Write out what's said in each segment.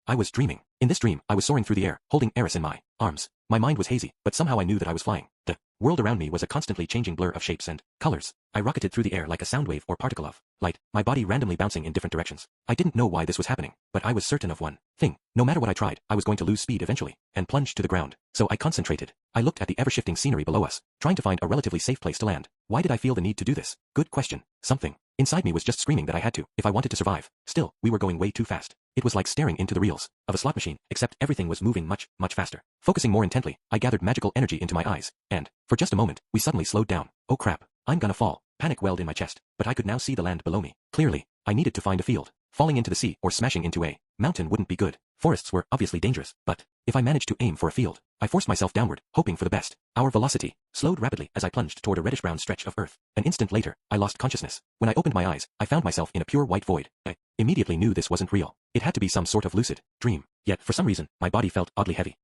I was dreaming. In this dream, I was soaring through the air, holding Eris in my arms. My mind was hazy, but somehow I knew that I was flying. The world around me was a constantly changing blur of shapes and colors. I rocketed through the air like a sound wave or particle of light, my body randomly bouncing in different directions. I didn't know why this was happening, but I was certain of one thing. No matter what I tried, I was going to lose speed eventually, and plunge to the ground. So I concentrated. I looked at the ever-shifting scenery below us, trying to find a relatively safe place to land. Why did I feel the need to do this? Good question. Something inside me was just screaming that I had to, if I wanted to survive. Still, we were going way too fast. It was like staring into the reels of a slot machine, except everything was moving much, much faster. Focusing more intently, I gathered magical energy into my eyes, and, for just a moment, we suddenly slowed down. Oh crap, I'm gonna fall. Panic welled in my chest, but I could now see the land below me. Clearly, I needed to find a field. Falling into the sea or smashing into a mountain wouldn't be good. Forests were obviously dangerous, but if I managed to aim for a field, I forced myself downward, hoping for the best. Our velocity slowed rapidly as I plunged toward a reddish-brown stretch of earth. An instant later, I lost consciousness. When I opened my eyes, I found myself in a pure white void. I immediately knew this wasn't real. It had to be some sort of lucid dream. Yet, for some reason, my body felt oddly heavy.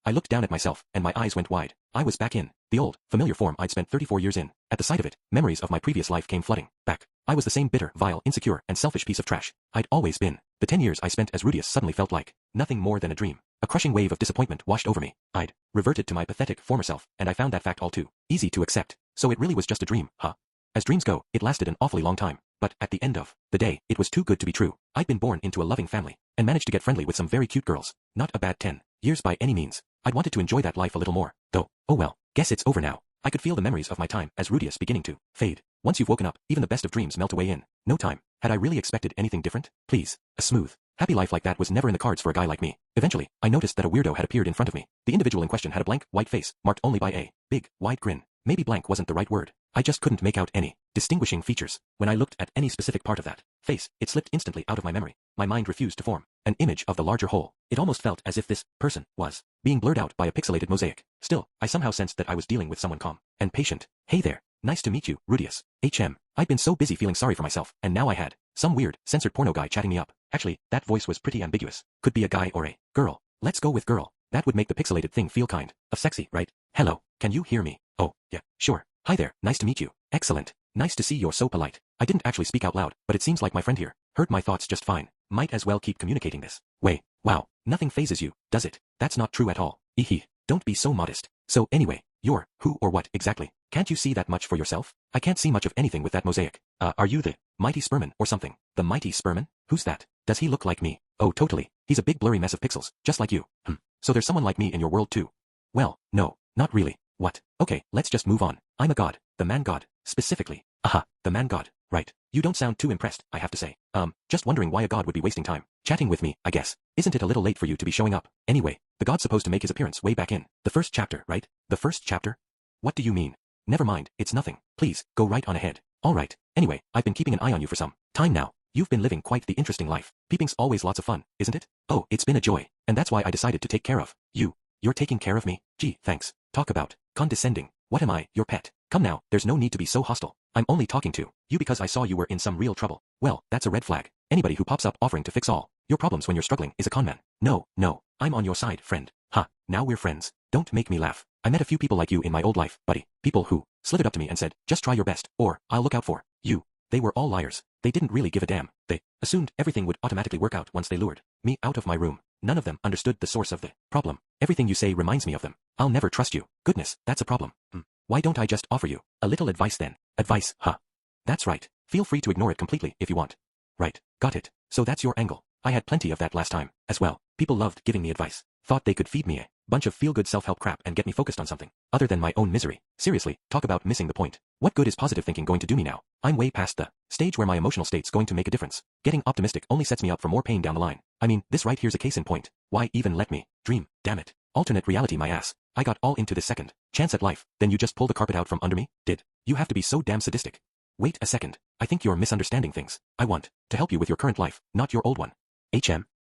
I looked down at myself, and my eyes went wide. I was back in the old, familiar form I'd spent 34 years in. At the sight of it, memories of my previous life came flooding back. I was the same bitter, vile, insecure, and selfish piece of trash I'd always been. The 10 years I spent as Rudius suddenly felt like nothing more than a dream. A crushing wave of disappointment washed over me. I'd reverted to my pathetic former self, and I found that fact all too easy to accept. So it really was just a dream, huh? As dreams go, it lasted an awfully long time. But at the end of the day, it was too good to be true. I'd been born into a loving family, and managed to get friendly with some very cute girls. Not a bad 10 years by any means. I'd wanted to enjoy that life a little more, though. Oh well, guess it's over now. I could feel the memories of my time as Rudius beginning to fade. Once you've woken up, even the best of dreams melt away in no time. Had I really expected anything different? Please, a smooth, happy life like that was never in the cards for a guy like me. Eventually, I noticed that a weirdo had appeared in front of me. The individual in question had a blank, white face, marked only by a big, wide grin. Maybe blank wasn't the right word. I just couldn't make out any distinguishing features. When I looked at any specific part of that face, it slipped instantly out of my memory. My mind refused to form an image of the larger whole. It almost felt as if this person was being blurred out by a pixelated mosaic. Still, I somehow sensed that I was dealing with someone calm and patient. Hey there, nice to meet you, Rudius. I'd been so busy feeling sorry for myself, and now I had some weird, censored porno guy chatting me up. Actually, that voice was pretty ambiguous. Could be a guy or a girl. Let's go with girl. That would make the pixelated thing feel kind of sexy, right? Hello, can you hear me? Oh, yeah, sure. Hi there, nice to meet you. Excellent. Nice to see you're so polite. I didn't actually speak out loud, but it seems like my friend here heard my thoughts just fine. Might as well keep communicating this way. Wow, nothing phases you, does it? That's not true at all. Don't be so modest. So anyway, you're who or what exactly? Can't you see that much for yourself? I can't see much of anything with that mosaic. Are you the mighty Sperman or something? The mighty Sperman? Who's that? Does he look like me? Oh, totally. He's a big blurry mess of pixels, just like you. So there's someone like me in your world too? Well, no, not really. What? Okay, let's just move on. I'm a god, the man god, specifically. The man god, right. You don't sound too impressed, I have to say. Just wondering why a god would be wasting time chatting with me, I guess. Isn't it a little late for you to be showing up? Anyway, the god's supposed to make his appearance way back in the first chapter, right? The first chapter? What do you mean? Never mind, it's nothing. Please, go right on ahead. Alright, anyway, I've been keeping an eye on you for some time now. You've been living quite the interesting life. Peeping's always lots of fun, isn't it? Oh, it's been a joy, and that's why I decided to take care of you. You're taking care of me? Gee, thanks. Talk about condescending. What am I, your pet? Come now, there's no need to be so hostile. I'm only talking to you because I saw you were in some real trouble. Well, that's a red flag. Anybody who pops up offering to fix all your problems when you're struggling is a conman. No, I'm on your side, friend. Now we're friends. Don't make me laugh. I met a few people like you in my old life, buddy. People who slithered up to me and said, just try your best, or I'll look out for you. They were all liars. They didn't really give a damn. They assumed everything would automatically work out once they lured me out of my room. None of them understood the source of the problem. Everything you say reminds me of them. I'll never trust you. Goodness, that's a problem. Why don't I just offer you a little advice then? Advice, huh? That's right. Feel free to ignore it completely if you want. Right, got it. So that's your angle. I had plenty of that last time, as well. People loved giving me advice. Thought they could feed me a bunch of feel-good self-help crap and get me focused on something other than my own misery. Seriously, talk about missing the point. What good is positive thinking going to do me now? I'm way past the stage where my emotional state's going to make a difference. Getting optimistic only sets me up for more pain down the line. I mean, this right here's a case in point. Why even let me dream? Damn it. Alternate reality, my ass. I got all into this second chance at life, then you just pull the carpet out from under me? Did you have to be so damn sadistic? Wait a second. I think you're misunderstanding things. I want to help you with your current life, not your old one.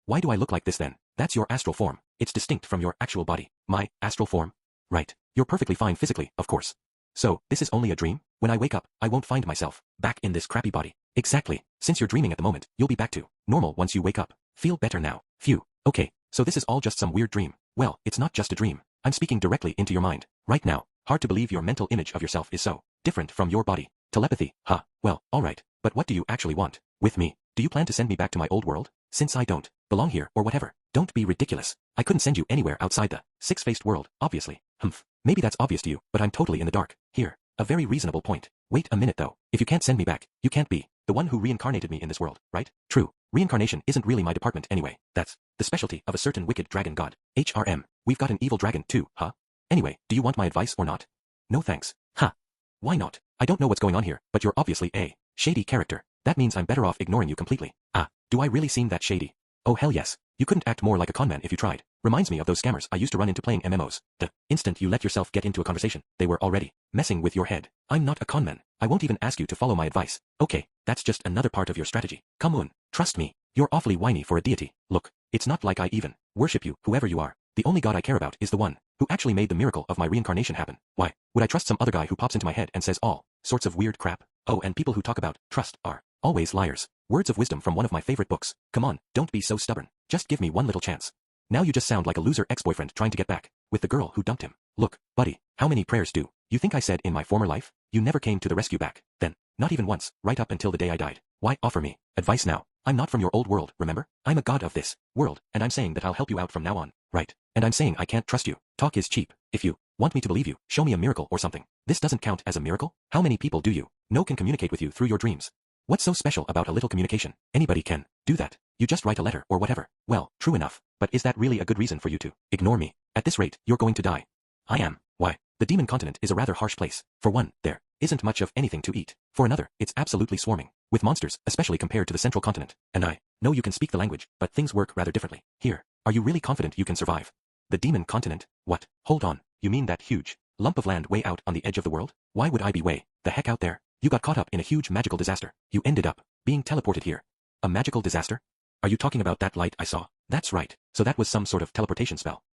Why do I look like this then? That's your astral form. It's distinct from your actual body. My astral form? Right. You're perfectly fine physically, of course. So, this is only a dream? When I wake up, I won't find myself back in this crappy body. Exactly. Since you're dreaming at the moment, you'll be back to normal once you wake up. Feel better now. Phew. Okay, so this is all just some weird dream. Well, it's not just a dream. I'm speaking directly into your mind. Right now. Hard to believe your mental image of yourself is so different from your body. Telepathy, huh? Well, alright. But what do you actually want with me? Do you plan to send me back to my old world? Since I don't belong here or whatever, Don't be ridiculous. I couldn't send you anywhere outside the six-faced world, obviously. Humph. Maybe that's obvious to you, but I'm totally in the dark. Here. A very reasonable point. Wait a minute though. If you can't send me back, you can't be the one who reincarnated me in this world, right? True. Reincarnation isn't really my department anyway. That's the specialty of a certain wicked dragon god. HRM. We've got an evil dragon too, huh? Anyway, do you want my advice or not? No thanks. Huh. Why not? I don't know what's going on here, but you're obviously a shady character. That means I'm better off ignoring you completely. Ah, do I really seem that shady? Oh hell yes. You couldn't act more like a conman if you tried. Reminds me of those scammers I used to run into playing MMOs. The instant you let yourself get into a conversation, they were already messing with your head. I'm not a conman. I won't even ask you to follow my advice. Okay, that's just another part of your strategy. Come on, trust me. You're awfully whiny for a deity. Look, it's not like I even worship you, whoever you are. The only god I care about is the one who actually made the miracle of my reincarnation happen. Why would I trust some other guy who pops into my head and says all sorts of weird crap? Oh, and people who talk about trust are always liars. Words of wisdom from one of my favorite books. Come on, don't be so stubborn. Just give me one little chance. Now you just sound like a loser ex-boyfriend trying to get back with the girl who dumped him. Look, buddy, how many prayers do you think I said in my former life? You never came to the rescue back then. Not even once, right up until the day I died. Why offer me advice now? I'm not from your old world, remember? I'm a god of this world, and I'm saying that I'll help you out from now on, right? And I'm saying I can't trust you. Talk is cheap. If you want me to believe you, show me a miracle or something. This doesn't count as a miracle? How many people do you know can communicate with you through your dreams? What's so special about a little communication? Anybody can do that. You just write a letter or whatever. Well, true enough. But is that really a good reason for you to ignore me? At this rate, you're going to die. I am. Why? The demon continent is a rather harsh place. For one, there isn't much of anything to eat. For another, it's absolutely swarming with monsters, especially compared to the central continent. And I know you can speak the language, but things work rather differently. Here, are you really confident you can survive? The demon continent? What? Hold on. You mean that huge lump of land way out on the edge of the world? Why would I be way the heck out there? You got caught up in a huge magical disaster. You ended up being teleported here. A magical disaster? Are you talking about that light I saw? That's right. So that was some sort of teleportation spell.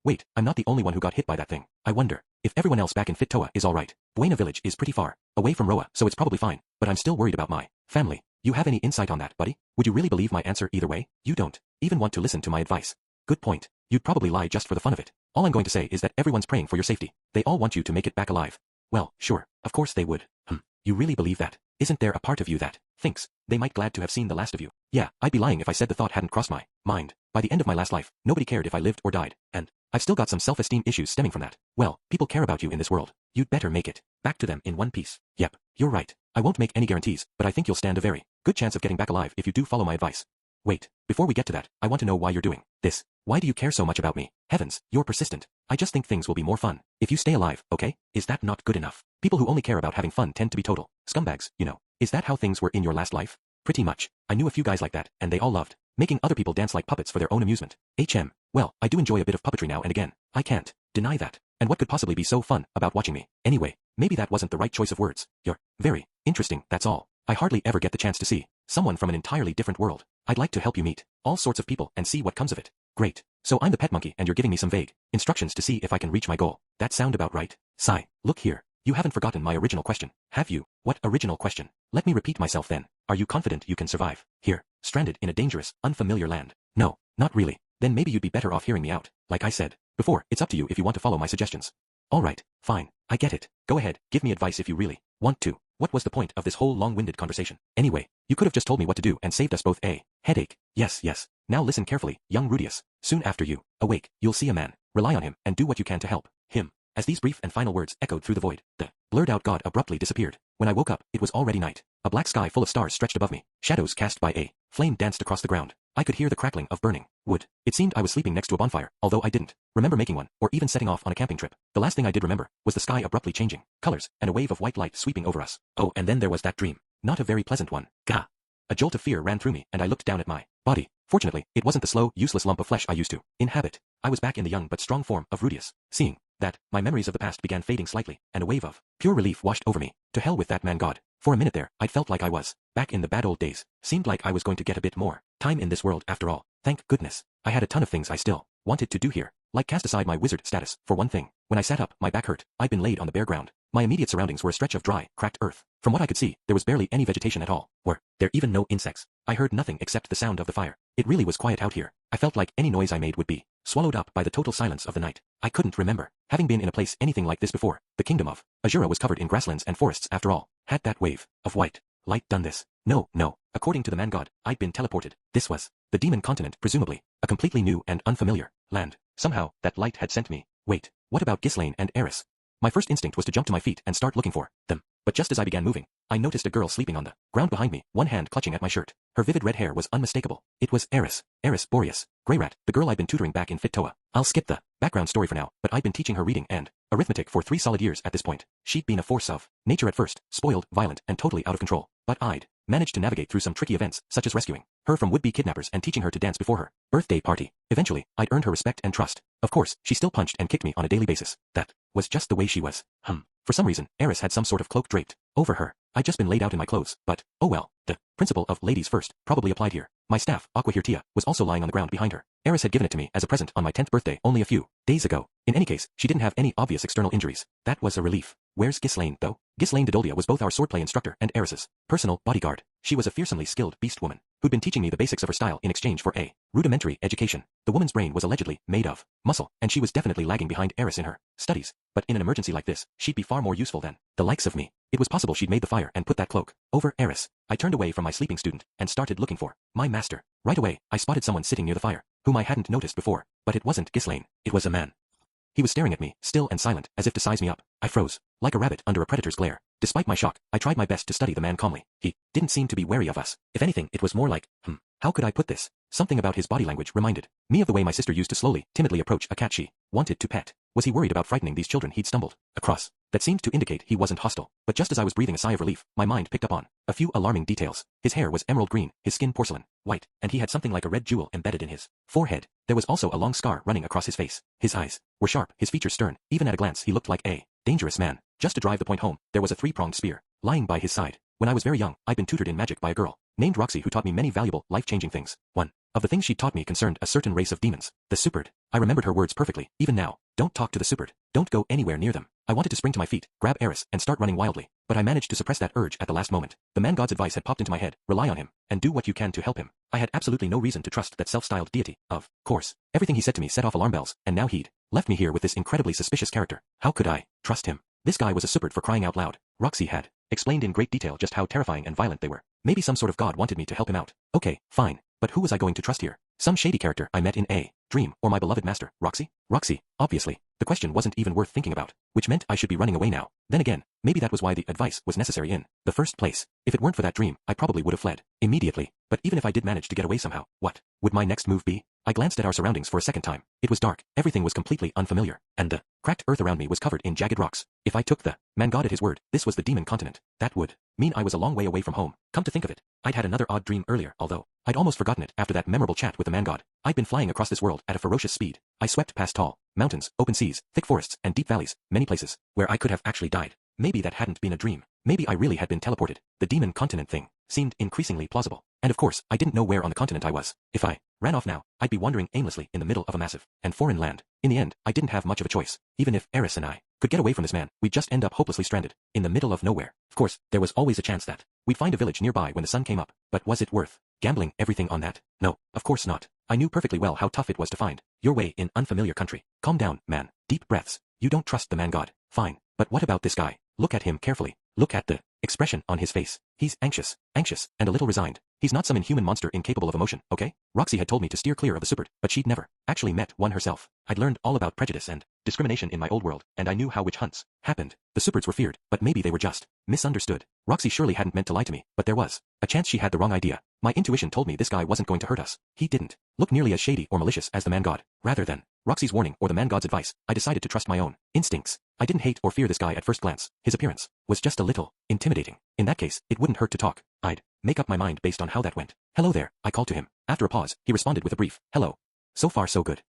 Wait, I'm not the only one who got hit by that thing. I wonder if everyone else back in Fittoa is alright. Buena Village is pretty far away from Roa, so it's probably fine. But I'm still worried about my family. You have any insight on that, buddy? Would you really believe my answer either way? You don't even want to listen to my advice. Good point. You'd probably lie just for the fun of it. All I'm going to say is that everyone's praying for your safety. They all want you to make it back alive. Well, sure, of course they would. You really believe that? Isn't there a part of you that thinks they might glad to have seen the last of you? Yeah, I'd be lying if I said the thought hadn't crossed my mind. By the end of my last life, nobody cared if I lived or died, and I've still got some self-esteem issues stemming from that. Well, people care about you in this world. You'd better make it back to them in one piece. Yep, you're right. I won't make any guarantees, but I think you'll stand a very good chance of getting back alive if you do follow my advice. Wait, before we get to that, I want to know why you're doing this. Why do you care so much about me? Heavens, you're persistent. I just think things will be more fun if you stay alive, okay? Is that not good enough? People who only care about having fun tend to be total scumbags, you know. Is that how things were in your last life? Pretty much. I knew a few guys like that, and they all loved making other people dance like puppets for their own amusement. Well, I do enjoy a bit of puppetry now and again. I can't deny that. And what could possibly be so fun about watching me? Anyway, maybe that wasn't the right choice of words. You're very interesting, that's all. I hardly ever get the chance to see someone from an entirely different world. I'd like to help you meet all sorts of people and see what comes of it. Great. So I'm the pet monkey and you're giving me some vague instructions to see if I can reach my goal. That sound about right? Sigh. Look here. You haven't forgotten my original question, have you? What original question? Let me repeat myself then. Are you confident you can survive here, stranded in a dangerous, unfamiliar land? No, not really. Then maybe you'd be better off hearing me out. Like I said before, it's up to you if you want to follow my suggestions. Alright, fine. I get it. Go ahead, give me advice if you really want to. What was the point of this whole long-winded conversation? Anyway, you could have just told me what to do and saved us both a headache. Yes. Now listen carefully, young Rudius. Soon after you awake, you'll see a man. Rely on him and do what you can to help him. As these brief and final words echoed through the void, the blurred-out god abruptly disappeared. When I woke up, it was already night. A black sky full of stars stretched above me. Shadows cast by a flame danced across the ground. I could hear the crackling of burning wood. It seemed I was sleeping next to a bonfire, although I didn't remember making one, or even setting off on a camping trip. The last thing I did remember was the sky abruptly changing colors, and a wave of white light sweeping over us. Oh, and then there was that dream. Not a very pleasant one. Gah! A jolt of fear ran through me, and I looked down at my body. Fortunately, it wasn't the slow, useless lump of flesh I used to inhabit. I was back in the young but strong form of Rudius. Seeing that, my memories of the past began fading slightly, and a wave of pure relief washed over me. To hell with that man god. For a minute there, I'd felt like I was back in the bad old days. Seemed like I was going to get a bit more time in this world after all. Thank goodness. I had a ton of things I still wanted to do here. Like cast aside my wizard status, for one thing. When I sat up, my back hurt. I'd been laid on the bare ground. My immediate surroundings were a stretch of dry, cracked earth. From what I could see, there was barely any vegetation at all. Were there even no insects? I heard nothing except the sound of the fire. It really was quiet out here. I felt like any noise I made would be swallowed up by the total silence of the night. I couldn't remember having been in a place anything like this before. The kingdom of Azura was covered in grasslands and forests after all. Had that wave of white light done this? No. According to the man god, I'd been teleported. This was the demon continent, presumably. A completely new and unfamiliar land. Somehow, that light had sent me. Wait, what about Ghislaine and Eris? My first instinct was to jump to my feet and start looking for them. But just as I began moving, I noticed a girl sleeping on the ground behind me, one hand clutching at my shirt. Her vivid red hair was unmistakable. It was Eris Boreas, Greyrat, the girl I'd been tutoring back in Fit-Toa. I'll skip the background story for now, but I'd been teaching her reading and arithmetic for 3 solid years at this point. She'd been a force of nature at first, spoiled, violent, and totally out of control. But I'd managed to navigate through some tricky events, such as rescuing her from would-be kidnappers and teaching her to dance before her birthday party. Eventually, I'd earned her respect and trust. Of course, she still punched and kicked me on a daily basis. That was just the way she was. For some reason, Eris had some sort of cloak draped over her. I'd just been laid out in my clothes, but, oh well, the principle of ladies first probably applied here. My staff, Aquahirtia, was also lying on the ground behind her. Eris had given it to me as a present on my 10th birthday only a few days ago. In any case, she didn't have any obvious external injuries. That was a relief. Where's Ghislaine, though? Ghislaine Dodoldia was both our swordplay instructor and Eris's personal bodyguard. She was a fearsomely skilled beast woman who'd been teaching me the basics of her style in exchange for a rudimentary education. The woman's brain was allegedly made of muscle, and she was definitely lagging behind Eris in her studies. But in an emergency like this, she'd be far more useful than the likes of me. It was possible she'd made the fire and put that cloak over Eris. I turned away from my sleeping student and started looking for my master. Right away, I spotted someone sitting near the fire, whom I hadn't noticed before. But it wasn't Ghislaine. It was a man. He was staring at me, still and silent, as if to size me up. I froze, like a rabbit under a predator's glare. Despite my shock, I tried my best to study the man calmly. He didn't seem to be wary of us. If anything, it was more like, how could I put this? Something about his body language reminded me of the way my sister used to slowly, timidly approach a cat she wanted to pet. Was he worried about frightening these children he'd stumbled across? That seemed to indicate he wasn't hostile. But just as I was breathing a sigh of relief, my mind picked up on a few alarming details. His hair was emerald green, his skin porcelain white, and he had something like a red jewel embedded in his forehead. There was also a long scar running across his face. His eyes were sharp, his features stern. Even at a glance, he looked like a dangerous man. Just to drive the point home, there was a 3-pronged spear lying by his side. When I was very young, I'd been tutored in magic by a girl named Roxy who taught me many valuable, life-changing things. One of the things she taught me concerned a certain race of demons, the Superd. I remembered her words perfectly, even now. Don't talk to the Superd. Don't go anywhere near them. I wanted to spring to my feet, grab Eris, and start running wildly, but I managed to suppress that urge at the last moment. The man god's advice had popped into my head: rely on him, and do what you can to help him. I had absolutely no reason to trust that self-styled deity. Of course, everything he said to me set off alarm bells, and now he'd left me here with this incredibly suspicious character. How could I trust him? This guy was a Superd for crying out loud. Roxy had explained in great detail just how terrifying and violent they were. Maybe some sort of god wanted me to help him out. Okay, fine, but who was I going to trust here? Some shady character I met in a dream, or my beloved master, Roxy? Roxy, obviously. The question wasn't even worth thinking about, which meant I should be running away now. Then again, maybe that was why the advice was necessary in the first place. If it weren't for that dream, I probably would have fled immediately. But even if I did manage to get away somehow, what would my next move be? I glanced at our surroundings for a second time. It was dark, everything was completely unfamiliar, and the cracked earth around me was covered in jagged rocks. If I took the man god at his word, this was the demon continent. That would mean I was a long way away from home. Come to think of it, I'd had another odd dream earlier, although I'd almost forgotten it after that memorable chat with the man god. I'd been flying across this world at a ferocious speed. I swept past tall mountains, open seas, thick forests, and deep valleys, many places where I could have actually died. Maybe that hadn't been a dream. Maybe I really had been teleported. The demon continent thing seemed increasingly plausible. And of course, I didn't know where on the continent I was. If I ran off now, I'd be wandering aimlessly in the middle of a massive and foreign land. In the end, I didn't have much of a choice. Even if Eris and I could get away from this man, we'd just end up hopelessly stranded in the middle of nowhere. Of course, there was always a chance that we'd find a village nearby when the sun came up. But was it worth gambling everything on that? No, of course not. I knew perfectly well how tough it was to find your way in unfamiliar country. Calm down, man. Deep breaths. You don't trust the man god. Fine. But what about this guy? Look at him carefully. Look at the expression on his face. He's anxious, and a little resigned. He's not some inhuman monster incapable of emotion, okay? Roxy had told me to steer clear of the Superd, but she'd never actually met one herself. I'd learned all about prejudice and discrimination in my old world, and I knew how witch hunts happened. The Superds were feared, but maybe they were just misunderstood. Roxy surely hadn't meant to lie to me, but there was a chance she had the wrong idea. My intuition told me this guy wasn't going to hurt us. He didn't look nearly as shady or malicious as the man god. Rather than Roxy's warning or the man god's advice, I decided to trust my own instincts. I didn't hate or fear this guy at first glance. His appearance was just a little intimidating. In that case, it wouldn't hurt to talk. I'd make up my mind based on how that went. Hello there, I called to him. After a pause, he responded with a brief hello. So far so good.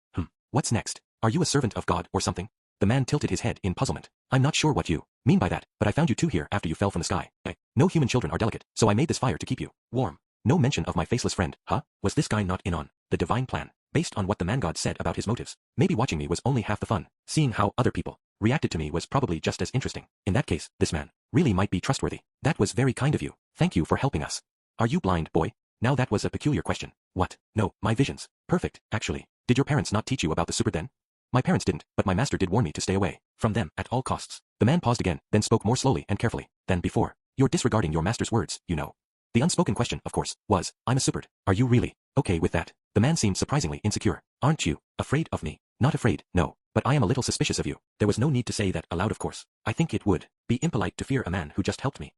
What's next? Are you a servant of God or something? The man tilted his head in puzzlement. I'm not sure what you mean by that, but I found you two here after you fell from the sky. No human children are delicate, so I made this fire to keep you warm. No mention of my faceless friend, huh? Was this guy not in on the divine plan? Based on what the man god said about his motives, maybe watching me was only half the fun. Seeing how other people reacted to me was probably just as interesting. In that case, this man really might be trustworthy. That was very kind of you. Thank you for helping us. Are you blind, boy? Now that was a peculiar question. What? No, my visions. Perfect, actually. Did your parents not teach you about the Super then? My parents didn't, but my master did warn me to stay away from them at all costs. The man paused again, then spoke more slowly and carefully than before. You're disregarding your master's words, you know. The unspoken question, of course, was, I'm a Superd. Are you really okay with that? The man seemed surprisingly insecure. Aren't you afraid of me? Not afraid, no. But I am a little suspicious of you. There was no need to say that aloud, of course. I think it would be impolite to fear a man who just helped me.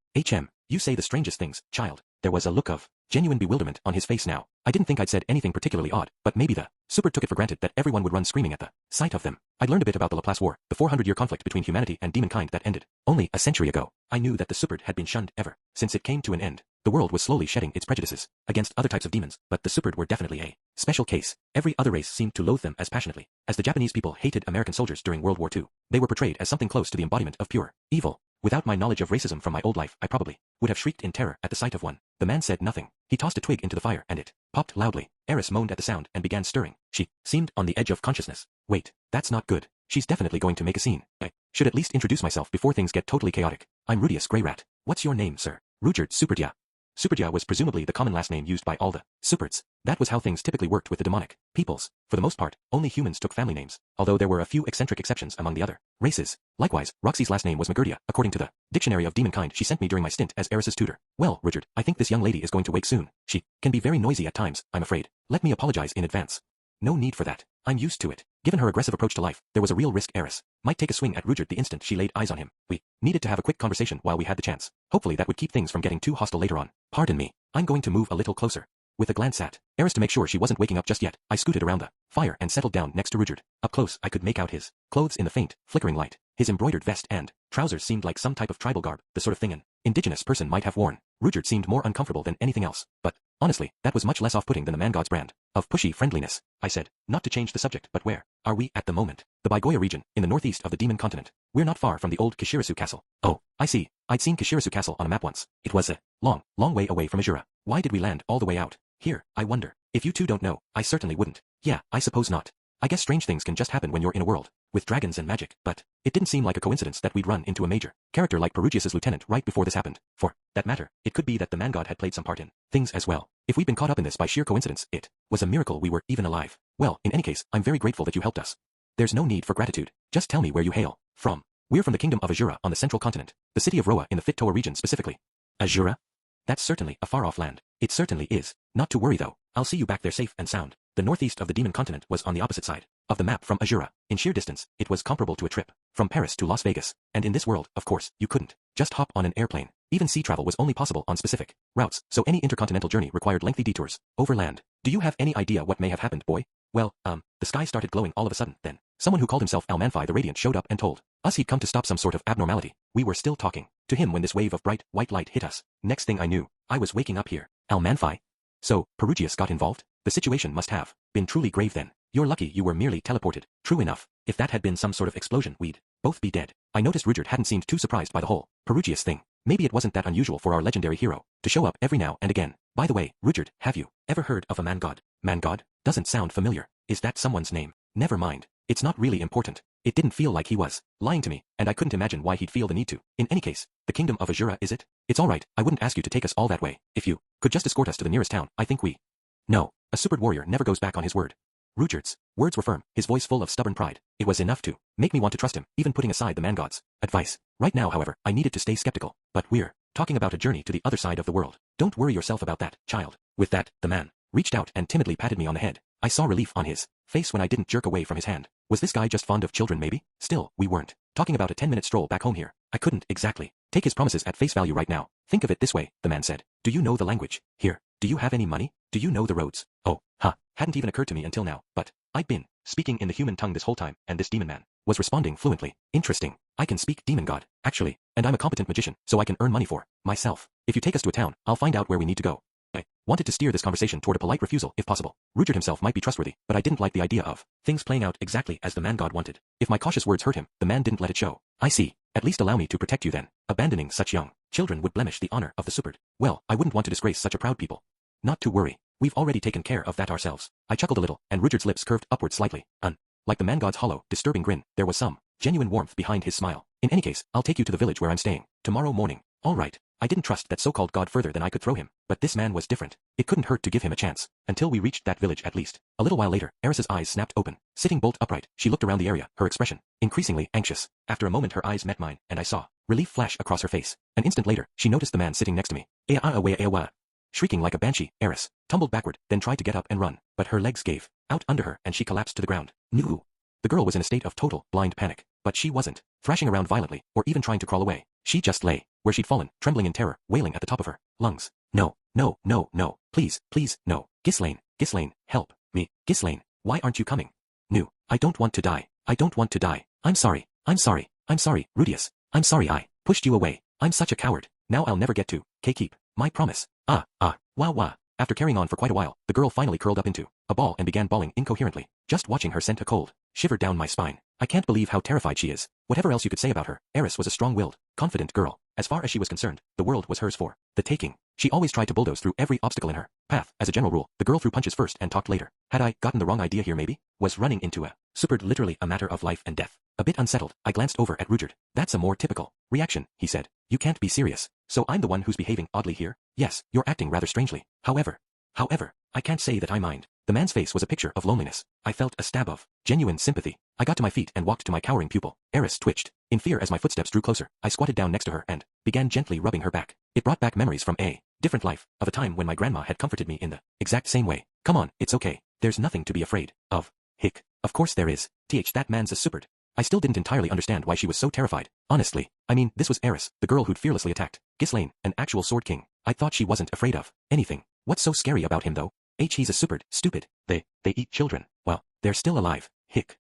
You say the strangest things, child. There was a look of genuine bewilderment on his face now. I didn't think I'd said anything particularly odd, but maybe the super took it for granted that everyone would run screaming at the sight of them. I'd learned a bit about the Laplace War, the 400-year conflict between humanity and demonkind that ended only a century ago. I knew that the super had been shunned ever since it came to an end. The world was slowly shedding its prejudices against other types of demons, but the super were definitely a special case. Every other race seemed to loathe them as passionately as the Japanese people hated American soldiers during World War II. They were portrayed as something close to the embodiment of pure evil. Without my knowledge of racism from my old life, I probably would have shrieked in terror at the sight of one. The man said nothing. He tossed a twig into the fire and it popped loudly. Eris moaned at the sound and began stirring. She seemed on the edge of consciousness. Wait, that's not good. She's definitely going to make a scene. I should at least introduce myself before things get totally chaotic. I'm Rudius Greyrat. What's your name, sir? Rugert Superdia. Superdia was presumably the common last name used by all the Superts. That was how things typically worked with the demonic peoples. For the most part, only humans took family names, although there were a few eccentric exceptions among the other races. Likewise, Roxy's last name was Magurdia, according to the Dictionary of Demonkind she sent me during my stint as Eris's tutor. Well, Rugert, I think this young lady is going to wake soon. She can be very noisy at times, I'm afraid. Let me apologize in advance. No need for that. I'm used to it. Given her aggressive approach to life, there was a real risk Eris might take a swing at Rugert the instant she laid eyes on him. We needed to have a quick conversation while we had the chance. Hopefully that would keep things from getting too hostile later on. Pardon me. I'm going to move a little closer. With a glance at Eris to make sure she wasn't waking up just yet, I scooted around the fire and settled down next to Rugert. Up close, I could make out his clothes in the faint, flickering light. His embroidered vest and trousers seemed like some type of tribal garb, the sort of thing an indigenous person might have worn. Rugert seemed more uncomfortable than anything else, but honestly, that was much less off-putting than the man-god's brand of pushy friendliness. I said, not to change the subject, but where are we at the moment? The Baigoya region, in the northeast of the demon continent. We're not far from the old Kishirisu Castle. Oh, I see. I'd seen Kishirisu Castle on a map once. It was a long way away from Azura. Why did we land all the way out here, I wonder? If you two don't know, I certainly wouldn't. Yeah, I suppose not. I guess strange things can just happen when you're in a world with dragons and magic, but it didn't seem like a coincidence that we'd run into a major character like Perugius's lieutenant right before this happened. For that matter, it could be that the man-god had played some part in things as well. If we'd been caught up in this by sheer coincidence, it was a miracle we were even alive. Well, in any case, I'm very grateful that you helped us. There's no need for gratitude. Just tell me where you hail from. We're from the kingdom of Azura on the central continent, the city of Roa in the Fit-Toa region specifically. Azura? That's certainly a far-off land. It certainly is. Not to worry though, I'll see you back there safe and sound. The northeast of the demon continent was on the opposite side of the map from Azura. In sheer distance, it was comparable to a trip from Paris to Las Vegas. And in this world, of course, you couldn't just hop on an airplane. Even sea travel was only possible on specific routes, so any intercontinental journey required lengthy detours over land. Do you have any idea what may have happened, boy? Well, the sky started glowing all of a sudden, then someone who called himself Almanfi the Radiant showed up and told us he'd come to stop some sort of abnormality. We were still talking to him when this wave of bright, white light hit us. Next thing I knew, I was waking up here. Almanfi? So, Perugius got involved? The situation must have been truly grave then. You're lucky you were merely teleported. True enough. If that had been some sort of explosion, we'd both be dead. I noticed Rugert hadn't seemed too surprised by the whole Perugius thing. Maybe it wasn't that unusual for our legendary hero to show up every now and again. By the way, Rugert, have you ever heard of a man-god? Man-god? Doesn't sound familiar. Is that someone's name? Never mind. It's not really important. It didn't feel like he was lying to me, and I couldn't imagine why he'd feel the need to. In any case, the kingdom of Azura, is it? It's alright, I wouldn't ask you to take us all that way. If you could just escort us to the nearest town, I think we... No, a supered warrior never goes back on his word. Rugert's words were firm, his voice full of stubborn pride. It was enough to make me want to trust him, even putting aside the man-god's advice. Right now, however, I needed to stay skeptical. But we're talking about a journey to the other side of the world. Don't worry yourself about that, child. With that, the man reached out and timidly patted me on the head. I saw relief on his face when I didn't jerk away from his hand. Was this guy just fond of children maybe? Still, we weren't talking about a 10-minute stroll back home here. I couldn't exactly take his promises at face value right now. Think of it this way, the man said. Do you know the language? Here. Do you have any money? Do you know the roads? Oh, hadn't even occurred to me until now, but I'd been speaking in the human tongue this whole time, and this demon man was responding fluently. Interesting. I can speak demon god, actually, and I'm a competent magician, so I can earn money for myself. If you take us to a town, I'll find out where we need to go. I wanted to steer this conversation toward a polite refusal if possible. Rugert himself might be trustworthy, but I didn't like the idea of things playing out exactly as the man god wanted. If my cautious words hurt him, the man didn't let it show. I see. At least allow me to protect you then. Abandoning such young children would blemish the honor of the supered. Well, I wouldn't want to disgrace such a proud people. Not to worry. We've already taken care of that ourselves. I chuckled a little, and Rugert's lips curved upward slightly. Like the man god's hollow, disturbing grin, there was some genuine warmth behind his smile. In any case, I'll take you to the village where I'm staying tomorrow morning. All right. I didn't trust that so-called god further than I could throw him, but this man was different. It couldn't hurt to give him a chance. Until we reached that village at least. A little while later, Eris's eyes snapped open. Sitting bolt upright, she looked around the area, her expression increasingly anxious. After a moment her eyes met mine, and I saw relief flash across her face. An instant later, she noticed the man sitting next to me. Shrieking like a banshee, Eris tumbled backward, then tried to get up and run, but her legs gave out under her and she collapsed to the ground. No. The girl was in a state of total, blind panic, but she wasn't thrashing around violently or even trying to crawl away. She just lay where she'd fallen, trembling in terror, wailing at the top of her lungs. No, no, no, no, please, please, no. Ghislaine, Ghislaine, help me. Ghislaine, why aren't you coming? No, I don't want to die. I don't want to die. I'm sorry, I'm sorry, I'm sorry, Rudius. I'm sorry I pushed you away. I'm such a coward. Now I'll never get to keep my promise. Wah. After carrying on for quite a while, the girl finally curled up into a ball and began bawling incoherently. Just watching her sent a cold shiver down my spine. I can't believe how terrified she is. Whatever else you could say about her, Eris was a strong-willed, confident girl. As far as she was concerned, the world was hers for the taking. She always tried to bulldoze through every obstacle in her path. As a general rule, the girl threw punches first and talked later. Had I gotten the wrong idea here maybe? Was running into a supered literally a matter of life and death? A bit unsettled, I glanced over at Rudyard. That's a more typical reaction, he said. You can't be serious. So I'm the one who's behaving oddly here? Yes, you're acting rather strangely. However, I can't say that I mind. The man's face was a picture of loneliness. I felt a stab of genuine sympathy. I got to my feet and walked to my cowering pupil. Eris twitched in fear as my footsteps drew closer. I squatted down next to her and began gently rubbing her back. It brought back memories from a different life, of a time when my grandma had comforted me in the exact same way. Come on, it's okay. There's nothing to be afraid of. Hick. Of course there is. That man's a superd. I still didn't entirely understand why she was so terrified. Honestly, I mean, this was Eris, the girl who'd fearlessly attacked Ghislaine, an actual sword king. I thought she wasn't afraid of anything. What's so scary about him though? He's a superd, stupid. They eat children. Well, they're still alive. Hick.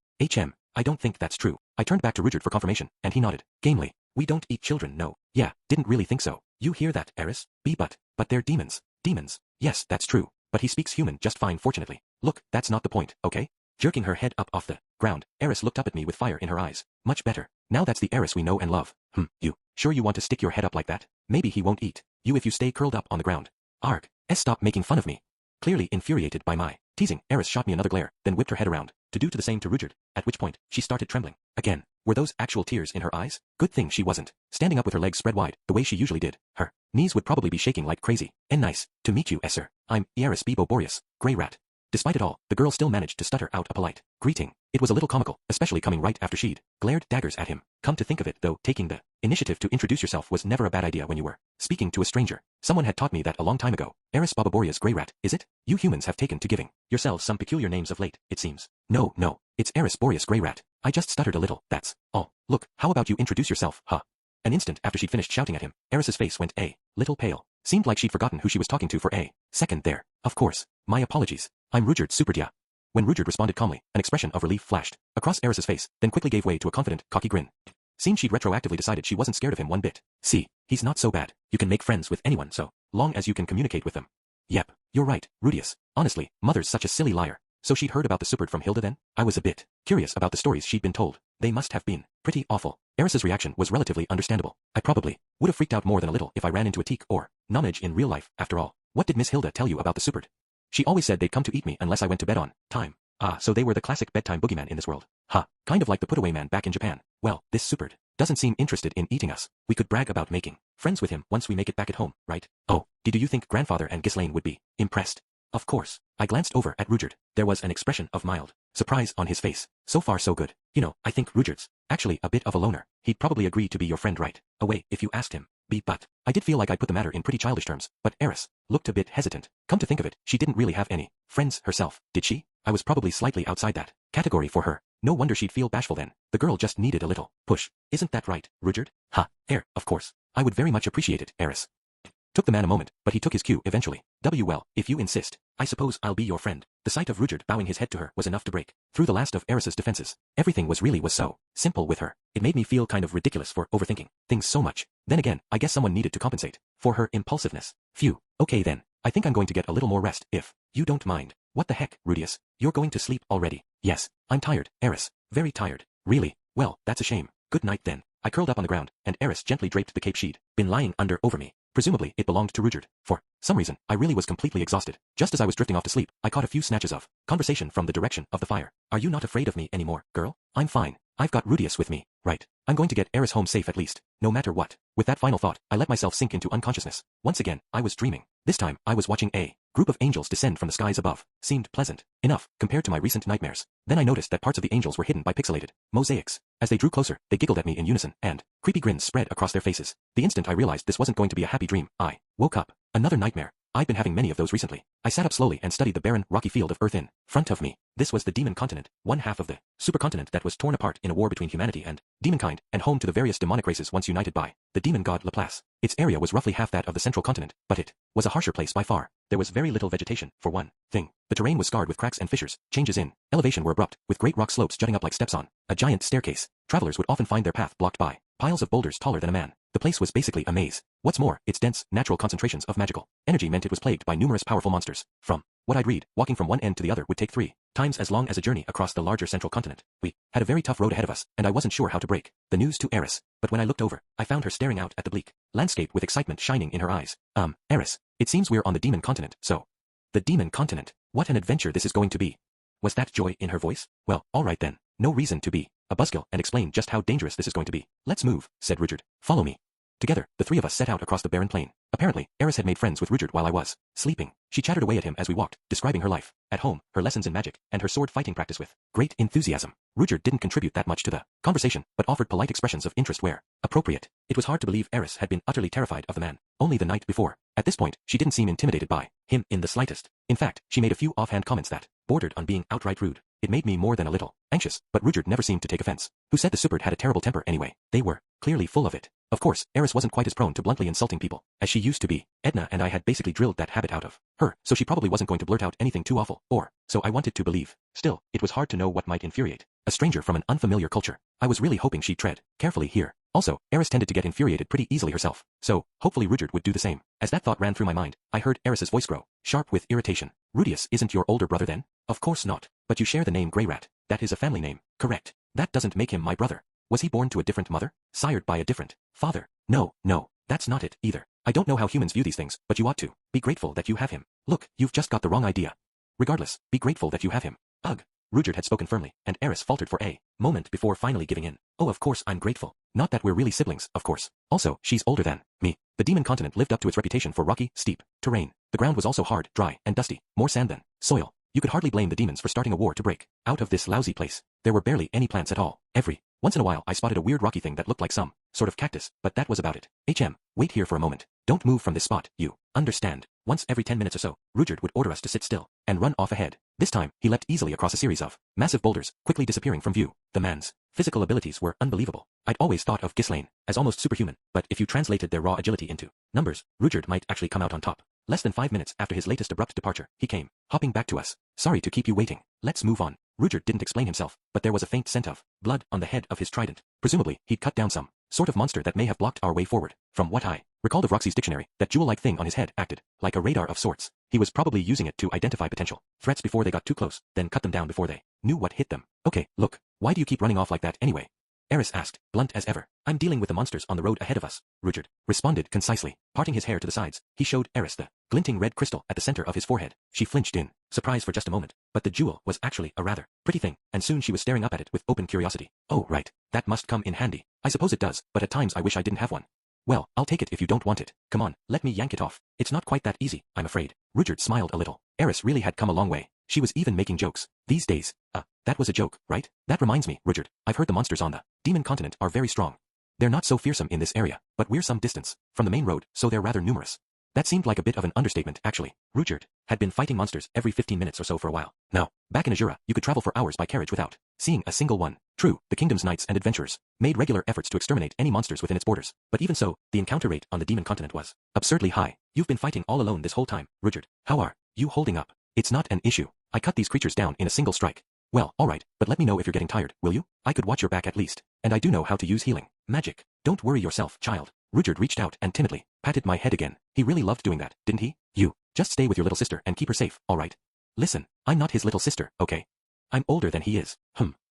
I don't think that's true. I turned back to Rudyard for confirmation, and he nodded, gamely. We don't eat children, no. Yeah, didn't really think so. You hear that, Eris? But they're demons. Demons. Yes, that's true. But he speaks human just fine fortunately. Look, that's not the point, okay? Jerking her head up off the ground, Eris looked up at me with fire in her eyes. Much better. Now that's the Eris we know and love. You sure you want to stick your head up like that? Maybe he won't eat you if you stay curled up on the ground. Arg. Stop making fun of me. Clearly infuriated by my teasing, Eris shot me another glare, then whipped her head around, to do the same to Rudyard, at which point, she started trembling. Again. Were those actual tears in her eyes? Good thing she wasn't standing up with her legs spread wide, the way she usually did. Her knees would probably be shaking like crazy. And nice to meet you, sir. I'm Eris Bebo Boreas, Grey Rat. Despite it all, the girl still managed to stutter out a polite greeting. It was a little comical, especially coming right after she'd glared daggers at him. Come to think of it, though, taking the initiative to introduce yourself was never a bad idea when you were speaking to a stranger. Someone had taught me that a long time ago. Eris Baba Boreas Grey Rat, is it? You humans have taken to giving yourselves some peculiar names of late, it seems. No, it's Eris Boreas Grey Rat. I just stuttered a little, that's all. Look, how about you introduce yourself, huh? An instant after she'd finished shouting at him, Eris's face went a little pale. Seemed like she'd forgotten who she was talking to for a second there. Of course. My apologies. I'm Rudyard Superdia. When Rudyard responded calmly, an expression of relief flashed across Eris's face, then quickly gave way to a confident, cocky grin. Seemed she'd retroactively decided she wasn't scared of him one bit. See, he's not so bad. You can make friends with anyone so long as you can communicate with them. Yep, you're right, Rudius. Honestly, Mother's such a silly liar. So she'd heard about the superd from Hilda then? I was a bit curious about the stories she'd been told. They must have been pretty awful. Eris's reaction was relatively understandable. I probably would have freaked out more than a little if I ran into a teak or nomage in real life, after all. What did Miss Hilda tell you about the superd? She always said they'd come to eat me unless I went to bed on time. So they were the classic bedtime boogeyman in this world. Kind of like the put-away man back in Japan. Well, this superd doesn't seem interested in eating us. We could brag about making friends with him once we make it back at home, right? Oh, do you think grandfather and Ghislaine would be impressed? Of course. I glanced over at Rudyard. There was an expression of mild surprise on his face. So far so good. I think Rudyard's actually a bit of a loner. He'd probably agree to be your friend right away if you asked him. But I did feel like I put the matter in pretty childish terms, but Eris looked a bit hesitant. Come to think of it, she didn't really have any friends herself, did she? I was probably slightly outside that category for her. No wonder she'd feel bashful then. The girl just needed a little push. Isn't that right, Rudyard? Of course. I would very much appreciate it, Eris. Took the man a moment, but he took his cue eventually. Well, if you insist, I suppose I'll be your friend. The sight of Rudyard bowing his head to her was enough to break through the last of Eris's defenses. Everything was so simple with her. It made me feel kind of ridiculous for overthinking things so much. Then again, I guess someone needed to compensate for her impulsiveness. Phew. Okay then, I think I'm going to get a little more rest, if you don't mind. What the heck, Rudius? You're going to sleep already? Yes, I'm tired, Eris. Very tired. Really? Well, that's a shame. Good night then. I curled up on the ground, and Eris gently draped the cape she'd been lying under over me. Presumably, it belonged to Rudyard. For some reason, I really was completely exhausted. Just as I was drifting off to sleep, I caught a few snatches of conversation from the direction of the fire. Are you not afraid of me anymore, girl? I'm fine. I've got Rudius with me. Right. I'm going to get Eris home safe at least, no matter what. With that final thought, I let myself sink into unconsciousness. Once again, I was dreaming. This time, I was watching a group of angels descend from the skies above. Seemed pleasant enough compared to my recent nightmares. Then I noticed that parts of the angels were hidden by pixelated mosaics. As they drew closer, they giggled at me in unison, and creepy grins spread across their faces. The instant I realized this wasn't going to be a happy dream, I woke up. Another nightmare. I'd been having many of those recently. I sat up slowly and studied the barren, rocky field of Earth in front of me. This was the demon continent, one half of the supercontinent that was torn apart in a war between humanity and demonkind, and home to the various demonic races once united by the demon god Laplace. Its area was roughly half that of the central continent, but it was a harsher place by far. There was very little vegetation, for one thing. The terrain was scarred with cracks and fissures. Changes in elevation were abrupt, with great rock slopes jutting up like steps on a giant staircase. Travelers would often find their path blocked by piles of boulders taller than a man. The place was basically a maze. What's more, its dense, natural concentrations of magical energy meant it was plagued by numerous powerful monsters. From what I'd read, walking from one end to the other would take 3 times as long as a journey across the larger central continent. We had a very tough road ahead of us, and I wasn't sure how to break the news to Eris. But when I looked over, I found her staring out at the bleak landscape with excitement shining in her eyes. Eris, it seems we're on the demon continent, so. The demon continent. What an adventure this is going to be. Was that joy in her voice? Well, alright then. No reason to be a buzzkill and explain just how dangerous this is going to be. Let's move, said Rudyard. Follow me. Together, the 3 of us set out across the barren plain. Apparently, Eris had made friends with Rudyard while I was sleeping. She chattered away at him as we walked, describing her life at home, her lessons in magic, and her sword fighting practice with great enthusiasm. Rudyard didn't contribute that much to the conversation, but offered polite expressions of interest where appropriate. It was hard to believe Eris had been utterly terrified of the man only the night before. At this point, she didn't seem intimidated by him in the slightest. In fact, she made a few offhand comments that bordered on being outright rude. It made me more than a little anxious, but Rudyard never seemed to take offense. Who said the Superd had a terrible temper anyway? They were clearly full of it. Of course, Eris wasn't quite as prone to bluntly insulting people as she used to be. Edna and I had basically drilled that habit out of her, so she probably wasn't going to blurt out anything too awful, or so I wanted to believe. Still, it was hard to know what might infuriate a stranger from an unfamiliar culture. I was really hoping she'd tread carefully here. Also, Eris tended to get infuriated pretty easily herself, so hopefully Rudyard would do the same. As that thought ran through my mind, I heard Eris's voice grow sharp with irritation. Rudius isn't your older brother then? Of course not. But you share the name Greyrat. That is a family name, correct? That doesn't make him my brother. Was he born to a different mother? Sired by a different father? No, that's not it either. I don't know how humans view these things, but you ought to be grateful that you have him. Look, you've just got the wrong idea. Regardless, be grateful that you have him. Ugh. Rudyard had spoken firmly, and Eris faltered for a moment before finally giving in. Oh, of course I'm grateful. Not that we're really siblings, of course. Also, she's older than me. The demon continent lived up to its reputation for rocky, steep terrain. The ground was also hard, dry, and dusty, more sand than soil. You could hardly blame the demons for starting a war to break out of this lousy place. There were barely any plants at all. Once in a while I spotted a weird rocky thing that looked like some sort of cactus, but that was about it. Wait here for a moment. Don't move from this spot, you understand? Once every 10 minutes or so, Rudyard would order us to sit still and run off ahead. This time, he leapt easily across a series of massive boulders, quickly disappearing from view. The man's physical abilities were unbelievable. I'd always thought of Ghislaine as almost superhuman, but if you translated their raw agility into numbers, Rudyard might actually come out on top. Less than 5 minutes after his latest abrupt departure, he came, hopping back to us. Sorry to keep you waiting. Let's move on. Rudyard didn't explain himself, but there was a faint scent of blood on the head of his trident. Presumably, he'd cut down some sort of monster that may have blocked our way forward. From what I recalled of Roxy's dictionary, that jewel-like thing on his head acted like a radar of sorts. He was probably using it to identify potential threats before they got too close, then cut them down before they knew what hit them. Okay, look, why do you keep running off like that anyway? Eris asked, blunt as ever. I'm dealing with the monsters on the road ahead of us, Rudyard responded concisely. Parting his hair to the sides, he showed Eris the glinting red crystal at the center of his forehead. She flinched in surprise for just a moment, but the jewel was actually a rather pretty thing, and soon she was staring up at it with open curiosity. Oh right, that must come in handy. I suppose it does, but at times I wish I didn't have one. Well, I'll take it if you don't want it. Come on, let me yank it off. It's not quite that easy, I'm afraid. Rudyard smiled a little. Eris really had come a long way. She was even making jokes these days. That was a joke, right? That reminds me, Rudyard, I've heard the monsters on the demon continent are very strong. They're not so fearsome in this area, but we're some distance from the main road, so they're rather numerous. That seemed like a bit of an understatement, actually. Rudyard had been fighting monsters every 15 minutes or so for a while. Now, back in Azura, you could travel for hours by carriage without seeing a single one. True, the kingdom's knights and adventurers made regular efforts to exterminate any monsters within its borders, but even so, the encounter rate on the demon continent was absurdly high. You've been fighting all alone this whole time, Rudyard. How are you holding up? It's not an issue. I cut these creatures down in a single strike. Well, alright, but let me know if you're getting tired, will you? I could watch your back at least. And I do know how to use healing magic. Don't worry yourself, child. Rudyard reached out and timidly patted my head again. He really loved doing that, didn't he? You just stay with your little sister and keep her safe, alright? Listen, I'm not his little sister, okay? I'm older than he is.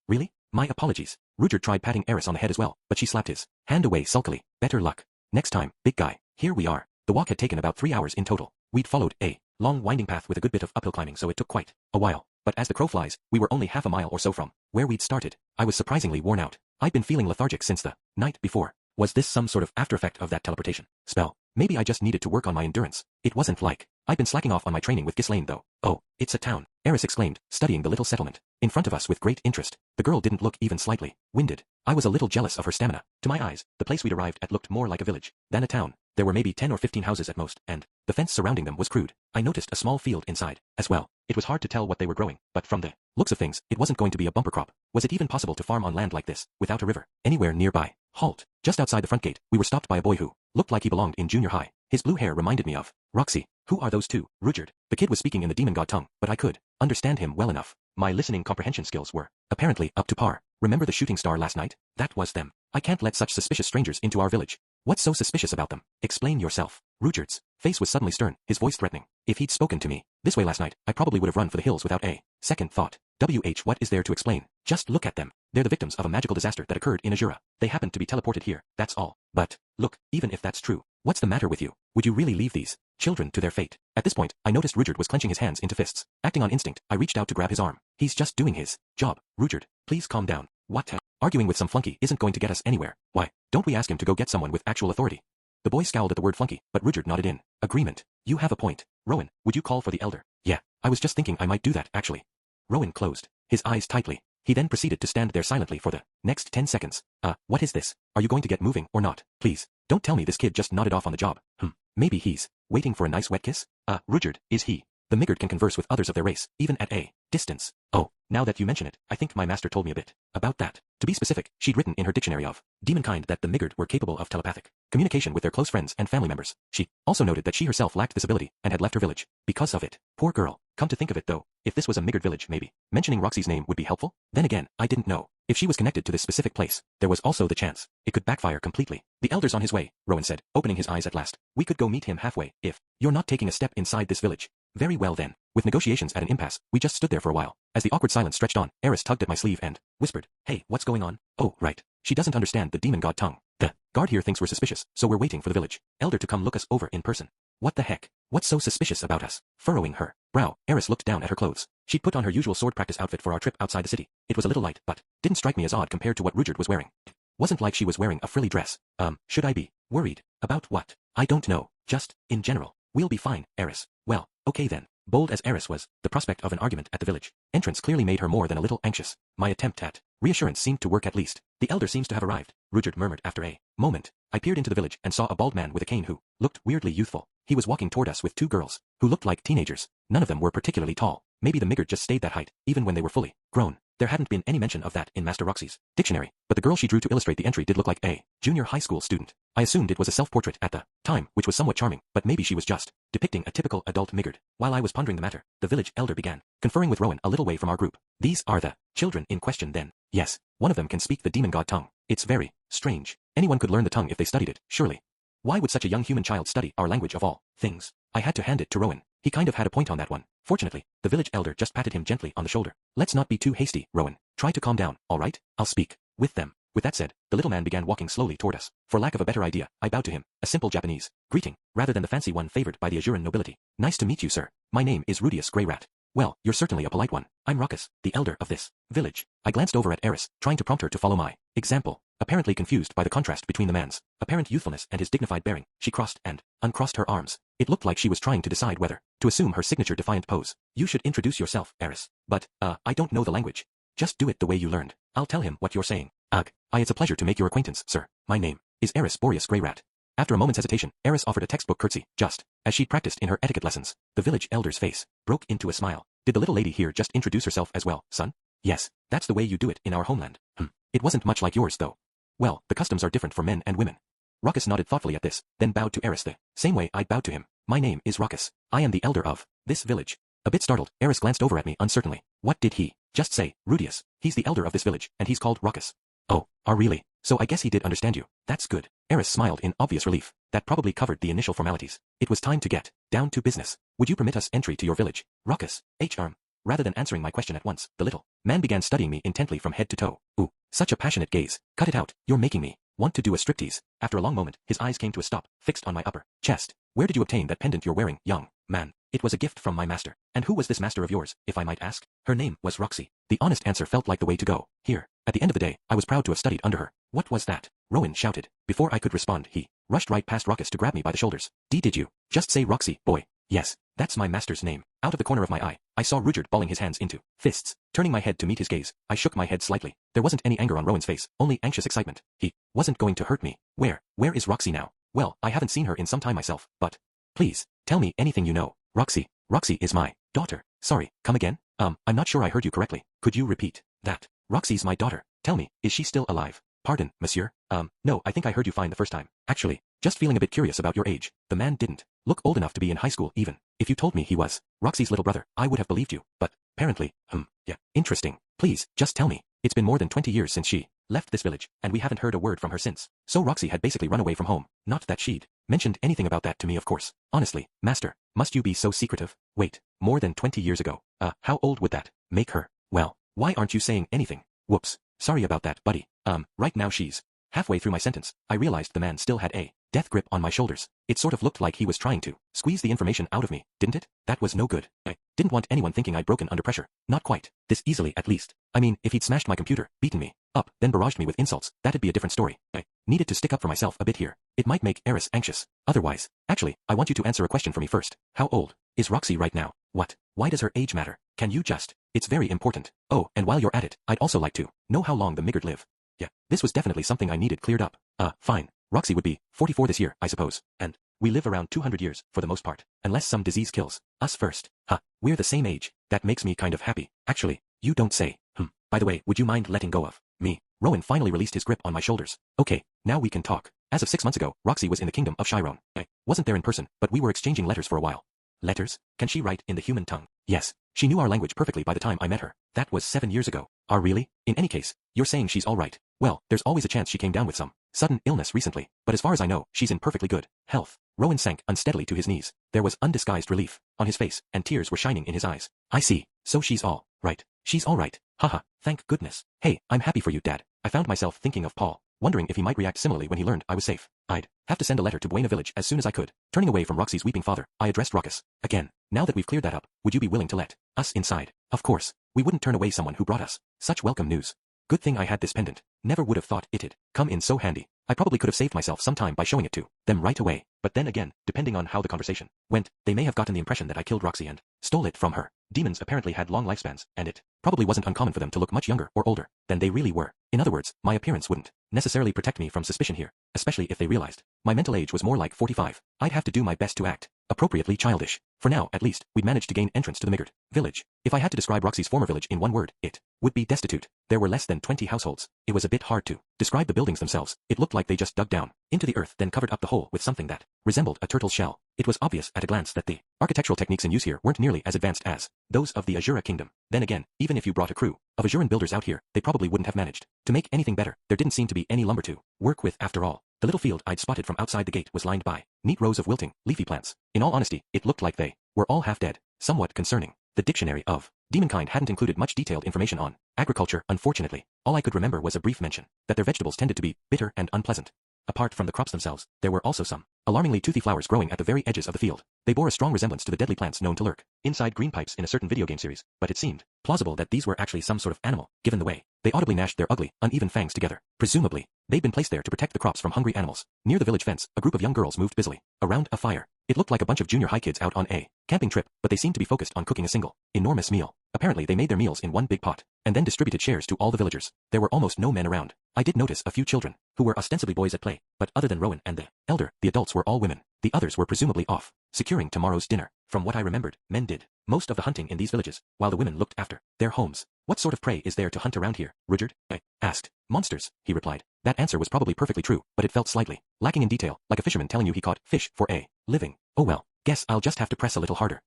Really? My apologies. Rudyard tried patting Eris on the head as well, but she slapped his hand away sulkily. Better luck next time, big guy. Here we are. The walk had taken about 3 hours in total. We'd followed a long winding path with a good bit of uphill climbing, so it took quite a while. But as the crow flies, we were only half a mile or so from where we'd started. I was surprisingly worn out. I'd been feeling lethargic since the night before. Was this some sort of after effect of that teleportation spell? Maybe I just needed to work on my endurance. It wasn't like I'd been slacking off on my training with Ghislaine though. Oh, it's a town, Eris exclaimed, studying the little settlement in front of us with great interest. The girl didn't look even slightly winded. I was a little jealous of her stamina. To my eyes, the place we'd arrived at looked more like a village than a town. There were maybe 10 or 15 houses at most, and the fence surrounding them was crude. I noticed a small field inside, as well. It was hard to tell what they were growing, but from the looks of things, it wasn't going to be a bumper crop. Was it even possible to farm on land like this, without a river, anywhere nearby? Halt. Just outside the front gate, we were stopped by a boy who looked like he belonged in junior high. His blue hair reminded me of Roxy. Who are those two? Rudyard. The kid was speaking in the demon god tongue, but I could understand him well enough. My listening comprehension skills were apparently up to par. Remember the shooting star last night? That was them. I can't let such suspicious strangers into our village. What's so suspicious about them? Explain yourself. Rudyard's face was suddenly stern, his voice threatening. If he'd spoken to me this way last night, I probably would have run for the hills without a second thought. What is there to explain? Just look at them. They're the victims of a magical disaster that occurred in Azura. They happened to be teleported here, that's all. But, look, even if that's true, what's the matter with you? Would you really leave these children to their fate? At this point, I noticed Rudyard was clenching his hands into fists. Acting on instinct, I reached out to grab his arm. He's just doing his job. Rudyard, please calm down. What? Arguing with some flunky isn't going to get us anywhere. Why don't we ask him to go get someone with actual authority? The boy scowled at the word flunky, but Rudyard nodded in agreement. You have a point. Rowan, would you call for the elder? Yeah, I was just thinking I might do that, actually. Rowan closed his eyes tightly. He then proceeded to stand there silently for the next 10 seconds. What is this? Are you going to get moving or not? Please, don't tell me this kid just nodded off on the job. Maybe he's waiting for a nice wet kiss? Rudyard, is he? The Migard can converse with others of their race, even at a distance. Oh, now that you mention it, I think my master told me a bit about that. To be specific, she'd written in her dictionary of demonkind that the Migard were capable of telepathic communication with their close friends and family members. She also noted that she herself lacked this ability and had left her village because of it. Poor girl. Come to think of it though, if this was a Migard village maybe mentioning Roxy's name would be helpful? Then again, I didn't know. If she was connected to this specific place, there was also the chance it could backfire completely. The elder's on his way, Rowan said, opening his eyes at last. We could go meet him halfway, if you're not taking a step inside this village. Very well then. With negotiations at an impasse, we just stood there for a while. As the awkward silence stretched on, Eris tugged at my sleeve and whispered, Hey, what's going on? Oh, right. She doesn't understand the demon god tongue. The guard here thinks we're suspicious, so we're waiting for the village elder to come look us over in person. What the heck? What's so suspicious about us? Furrowing her brow, Eris looked down at her clothes. She'd put on her usual sword practice outfit for our trip outside the city. It was a little light, but didn't strike me as odd compared to what Rudyard was wearing. It wasn't like she was wearing a frilly dress. Should I be worried about what? I don't know. Just, in general. We'll be fine, Eris. Well, okay then. Bold as Eris was, the prospect of an argument at the village entrance clearly made her more than a little anxious. My attempt at reassurance seemed to work at least. The elder seems to have arrived, Rudyard murmured after a moment. I peered into the village and saw a bald man with a cane who looked weirdly youthful. He was walking toward us with two girls, who looked like teenagers. None of them were particularly tall. Maybe the Migard just stayed that height, even when they were fully grown. There hadn't been any mention of that in Master Roxy's dictionary, but the girl she drew to illustrate the entry did look like a junior high school student. I assumed it was a self-portrait at the time, which was somewhat charming, but maybe she was just depicting a typical adult Migard. While I was pondering the matter, the village elder began conferring with Rowan a little way from our group. These are the children in question then. Yes, one of them can speak the demon god tongue. It's very strange. Anyone could learn the tongue if they studied it, surely. Why would such a young human child study our language of all things? I had to hand it to Rowan. He kind of had a point on that one. Fortunately, the village elder just patted him gently on the shoulder. Let's not be too hasty, Rowan. Try to calm down, all right? I'll speak with them. With that said, the little man began walking slowly toward us. For lack of a better idea, I bowed to him, a simple Japanese greeting, rather than the fancy one favored by the Azuran nobility. Nice to meet you, sir. My name is Rudius Greyrat. Well, you're certainly a polite one. I'm Ruckus, the elder of this village. I glanced over at Eris, trying to prompt her to follow my example. Apparently confused by the contrast between the man's apparent youthfulness and his dignified bearing, she crossed and uncrossed her arms. It looked like she was trying to decide whether to assume her signature defiant pose. You should introduce yourself, Eris. But, I don't know the language. Just do it the way you learned. I'll tell him what you're saying. It's a pleasure to make your acquaintance, sir. My name is Eris Boreas Greyrat. After a moment's hesitation, Eris offered a textbook curtsy, just as she'd practiced in her etiquette lessons. The village elder's face broke into a smile. Did the little lady here just introduce herself as well, son? Yes, that's the way you do it in our homeland. It wasn't much like yours, though. Well, the customs are different for men and women. Ruckus nodded thoughtfully at this, then bowed to Eris the same way I'd bowed to him. My name is Ruckus. I am the elder of this village. A bit startled, Eris glanced over at me uncertainly. What did he just say? Rudius. He's the elder of this village, and he's called Ruckus. Oh, really? So I guess he did understand you. That's good. Eris smiled in obvious relief. That probably covered the initial formalities. It was time to get down to business. Would you permit us entry to your village? Ruckus. Rather than answering my question at once, the little man began studying me intently from head to toe. Ooh, such a passionate gaze. Cut it out. You're making me want to do a striptease. After a long moment, his eyes came to a stop, fixed on my upper chest. Where did you obtain that pendant you're wearing, young man? It was a gift from my master. And who was this master of yours, if I might ask? Her name was Roxy. The honest answer felt like the way to go. Here, at the end of the day, I was proud to have studied under her. What was that? Rowan shouted. Before I could respond, he rushed right past Ruckus to grab me by the shoulders. Did you just say Roxy, boy? Yes, that's my master's name. Out of the corner of my eye, I saw Rudyard balling his hands into fists. Turning my head to meet his gaze, I shook my head slightly. There wasn't any anger on Rowan's face, only anxious excitement. He wasn't going to hurt me. Where is Roxy now? Well, I haven't seen her in some time myself, but... Please, tell me anything you know. Roxy is my daughter. Sorry, come again? I'm not sure I heard you correctly. Could you repeat that? Roxy's my daughter. Tell me, is she still alive? Pardon, monsieur? No, I think I heard you fine the first time. Actually, just feeling a bit curious about your age. The man didn't look old enough to be in high school even. If you told me he was Roxy's little brother, I would have believed you, but apparently, yeah, interesting. Please, just tell me. It's been more than 20 years since she left this village, and we haven't heard a word from her since. So Roxy had basically run away from home. Not that she'd mentioned anything about that to me, of course. Honestly, master, must you be so secretive? Wait, more than 20 years ago. How old would that make her? Well, why aren't you saying anything? Whoops. Sorry about that, buddy. Right now she's halfway through my sentence. I realized the man still had a death grip on my shoulders. It sort of looked like he was trying to squeeze the information out of me, didn't it? That was no good. I didn't want anyone thinking I'd broken under pressure. Not quite. This easily, at least. I mean, if he'd smashed my computer, beaten me up, then barraged me with insults, that'd be a different story. I needed to stick up for myself a bit here. It might make Eris anxious. Otherwise, actually, I want you to answer a question for me first. How old is Roxy right now? What? Why does her age matter? Can you just? It's very important. Oh, and while you're at it, I'd also like to know how long the Miggard live. Yeah, this was definitely something I needed cleared up. Fine. Roxy would be 44 this year, I suppose. And we live around 200 years, for the most part. Unless some disease kills us first. We're the same age. That makes me kind of happy. Actually, you don't say. By the way, would you mind letting go of me? Rowan finally released his grip on my shoulders. Okay, now we can talk. As of 6 months ago, Roxy was in the kingdom of Chiron. I wasn't there in person, but we were exchanging letters for a while. Letters? Can she write in the human tongue? Yes. She knew our language perfectly by the time I met her. That was 7 years ago. Really? In any case, you're saying she's all right. Well, there's always a chance she came down with some sudden illness recently, but as far as I know, she's in perfectly good health. Rowan sank unsteadily to his knees. There was undisguised relief on his face, and tears were shining in his eyes. I see. So she's all right. She's all right. Haha, thank goodness. Hey, I'm happy for you, Dad. I found myself thinking of Paul, wondering if he might react similarly when he learned I was safe. I'd have to send a letter to Buena Village as soon as I could. Turning away from Roxy's weeping father, I addressed Ruckus. Again, now that we've cleared that up, would you be willing to let us inside? Of course. We wouldn't turn away someone who brought us such welcome news. Good thing I had this pendant. Never would have thought it'd come in so handy. I probably could have saved myself some time by showing it to them right away. But then again, depending on how the conversation went, they may have gotten the impression that I killed Roxy and stole it from her. Demons apparently had long lifespans, and it probably wasn't uncommon for them to look much younger or older than they really were. In other words, my appearance wouldn't necessarily protect me from suspicion here, especially if they realized my mental age was more like 45. I'd have to do my best to act appropriately childish. For now, at least, we'd managed to gain entrance to the Miggard village. If I had to describe Roxy's former village in one word, it would be destitute. There were less than 20 households. It was a bit hard to describe the buildings themselves. It looked like they just dug down into the earth, then covered up the hole with something that resembled a turtle's shell. It was obvious at a glance that the architectural techniques in use here weren't nearly as advanced as those of the Azura kingdom. Then again, even if you brought a crew of Azuran builders out here, they probably wouldn't have managed to make anything better. There didn't seem to be any lumber to work with after all. The little field I'd spotted from outside the gate was lined by neat rows of wilting, leafy plants. In all honesty, it looked like they were all half dead. Somewhat concerning. The dictionary of demonkind hadn't included much detailed information on agriculture, unfortunately. All I could remember was a brief mention that their vegetables tended to be bitter and unpleasant. Apart from the crops themselves, there were also some alarmingly toothy flowers growing at the very edges of the field. They bore a strong resemblance to the deadly plants known to lurk inside green pipes in a certain video game series, but it seemed plausible that these were actually some sort of animal, given the way they audibly gnashed their ugly, uneven fangs together. Presumably, they'd been placed there to protect the crops from hungry animals. Near the village fence, a group of young girls moved busily around a fire. It looked like a bunch of junior high kids out on a camping trip, but they seemed to be focused on cooking a single, enormous meal. Apparently they made their meals in one big pot, and then distributed shares to all the villagers. There were almost no men around. I did notice a few children, who were ostensibly boys at play, but other than Rowan and the elder, the adults were all women. The others were presumably off, securing tomorrow's dinner. From what I remembered, men did most of the hunting in these villages, while the women looked after their homes. What sort of prey is there to hunt around here, Rudyard? I asked. Monsters, he replied. That answer was probably perfectly true, but it felt slightly lacking in detail, like a fisherman telling you he caught fish for a living. Oh well, guess I'll just have to press a little harder.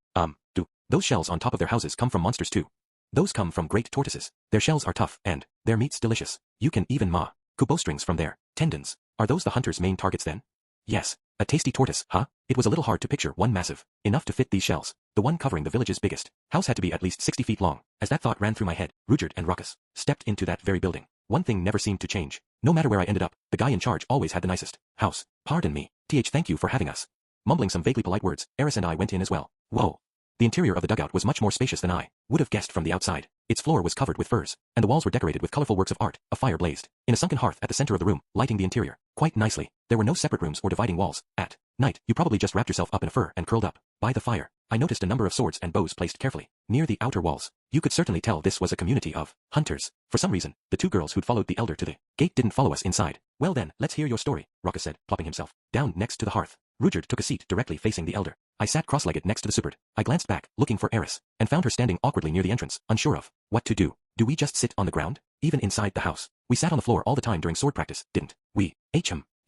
Do those shells on top of their houses come from monsters too? Those come from great tortoises. Their shells are tough, and their meat's delicious. You can even bowstrings from their tendons. Are those the hunter's main targets then? Yes. A tasty tortoise, huh? It was a little hard to picture one massive enough to fit these shells. The one covering the village's biggest house had to be at least 60 feet long. As that thought ran through my head, Rudyard and Ruckus stepped into that very building. One thing never seemed to change. No matter where I ended up, the guy in charge always had the nicest house. Pardon me. Thank you for having us. Mumbling some vaguely polite words, Eris and I went in as well. Whoa. The interior of the dugout was much more spacious than I would have guessed from the outside. Its floor was covered with furs, and the walls were decorated with colorful works of art. A fire blazed in a sunken hearth at the center of the room, lighting the interior quite nicely. There were no separate rooms or dividing walls. At night, you probably just wrapped yourself up in a fur and curled up by the fire. I noticed a number of swords and bows placed carefully near the outer walls. You could certainly tell this was a community of hunters. For some reason, the two girls who'd followed the elder to the gate didn't follow us inside. Well then, let's hear your story, Ruckus said, plopping himself down next to the hearth. Rudyard took a seat directly facing the elder. I sat cross-legged next to the Superd. I glanced back, looking for Eris, and found her standing awkwardly near the entrance, unsure of what to do. Do we just sit on the ground? Even inside the house. We sat on the floor all the time during sword practice, didn't we?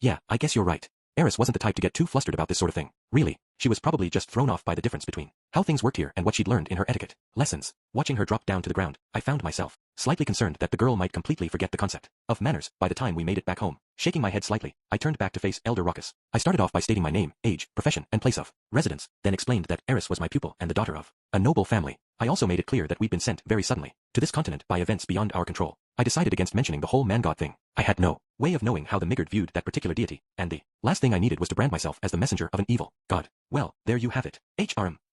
Yeah, I guess you're right. Eris wasn't the type to get too flustered about this sort of thing. Really, she was probably just thrown off by the difference between how things worked here and what she'd learned in her etiquette lessons. Watching her drop down to the ground, I found myself slightly concerned that the girl might completely forget the concept of manners by the time we made it back home. Shaking my head slightly, I turned back to face Elder Ruckus. I started off by stating my name, age, profession, and place of residence, then explained that Eris was my pupil and the daughter of a noble family. I also made it clear that we'd been sent very suddenly to this continent by events beyond our control. I decided against mentioning the whole man-god thing. I had no way of knowing how the Migard viewed that particular deity, and the last thing I needed was to brand myself as the messenger of an evil god. Well, there you have it.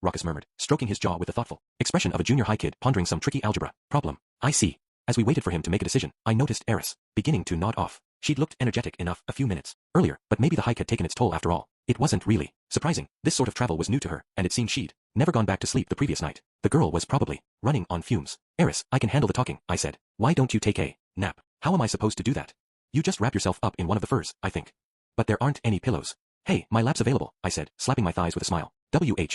Ruckus murmured, stroking his jaw with the thoughtful expression of a junior high kid pondering some tricky algebra problem. I see. As we waited for him to make a decision, I noticed Eris beginning to nod off. She'd looked energetic enough a few minutes earlier, but maybe the hike had taken its toll after all. It wasn't really surprising. This sort of travel was new to her, and it seemed she'd never gone back to sleep the previous night. The girl was probably running on fumes. Eris, I can handle the talking, I said. Why don't you take a nap? How am I supposed to do that? You just wrap yourself up in one of the furs, I think. But there aren't any pillows. Hey, my lap's available, I said, slapping my thighs with a smile.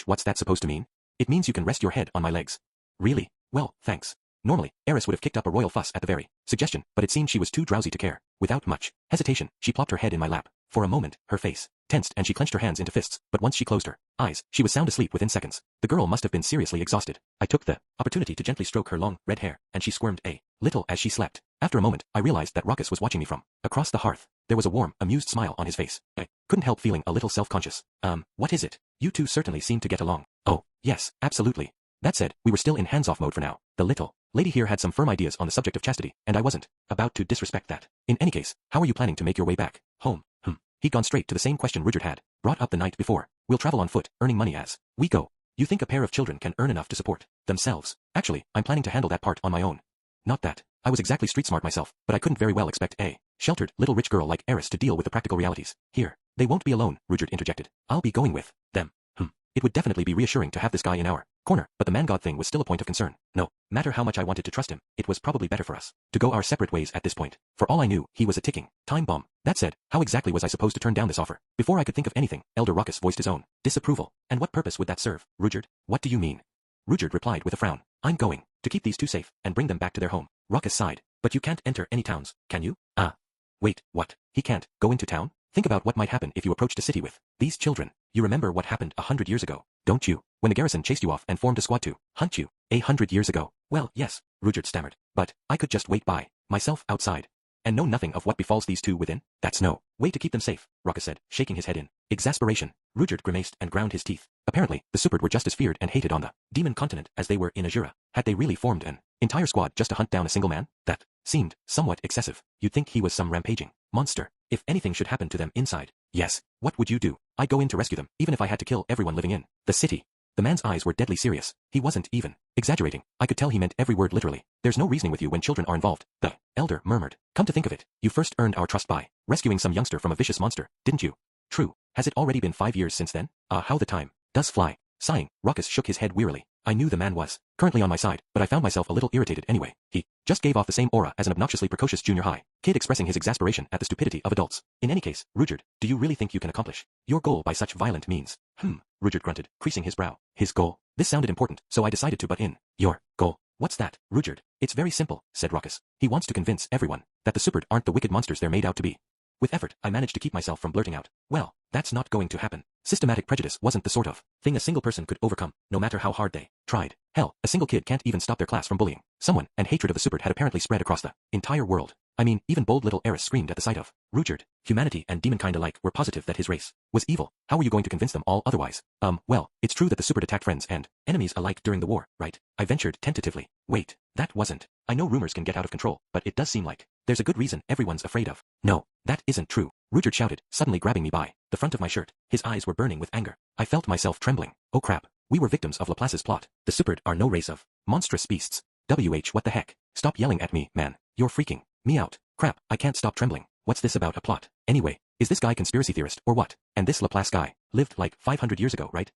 What's that supposed to mean? It means you can rest your head on my legs. Really? Well, thanks. Normally, Eris would have kicked up a royal fuss at the very suggestion, but it seemed she was too drowsy to care. Without much hesitation, she plopped her head in my lap. For a moment, her face tensed and she clenched her hands into fists, but once she closed her eyes, she was sound asleep within seconds. The girl must have been seriously exhausted. I took the opportunity to gently stroke her long, red hair, and she squirmed a little as she slept. After a moment, I realized that Ruckus was watching me from across the hearth. There was a warm, amused smile on his face. I couldn't help feeling a little self-conscious. What is it? You two certainly seem to get along. Oh, yes, absolutely. That said, we were still in hands-off mode for now. The little lady here had some firm ideas on the subject of chastity, and I wasn't about to disrespect that. In any case, how are you planning to make your way back home? He'd gone straight to the same question Rudyard had brought up the night before. We'll travel on foot, earning money as we go. You think a pair of children can earn enough to support themselves? Actually, I'm planning to handle that part on my own. Not that I was exactly street smart myself, but I couldn't very well expect a sheltered little rich girl like Eris to deal with the practical realities. Here, they won't be alone, Rudyard interjected. I'll be going with them. It would definitely be reassuring to have this guy in our corner, but the man-god thing was still a point of concern. No matter how much I wanted to trust him, it was probably better for us to go our separate ways at this point. For all I knew, he was a ticking time bomb. That said, how exactly was I supposed to turn down this offer? Before I could think of anything, Elder Ruckus voiced his own disapproval. And what purpose would that serve, Rudyard? What do you mean? Rudyard replied with a frown. I'm going to keep these two safe and bring them back to their home. Ruckus sighed. But you can't enter any towns, can you? Wait, what? He can't go into town? Think about what might happen if you approached a city with these children. You remember what happened 100 years ago, don't you? When the garrison chased you off and formed a squad to hunt you 100 years ago. Well, yes, Rudyard stammered. But I could just wait by myself outside and know nothing of what befalls these two within. That's no way to keep them safe, Ruckus said, shaking his head in exasperation. Rudyard grimaced and ground his teeth. Apparently, the Superd were just as feared and hated on the demon continent as they were in Azura. Had they really formed an entire squad just to hunt down a single man? That seemed somewhat excessive. You'd think he was some rampaging monster. If anything should happen to them inside, yes, what would you do? I'd go in to rescue them, even if I had to kill everyone living in the city. The man's eyes were deadly serious. He wasn't even exaggerating. I could tell he meant every word literally. There's no reasoning with you when children are involved, the elder murmured. Come to think of it, you first earned our trust by rescuing some youngster from a vicious monster, didn't you? True. Has it already been 5 years since then? How the time does fly. Sighing, Ruckus shook his head wearily. I knew the man was currently on my side, but I found myself a little irritated anyway. He just gave off the same aura as an obnoxiously precocious junior high kid expressing his exasperation at the stupidity of adults. In any case, Rudyard, do you really think you can accomplish your goal by such violent means? Rudyard grunted, creasing his brow. His goal? This sounded important, so I decided to butt in. Your goal? What's that, Rudyard? It's very simple, said Ruckus. He wants to convince everyone that the Superd aren't the wicked monsters they're made out to be. With effort, I managed to keep myself from blurting out, well, that's not going to happen. Systematic prejudice wasn't the sort of thing a single person could overcome, no matter how hard they tried. Hell, a single kid can't even stop their class from bullying someone, and hatred of the Superd had apparently spread across the entire world. I mean, even bold little Eris screamed at the sight of Rudyard. Humanity and demonkind alike were positive that his race was evil. How were you going to convince them all otherwise? Well, it's true that the Superd attacked friends and enemies alike during the war, right? I ventured tentatively. Wait, that wasn't. I know rumors can get out of control, but it does seem like there's a good reason everyone's afraid of. No, that isn't true, Rudyard shouted, suddenly grabbing me by the front of my shirt. His eyes were burning with anger. I felt myself trembling. Oh crap. We were victims of Laplace's plot. The Superd are no race of monstrous beasts. What the heck? Stop yelling at me, man. You're freaking me out. Crap, I can't stop trembling. What's this about a plot? Anyway, is this guy conspiracy theorist or what? And this Laplace guy lived like 500 years ago, right?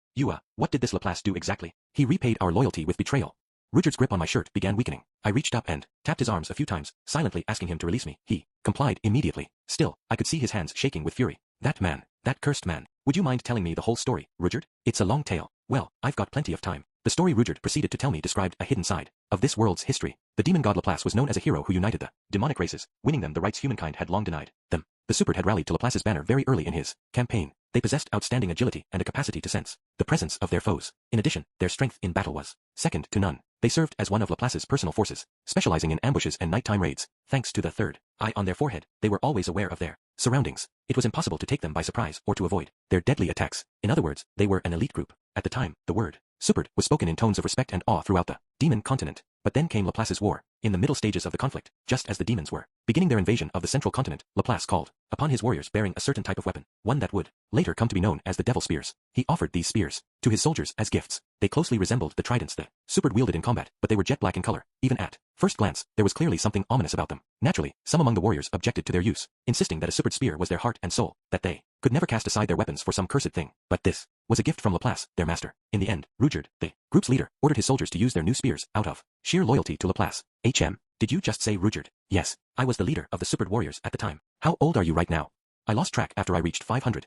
What did this Laplace do exactly? He repaid our loyalty with betrayal. Rudyard's grip on my shirt began weakening. I reached up and tapped his arms a few times, silently asking him to release me. He complied immediately. Still, I could see his hands shaking with fury. That man, that cursed man. Would you mind telling me the whole story, Rudyard? It's a long tale. Well, I've got plenty of time. The story Rudyard proceeded to tell me described a hidden side of this world's history. The demon god Laplace was known as a hero who united the demonic races, winning them the rights humankind had long denied them. The Superd had rallied to Laplace's banner very early in his campaign. They possessed outstanding agility and a capacity to sense the presence of their foes. In addition, their strength in battle was second to none. They served as one of Laplace's personal forces, specializing in ambushes and nighttime raids. Thanks to the third eye on their forehead, they were always aware of their surroundings. It was impossible to take them by surprise or to avoid their deadly attacks. In other words, they were an elite group. At the time, the word Superd was spoken in tones of respect and awe throughout the demon continent. But then came Laplace's war. In the middle stages of the conflict, just as the demons were beginning their invasion of the central continent, Laplace called upon his warriors bearing a certain type of weapon, one that would later come to be known as the Devil Spears. He offered these spears to his soldiers as gifts. They closely resembled the tridents the Superd wielded in combat, but they were jet black in color. Even at first glance, there was clearly something ominous about them. Naturally, some among the warriors objected to their use, insisting that a Superd spear was their heart and soul, that they could never cast aside their weapons for some cursed thing. But this was a gift from Laplace, their master. In the end, Rudyard, the group's leader, ordered his soldiers to use their new spears out of sheer loyalty to Laplace. Did you just say Rudyard? Yes, I was the leader of the Superd warriors at the time. How old are you right now? I lost track after I reached 500.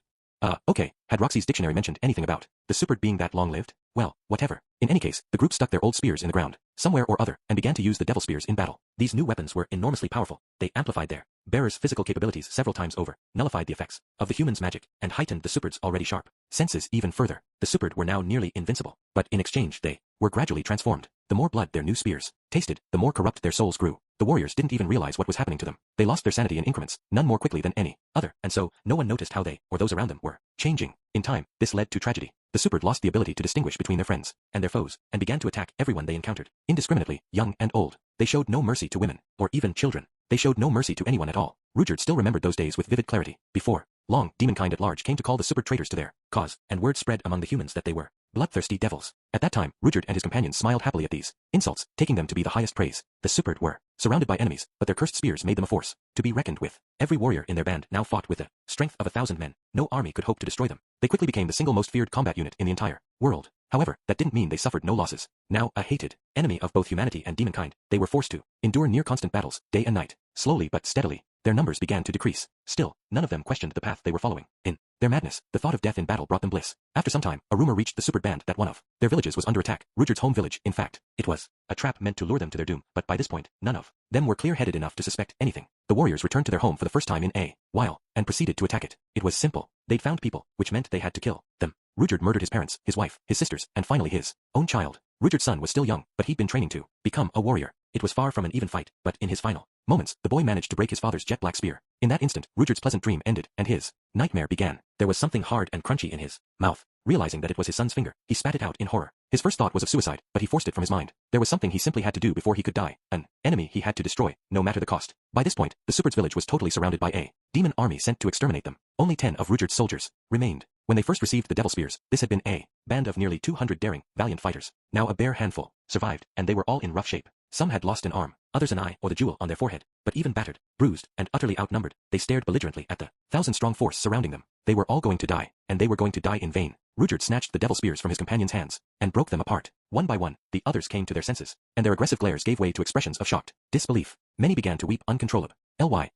Okay, had Roxy's dictionary mentioned anything about the Superd being that long-lived? Well, whatever. In any case, the group stuck their old spears in the ground, somewhere or other, and began to use the Devil Spears in battle. These new weapons were enormously powerful. They amplified their bearers' physical capabilities several times over, nullified the effects of the human's magic, and heightened the Superd's already sharp senses even further. The Superd were now nearly invincible, but in exchange they were gradually transformed. The more blood their new spears tasted, the more corrupt their souls grew. The warriors didn't even realize what was happening to them. They lost their sanity in increments, none more quickly than any other, and so no one noticed how they, or those around them, were changing. In time, this led to tragedy. The Superd lost the ability to distinguish between their friends and their foes, and began to attack everyone they encountered, indiscriminately, young and old. They showed no mercy to women, or even children. They showed no mercy to anyone at all. Rudyard still remembered those days with vivid clarity. Before long, demonkind at large came to call the Superd traitors to their cause, and word spread among the humans that they were bloodthirsty devils. At that time, Rudyard and his companions smiled happily at these insults, taking them to be the highest praise. The Superd were surrounded by enemies, but their cursed spears made them a force to be reckoned with. Every warrior in their band now fought with the strength of 1,000 men. No army could hope to destroy them. They quickly became the single most feared combat unit in the entire world. However, that didn't mean they suffered no losses. Now a hated enemy of both humanity and demonkind, they were forced to endure near constant battles, day and night. Slowly but steadily, their numbers began to decrease. Still, none of them questioned the path they were following. In their madness, the thought of death in battle brought them bliss. After some time, a rumor reached the Superd band that one of their villages was under attack, Rudyard's home village. In fact, it was a trap meant to lure them to their doom, but by this point, none of them were clear-headed enough to suspect anything. The warriors returned to their home for the first time in a while, and proceeded to attack it. It was simple. They'd found people, which meant they had to kill them. Rudyard murdered his parents, his wife, his sisters, and finally his own child. Rudyard's son was still young, but he'd been training to become a warrior. It was far from an even fight, but in his final moments, the boy managed to break his father's jet black spear. In that instant, Rudyard's pleasant dream ended, and his nightmare began. There was something hard and crunchy in his mouth. Realizing that it was his son's finger, he spat it out in horror. His first thought was of suicide, but he forced it from his mind. There was something he simply had to do before he could die, an enemy he had to destroy, no matter the cost. By this point, the Superd's village was totally surrounded by a demon army sent to exterminate them. Only 10 of Rudyard's soldiers remained. When they first received the Devil Spears, this had been a band of nearly 200 daring, valiant fighters. Now a bare handful survived, and they were all in rough shape. Some had lost an arm, others an eye or the jewel on their forehead, but even battered, bruised, and utterly outnumbered, they stared belligerently at the 1,000-strong force surrounding them. They were all going to die, and they were going to die in vain. Rudyard snatched the Devil Spears from his companions' hands, and broke them apart. One by one, the others came to their senses, and their aggressive glares gave way to expressions of shocked disbelief. Many began to weep uncontrollably,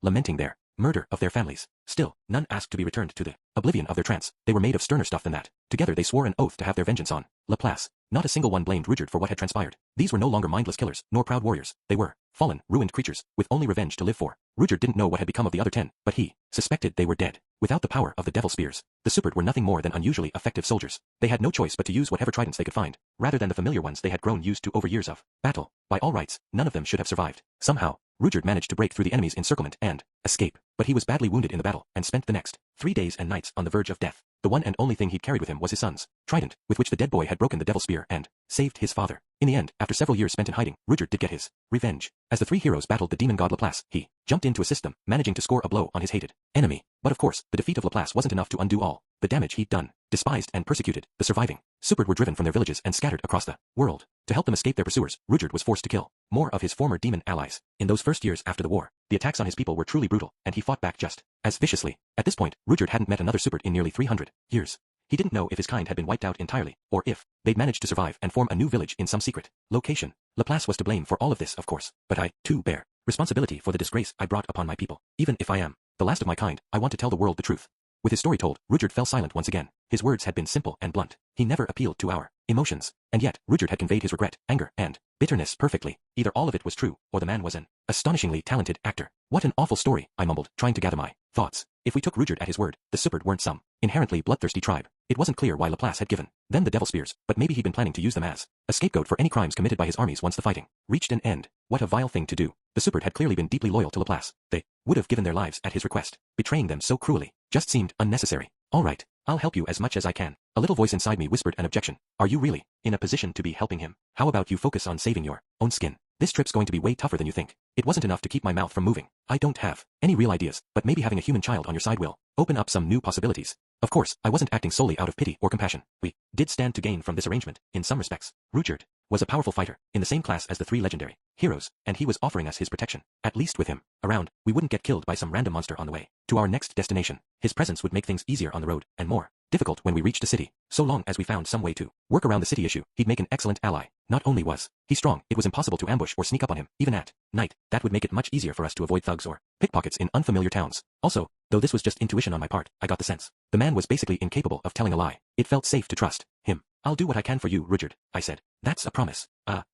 lamenting their murder of their families. Still, none asked to be returned to the oblivion of their trance. They were made of sterner stuff than that. Together they swore an oath to have their vengeance on Laplace. Not a single one blamed Rudyard for what had transpired. These were no longer mindless killers, nor proud warriors. They were fallen, ruined creatures, with only revenge to live for. Rudyard didn't know what had become of the other 10, but he suspected they were dead. Without the power of the Devil Spears, the Superd were nothing more than unusually effective soldiers. They had no choice but to use whatever tridents they could find, rather than the familiar ones they had grown used to over years of battle. By all rights, none of them should have survived. Somehow, Rudyard managed to break through the enemy's encirclement and escape, but he was badly wounded in the battle and spent the next 3 days and nights on the verge of death. The one and only thing he'd carried with him was his son's trident, with which the dead boy had broken the Devil Spear and saved his father. In the end, after several years spent in hiding, Rudyard did get his revenge. As the 3 heroes battled the demon god Laplace, he jumped in to assist them, managing to score a blow on his hated enemy. But of course, the defeat of Laplace wasn't enough to undo all the damage he'd done. Despised and persecuted, the surviving Superd were driven from their villages and scattered across the world. To help them escape their pursuers, Rudyard was forced to kill more of his former demon allies. In those first years after the war, the attacks on his people were truly brutal, and he fought back just as viciously. At this point, Rudyard hadn't met another Superd in nearly 300 years. He didn't know if his kind had been wiped out entirely, or if they'd managed to survive and form a new village in some secret location. Laplace was to blame for all of this, of course, but I, too, bear responsibility for the disgrace I brought upon my people. Even if I am the last of my kind, I want to tell the world the truth. With his story told, Rudyard fell silent once again. His words had been simple and blunt. He never appealed to our emotions, and yet Rudyard had conveyed his regret, anger, and bitterness perfectly. Either all of it was true, or the man was an astonishingly talented actor. What an awful story, I mumbled, trying to gather my thoughts. If we took Rudyard at his word, the Suppard weren't some inherently bloodthirsty tribe. It wasn't clear why Laplace had given them the devil spears, but maybe he'd been planning to use them as a scapegoat for any crimes committed by his armies once the fighting reached an end. What a vile thing to do. The Suppard had clearly been deeply loyal to Laplace. They would have given their lives at his request. Betraying them so cruelly just seemed unnecessary. All right, I'll help you as much as I can. A little voice inside me whispered an objection. Are you really in a position to be helping him? How about you focus on saving your own skin? This trip's going to be way tougher than you think. It wasn't enough to keep my mouth from moving. I don't have any real ideas, but maybe having a human child on your side will open up some new possibilities. Of course, I wasn't acting solely out of pity or compassion. We did stand to gain from this arrangement, in some respects. Rudyard was a powerful fighter, in the same class as the 3 legendary heroes, and he was offering us his protection. At least with him around, we wouldn't get killed by some random monster on the way to our next destination. His presence would make things easier on the road, and more difficult when we reached a city. So long as we found some way to work around the city issue, he'd make an excellent ally. Not only was he strong, it was impossible to ambush or sneak up on him, even at night. That would make it much easier for us to avoid thugs or pickpockets in unfamiliar towns. Also, though this was just intuition on my part, I got the sense the man was basically incapable of telling a lie. It felt safe to trust him. I'll do what I can for you, Rudyard, I said. That's a promise.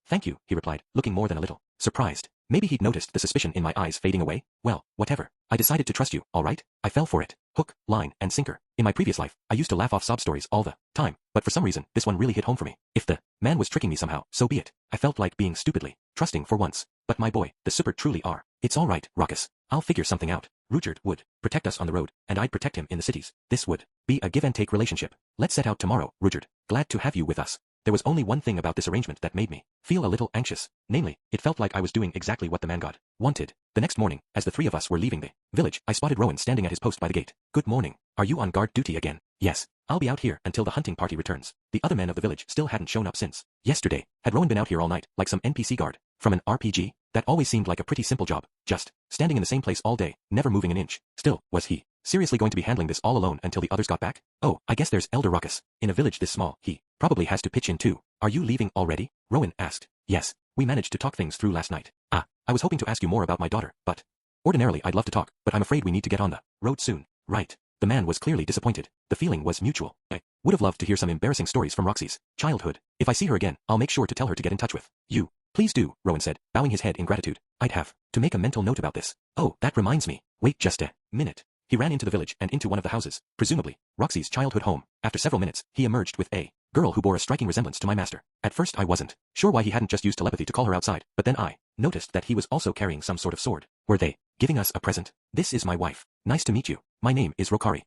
Thank you, he replied, looking more than a little surprised. Maybe he'd noticed the suspicion in my eyes fading away. Well, whatever. I decided to trust you, all right? I fell for it. Hook, line, and sinker. In my previous life, I used to laugh off sob stories all the time, but for some reason, this one really hit home for me. If the man was tricking me somehow, so be it. I felt like being stupidly trusting for once. But my boy, the Suppard truly are. It's all right, Ruckus. I'll figure something out. Rudyard would protect us on the road, and I'd protect him in the cities. This would be a give-and-take relationship. Let's set out tomorrow, Rudyard. Glad to have you with us. There was only one thing about this arrangement that made me feel a little anxious. Namely, it felt like I was doing exactly what the man god wanted. The next morning, as the 3 of us were leaving the village, I spotted Rowan standing at his post by the gate. Good morning. Are you on guard duty again? Yes. I'll be out here until the hunting party returns. The other men of the village still hadn't shown up since yesterday. Had Rowan been out here all night, like some NPC guard from an RPG? That always seemed like a pretty simple job. Just standing in the same place all day, never moving an inch. Still, was he seriously going to be handling this all alone until the others got back? Oh, I guess there's Elder Ruckus. In a village this small, he probably has to pitch in too. Are you leaving already? Rowan asked. Yes. We managed to talk things through last night. I was hoping to ask you more about my daughter, but ordinarily I'd love to talk, but I'm afraid we need to get on the road soon. Right. The man was clearly disappointed. The feeling was mutual. I would have loved to hear some embarrassing stories from Roxy's childhood. If I see her again, I'll make sure to tell her to get in touch with you. Please do, Rowan said, bowing his head in gratitude. I'd have to make a mental note about this. Oh, that reminds me. Wait just a minute. He ran into the village and into one of the houses, presumably Roxy's childhood home. After several minutes, he emerged with a girl who bore a striking resemblance to my master. At first I wasn't sure why he hadn't just used telepathy to call her outside, but then I noticed that he was also carrying some sort of sword. Were they giving us a present? This is my wife. Nice to meet you. My name is Rokari.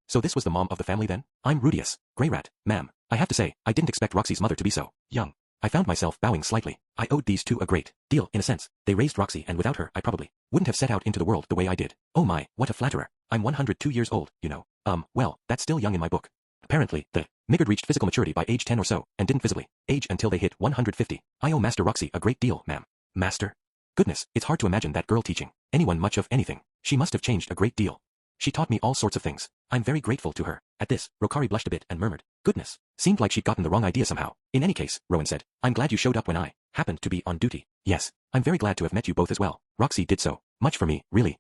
So this was the mom of the family then? I'm Rudius, Grey Rat, ma'am. I have to say, I didn't expect Roxy's mother to be so young. I found myself bowing slightly. I owed these 2 a great deal, in a sense. They raised Roxy, and without her, I probably wouldn't have set out into the world the way I did. Oh my, what a flatterer. I'm 102 years old, you know. Well, that's still young in my book. Apparently, the Migard reached physical maturity by age 10 or so, and didn't visibly age until they hit 150. I owe Master Roxy a great deal, ma'am. Master? Goodness, it's hard to imagine that girl teaching anyone much of anything. She must have changed a great deal. She taught me all sorts of things. I'm very grateful to her. At this, Rokari blushed a bit and murmured, goodness. Seemed like she'd gotten the wrong idea somehow. In any case, Rowan said, I'm glad you showed up when I happened to be on duty. Yes, I'm very glad to have met you both as well. Roxy did so much for me, really.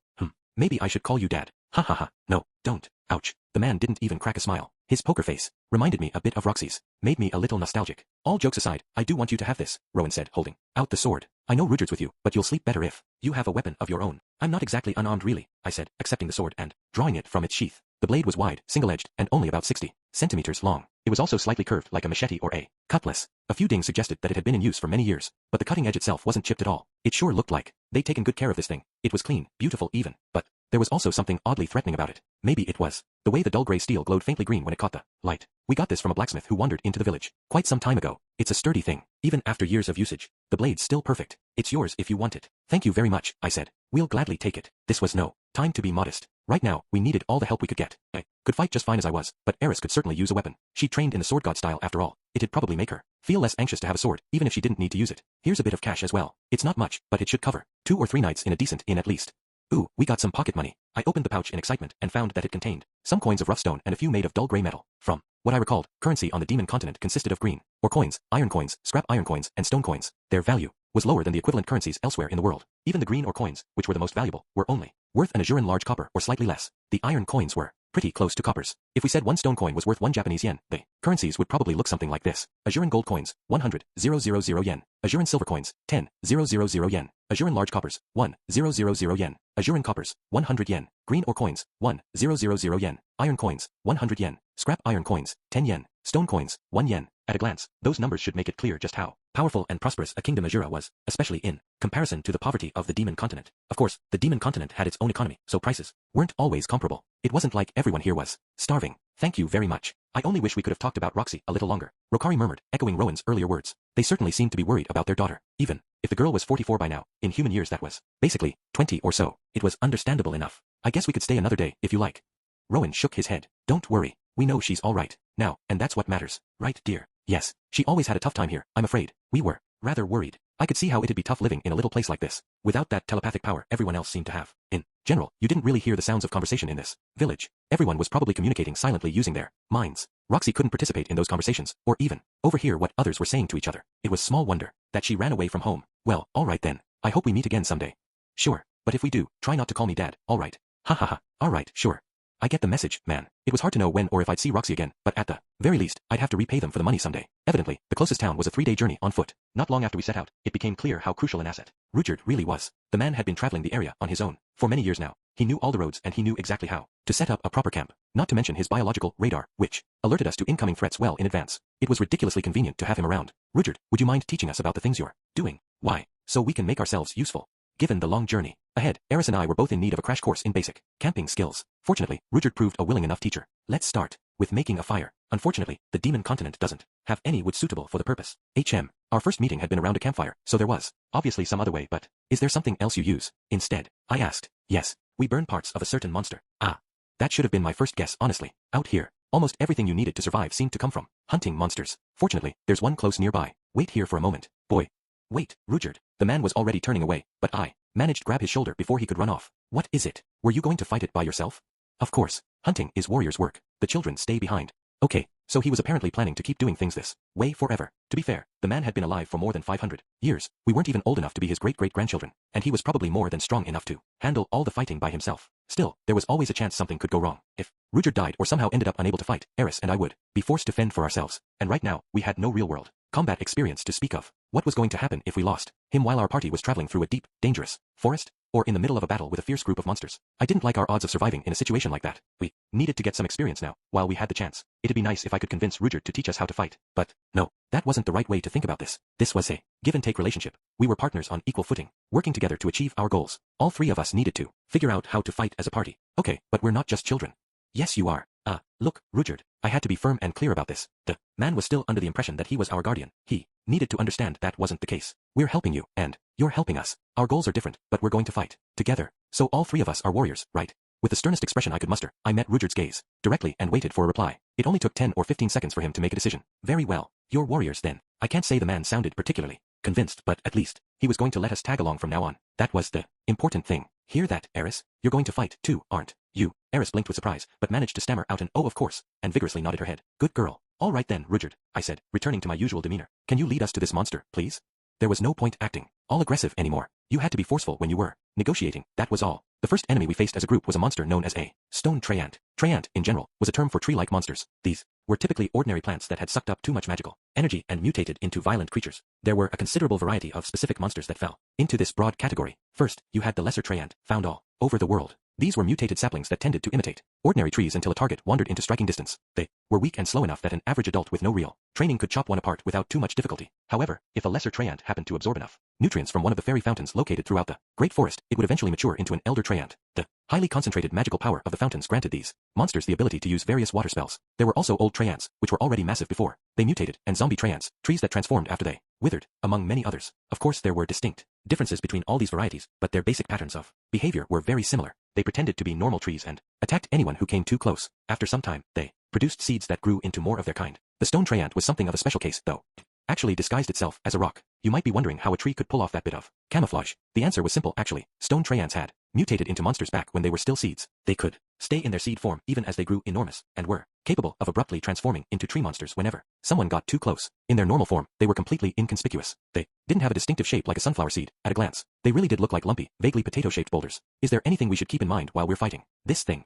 Maybe I should call you Dad. Ha ha ha. No, don't. Ouch. The man didn't even crack a smile. His poker face reminded me a bit of Roxy's. Made me a little nostalgic. All jokes aside, I do want you to have this, Rowan said, holding out the sword. I know Rudyard's with you, but you'll sleep better if you have a weapon of your own. I'm not exactly unarmed really, I said, accepting the sword and drawing it from its sheath. The blade was wide, single-edged, and only about 60 centimeters long. It was also slightly curved like a machete or a cutlass. A few dings suggested that it had been in use for many years, but the cutting edge itself wasn't chipped at all. It sure looked like they'd taken good care of this thing. It was clean, beautiful even, but there was also something oddly threatening about it. Maybe it was the way the dull gray steel glowed faintly green when it caught the light. We got this from a blacksmith who wandered into the village quite some time ago. It's a sturdy thing, even after years of usage. The blade's still perfect. It's yours if you want it. Thank you very much, I said. We'll gladly take it. This was no time to be modest. Right now, we needed all the help we could get. I could fight just fine as I was, but Eris could certainly use a weapon. She trained in the sword god style after all. It'd probably make her feel less anxious to have a sword, even if she didn't need to use it. Here's a bit of cash as well. It's not much, but it should cover 2 or 3 nights in a decent inn at least. Ooh, we got some pocket money. I opened the pouch in excitement and found that it contained some coins of rough stone and a few made of dull gray metal. From What I recalled, currency on the demon continent consisted of green, or coins, iron coins, scrap iron coins, and stone coins. Their value was lower than the equivalent currencies elsewhere in the world. Even the green or coins, which were the most valuable, were only worth an Azuran large copper or slightly less. The iron coins were pretty close to coppers. If we said one stone coin was worth 1 Japanese yen, the currencies would probably look something like this. Azuran gold coins, 100,000 yen. Azuran silver coins, 10,000 yen. Azuran large coppers, 1,000 yen. Azuran coppers, 100 yen. Green or coins, 1,000 yen. Iron coins, 100 yen. Scrap iron coins, 10 yen. Stone coins, 1 yen. At a glance, those numbers should make it clear just how powerful and prosperous a kingdom Azura was, especially in comparison to the poverty of the demon continent. Of course, the demon continent had its own economy, so prices weren't always comparable. It wasn't like everyone here was starving. Thank you very much. I only wish we could have talked about Roxy a little longer, Rokari murmured, echoing Rowan's earlier words. They certainly seemed to be worried about their daughter. Even if the girl was 44 by now, in human years that was basically 20 or so. It was understandable enough. I guess we could stay another day, if you like. Rowan shook his head. Don't worry. We know she's all right now, and that's what matters. Right, dear? Yes. She always had a tough time here, I'm afraid. We were rather worried. I could see how it'd be tough living in a little place like this, without that telepathic power everyone else seemed to have. In general, you didn't really hear the sounds of conversation in this village. Everyone was probably communicating silently using their minds. Roxy couldn't participate in those conversations, or even overhear what others were saying to each other. It was small wonder that she ran away from home. Well, alright then. I hope we meet again someday. Sure, but if we do, try not to call me Dad, alright? Ha ha ha, alright, sure. I get the message, man. It was hard to know when or if I'd see Roxy again, but at the very least, I'd have to repay them for the money someday. Evidently, the closest town was a 3-day journey on foot. Not long after we set out, it became clear how crucial an asset Rudyard really was. The man had been traveling the area on his own for many years now. He knew all the roads and he knew exactly how to set up a proper camp, not to mention his biological radar, which alerted us to incoming threats well in advance. It was ridiculously convenient to have him around. Rudyard, would you mind teaching us about the things you're doing? Why? So we can make ourselves useful. Given the long journey ahead, Eris and I were both in need of a crash course in basic camping skills. Fortunately, Rudyard proved a willing enough teacher. Let's start with making a fire. Unfortunately, the demon continent doesn't have any wood suitable for the purpose. Our first meeting had been around a campfire, so there was obviously some other way, but is there something else you use instead? I asked. Yes, we burn parts of a certain monster. Ah, that should have been my first guess, honestly. Out here, almost everything you needed to survive seemed to come from hunting monsters. Fortunately, there's one close nearby. Wait here for a moment, boy. Wait, Rudyard. The man was already turning away, but I managed to grab his shoulder before he could run off. What is it? Were you going to fight it by yourself? Of course. Hunting is warrior's work. The children stay behind. Okay, so he was apparently planning to keep doing things this way forever. To be fair, the man had been alive for more than 500 years. We weren't even old enough to be his great-great-grandchildren, and he was probably more than strong enough to handle all the fighting by himself. Still, there was always a chance something could go wrong. If Rudyard died or somehow ended up unable to fight, Eris and I would be forced to fend for ourselves. And right now, we had no real-world combat experience to speak of. What was going to happen if we lost him while our party was traveling through a deep, dangerous forest, or in the middle of a battle with a fierce group of monsters? I didn't like our odds of surviving in a situation like that. We needed to get some experience now, while we had the chance. It'd be nice if I could convince Rudyard to teach us how to fight. But no, that wasn't the right way to think about this. This was a give-and-take relationship. We were partners on equal footing, working together to achieve our goals. All three of us needed to figure out how to fight as a party. Okay, but we're not just children. Yes, you are. Look, Rudyard, I had to be firm and clear about this. The man was still under the impression that he was our guardian. He needed to understand that wasn't the case. We're helping you, and you're helping us. Our goals are different, but we're going to fight together. So all three of us are warriors, right? With the sternest expression I could muster, I met Rudyard's gaze directly and waited for a reply. It only took 10 or 15 seconds for him to make a decision. Very well. You're warriors then. I can't say the man sounded particularly convinced, but at least he was going to let us tag along from now on. That was the important thing. Hear that, Eris? You're going to fight too, aren't you? Eris blinked with surprise, but managed to stammer out an "oh, of course," and vigorously nodded her head. Good girl. All right then, Rudyard, I said, returning to my usual demeanor. Can you lead us to this monster, please? There was no point acting all aggressive anymore. You had to be forceful when you were negotiating, that was all. The first enemy we faced as a group was a monster known as a stone treant. Treant, in general, was a term for tree-like monsters. These were typically ordinary plants that had sucked up too much magical energy and mutated into violent creatures. There were a considerable variety of specific monsters that fell into this broad category. First, you had the lesser treant, found all over the world. These were mutated saplings that tended to imitate ordinary trees until a target wandered into striking distance. They were weak and slow enough that an average adult with no real training could chop one apart without too much difficulty. However, if a lesser treant happened to absorb enough nutrients from one of the fairy fountains located throughout the great forest, it would eventually mature into an elder treant. The highly concentrated magical power of the fountains granted these monsters the ability to use various water spells. There were also old treants, which were already massive before they mutated, and zombie treants, trees that transformed after they withered, among many others. Of course, there were distinct differences between all these varieties, but their basic patterns of behavior were very similar. They pretended to be normal trees and attacked anyone who came too close. After some time, they produced seeds that grew into more of their kind. The stone treant was something of a special case, though. Actually disguised itself as a rock. You might be wondering how a tree could pull off that bit of camouflage. The answer was simple actually. Stone treants had mutated into monsters back when they were still seeds. They could stay in their seed form even as they grew enormous, and were capable of abruptly transforming into tree monsters whenever someone got too close. In their normal form, they were completely inconspicuous. They didn't have a distinctive shape like a sunflower seed. At a glance, they really did look like lumpy, vaguely potato-shaped boulders. Is there anything we should keep in mind while we're fighting this thing?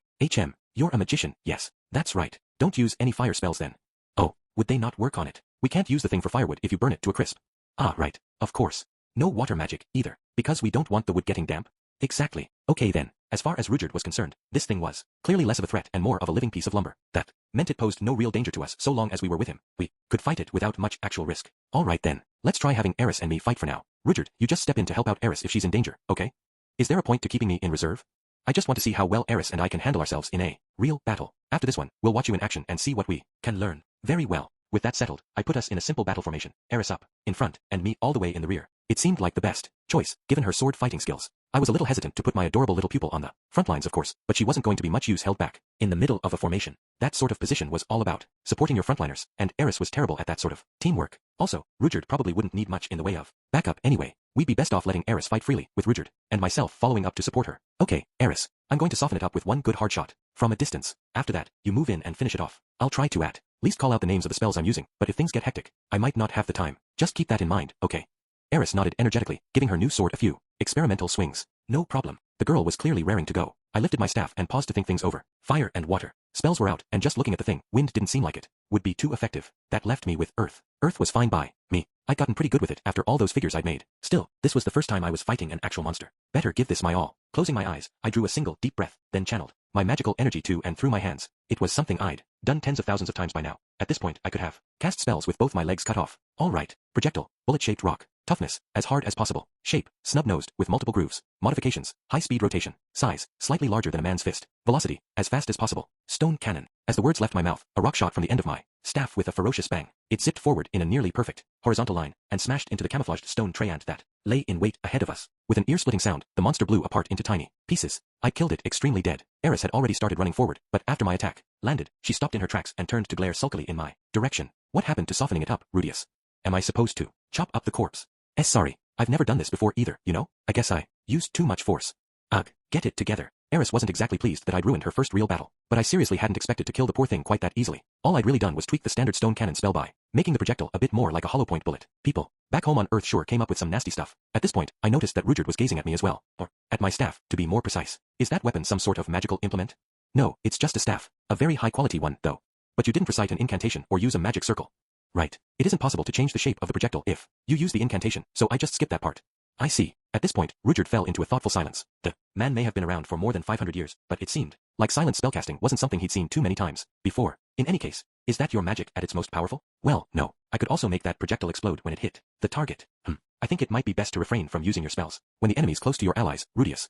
You're a magician. Yes, that's right. Don't use any fire spells then. Oh, would they not work on it? We can't use the thing for firewood if you burn it to a crisp. Ah, right. Of course. No water magic, either, because we don't want the wood getting damp. Exactly. Okay then, as far as Rudyard was concerned, this thing was clearly less of a threat and more of a living piece of lumber. That meant it posed no real danger to us so long as we were with him. We could fight it without much actual risk. Alright then, let's try having Eris and me fight for now. Rudyard, you just step in to help out Eris if she's in danger, okay? Is there a point to keeping me in reserve? I just want to see how well Eris and I can handle ourselves in a real battle. After this one, we'll watch you in action and see what we can learn. Very well. With that settled, I put us in a simple battle formation, Eris up, in front, and me all the way in the rear. It seemed like the best choice, given her sword fighting skills. I was a little hesitant to put my adorable little pupil on the front lines, of course, but she wasn't going to be much use held back in the middle of a formation. That sort of position was all about supporting your frontliners, and Eris was terrible at that sort of teamwork. Also, Rudyard probably wouldn't need much in the way of backup anyway. We'd be best off letting Eris fight freely with Rudyard, and myself following up to support her. Okay, Eris, I'm going to soften it up with one good hard shot from a distance. After that, you move in and finish it off. I'll try to at least call out the names of the spells I'm using, but if things get hectic, I might not have the time. Just keep that in mind, okay? Eris nodded energetically, giving her new sword a few experimental swings. No problem. The girl was clearly raring to go. I lifted my staff and paused to think things over. Fire and water. Spells were out, and just looking at the thing, wind didn't seem like it would be too effective. That left me with earth. Earth was fine by me. I'd gotten pretty good with it after all those figures I'd made. Still, this was the first time I was fighting an actual monster. Better give this my all. Closing my eyes, I drew a single deep breath, then channeled my magical energy to and through my hands. It was something I'd done tens of thousands of times by now. At this point, I could have cast spells with both my legs cut off. All right. Projectile, bullet-shaped rock. Toughness, as hard as possible. Shape, snub-nosed, with multiple grooves. Modifications, high-speed rotation. Size, slightly larger than a man's fist. Velocity, as fast as possible. Stone cannon. As the words left my mouth, a rock shot from the end of my staff with a ferocious bang. It zipped forward in a nearly perfect horizontal line, and smashed into the camouflaged stone treant that lay in wait ahead of us. With an ear-splitting sound, the monster blew apart into tiny pieces. I killed it extremely dead. Eris had already started running forward, but after my attack landed, she stopped in her tracks and turned to glare sulkily in my direction. What happened to softening it up, Rudius? Am I supposed to chop up the corpse? Sorry, I've never done this before either, you know? I guess I used too much force. Ugh, get it together. Eris wasn't exactly pleased that I'd ruined her first real battle, but I seriously hadn't expected to kill the poor thing quite that easily. All I'd really done was tweak the standard stone cannon spell by making the projectile a bit more like a hollow point bullet. People back home on Earth sure came up with some nasty stuff. At this point, I noticed that Rudyard was gazing at me as well, or at my staff, to be more precise. Is that weapon some sort of magical implement? No, it's just a staff. A very high-quality one, though. But you didn't recite an incantation or use a magic circle. Right. It isn't possible to change the shape of the projectile if you use the incantation, so I just skipped that part. I see. At this point, Rudyard fell into a thoughtful silence. The man may have been around for more than 500 years, but it seemed like silent spellcasting wasn't something he'd seen too many times before. In any case, is that your magic at its most powerful? Well, no. I could also make that projectile explode when it hit the target. I think it might be best to refrain from using your spells when the enemy's close to your allies, Rudius.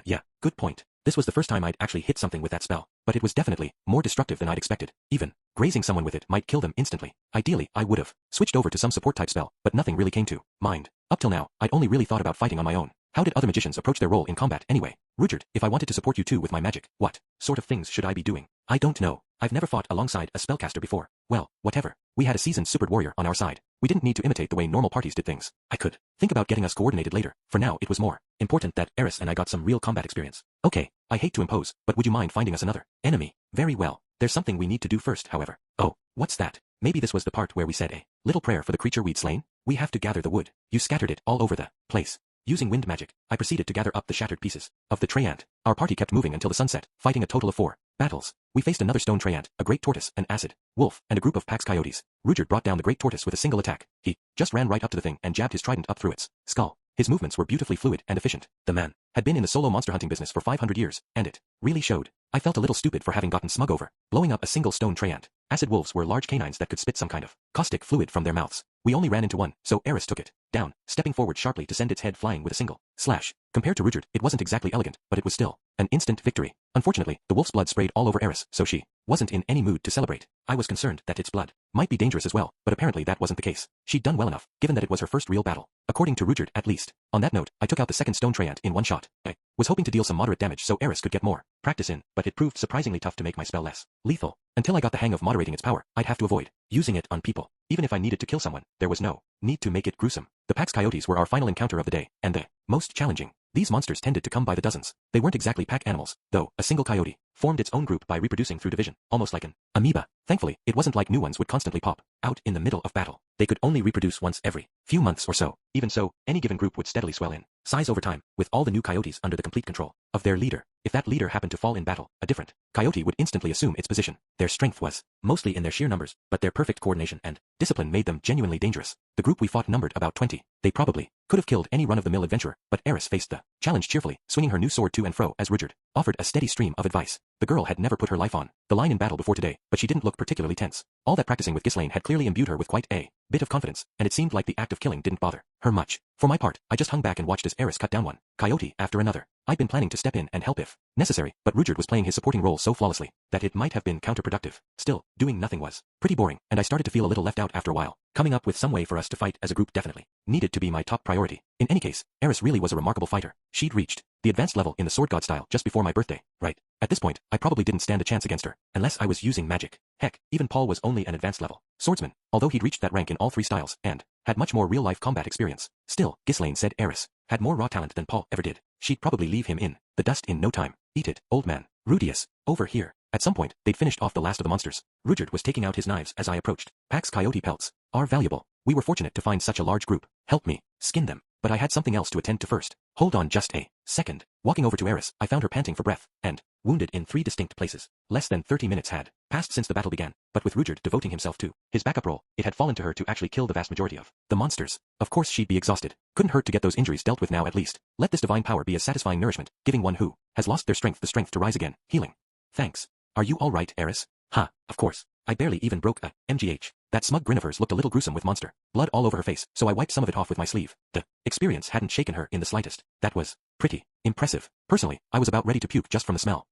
Yeah, good point. This was the first time I'd actually hit something with that spell, but it was definitely more destructive than I'd expected. Even grazing someone with it might kill them instantly. Ideally, I would have switched over to some support type spell, but nothing really came to mind. Up till now, I'd only really thought about fighting on my own. How did other magicians approach their role in combat anyway? Rudyard, if I wanted to support you too with my magic, what sort of things should I be doing? I don't know. I've never fought alongside a spellcaster before. Well, whatever. We had a seasoned super warrior on our side. We didn't need to imitate the way normal parties did things. I could think about getting us coordinated later. For now, it was more important that Eris and I got some real combat experience. Okay, I hate to impose, but would you mind finding us another enemy? Very well. There's something we need to do first, however. Oh, what's that? Maybe this was the part where we said a little prayer for the creature we'd slain? We have to gather the wood. You scattered it all over the place. Using wind magic, I proceeded to gather up the shattered pieces of the treant. Our party kept moving until the sunset, fighting a total of 4 battles. We faced another stone treant, a great tortoise, an acid wolf, and a group of pax coyotes. Rudyard brought down the great tortoise with a single attack. He just ran right up to the thing and jabbed his trident up through its skull. His movements were beautifully fluid and efficient. The man had been in the solo monster hunting business for 500 years, and it really showed. I felt a little stupid for having gotten smug over blowing up a single stone treant. Acid wolves were large canines that could spit some kind of caustic fluid from their mouths. We only ran into one, so Eris took it down, stepping forward sharply to send its head flying with a single slash. Compared to Rudyard, it wasn't exactly elegant, but it was still an instant victory. Unfortunately, the wolf's blood sprayed all over Eris, so she wasn't in any mood to celebrate. I was concerned that its blood might be dangerous as well, but apparently that wasn't the case. She'd done well enough, given that it was her first real battle. According to Rudyard, at least. On that note, I took out the second stone treant in one shot. I was hoping to deal some moderate damage so Eris could get more practice in, but it proved surprisingly tough to make my spell less lethal. Until I got the hang of moderating its power, I'd have to avoid using it on people. Even if I needed to kill someone, there was no need to make it gruesome. The pax coyotes were our final encounter of the day, and the most challenging. These monsters tended to come by the dozens. They weren't exactly pack animals, though. A single coyote formed its own group by reproducing through division, almost like an amoeba. Thankfully, it wasn't like new ones would constantly pop out in the middle of battle. They could only reproduce once every few months or so. Even so, any given group would steadily swell in size over time, with all the new coyotes under the complete control of their leader. If that leader happened to fall in battle, a different coyote would instantly assume its position. Their strength was mostly in their sheer numbers, but their perfect coordination and discipline made them genuinely dangerous. The group we fought numbered about 20. They probably could have killed any run-of-the-mill adventurer, but Eris faced the challenge cheerfully, swinging her new sword to and fro as Rudyard offered a steady stream of advice. The girl had never put her life on the line in battle before today, but she didn't look particularly tense. All that practicing with Ghislaine had clearly imbued her with quite a bit of confidence, and it seemed like the act of killing didn't bother her much. For my part, I just hung back and watched as Eris cut down one coyote after another. I'd been planning to step in and help if necessary, but Rudyard was playing his supporting role so flawlessly that it might have been counterproductive. Still, doing nothing was pretty boring, and I started to feel a little left out after a while. Coming up with some way for us to fight as a group definitely needed to be my top priority. In any case, Eris really was a remarkable fighter. She'd reached the advanced level in the sword god style just before my birthday, right? At this point, I probably didn't stand a chance against her, unless I was using magic. Heck, even Paul was only an advanced level swordsman, although he'd reached that rank in all three styles, and had much more real-life combat experience. Still, Ghislaine said Eris had more raw talent than Paul ever did. She'd probably leave him in the dust in no time. Eat it, old man. Rudius, over here. At some point, they'd finished off the last of the monsters. Rudyard was taking out his knives as I approached. Pack's coyote pelts are valuable. We were fortunate to find such a large group. Help me skin them, but I had something else to attend to first. Hold on just a second. Walking over to Eris, I found her panting for breath, and wounded in 3 distinct places. Less than 30 minutes had passed since the battle began, but with Rudyard devoting himself to his backup role, it had fallen to her to actually kill the vast majority of the monsters. Of course she'd be exhausted. Couldn't hurt to get those injuries dealt with now at least. Let this divine power be a satisfying nourishment, giving one who has lost their strength the strength to rise again. Healing. Thanks. Are you all right, Eris? Huh, of course. I barely even broke a MGH. That smug grin of hers looked a little gruesome with monster blood all over her face, so I wiped some of it off with my sleeve. The experience hadn't shaken her in the slightest. That was pretty impressive. Personally, I was about ready to puke just from the smell.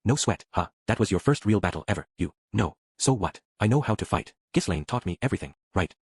No sweat, huh? That was your first real battle ever. You know. So what? I know how to fight. Ghislaine taught me everything. Right.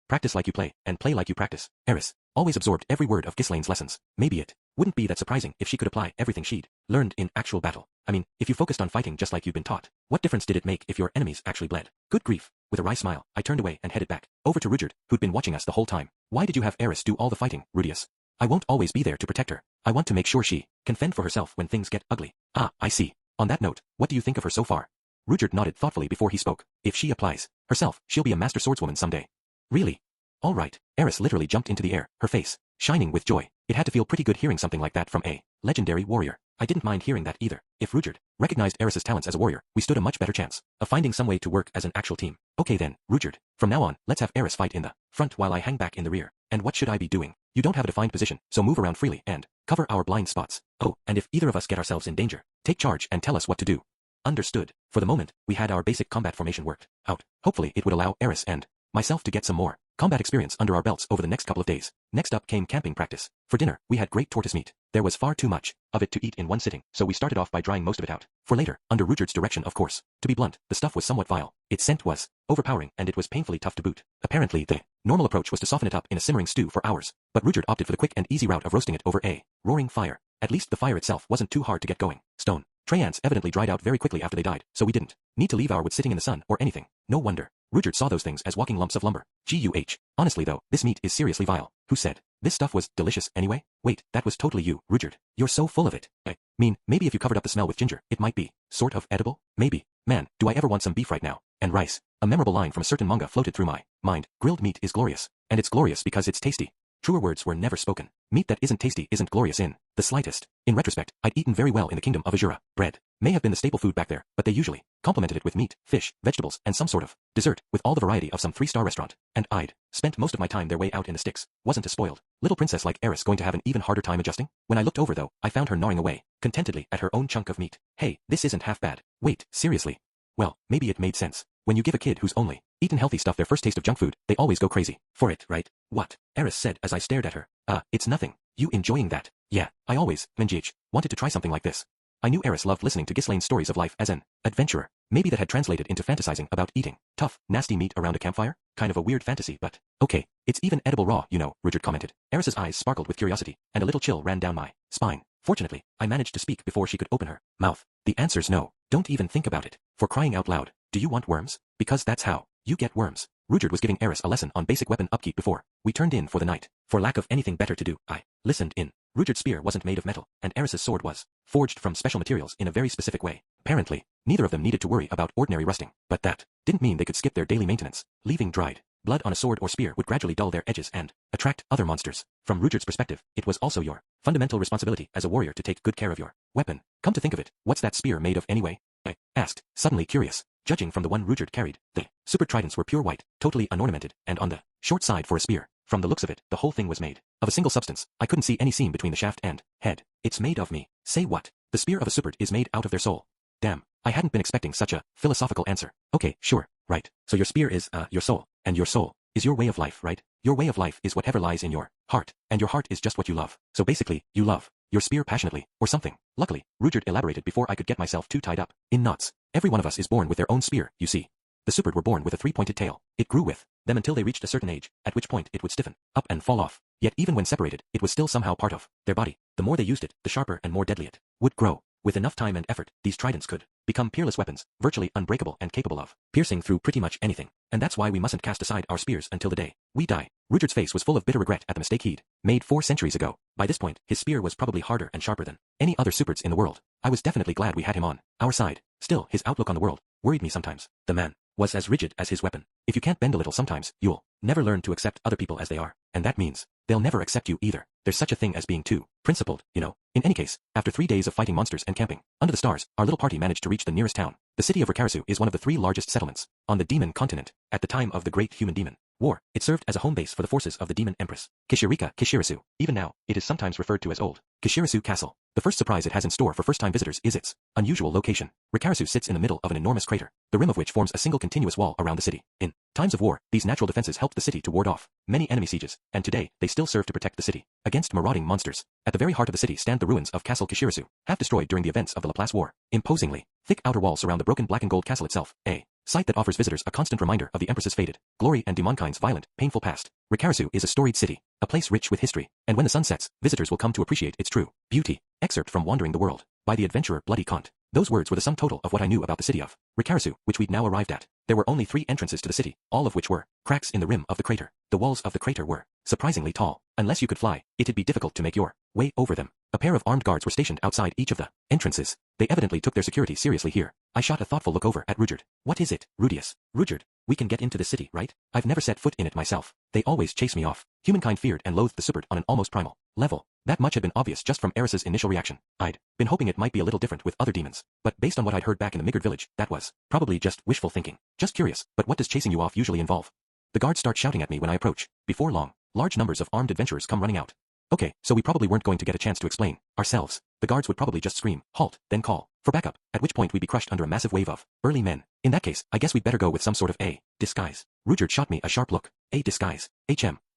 Practice like you play, and play like you practice. Eris always absorbed every word of Ghislaine's lessons. Maybe it wouldn't be that surprising if she could apply everything she'd learned in actual battle. I mean, if you focused on fighting just like you'd been taught, what difference did it make if your enemies actually bled? Good grief. With a wry smile, I turned away and headed back over to Rudyard, who'd been watching us the whole time. Why did you have Eris do all the fighting, Rudius? I won't always be there to protect her. I want to make sure she can fend for herself when things get ugly. Ah, I see. On that note, what do you think of her so far? Rudyard nodded thoughtfully before he spoke. If she applies herself, she'll be a master swordswoman someday. Really? All right. Eris literally jumped into the air, her face shining with joy. It had to feel pretty good hearing something like that from a legendary warrior. I didn't mind hearing that either. If Rudyard recognized Eris's talents as a warrior, we stood a much better chance of finding some way to work as an actual team. Okay then, Rudyard. From now on, let's have Eris fight in the front while I hang back in the rear. And what should I be doing? You don't have a defined position, so move around freely and cover our blind spots. Oh, and if either of us get ourselves in danger, take charge and tell us what to do. Understood. For the moment, we had our basic combat formation worked out. Hopefully it would allow Eris and myself to get some more combat experience under our belts over the next couple of days. Next up came camping practice. For dinner, we had great tortoise meat. There was far too much of it to eat in one sitting, so we started off by drying most of it out. For later, under Rudyard's direction of course. To be blunt, the stuff was somewhat vile. Its scent was overpowering, and it was painfully tough to boot. Apparently the normal approach was to soften it up in a simmering stew for hours, but Rudyard opted for the quick and easy route of roasting it over a roaring fire. At least the fire itself wasn't too hard to get going. Stone tray ants evidently dried out very quickly after they died, so we didn't need to leave our wood sitting in the sun or anything. No wonder Rudyard saw those things as walking lumps of lumber. Guh. Honestly though, this meat is seriously vile. Who said this stuff was delicious anyway? Wait, that was totally you, Rudyard. You're so full of it. I mean, maybe if you covered up the smell with ginger, it might be sort of edible? Maybe. Man, do I ever want some beef right now. And rice. A memorable line from a certain manga floated through my mind. Grilled meat is glorious. And it's glorious because it's tasty. Truer words were never spoken. Meat that isn't tasty isn't glorious in the slightest. In retrospect, I'd eaten very well in the kingdom of Azura. Bread may have been the staple food back there, but they usually complemented it with meat, fish, vegetables, and some sort of dessert, with all the variety of some 3-star restaurant. And I'd spent most of my time their way out in the sticks. Wasn't a spoiled little princess like Eris going to have an even harder time adjusting? When I looked over though, I found her gnawing away contentedly at her own chunk of meat. Hey, this isn't half bad. Wait, seriously? Well, maybe it made sense. When you give a kid who's only eaten healthy stuff their first taste of junk food, they always go crazy for it, right? What? Eris said as I stared at her. It's nothing. You enjoying that? Yeah, I always, wanted to try something like this. I knew Eris loved listening to Ghislaine's stories of life as an adventurer. Maybe that had translated into fantasizing about eating tough, nasty meat around a campfire? Kind of a weird fantasy, but okay. It's even edible raw, you know, Rudyard commented. Eris's eyes sparkled with curiosity, and a little chill ran down my spine. Fortunately, I managed to speak before she could open her mouth. The answer's no. Don't even think about it. For crying out loud. Do you want worms? Because that's how you get worms. Rudyard was giving Eris a lesson on basic weapon upkeep before we turned in for the night. For lack of anything better to do, I listened in. Rugert's spear wasn't made of metal, and Eris's sword was forged from special materials in a very specific way. Apparently, neither of them needed to worry about ordinary rusting, but that didn't mean they could skip their daily maintenance. Leaving dried blood on a sword or spear would gradually dull their edges and attract other monsters. From Rugert's perspective, it was also your fundamental responsibility as a warrior to take good care of your weapon. Come to think of it, what's that spear made of anyway? I asked, suddenly curious. Judging from the one Rugert carried, the super tridents were pure white, totally unornamented, and on the short side for a spear. From the looks of it, the whole thing was made of a single substance. I couldn't see any seam between the shaft and head. It's made of me. Say what? The spear of a supert is made out of their soul. Damn, I hadn't been expecting such a philosophical answer. Okay, sure, right. So your spear is, your soul, and your soul is your way of life, right? Your way of life is whatever lies in your heart, and your heart is just what you love. So basically, you love your spear passionately, or something. Luckily, Rugert elaborated before I could get myself too tied up in knots. Every one of us is born with their own spear, you see. The supert were born with a three-pointed tail. It grew with them until they reached a certain age, at which point it would stiffen up and fall off. Yet even when separated, it was still somehow part of their body. The more they used it, the sharper and more deadly it would grow. With enough time and effort, these tridents could become peerless weapons, virtually unbreakable and capable of piercing through pretty much anything. And that's why we mustn't cast aside our spears until the day we die. Rugert's face was full of bitter regret at the mistake he'd made 4 centuries ago. By this point, his spear was probably harder and sharper than any other superts in the world. I was definitely glad we had him on our side. Still, his outlook on the world worried me sometimes. The man was as rigid as his weapon. If you can't bend a little sometimes, you'll never learn to accept other people as they are. And that means they'll never accept you either. There's such a thing as being too principled, you know. In any case, after 3 days of fighting monsters and camping under the stars, our little party managed to reach the nearest town. The city of Rikarasu is one of the 3 largest settlements on the demon continent. At the time of the Great Human Demon War, it served as a home base for the forces of the demon empress, Kishirasu. Even now, it is sometimes referred to as Old Kishirasu Castle. The first surprise it has in store for first-time visitors is its unusual location. Rikarasu sits in the middle of an enormous crater, the rim of which forms a single continuous wall around the city. In times of war, these natural defenses helped the city to ward off many enemy sieges, and today, they still serve to protect the city against marauding monsters. At the very heart of the city stand the ruins of Castle Kishirasu, half destroyed during the events of the Laplace War. Imposingly thick outer walls surround the broken black and gold castle itself, a sight that offers visitors a constant reminder of the Empress's faded glory and demonkind's violent, painful past. Rikarasu is a storied city, a place rich with history, and when the sun sets, visitors will come to appreciate its true beauty. Excerpt from Wandering the World, by the adventurer Bloody Kant. Those words were the sum total of what I knew about the city of Rikarasu, which we'd now arrived at. There were only 3 entrances to the city, all of which were cracks in the rim of the crater. The walls of the crater were surprisingly tall. Unless you could fly, it'd be difficult to make your way over them. A pair of armed guards were stationed outside each of the entrances. They evidently took their security seriously here. I shot a thoughtful look over at Rugert. What is it, Rudius? Rugert, we can get into the city, right? I've never set foot in it myself. They always chase me off. Humankind feared and loathed the supert on an almost primal level. That much had been obvious just from Eris's initial reaction. I'd been hoping it might be a little different with other demons, but based on what I'd heard back in the Migard village, that was probably just wishful thinking. Just curious, but what does chasing you off usually involve? The guards start shouting at me when I approach. Before long, large numbers of armed adventurers come running out. Okay, so we probably weren't going to get a chance to explain ourselves. The guards would probably just scream, halt, then call for backup, at which point we'd be crushed under a massive wave of burly men. In that case, I guess we'd better go with some sort of a disguise. Rugert shot me a sharp look. A disguise.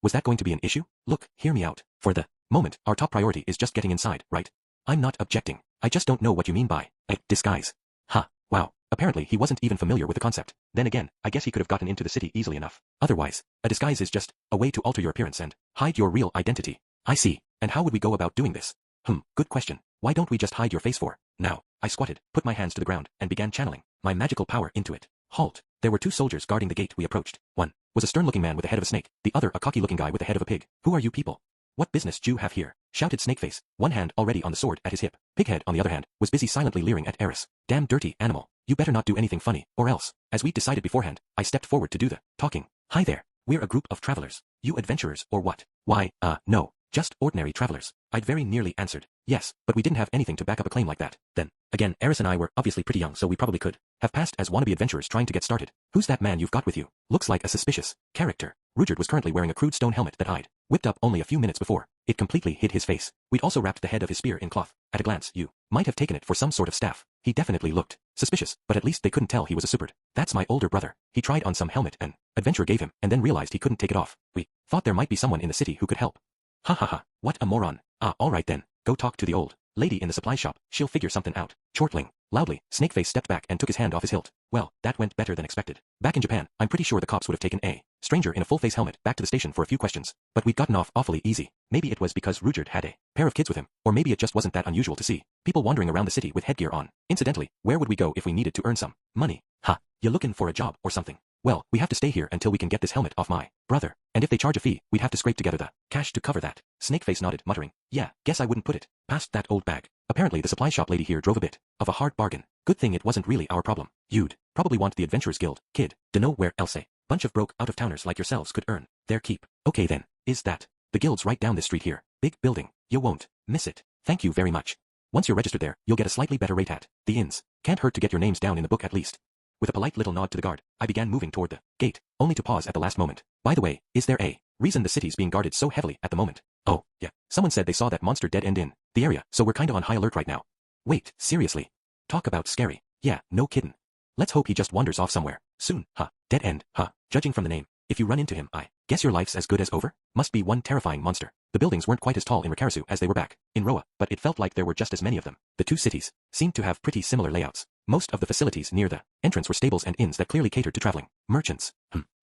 Was that going to be an issue? Look, hear me out. For the moment, our top priority is just getting inside, right? I'm not objecting. I just don't know what you mean by a disguise. Wow. Apparently he wasn't even familiar with the concept. Then again, I guess he could have gotten into the city easily enough. Otherwise, a disguise is just a way to alter your appearance and hide your real identity. I see. And how would we go about doing this? Good question. Why don't we just hide your face for now? I squatted, put my hands to the ground, and began channeling my magical power into it. Halt. There were 2 soldiers guarding the gate we approached. One was a stern-looking man with the head of a snake, the other a cocky-looking guy with the head of a pig. Who are you people? What business do you have here? Shouted Snakeface, one hand already on the sword at his hip. Pighead, on the other hand, was busy silently leering at Eris. Damn dirty animal. You better not do anything funny, or else. As we decided beforehand, I stepped forward to do the talking. Hi there. We're a group of travelers. You adventurers, or what? Why, no. Just ordinary travelers. I'd very nearly answered yes, but we didn't have anything to back up a claim like that. Then, again, Eris and I were obviously pretty young, so we probably could have passed as wannabe adventurers trying to get started. Who's that man you've got with you? Looks like a suspicious character. Rugert was currently wearing a crude stone helmet that I'd whipped up only a few minutes before. It completely hid his face. We'd also wrapped the head of his spear in cloth. At a glance, you might have taken it for some sort of staff. He definitely looked suspicious, but at least they couldn't tell he was a supert. That's my older brother. He tried on some helmet an adventurer gave him, and then realized he couldn't take it off. We thought there might be someone in the city who could help. What a moron. Alright then. Go talk to the old lady in the supply shop. She'll figure something out. Chortling. Loudly, Snakeface stepped back and took his hand off his hilt. Well, that went better than expected. Back in Japan, I'm pretty sure the cops would have taken a stranger in a full-face helmet back to the station for a few questions. But we'd gotten off awfully easy. Maybe it was because Rugert had a pair of kids with him, or maybe it just wasn't that unusual to see people wandering around the city with headgear on. Incidentally, where would we go if we needed to earn some money? You looking for a job or something? Well, we have to stay here until we can get this helmet off my brother. And if they charge a fee, we'd have to scrape together the cash to cover that. Snakeface nodded, muttering, yeah, guess I wouldn't put it past that old bag. Apparently the supply shop lady here drove a bit of a hard bargain. Good thing it wasn't really our problem. You'd probably want the Adventurers Guild, kid. Dunno where else a bunch of broke out-of-towners like yourselves could earn their keep. Okay then, is that? The guild's right down this street here. Big building. You won't miss it. Thank you very much. Once you're registered there, you'll get a slightly better rate at the inns. Can't hurt to get your names down in the book at least. With a polite little nod to the guard, I began moving toward the gate, only to pause at the last moment. By the way, is there a reason the city's being guarded so heavily at the moment? Oh, yeah. Someone said they saw that monster dead end in the area, so we're kinda on high alert right now. Wait, seriously? Talk about scary. Yeah, no kiddin'. Let's hope he just wanders off somewhere soon, huh? Dead end, huh? Judging from the name, if you run into him, I guess your life's as good as over? Must be one terrifying monster. The buildings weren't quite as tall in Rikarasu as they were back in Roa, but it felt like there were just as many of them. The two cities seemed to have pretty similar layouts. Most of the facilities near the entrance were stables and inns that clearly catered to traveling merchants.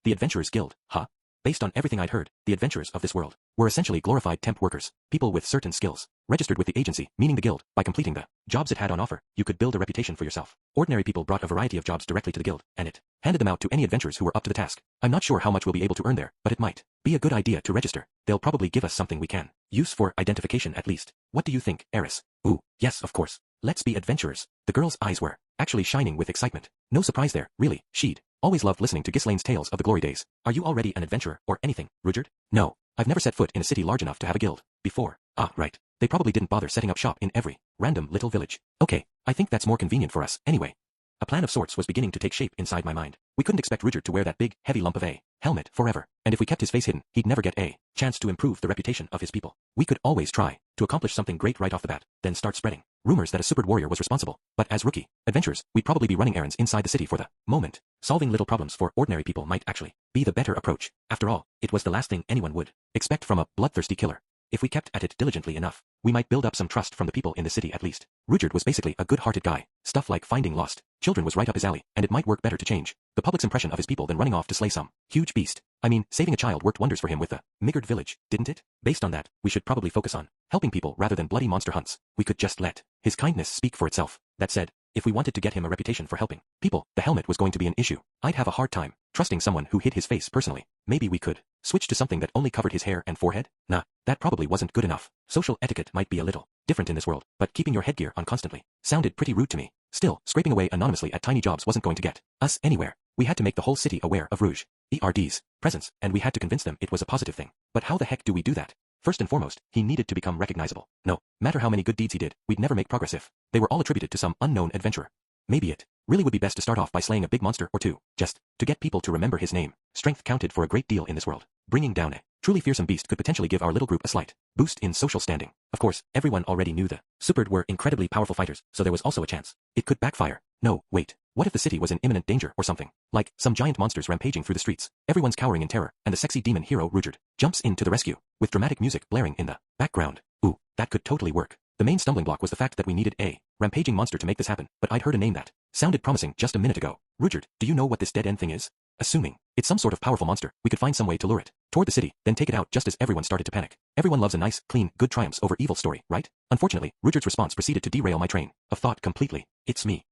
The Adventurers Guild, huh? Based on everything I'd heard, the adventurers of this world were essentially glorified temp workers, people with certain skills, registered with the agency, meaning the guild. By completing the jobs it had on offer, you could build a reputation for yourself. Ordinary people brought a variety of jobs directly to the guild, and it handed them out to any adventurers who were up to the task. I'm not sure how much we'll be able to earn there, but it might be a good idea to register. They'll probably give us something we can use for identification at least. What do you think, Eris? Ooh, yes, of course. Let's be adventurers. The girl's eyes were actually shining with excitement. No surprise there, really. She'd always loved listening to Ghislaine's tales of the glory days. Are you already an adventurer or anything, Rudyard? No, I've never set foot in a city large enough to have a guild before. Ah, right. They probably didn't bother setting up shop in every random little village. Okay, I think that's more convenient for us, anyway. A plan of sorts was beginning to take shape inside my mind. We couldn't expect Rudyard to wear that big, heavy lump of a helmet forever, and if we kept his face hidden, he'd never get a chance to improve the reputation of his people. We could always try to accomplish something great right off the bat, then start spreading rumors that a supered warrior was responsible. But as rookie adventurers, we'd probably be running errands inside the city for the moment. Solving little problems for ordinary people might actually be the better approach. After all, it was the last thing anyone would expect from a bloodthirsty killer. If we kept at it diligently enough, we might build up some trust from the people in the city at least. Rudyard was basically a good-hearted guy. Stuff like finding lost children was right up his alley, and it might work better to change the public's impression of his people than running off to slay some huge beast. I mean, saving a child worked wonders for him with the Migard village, didn't it? Based on that, we should probably focus on helping people rather than bloody monster hunts. We could just let his kindness speak for itself. That said, if we wanted to get him a reputation for helping people, the helmet was going to be an issue. I'd have a hard time trusting someone who hid his face personally. Maybe we could switch to something that only covered his hair and forehead? Nah, that probably wasn't good enough. Social etiquette might be a little different in this world, but keeping your headgear on constantly sounded pretty rude to me. Still, scraping away anonymously at tiny jobs wasn't going to get us anywhere. We had to make the whole city aware of Rouge ERD's presence, and we had to convince them it was a positive thing. But how the heck do we do that? First and foremost, he needed to become recognizable. No matter how many good deeds he did, we'd never make progress if they were all attributed to some unknown adventurer. Maybe it really would be best to start off by slaying a big monster or two, just to get people to remember his name. Strength counted for a great deal in this world. Bringing down a truly fearsome beast could potentially give our little group a slight boost in social standing. Of course, everyone already knew the Supered were incredibly powerful fighters, so there was also a chance it could backfire. No, wait. What if the city was in imminent danger or something? Like some giant monsters rampaging through the streets. Everyone's cowering in terror, and the sexy demon hero Rudyard jumps in to the rescue, with dramatic music blaring in the background. Ooh, that could totally work. The main stumbling block was the fact that we needed a rampaging monster to make this happen, but I'd heard a name that sounded promising just a minute ago. Rudyard, do you know what this dead-end thing is? Assuming it's some sort of powerful monster, we could find some way to lure it toward the city, then take it out just as everyone started to panic. Everyone loves a nice, clean, good triumphs over evil story, right? Unfortunately, Rudyard's response proceeded to derail my train of thought completely. It's me.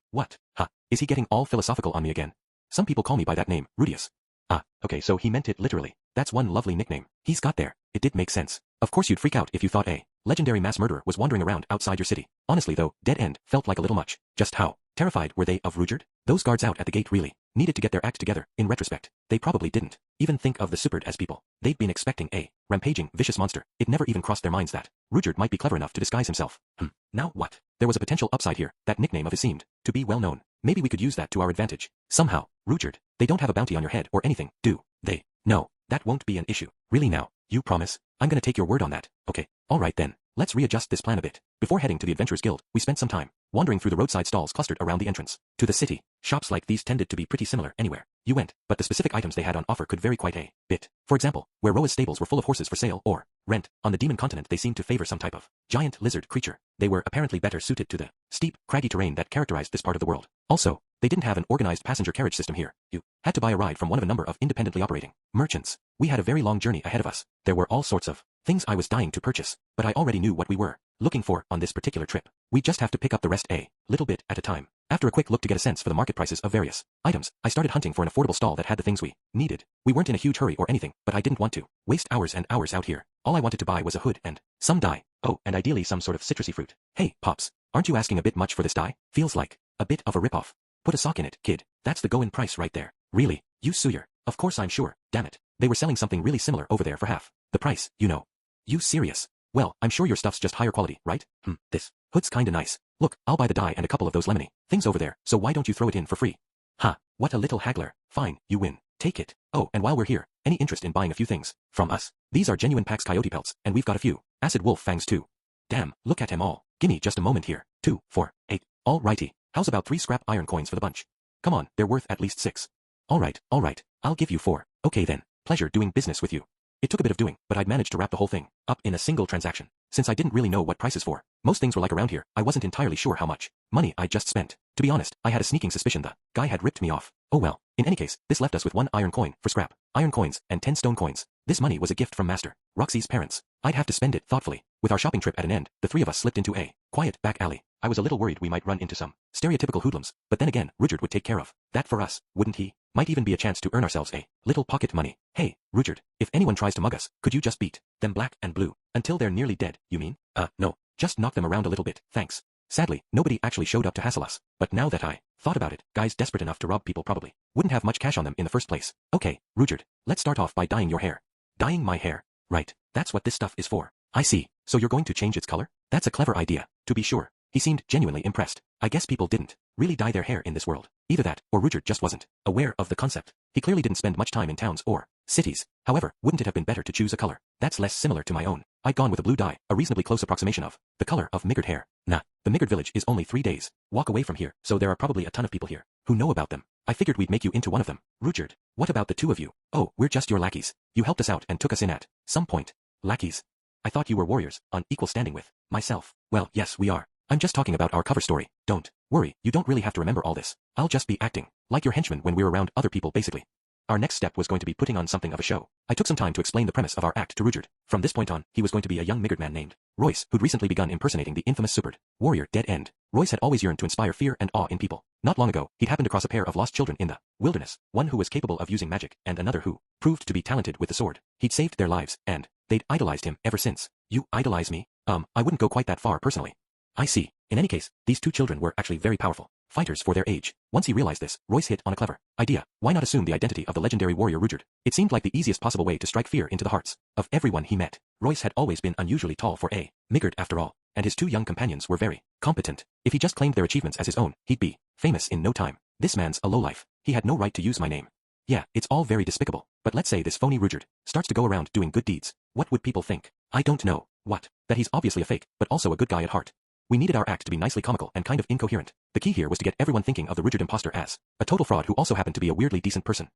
What? Huh? Is he getting all philosophical on me again? Some people call me by that name, Rudius. Ah, okay, so he meant it literally. That's one lovely nickname he's got there. It did make sense. Of course you'd freak out if you thought a legendary mass murderer was wandering around outside your city. Honestly though, Dead End felt like a little much. Just how terrified were they of Rudyard? Those guards out at the gate really needed to get their act together. In retrospect, they probably didn't even think of the Supered as people. They'd been expecting a rampaging, vicious monster. It never even crossed their minds that Rudyard might be clever enough to disguise himself. Now what? There was a potential upside here. That nickname of his seemed to be well known. Maybe we could use that to our advantage. Somehow, Rudyard, they don't have a bounty on your head or anything, do they? No, that won't be an issue. Really now, you promise? I'm gonna take your word on that. Okay, alright then. Let's readjust this plan a bit. Before heading to the Adventurers Guild, we spent some time wandering through the roadside stalls clustered around the entrance to the city. Shops like these tended to be pretty similar anywhere you went, but the specific items they had on offer could vary quite a bit. For example, where Roa's stables were full of horses for sale or rent, on the demon continent they seemed to favor some type of giant lizard creature. They were apparently better suited to the steep, craggy terrain that characterized this part of the world. Also, they didn't have an organized passenger carriage system here. You had to buy a ride from one of a number of independently operating merchants. We had a very long journey ahead of us. There were all sorts of things I was dying to purchase, but I already knew what we were looking for on this particular trip. We just have to pick up the rest a little bit at a time. After a quick look to get a sense for the market prices of various items, I started hunting for an affordable stall that had the things we needed. We weren't in a huge hurry or anything, but I didn't want to waste hours and hours out here. All I wanted to buy was a hood and some dye. Oh, and ideally some sort of citrusy fruit. Hey, Pops, aren't you asking a bit much for this dye? Feels like a bit of a ripoff. Put a sock in it, kid. That's the go-in price right there. Really? You suyer? Of course I'm sure, damn it. They were selling something really similar over there for half the price, you know. You serious? Well, I'm sure your stuff's just higher quality, right? This hood's kinda nice. Look, I'll buy the dye and a couple of those lemony things over there, so why don't you throw it in for free? Ha, what a little haggler. Fine, you win. Take it. Oh, and while we're here, any interest in buying a few things from us? These are genuine Pax Coyote pelts, and we've got a few acid wolf fangs too. Damn, look at 'em all. Gimme just a moment here. 2, 4, 8. All righty. How's about 3 scrap iron coins for the bunch? Come on, they're worth at least 6. All right, I'll give you 4. Okay then. Pleasure doing business with you. It took a bit of doing, but I'd managed to wrap the whole thing up in a single transaction. Since I didn't really know what prices for most things were like around here, I wasn't entirely sure how much money I just spent. To be honest, I had a sneaking suspicion the guy had ripped me off. Oh well, in any case, this left us with 1 iron coin for scrap iron coins and 10 stone coins. This money was a gift from Master Roxy's parents. I'd have to spend it thoughtfully. With our shopping trip at an end, the 3 of us slipped into a quiet back alley. I was a little worried we might run into some stereotypical hoodlums, but then again, Rudyard would take care of that for us, wouldn't he? Might even be a chance to earn ourselves a little pocket money. Hey, Rudyard, if anyone tries to mug us, could you just beat them black and blue until they're nearly dead, you mean? No. Just knock them around a little bit, thanks. Sadly, nobody actually showed up to hassle us, but now that I thought about it, guys desperate enough to rob people probably wouldn't have much cash on them in the first place. Okay, Rudyard, let's start off by dyeing your hair. Dyeing my hair. Right, that's what this stuff is for. I see, so you're going to change its color? That's a clever idea, to be sure. He seemed genuinely impressed. I guess people didn't really dye their hair in this world. Either that, or Rudyard just wasn't aware of the concept. He clearly didn't spend much time in towns or cities. However, wouldn't it have been better to choose a color that's less similar to my own? I'd gone with a blue dye, a reasonably close approximation of the color of Migard hair. Nah, the Migard village is only 3 days walk away from here, so there are probably a ton of people here who know about them. I figured we'd make you into one of them. Rudyard, what about the 2 of you? Oh, we're just your lackeys. You helped us out and took us in at some point. Lackeys? I thought you were warriors, on equal standing with myself. Well, yes, we are. I'm just talking about our cover story. Don't worry, you don't really have to remember all this. I'll just be acting like your henchman when we're around other people basically. Our next step was going to be putting on something of a show. I took some time to explain the premise of our act to Rudyard. From this point on, he was going to be a young Migard man named Royce, who'd recently begun impersonating the infamous Superd warrior Dead End. Royce had always yearned to inspire fear and awe in people. Not long ago, he'd happened across a pair of lost children in the wilderness, one who was capable of using magic and another who proved to be talented with the sword. He'd saved their lives, and they'd idolized him ever since. You idolize me? I wouldn't go quite that far personally. I see. In any case, these 2 children were actually very powerful fighters for their age. Once he realized this, Royce hit on a clever idea. Why not assume the identity of the legendary warrior Rudyard? It seemed like the easiest possible way to strike fear into the hearts of everyone he met. Royce had always been unusually tall for a Migard after all, and his 2 young companions were very competent. If he just claimed their achievements as his own, he'd be famous in no time. This man's a lowlife. He had no right to use my name. Yeah, it's all very despicable, but let's say this phony Rudyard starts to go around doing good deeds. What would people think? I don't know. What? That he's obviously a fake, but also a good guy at heart. We needed our act to be nicely comical and kind of incoherent. The key here was to get everyone thinking of the Rudyard imposter as a total fraud who also happened to be a weirdly decent person.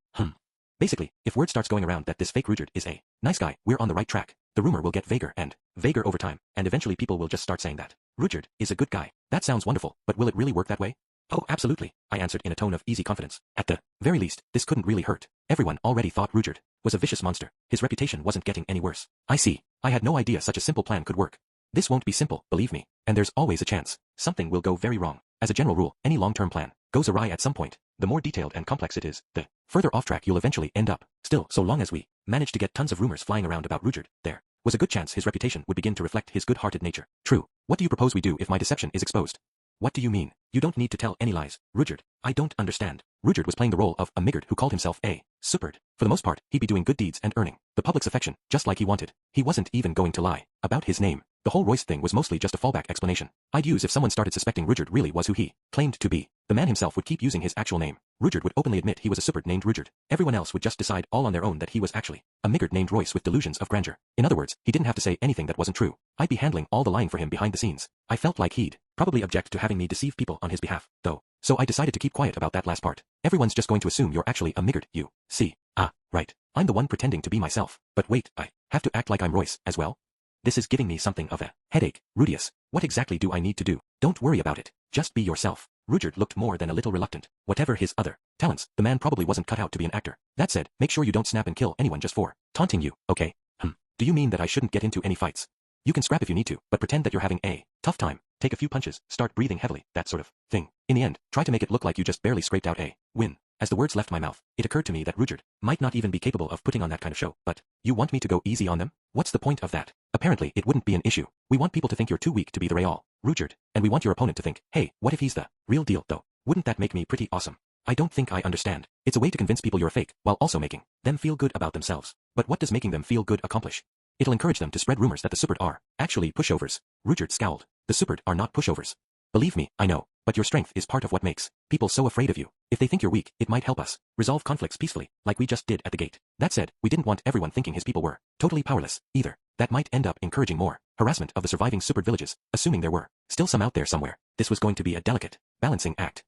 Basically, if word starts going around that this fake Rudyard is a nice guy, we're on the right track. The rumor will get vaguer and vaguer over time, and eventually people will just start saying that Rudyard is a good guy. That sounds wonderful, but will it really work that way? Oh, absolutely, I answered in a tone of easy confidence. At the very least, this couldn't really hurt. Everyone already thought Rudyard was a vicious monster. His reputation wasn't getting any worse. I see. I had no idea such a simple plan could work. This won't be simple, believe me, and there's always a chance something will go very wrong. As a general rule, any long-term plan goes awry at some point. The more detailed and complex it is, the further off track you'll eventually end up. Still, so long as we managed to get tons of rumors flying around about Rudyard, there was a good chance his reputation would begin to reflect his good-hearted nature. True. What do you propose we do if my deception is exposed? What do you mean? You don't need to tell any lies, Rudyard. I don't understand. Rudyard was playing the role of a Migard who called himself a Superd. For the most part, he'd be doing good deeds and earning the public's affection, just like he wanted. He wasn't even going to lie about his name. The whole Royce thing was mostly just a fallback explanation I'd use if someone started suspecting Rudyard really was who he claimed to be. The man himself would keep using his actual name. Rudyard would openly admit he was a Superd named Rudyard. Everyone else would just decide all on their own that he was actually a Migard named Royce with delusions of grandeur. In other words, he didn't have to say anything that wasn't true. I'd be handling all the lying for him behind the scenes. I felt like he'd probably object to having me deceive people on his behalf, though. So I decided to keep quiet about that last part. Everyone's just going to assume you're actually a Migard, you see. Ah, right. I'm the one pretending to be myself. But wait, I have to act like I'm Royce as well? This is giving me something of a headache. Rudius, what exactly do I need to do? Don't worry about it. Just be yourself. Rudyard looked more than a little reluctant. Whatever his other talents, the man probably wasn't cut out to be an actor. That said, make sure you don't snap and kill anyone just for taunting you, okay? Do you mean that I shouldn't get into any fights? You can scrap if you need to, but pretend that you're having a tough time take a few punches, start breathing heavily, that sort of thing. In the end, try to make it look like you just barely scraped out a win. As the words left my mouth, it occurred to me that Rudyard might not even be capable of putting on that kind of show. But, you want me to go easy on them? What's the point of that? Apparently, it wouldn't be an issue. We want people to think you're too weak to be the real Rudyard, and we want your opponent to think, hey, what if he's the real deal, though? Wouldn't that make me pretty awesome? I don't think I understand. It's a way to convince people you're a fake, while also making them feel good about themselves. But what does making them feel good accomplish? It'll encourage them to spread rumors that the Superd are actually pushovers. Rudyard scowled. The Superd are not pushovers. Believe me, I know, but your strength is part of what makes people so afraid of you. If they think you're weak, it might help us resolve conflicts peacefully, like we just did at the gate. That said, we didn't want everyone thinking his people were totally powerless, either. That might end up encouraging more harassment of the surviving Superd villages, assuming there were still some out there somewhere. This was going to be a delicate balancing act.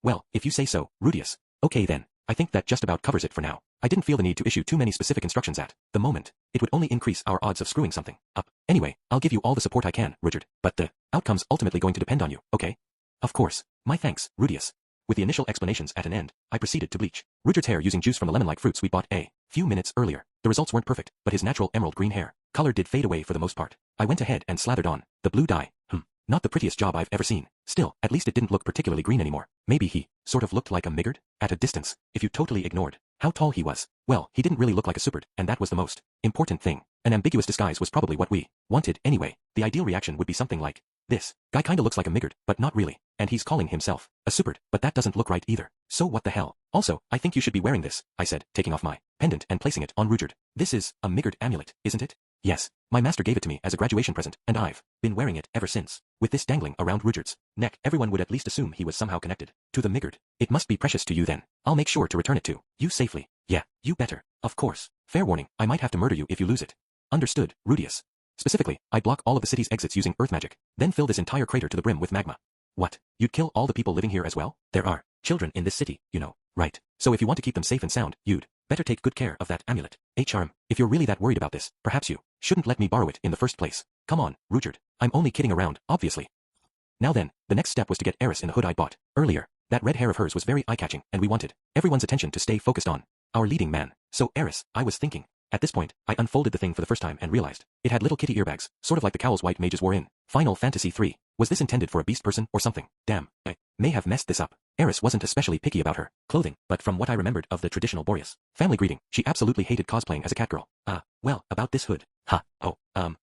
Well, if you say so, Rudius. Okay then, I think that just about covers it for now. I didn't feel the need to issue too many specific instructions at the moment. It would only increase our odds of screwing something up. Anyway, I'll give you all the support I can, Rudyard, but the outcome's ultimately going to depend on you, okay? Of course. My thanks, Rudius. With the initial explanations at an end, I proceeded to bleach Rudyard's hair using juice from the lemon-like fruits we bought a few minutes earlier. The results weren't perfect, but his natural emerald green hair color did fade away for the most part. I went ahead and slathered on the blue dye. Not the prettiest job I've ever seen. Still, at least it didn't look particularly green anymore. Maybe he sort of looked like a Migard at a distance, if you totally ignored how tall he was. Well, he didn't really look like a Superd, and that was the most important thing. An ambiguous disguise was probably what we wanted anyway. The ideal reaction would be something like, this guy kinda looks like a Migard, but not really, and he's calling himself a Superd, but that doesn't look right either. So what the hell? Also, I think you should be wearing this, I said, taking off my pendant and placing it on Rudyard. This is a Migard amulet, isn't it? Yes. My master gave it to me as a graduation present, and I've been wearing it ever since. With this dangling around Rudyard's neck, everyone would at least assume he was somehow connected to the Migard. It must be precious to you then. I'll make sure to return it to you safely. Yeah, you better. Of course. Fair warning, I might have to murder you if you lose it. Understood, Rudius. Specifically, I'd block all of the city's exits using earth magic, then fill this entire crater to the brim with magma. What? You'd kill all the people living here as well? There are children in this city, you know. Right. So if you want to keep them safe and sound, you'd better take good care of that amulet. If you're really that worried about this, perhaps you shouldn't let me borrow it in the first place. Come on, Rudyard. I'm only kidding around, obviously. Now then, the next step was to get Eris in the hood I bought earlier. That red hair of hers was very eye-catching, and we wanted everyone's attention to stay focused on our leading man. So Eris, I was thinking. At this point, I unfolded the thing for the first time and realized it had little kitty earbags, sort of like the cowls white mages wore in Final Fantasy III. Was this intended for a beast person or something? Damn, I may have messed this up. Eris wasn't especially picky about her clothing, but from what I remembered of the traditional Boreas family greeting, she absolutely hated cosplaying as a catgirl. Well, about this hood.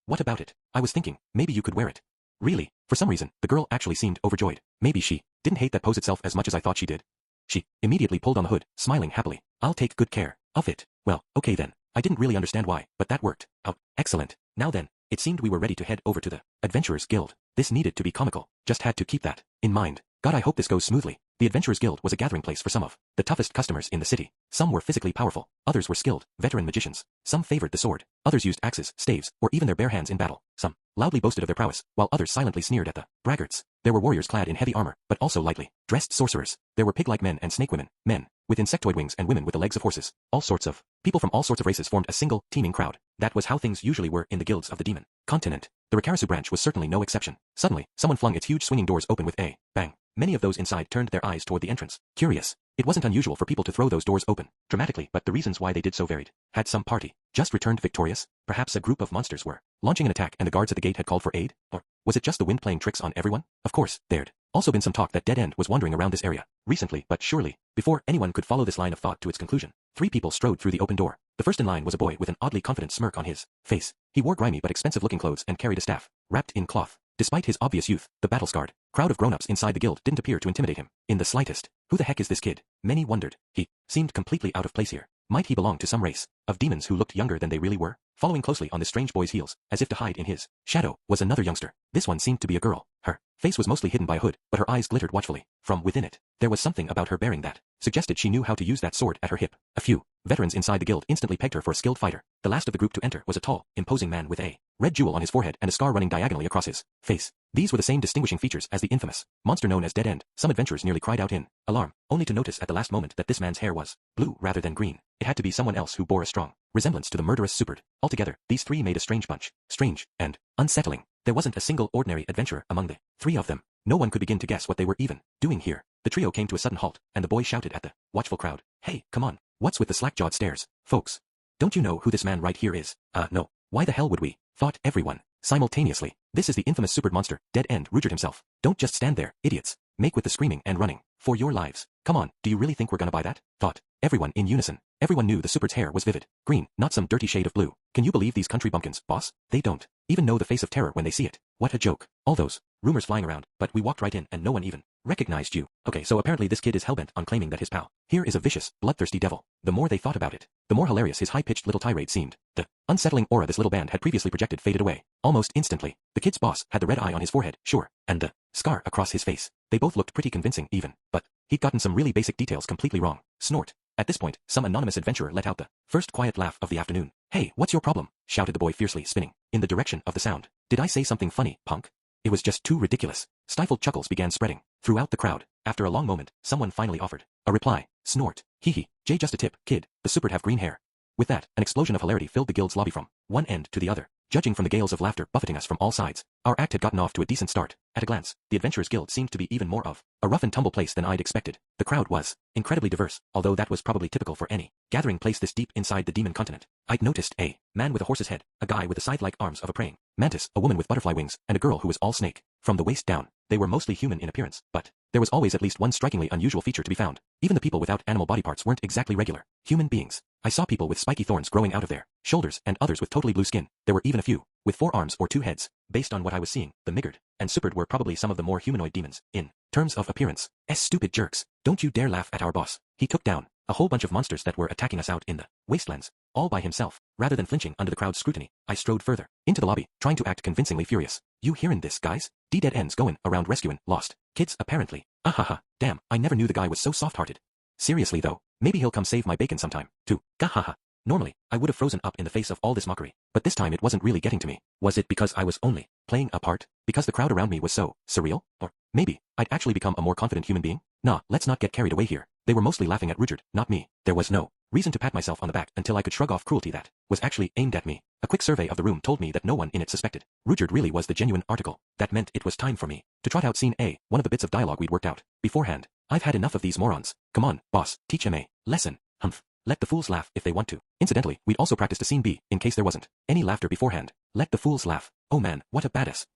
What about it? I was thinking, maybe you could wear it. Really? For some reason, the girl actually seemed overjoyed. Maybe she didn't hate that pose itself as much as I thought she did. She immediately pulled on the hood, smiling happily. I'll take good care of it. Well, okay then. I didn't really understand why, but that worked out. Excellent. Now then, it seemed we were ready to head over to the Adventurers Guild. This needed to be comical. Just had to keep that in mind. God, I hope this goes smoothly. The Adventurers Guild was a gathering place for some of the toughest customers in the city. Some were physically powerful, others were skilled, veteran magicians. Some favored the sword, others used axes, staves, or even their bare hands in battle. Some loudly boasted of their prowess, while others silently sneered at the braggarts. There were warriors clad in heavy armor, but also lightly dressed sorcerers. There were pig-like men and snake women, men with insectoid wings and women with the legs of horses. All sorts of people from all sorts of races formed a single, teeming crowd. That was how things usually were in the guilds of the demon continent. The Rikarasu branch was certainly no exception. Suddenly, someone flung its huge swinging doors open with a bang. Many of those inside turned their eyes toward the entrance. Curious. It wasn't unusual for people to throw those doors open dramatically, but the reasons why they did so varied. Had some party just returned victorious? Perhaps a group of monsters were launching an attack and the guards at the gate had called for aid? Or was it just the wind playing tricks on everyone? Of course, there'd also been some talk that Dead End was wandering around this area recently, but surely, before anyone could follow this line of thought to its conclusion, 3 people strode through the open door. The first in line was a boy with an oddly confident smirk on his face. He wore grimy but expensive-looking clothes and carried a staff wrapped in cloth. Despite his obvious youth, the battle-scarred crowd of grown-ups inside the guild didn't appear to intimidate him in the slightest. Who the heck is this kid? Many wondered. He seemed completely out of place here. Might he belong to some race of demons who looked younger than they really were? Following closely on this strange boy's heels, as if to hide in his shadow, was another youngster. This one seemed to be a girl. Her face was mostly hidden by a hood, but her eyes glittered watchfully. From within it, there was something about her bearing that suggested she knew how to use that sword at her hip. A few veterans inside the guild instantly pegged her for a skilled fighter. The last of the group to enter was a tall, imposing man with a red jewel on his forehead and a scar running diagonally across his face. These were the same distinguishing features as the infamous monster known as Dead End. Some adventurers nearly cried out in alarm, only to notice at the last moment that this man's hair was blue rather than green. It had to be someone else who bore a strong resemblance to the murderous Superd. Altogether, these 3 made a strange bunch. Strange and unsettling. There wasn't a single ordinary adventurer among the 3 of them. No one could begin to guess what they were even doing here. The trio came to a sudden halt, and the boy shouted at the watchful crowd. Hey, come on. What's with the slack-jawed stares, folks? Don't you know who this man right here is? No. Why the hell would we? Thought everyone simultaneously. This is the infamous supered monster, Dead End Rujard himself. Don't just stand there, idiots. Make with the screaming and running. For your lives. Come on, do you really think we're gonna buy that? Thought everyone in unison. Everyone knew the supered's hair was vivid. Green, not some dirty shade of blue. Can you believe these country bumpkins, boss? They don't even know the face of terror when they see it. What a joke. All those rumors flying around, but we walked right in and no one even recognized you. Okay, so apparently this kid is hellbent on claiming that his pal here is a vicious, bloodthirsty devil. The more they thought about it, the more hilarious his high-pitched little tirade seemed. The unsettling aura this little band had previously projected faded away. Almost instantly. The kid's boss had the red eye on his forehead, sure, and the scar across his face. They both looked pretty convincing even, but he'd gotten some really basic details completely wrong. Snort. At this point, some anonymous adventurer let out the first quiet laugh of the afternoon. Hey, what's your problem? Shouted the boy fiercely, spinning in the direction of the sound. Did I say something funny, punk? It was just too ridiculous. Stifled chuckles began spreading throughout the crowd. After a long moment, someone finally offered a reply. Snort. Hee hee. Jay, just a tip, kid. The super'd have green hair. With that, an explosion of hilarity filled the guild's lobby from one end to the other. Judging from the gales of laughter buffeting us from all sides, our act had gotten off to a decent start. At a glance, the Adventurers Guild seemed to be even more of a rough and tumble place than I'd expected. The crowd was incredibly diverse, although that was probably typical for any gathering place this deep inside the demon continent. I'd noticed a man with a horse's head, a guy with the scythe-like arms of a praying mantis, a woman with butterfly wings, and a girl who was all snake. From the waist down, they were mostly human in appearance, but there was always at least one strikingly unusual feature to be found. Even the people without animal body parts weren't exactly regular human beings. I saw people with spiky thorns growing out of their shoulders and others with totally blue skin. There were even a few with 4 arms or 2 heads. Based on what I was seeing, the Migard and Supered were probably some of the more humanoid demons in terms of appearance. Stupid jerks. Don't you dare laugh at our boss. He took down a whole bunch of monsters that were attacking us out in the wastelands, all by himself. Rather than flinching under the crowd's scrutiny, I strode further into the lobby, trying to act convincingly furious. You hearin' this, guys? Dead Ends goin' around rescuin' lost kids, apparently. Ahaha, damn, I never knew the guy was so soft-hearted. Seriously though, maybe he'll come save my bacon sometime, too. Gahaha. Normally, I would have frozen up in the face of all this mockery, but this time it wasn't really getting to me. Was it because I was only playing a part? Because the crowd around me was so surreal? Or maybe I'd actually become a more confident human being? Nah, let's not get carried away here. They were mostly laughing at Rujard, not me. There was no reason to pat myself on the back until I could shrug off cruelty that was actually aimed at me. A quick survey of the room told me that no one in it suspected Rujard really was the genuine article. That meant it was time for me to trot out scene A, one of the bits of dialogue we'd worked out beforehand. I've had enough of these morons. Come on, boss, teach him a lesson. Humph. Let the fools laugh if they want to. Incidentally, we'd also practiced a scene B, in case there wasn't any laughter beforehand. Let the fools laugh. Oh man, what a badass.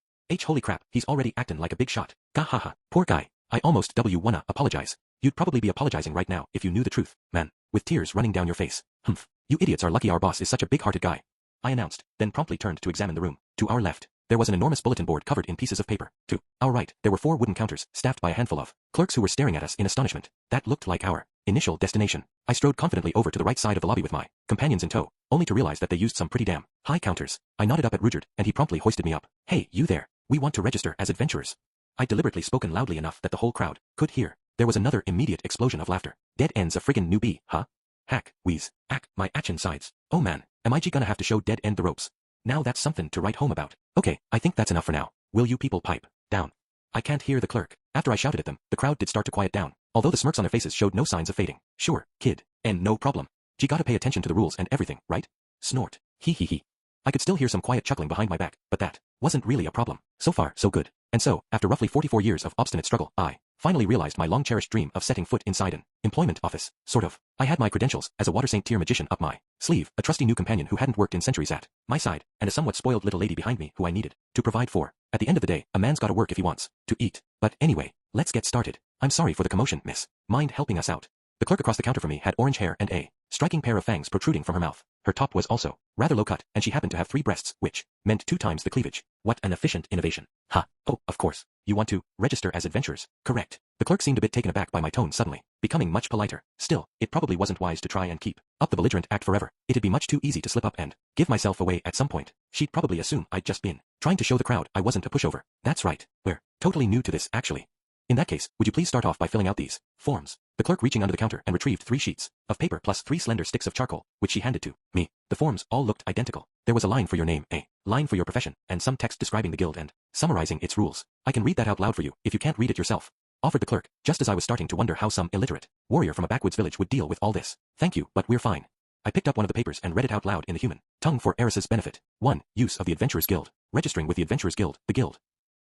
Holy crap, he's already actin' like a big shot. Gahaha, poor guy. I almost wanna apologize. You'd probably be apologizing right now if you knew the truth, man. With tears running down your face. Humph. You idiots are lucky our boss is such a big-hearted guy. I announced, then promptly turned to examine the room. To our left, there was an enormous bulletin board covered in pieces of paper. To our right, there were 4 wooden counters, staffed by a handful of clerks who were staring at us in astonishment. That looked like our initial destination. I strode confidently over to the right side of the lobby with my companions in tow, only to realize that they used some pretty damn high counters. I nodded up at Rujard, and he promptly hoisted me up. Hey, you there. We want to register as adventurers. I deliberately spoken loudly enough that the whole crowd could hear. There was another immediate explosion of laughter. Dead End's a friggin' newbie, huh? Hack, wheeze, ack, my achin sides. Oh man, am I gonna have to show Dead End the ropes? Now that's something to write home about. Okay, I think that's enough for now. Will you people pipe down? I can't hear the clerk. After I shouted at them, the crowd did start to quiet down, although the smirks on their faces showed no signs of fading. Sure, kid, and no problem. You gotta pay attention to the rules and everything, right? Snort. Hee hee hee. I could still hear some quiet chuckling behind my back, but that wasn't really a problem. So far, so good. And so, after roughly 44 years of obstinate struggle, I finally realized my long-cherished dream of setting foot inside an employment office. Sort of. I had my credentials as a Water Saint tier magician up my sleeve, a trusty new companion who hadn't worked in centuries at my side, and a somewhat spoiled little lady behind me who I needed to provide for. At the end of the day, a man's gotta work if he wants to eat. But anyway, let's get started. I'm sorry for the commotion, miss. Mind helping us out? The clerk across the counter from me had orange hair and a striking pair of fangs protruding from her mouth. Her top was also rather low cut, and she happened to have 3 breasts, which meant 2 times the cleavage. What an efficient innovation. Ha. Oh, of course. You want to register as adventurers, correct? The clerk seemed a bit taken aback by my tone suddenly, becoming much politer. Still, it probably wasn't wise to try and keep up the belligerent act forever. It'd be much too easy to slip up and give myself away at some point. She'd probably assume I'd just been trying to show the crowd I wasn't a pushover. That's right. We're totally new to this, actually. In that case, would you please start off by filling out these forms? The clerk reaching under the counter and retrieved 3 sheets of paper plus 3 slender sticks of charcoal, which she handed to me. The forms all looked identical. There was a line for your name, a line for your profession, and some text describing the guild and summarizing its rules. I can read that out loud for you, if you can't read it yourself, offered the clerk, just as I was starting to wonder how some illiterate warrior from a backwoods village would deal with all this. Thank you, but we're fine. I picked up one of the papers and read it out loud in the human tongue for Eris's benefit. 1. Use of the Adventurers Guild. Registering with the Adventurers Guild, the guild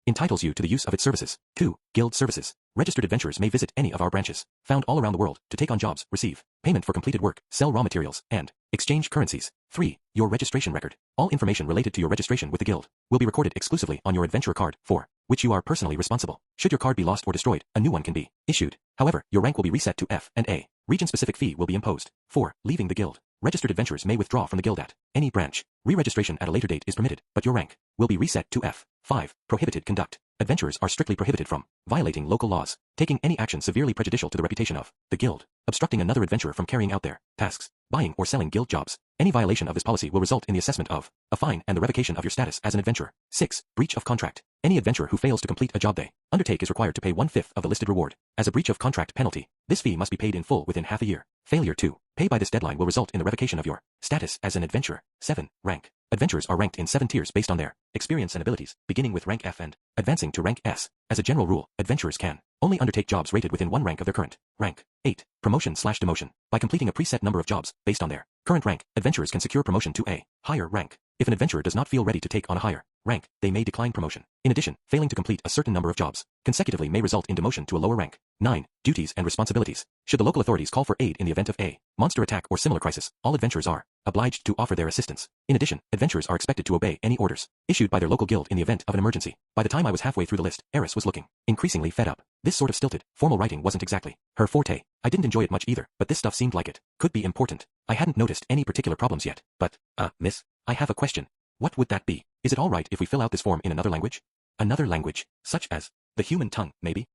Entitles you to the use of its services. 2. Guild services. Registered adventurers may visit any of our branches, found all around the world, to take on jobs, receive payment for completed work, sell raw materials, and exchange currencies. 3. Your registration record. All information related to your registration with the guild will be recorded exclusively on your adventurer card, for which you are personally responsible. Should your card be lost or destroyed, a new one can be issued. However, your rank will be reset to F and A. Region-specific fee will be imposed. 4. Leaving the guild. Registered adventurers may withdraw from the guild at any branch. Re-registration at a later date is permitted, but your rank will be reset to F. 5. Prohibited conduct. Adventurers are strictly prohibited from violating local laws, taking any action severely prejudicial to the reputation of the guild, obstructing another adventurer from carrying out their tasks, buying or selling guild jobs. Any violation of this policy will result in the assessment of a fine and the revocation of your status as an adventurer. 6. Breach of contract. Any adventurer who fails to complete a job they undertake is required to pay 1/5 of the listed reward as a breach of contract penalty. This fee must be paid in full within half a year. Failure to pay by this deadline will result in the revocation of your status as an adventurer. 7. Rank. Adventurers are ranked in 7 tiers based on their experience and abilities, beginning with rank F and advancing to rank S. As a general rule, adventurers can only undertake jobs rated within 1 rank of their current rank. 8. Promotion/demotion. By completing a preset number of jobs based on their current rank, adventurers can secure promotion to a higher rank. If an adventurer does not feel ready to take on a higher rank, they may decline promotion. In addition, failing to complete a certain number of jobs consecutively may result in demotion to a lower rank. 9. Duties and responsibilities. Should the local authorities call for aid in the event of a monster attack or similar crisis, all adventurers are obliged to offer their assistance. In addition, adventurers are expected to obey any orders issued by their local guild in the event of an emergency. By the time I was halfway through the list, Eris was looking increasingly fed up. This sort of stilted, formal writing wasn't exactly her forte. I didn't enjoy it much either, but this stuff seemed like it could be important. I hadn't noticed any particular problems yet, but, miss, I have a question. What would that be? Is it alright if we fill out this form in another language? Another language, such as the human tongue, maybe?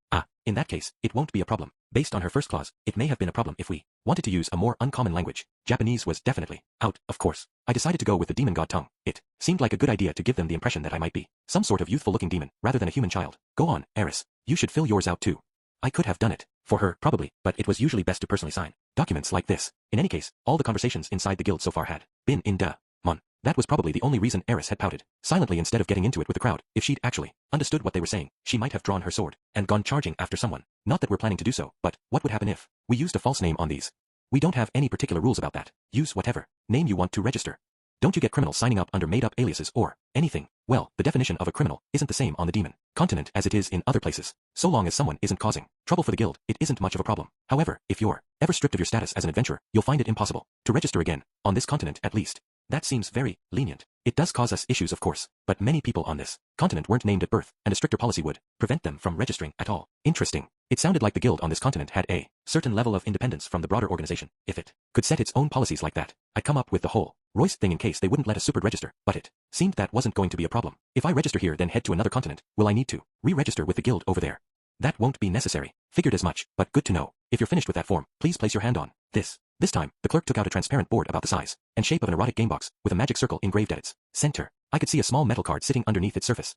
In that case, it won't be a problem. Based on her first clause, it may have been a problem if we wanted to use a more uncommon language. Japanese was definitely out, of course. I decided to go with the demon god tongue. It seemed like a good idea to give them the impression that I might be some sort of youthful-looking demon, rather than a human child. Go on, Eris. You should fill yours out too. I could have done it for her, probably, but it was usually best to personally sign documents like this. In any case, all the conversations inside the guild so far had been in Mon. That was probably the only reason Eris had pouted silently instead of getting into it with the crowd. If she'd actually understood what they were saying, she might have drawn her sword and gone charging after someone. Not that we're planning to do so, but what would happen if we used a false name on these? We don't have any particular rules about that. Use whatever name you want to register. Don't you get criminals signing up under made-up aliases or anything? Well, the definition of a criminal isn't the same on the demon continent as it is in other places. So long as someone isn't causing trouble for the guild, it isn't much of a problem. However, if you're ever stripped of your status as an adventurer, you'll find it impossible to register again, on this continent at least. That seems very lenient. It does cause us issues, of course, but many people on this continent weren't named at birth, and a stricter policy would prevent them from registering at all. Interesting. It sounded like the guild on this continent had a certain level of independence from the broader organization. If it could set its own policies like that, I'd come up with the whole Royce thing in case they wouldn't let a supered register, but it seemed that wasn't going to be a problem. If I register here then head to another continent, will I need to re-register with the guild over there? That won't be necessary. Figured as much, but good to know. If you're finished with that form, please place your hand on this. This time, the clerk took out a transparent board about the size and shape of an erotic gamebox with a magic circle engraved at its center. I could see a small metal card sitting underneath its surface.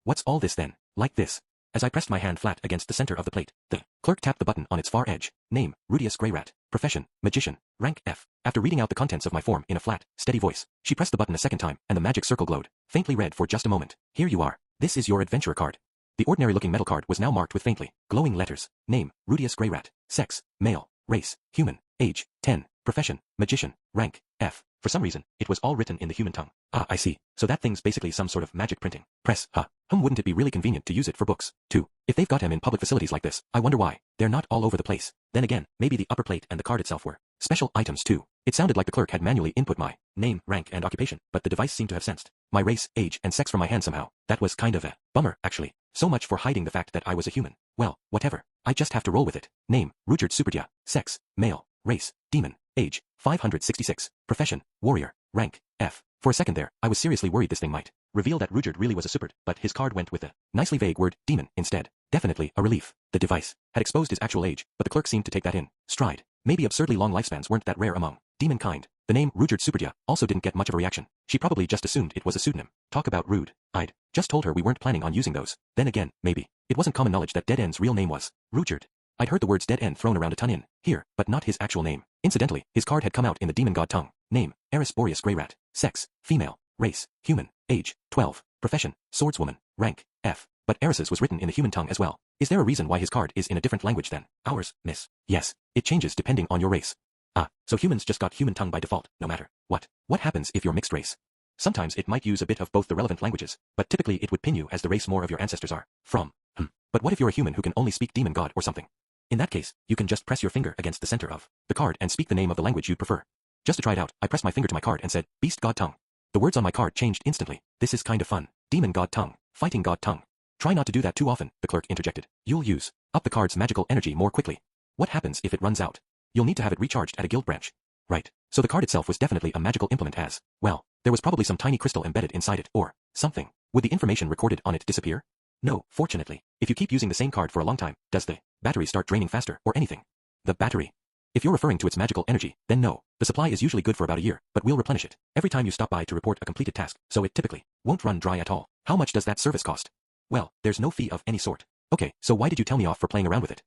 What's all this then? Like this. As I pressed my hand flat against the center of the plate, the clerk tapped the button on its far edge. Name, Rudius Greyrat. Profession, magician. Rank F. After reading out the contents of my form in a flat, steady voice, she pressed the button a second time, and the magic circle glowed, faintly red for just a moment. Here you are. This is your adventurer card. The ordinary-looking metal card was now marked with faintly glowing letters. Name, Rudius Greyrat. Sex, male. Race, human. Age, 10. Profession, magician. Rank, F. For some reason, it was all written in the human tongue. I see. So that thing's basically some sort of magic printing press, huh? Wouldn't it be really convenient to use it for books, too? If they've got him in public facilities like this, I wonder why they're not all over the place. Then again, maybe the upper plate and the card itself were special items too. It sounded like the clerk had manually input my name, rank, and occupation, but the device seemed to have sensed my race, age, and sex from my hand somehow. That was kind of a bummer, actually. So much for hiding the fact that I was a human. Well, whatever. I just have to roll with it. Name, Rujert Superdya. Sex, male. Race, demon. Age, 566. Profession, warrior. Rank, F. For a second there, I was seriously worried this thing might reveal that Rujert really was a superd, but his card went with the nicely vague word, demon, instead. Definitely a relief. The device had exposed his actual age, but the clerk seemed to take that in stride. Maybe absurdly long lifespans weren't that rare among demon kind. The name Rujert Superdya also didn't get much of a reaction. She probably just assumed it was a pseudonym. Talk about rude. I'd just told her we weren't planning on using those. Then again, maybe it wasn't common knowledge that Dead End's real name was Rujert. I'd heard the words Dead End thrown around a ton in here, but not his actual name. Incidentally, his card had come out in the demon god tongue. Name, Eris Boreas Greyrat. Sex, female. Race, human. Age, 12. Profession, swordswoman. Rank, F. But Eris's was written in the human tongue as well. Is there a reason why his card is in a different language than ours, miss? Yes, it changes depending on your race. So humans just got human tongue by default, no matter what. What happens if you're mixed race? Sometimes it might use a bit of both the relevant languages, but typically it would pin you as the race more of your ancestors are from. But what if you're a human who can only speak demon god or something? In that case, you can just press your finger against the center of the card and speak the name of the language you'd prefer. Just to try it out, I pressed my finger to my card and said, Beast God Tongue. The words on my card changed instantly. This is kind of fun. Demon God Tongue. Fighting God Tongue. Try not to do that too often, the clerk interjected. You'll use up the card's magical energy more quickly. What happens if it runs out? You'll need to have it recharged at a guild branch. Right. So the card itself was definitely a magical implement as, well, there was probably some tiny crystal embedded inside it or something. Would the information recorded on it disappear? No, fortunately. If you keep using the same card for a long time, does the battery start draining faster or anything? The battery. If you're referring to its magical energy, then no. The supply is usually good for about a year, but we'll replenish it every time you stop by to report a completed task, so it typically won't run dry at all. How much does that service cost? Well, there's no fee of any sort. Okay, so why did you tell me off for playing around with it?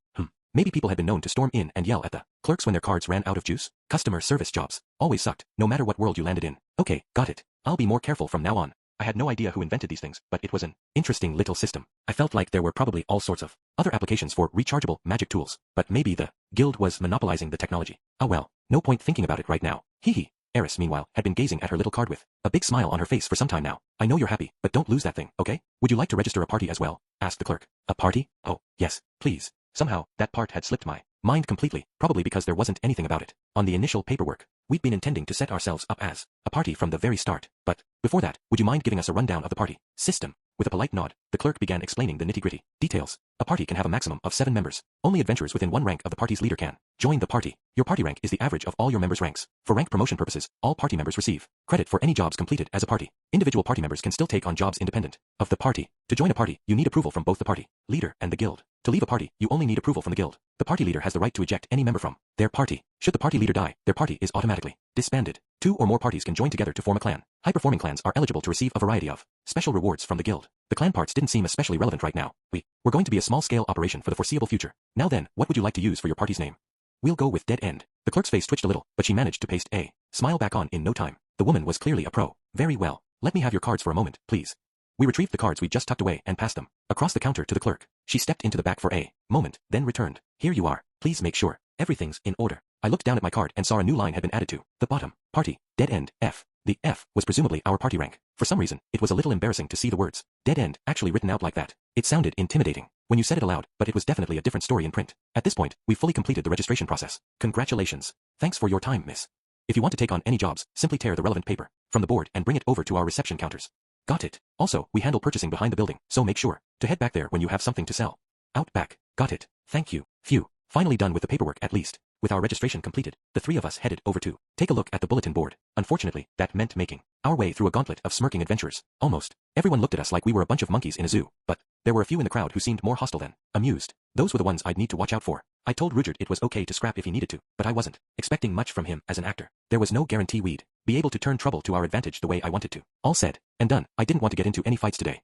Maybe people had been known to storm in and yell at the clerks when their cards ran out of juice? Customer service jobs always sucked, no matter what world you landed in. Okay, got it. I'll be more careful from now on. I had no idea who invented these things, but it was an interesting little system. I felt like there were probably all sorts of other applications for rechargeable magic tools, but maybe the guild was monopolizing the technology. Oh well, no point thinking about it right now. Hee hee. Eris, meanwhile, had been gazing at her little card with a big smile on her face for some time now. I know you're happy, but don't lose that thing, okay? Would you like to register a party as well? Asked the clerk. A party? Oh, yes, please. Somehow, that part had slipped my mind completely, probably because there wasn't anything about it on the initial paperwork. We'd been intending to set ourselves up as a party from the very start, but before that, would you mind giving us a rundown of the party system? With a polite nod, the clerk began explaining the nitty-gritty details. A party can have a maximum of 7 members. Only adventurers within one rank of the party's leader can join the party. Your party rank is the average of all your members' ranks. For rank promotion purposes, all party members receive credit for any jobs completed as a party. Individual party members can still take on jobs independent of the party. To join a party, you need approval from both the party leader and the guild. To leave a party, you only need approval from the guild. The party leader has the right to eject any member from their party. Should the party leader die, their party is automatically disbanded. 2 or more parties can join together to form a clan. High-performing clans are eligible to receive a variety of special rewards from the guild. The clan parts didn't seem especially relevant right now. We're going to be a small-scale operation for the foreseeable future. Now then, what would you like to use for your party's name? We'll go with Dead End. The clerk's face twitched a little, but she managed to paste a smile back on in no time. The woman was clearly a pro. Very well. Let me have your cards for a moment, please. We retrieved the cards we just tucked away and passed them across the counter to the clerk. She stepped into the back for a moment, then returned. Here you are. Please make sure everything's in order. I looked down at my card and saw a new line had been added to the bottom. Party, Dead End, F. The F was presumably our party rank. For some reason, it was a little embarrassing to see the words Dead End actually written out like that. It sounded intimidating when you said it aloud, but it was definitely a different story in print. At this point, we fully completed the registration process. Congratulations. Thanks for your time, miss. If you want to take on any jobs, simply tear the relevant paper from the board and bring it over to our reception counters. Got it. Also, we handle purchasing behind the building, so make sure to head back there when you have something to sell. Out back. Got it. Thank you. Phew. Finally done with the paperwork at least. With our registration completed, the 3 of us headed over to take a look at the bulletin board. Unfortunately, that meant making our way through a gauntlet of smirking adventurers. Almost everyone looked at us like we were a bunch of monkeys in a zoo, but there were a few in the crowd who seemed more hostile than amused. Those were the ones I'd need to watch out for. I told Rudyard it was okay to scrap if he needed to, but I wasn't expecting much from him as an actor. There was no guarantee we'd be able to turn trouble to our advantage the way I wanted to. All said and done, I didn't want to get into any fights today.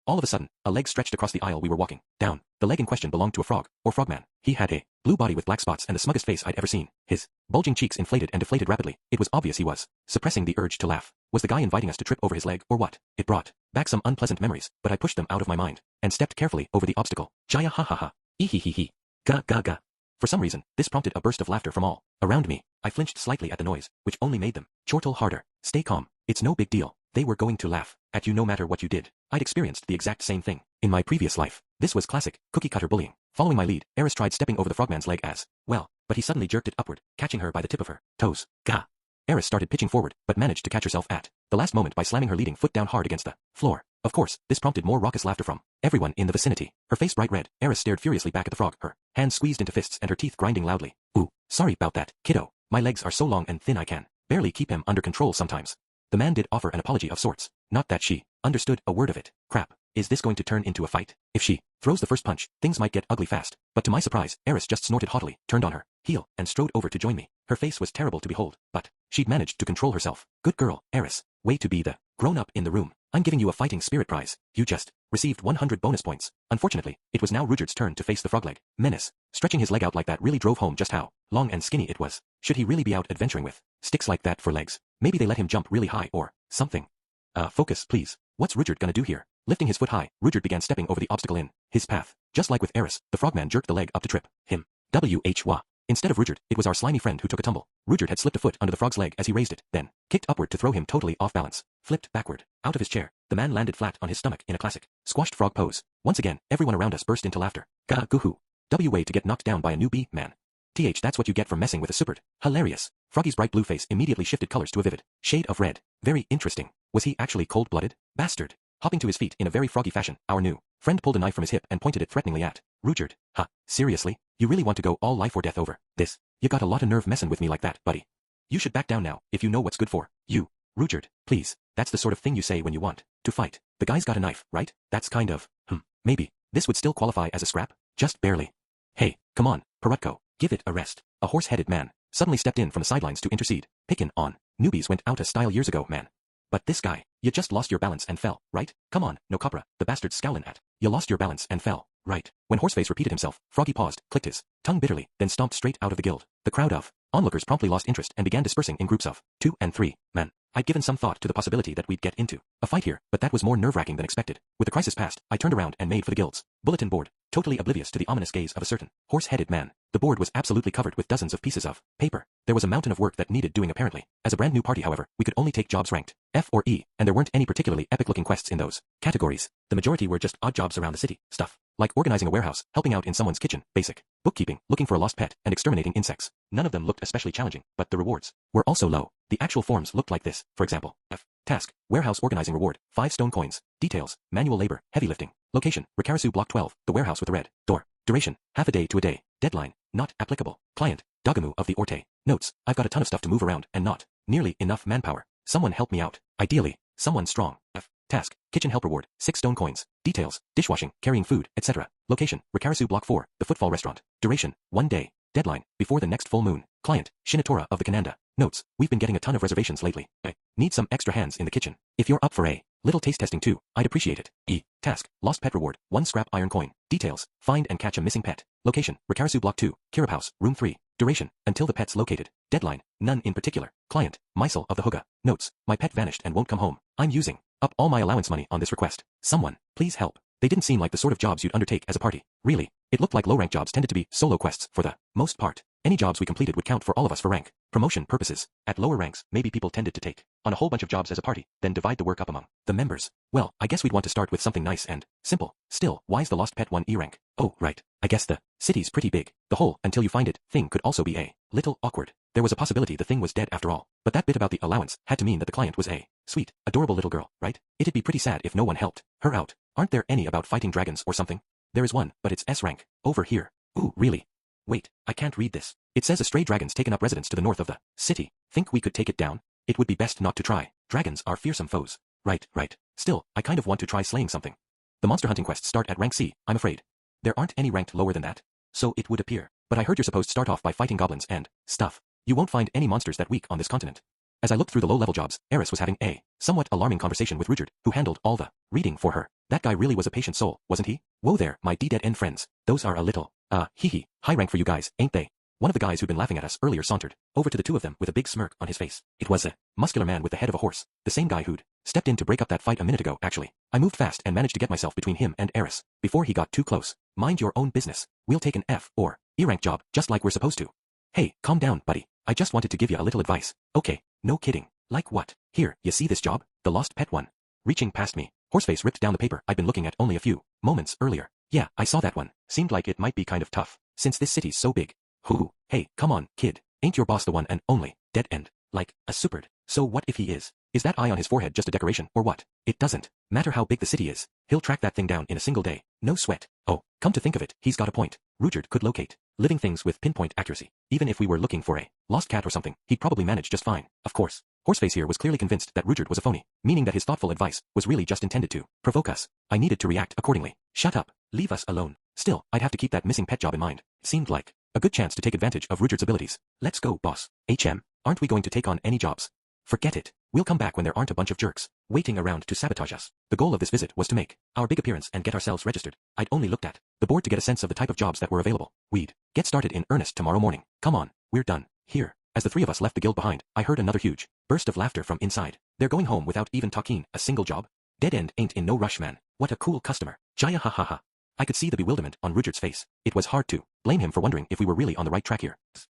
All of a sudden, a leg stretched across the aisle we were walking down. The leg in question belonged to a frog, or frogman. He had a blue body with black spots and the smuggest face I'd ever seen. His bulging cheeks inflated and deflated rapidly. It was obvious he was suppressing the urge to laugh. Was the guy inviting us to trip over his leg, or what? It brought back some unpleasant memories, but I pushed them out of my mind and stepped carefully over the obstacle. Jaya ha ha ha. Ee. Ga ga ga. For some reason, this prompted a burst of laughter from all around me. I flinched slightly at the noise, which only made them chortle harder. Stay calm. It's no big deal. They were going to laugh at you no matter what you did. I'd experienced the exact same thing in my previous life. This was classic, cookie-cutter bullying. Following my lead, Eris tried stepping over the frogman's leg as well, but he suddenly jerked it upward, catching her by the tip of her toes. Gah! Eris started pitching forward, but managed to catch herself at the last moment by slamming her leading foot down hard against the floor. Of course, this prompted more raucous laughter from everyone in the vicinity. Her face bright red, Eris stared furiously back at the frog, her hands squeezed into fists and her teeth grinding loudly. Ooh, sorry about that, kiddo. My legs are so long and thin I can barely keep him under control sometimes. The man did offer an apology of sorts. Not that she understood a word of it. Crap. Is this going to turn into a fight? If she throws the first punch, things might get ugly fast. But to my surprise, Eris just snorted haughtily, turned on her heel, and strode over to join me. Her face was terrible to behold, but she'd managed to control herself. Good girl, Eris. Way to be the grown-up in the room. I'm giving you a fighting spirit prize. You just received 100 bonus points. Unfortunately, it was now Rudyard's turn to face the frog-leg menace. Stretching his leg out like that really drove home just how long and skinny it was. Should he really be out adventuring with sticks like that for legs? Maybe they let him jump really high or something. Focus, please. What's Rudyard gonna do here? Lifting his foot high, Rudyard began stepping over the obstacle in his path. Just like with Eris, the frogman jerked the leg up to trip him. Wha. Instead of Rudyard, it was our slimy friend who took a tumble. Rudyard had slipped a foot under the frog's leg as he raised it, then kicked upward to throw him totally off balance. flipped backward. Out of his chair, the man landed flat on his stomach in a classic squashed frog pose. Once again, everyone around us burst into laughter. Gah goohoo. Way to get knocked down by a newbie, man. That's what you get for messing with a superd. Hilarious. Froggy's bright blue face immediately shifted colors to a vivid shade of red. Very interesting. Was he actually cold-blooded? Bastard. Hopping to his feet in a very froggy fashion, our new friend pulled a knife from his hip and pointed it threateningly at Rudyard. Huh, seriously? You really want to go all life or death over this? You got a lot of nerve messing with me like that, buddy. You should back down now, if you know what's good for you. Rudyard, please. That's the sort of thing you say when you want to fight. The guy's got a knife, right? That's kind of, maybe. This would still qualify as a scrap? Just barely. Hey, come on, Perutko, give it a rest. A horse-headed man suddenly stepped in from the sidelines to intercede. Pickin' on. Newbies went out of style years ago, man. But this guy, you just lost your balance and fell, right? Come on, no copra, the bastard's scowling at. You lost your balance and fell, right? When Horseface repeated himself, Froggy paused, clicked his tongue bitterly, then stomped straight out of the guild. The crowd of onlookers promptly lost interest and began dispersing in groups of 2 and 3. Man, I'd given some thought to the possibility that we'd get into a fight here, but that was more nerve-wracking than expected. With the crisis past, I turned around and made for the guild's bulletin board, totally oblivious to the ominous gaze of a certain horse-headed man. The board was absolutely covered with dozens of pieces of paper. There was a mountain of work that needed doing apparently. As a brand new party, however, we could only take jobs ranked F or E, and there weren't any particularly epic-looking quests in those categories. The majority were just odd jobs around the city, stuff like organizing a warehouse, helping out in someone's kitchen, basic bookkeeping, looking for a lost pet, and exterminating insects. None of them looked especially challenging, but the rewards were also low. The actual forms looked like this, for example. F. Task. Warehouse organizing reward. 5 stone coins. Details. Manual labor. Heavy lifting. Location. Rikarasu Block 12. The warehouse with the red door. Duration. Half a day to a day. Deadline. Not applicable. Client. Dagamu of the Orte. Notes. I've got a ton of stuff to move around and not nearly enough manpower. Someone help me out. Ideally, someone strong. F. Task. Kitchen help reward. 6 stone coins. Details. Dishwashing. Carrying food, etc. Location. Rikarasu Block 4. The Footfall Restaurant. Duration. 1 day. Deadline. Before the next full moon. Client. Shinatora of the Kananda. Notes. We've been getting a ton of reservations lately. I need some extra hands in the kitchen. If you're up for a little taste testing too, I'd appreciate it. E. Task. Lost pet reward. 1 scrap iron coin. Details. Find and catch a missing pet. Location. Rikarasu Block 2. Kirib House. Room 3. Duration. Until the pet's located. Deadline. None in particular. Client. Mysel of the Huga. Notes. My pet vanished and won't come home. I'm using up all my allowance money on this request. Someone, please help. They didn't seem like the sort of jobs you'd undertake as a party. Really. It looked like low-rank jobs tended to be solo quests for the most part. Any jobs we completed would count for all of us for rank promotion purposes. At lower ranks, maybe people tended to take on a whole bunch of jobs as a party, then divide the work up among the members. Well, I guess we'd want to start with something nice and simple. Still, why's the lost pet 1 E rank? Oh, right. I guess the city's pretty big. The whole until you find it thing could also be a little awkward. There was a possibility the thing was dead after all. But that bit about the allowance had to mean that the client was a sweet, adorable little girl, right? It'd be pretty sad if no one helped her out. Aren't there any about fighting dragons or something? There is one, but it's S rank. Over here. Ooh, really? Wait, I can't read this. It says a stray dragon's taken up residence to the north of the city. Think we could take it down? It would be best not to try. Dragons are fearsome foes. Right. Still, I kind of want to try slaying something. The monster hunting quests start at rank C, I'm afraid. There aren't any ranked lower than that. So it would appear. But I heard you're supposed to start off by fighting goblins and stuff. You won't find any monsters that weak on this continent. As I looked through the low-level jobs, Eris was having a somewhat alarming conversation with Rudyard, who handled all the reading for her. That guy really was a patient soul, wasn't he? Whoa there, my D-dead-end friends. Those are a little, high rank for you guys, ain't they? One of the guys who'd been laughing at us earlier sauntered over to the two of them with a big smirk on his face. It was a muscular man with the head of a horse, the same guy who'd stepped in to break up that fight a minute ago, actually. I moved fast and managed to get myself between him and Eris before he got too close. Mind your own business. We'll take an F or E-rank job just like we're supposed to. Hey, calm down, buddy. I just wanted to give you a little advice. Okay, no kidding. Like what? Here, you see this job? The lost pet one. Reaching past me, Horseface ripped down the paper I'd been looking at only a few moments earlier. Yeah, I saw that one. Seemed like it might be kind of tough, since this city's so big. Hoo. Hey, come on, kid. Ain't your boss the one and only dead end? Like a superd. So what if he is? Is that eye on his forehead just a decoration, or what? It doesn't matter how big the city is. He'll track that thing down in a single day. No sweat. Oh, come to think of it, he's got a point. Rudyard could locate living things with pinpoint accuracy. Even if we were looking for a lost cat or something, he'd probably manage just fine. Of course. Horseface here was clearly convinced that Rudyard was a phony, meaning that his thoughtful advice was really just intended to provoke us. I needed to react accordingly. Shut up. Leave us alone. Still, I'd have to keep that missing pet job in mind. It seemed like a good chance to take advantage of Rudyard's abilities. Let's go, boss. Aren't we going to take on any jobs? Forget it. We'll come back when there aren't a bunch of jerks waiting around to sabotage us. The goal of this visit was to make our big appearance and get ourselves registered. I'd only looked at the board to get a sense of the type of jobs that were available. We'd get started in earnest tomorrow morning. Come on, we're done. Here. As the three of us left the guild behind, I heard another huge burst of laughter from inside. They're going home without even talking a single job? Dead end ain't in no rush, man. What a cool customer. Jaya ha ha ha. I could see the bewilderment on Rudyard's face. It was hard to blame him for wondering if we were really on the right track here.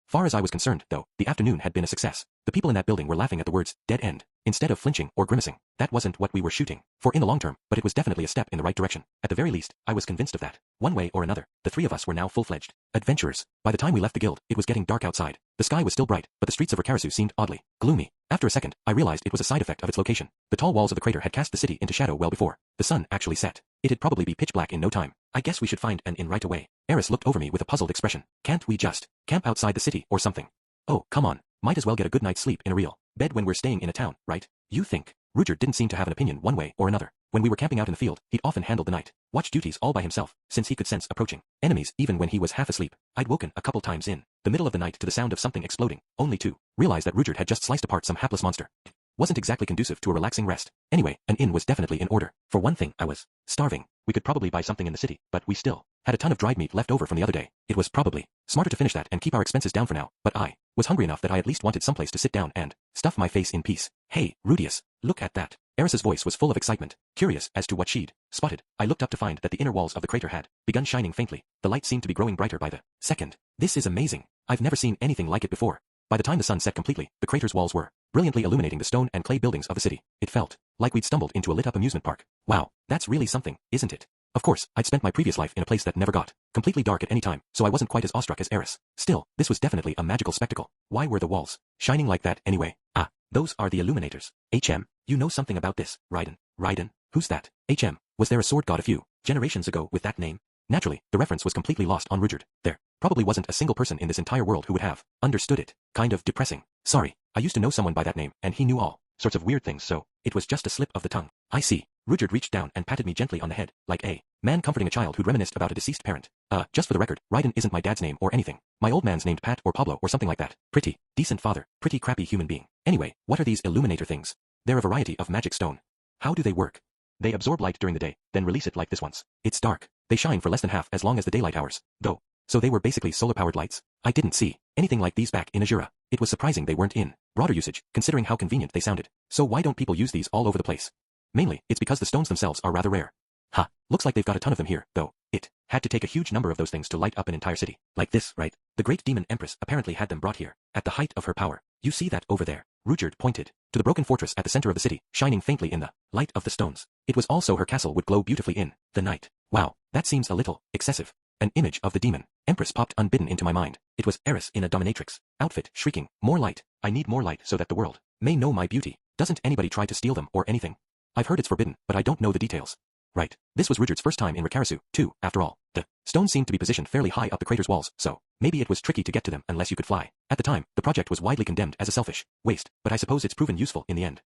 Far as I was concerned, though, the afternoon had been a success. The people in that building were laughing at the words, dead end, instead of flinching or grimacing. That wasn't what we were shooting for in the long term, but it was definitely a step in the right direction. At the very least, I was convinced of that. One way or another, the three of us were now full-fledged adventurers. By the time we left the guild, it was getting dark outside. The sky was still bright, but the streets of Rikarasu seemed oddly gloomy. After a second, I realized it was a side effect of its location. The tall walls of the crater had cast the city into shadow well before the sun actually set. It'd probably be pitch black in no time. I guess we should find an inn right away. Eris looked over me with a puzzled expression. Can't we just camp outside the city or something? Oh, come on. Might as well get a good night's sleep in a real bed when we're staying in a town, right? You think? Rudyard didn't seem to have an opinion one way or another. When we were camping out in the field, he'd often handled the night watch duties all by himself, since he could sense approaching enemies even when he was half asleep. I'd woken a couple times in the middle of the night to the sound of something exploding, only to realize that Rudyard had just sliced apart some hapless monster. Wasn't exactly conducive to a relaxing rest. Anyway, an inn was definitely in order. For one thing, I was starving. We could probably buy something in the city, but we still had a ton of dried meat left over from the other day. It was probably smarter to finish that and keep our expenses down for now, but I was hungry enough that I at least wanted someplace to sit down and stuff my face in peace. Hey, Rudius, look at that. Eris's voice was full of excitement. Curious as to what she'd spotted, I looked up to find that the inner walls of the crater had begun shining faintly. The light seemed to be growing brighter by the second. This is amazing. I've never seen anything like it before. By the time the sun set completely, the crater's walls were brilliantly illuminating the stone and clay buildings of the city. It felt like we'd stumbled into a lit-up amusement park. Wow, that's really something, isn't it? Of course, I'd spent my previous life in a place that never got completely dark at any time, so I wasn't quite as awestruck as Eris. Still, this was definitely a magical spectacle. Why were the walls shining like that anyway? Ah, those are the illuminators. HM, you know something about this, Raiden. Raiden? Who's that? HM, was there a sword god a few generations ago with that name? Naturally, the reference was completely lost on Rudyard. There probably wasn't a single person in this entire world who would have understood it. Kind of depressing. Sorry, I used to know someone by that name, and he knew all sorts of weird things, so it was just a slip of the tongue. I see. Rudyard reached down and patted me gently on the head, like a man comforting a child who'd reminisced about a deceased parent. Just for the record, Raiden isn't my dad's name or anything. My old man's named Pat or Pablo or something like that. Pretty decent father, pretty crappy human being. Anyway, what are these illuminator things? They're a variety of magic stone. How do they work? They absorb light during the day, then release it like this once. It's dark. They shine for less than half as long as the daylight hours, though. So they were basically solar-powered lights. I didn't see anything like these back in Azura. It was surprising they weren't in broader usage, considering how convenient they sounded. So why don't people use these all over the place? Mainly, it's because the stones themselves are rather rare. Ha, looks like they've got a ton of them here, though. It had to take a huge number of those things to light up an entire city. Like this, right? The great demon empress apparently had them brought here, at the height of her power. You see that over there? Rudyard pointed to the broken fortress at the center of the city, shining faintly in the light of the stones. It was also her castle would glow beautifully in the night. Wow, that seems a little excessive. An image of the demon empress popped unbidden into my mind. It was Eris in a dominatrix outfit, shrieking, "More light! I need more light so that the world may know my beauty. Doesn't anybody try to steal them or anything? I've heard it's forbidden, but I don't know the details." Right. This was Rudyard's first time in Rikarasu, too, after all. The stones seemed to be positioned fairly high up the crater's walls, so maybe it was tricky to get to them unless you could fly. At the time, the project was widely condemned as a selfish waste, but I suppose it's proven useful in the end.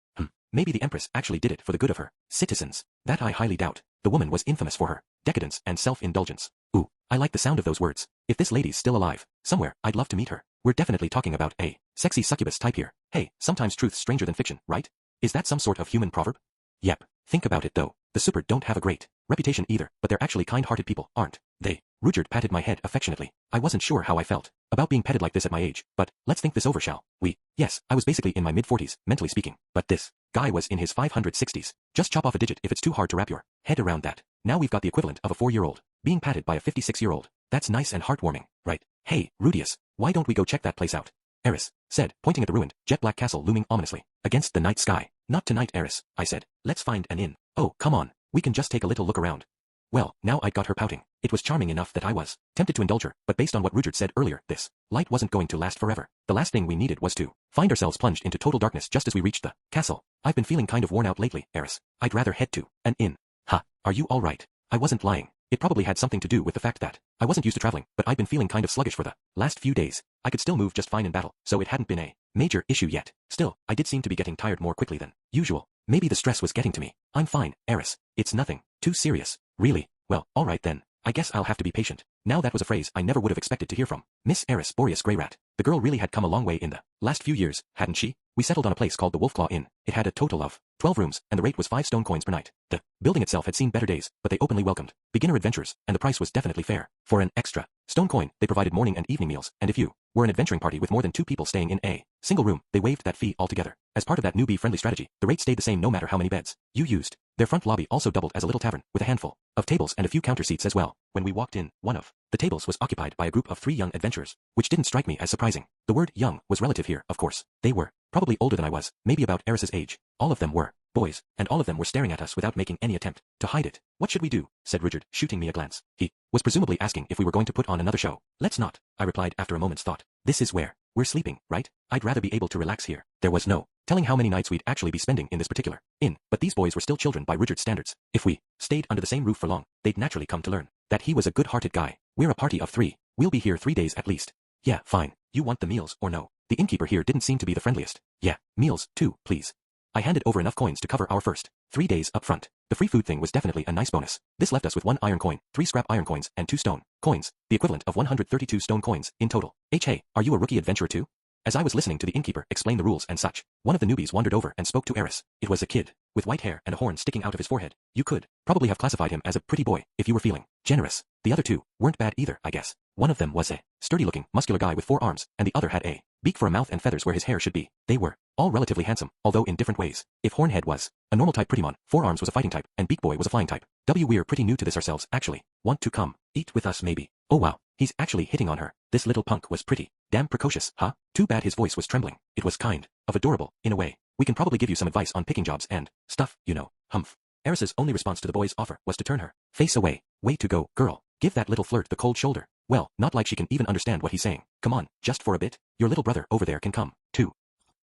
Maybe the Empress actually did it for the good of her citizens. That I highly doubt. The woman was infamous for her decadence and self-indulgence. Ooh, I like the sound of those words. If this lady's still alive somewhere, I'd love to meet her. We're definitely talking about a sexy succubus type here. Hey, sometimes truth's stranger than fiction, right? Is that some sort of human proverb? Yep. Think about it though. The super don't have a great reputation either, but they're actually kind-hearted people, aren't they? Rudyard patted my head affectionately. I wasn't sure how I felt about being petted like this at my age, but let's think this over, shall we? Yes, I was basically in my mid-40s, mentally speaking, but this guy was in his 560s. Just chop off a digit if it's too hard to wrap your head around that. Now we've got the equivalent of a 4-year-old being patted by a 56-year-old. That's nice and heartwarming, right? Hey, Rudius, why don't we go check that place out? Eris said, pointing at the ruined, jet-black castle looming ominously against the night sky. Not tonight, Eris, I said. Let's find an inn. Oh, come on. We can just take a little look around. Well, now I'd got her pouting. It was charming enough that I was tempted to indulge her, but based on what Rudyard said earlier, this light wasn't going to last forever. The last thing we needed was to find ourselves plunged into total darkness just as we reached the castle. I've been feeling kind of worn out lately, Eris. I'd rather head to an inn. Ha, are you all right? I wasn't lying. It probably had something to do with the fact that I wasn't used to traveling, but I'd been feeling kind of sluggish for the last few days. I could still move just fine in battle, so it hadn't been a major issue yet. Still, I did seem to be getting tired more quickly than usual. Maybe the stress was getting to me. I'm fine, Eris. It's nothing too serious. Really? Well, alright then. I guess I'll have to be patient. Now that was a phrase I never would have expected to hear from Miss Eris Boreas Greyrat. The girl really had come a long way in the last few years, hadn't she? We settled on a place called the Wolfclaw Inn. It had a total of 12 rooms, and the rate was 5 stone coins per night. The building itself had seen better days, but they openly welcomed beginner adventurers, and the price was definitely fair. For an extra stone coin, they provided morning and evening meals, and if you were an adventuring party with more than 2 people staying in a single room. They waived that fee altogether. As part of that newbie-friendly strategy, the rate stayed the same no matter how many beds you used. Their front lobby also doubled as a little tavern, with a handful of tables and a few counter seats as well. When we walked in, one of the tables was occupied by a group of 3 young adventurers, which didn't strike me as surprising. The word young was relative here, of course. They were probably older than I was, maybe about Eris's age. All of them were boys, and all of them were staring at us without making any attempt to hide it. "What should we do?" said Richard, shooting me a glance. He was presumably asking if we were going to put on another show. "Let's not," I replied after a moment's thought. "This is where we're sleeping, right? I'd rather be able to relax here." There was no telling how many nights we'd actually be spending in this particular inn, but these boys were still children by Richard's standards. If we stayed under the same roof for long, they'd naturally come to learn that he was a good-hearted guy. "We're a party of 3. We'll be here 3 days at least." "Yeah, fine. You want the meals or no?" The innkeeper here didn't seem to be the friendliest. "Yeah, meals, too, please." I handed over enough coins to cover our first 3 days up front. The free food thing was definitely a nice bonus. This left us with 1 iron coin, 3 scrap iron coins, and 2 stone coins, the equivalent of 132 stone coins in total. Hey, are you a rookie adventurer too?" As I was listening to the innkeeper explain the rules and such, one of the newbies wandered over and spoke to Eris. It was a kid with white hair and a horn sticking out of his forehead. You could probably have classified him as a pretty boy if you were feeling generous. The other 2 weren't bad either, I guess. One of them was a sturdy-looking, muscular guy with 4 arms, and the other had a beak for a mouth and feathers where his hair should be. They were all relatively handsome, although in different ways. If Hornhead was a normal type Prettymon, 4 Arms was a fighting type, and Beak Boy was a flying type. We're pretty new to this ourselves, actually. Want to come eat with us maybe? Oh wow, he's actually hitting on her. This little punk was pretty damn precocious, huh? Too bad his voice was trembling. It was kind of adorable, in a way. "We can probably give you some advice on picking jobs and stuff, you know." Humph. Eris's only response to the boy's offer was to turn her face away. "Way to go, girl. Give that little flirt the cold shoulder." Well, not like she can even understand what he's saying. "Come on, just for a bit. Your little brother over there can come, too."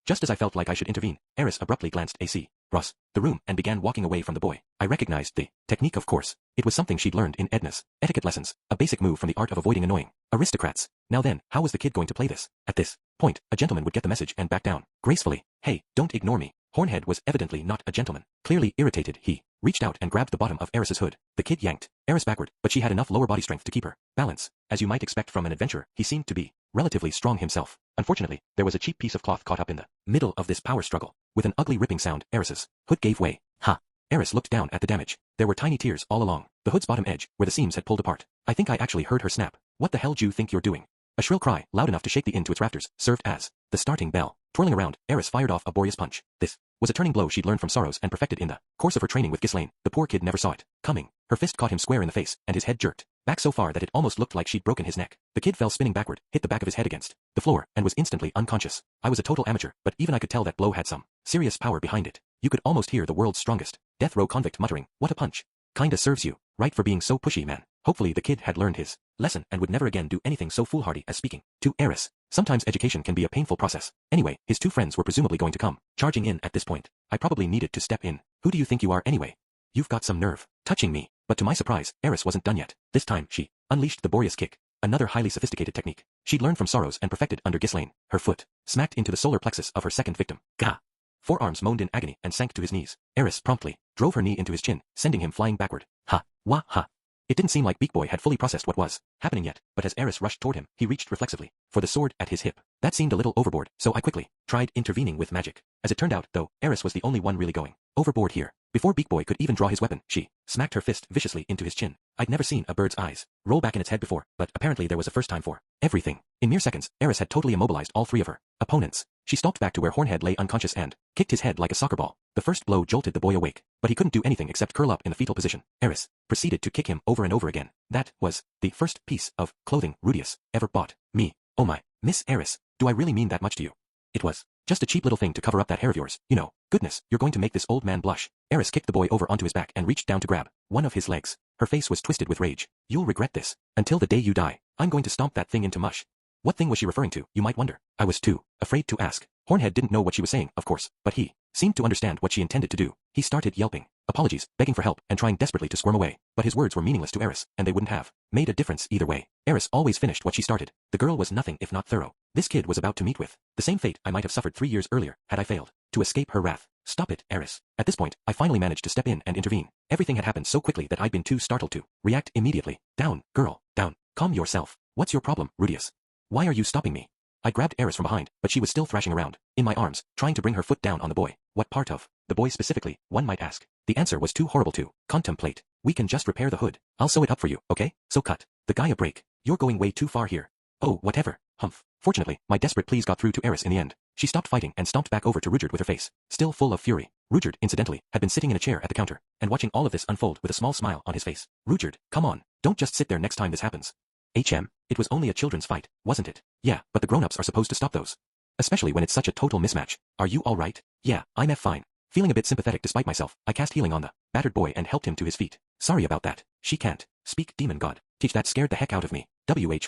Just as I felt like I should intervene, Eris abruptly glanced across the room and began walking away from the boy. I recognized the technique, of course. It was something she'd learned in Edna's etiquette lessons, a basic move from the art of avoiding annoying aristocrats. Now then, how was the kid going to play this? At this point, a gentleman would get the message and back down gracefully. "Hey, don't ignore me." Hornhead was evidently not a gentleman. Clearly irritated, he reached out and grabbed the bottom of Eris's hood. The kid yanked Eris backward, but she had enough lower body strength to keep her balance. As you might expect from an adventurer, he seemed to be relatively strong himself. Unfortunately, there was a cheap piece of cloth caught up in the middle of this power struggle. With an ugly ripping sound, Eris's hood gave way. Ha! Eris looked down at the damage. There were tiny tears all along the hood's bottom edge, where the seams had pulled apart. I think I actually heard her snap. "What the hell do you think you're doing?" A shrill cry, loud enough to shake the inn to its rafters, served as the starting bell. Twirling around, Eris fired off a Boreas punch. This was a turning blow she'd learned from Sorrows and perfected in the course of her training with Ghislaine. The poor kid never saw it coming. Her fist caught him square in the face, and his head jerked back so far that it almost looked like she'd broken his neck. The kid fell spinning backward, hit the back of his head against the floor, and was instantly unconscious. I was a total amateur, but even I could tell that blow had some serious power behind it. You could almost hear the world's strongest death row convict muttering, "What a punch. Kinda serves you right for being so pushy, man." Hopefully the kid had learned his lesson and would never again do anything so foolhardy as speaking to Eris. Sometimes education can be a painful process. Anyway, his 2 friends were presumably going to come charging in at this point. I probably needed to step in. "Who do you think you are anyway? You've got some nerve touching me." But to my surprise, Eris wasn't done yet. This time she unleashed the Boreas kick, another highly sophisticated technique she'd learned from Sorrows and perfected under Ghislaine. Her foot smacked into the solar plexus of her second victim. Gah! 4 Arms moaned in agony and sank to his knees. Eris promptly drove her knee into his chin, sending him flying backward. Ha! Wah! Ha! It didn't seem like Beak Boy had fully processed what was happening yet, but as Eris rushed toward him, he reached reflexively for the sword at his hip. That seemed a little overboard, so I quickly tried intervening with magic. As it turned out, though, Eris was the only one really going overboard here. Before Beak Boy could even draw his weapon, she smacked her fist viciously into his chin. I'd never seen a bird's eyes roll back in its head before, but apparently there was a first time for everything. In mere seconds, Eris had totally immobilized all 3 of her opponents. She stalked back to where Hornhead lay unconscious and kicked his head like a soccer ball. The first blow jolted the boy awake, but he couldn't do anything except curl up in the fetal position. Eris proceeded to kick him over and over again. That was the first piece of clothing Rudius ever bought me. Oh my, Miss Eris, do I really mean that much to you? It was just a cheap little thing to cover up that hair of yours, you know. Goodness, you're going to make this old man blush. Eris kicked the boy over onto his back and reached down to grab one of his legs. Her face was twisted with rage. "You'll regret this. Until the day you die, I'm going to stomp that thing into mush." What thing was she referring to, you might wonder? I was too afraid to ask. Hornhead didn't know what she was saying, of course, but he seemed to understand what she intended to do. He started yelping apologies, begging for help, and trying desperately to squirm away. But his words were meaningless to Eris, and they wouldn't have made a difference either way. Eris always finished what she started. The girl was nothing if not thorough. This kid was about to meet with the same fate I might have suffered 3 years earlier had I failed to escape her wrath. "Stop it, Eris." At this point, I finally managed to step in and intervene. Everything had happened so quickly that I'd been too startled to react immediately. "Down, girl, down. Calm yourself. What's your problem, Rudius? Why are you stopping me?" I grabbed Eris from behind, but she was still thrashing around in my arms, trying to bring her foot down on the boy. What part of the boy specifically, one might ask. The answer was too horrible to contemplate. "We can just repair the hood. I'll sew it up for you, okay? So cut the guy a break. You're going way too far here." "Oh, whatever. Humph. Fortunately, my desperate pleas got through to Eris in the end. She stopped fighting and stomped back over to Rudyard with her face still full of fury. Rudyard, incidentally, had been sitting in a chair at the counter and watching all of this unfold with a small smile on his face. Rudyard, come on. Don't just sit there next time this happens. It was only a children's fight, wasn't it? Yeah, but the grown-ups are supposed to stop those. Especially when it's such a total mismatch. Are you alright? Yeah, I'm fine. Feeling a bit sympathetic despite myself, I cast healing on the battered boy and helped him to his feet. Sorry about that. She can't speak, demon god. Teach, that scared the heck out of me.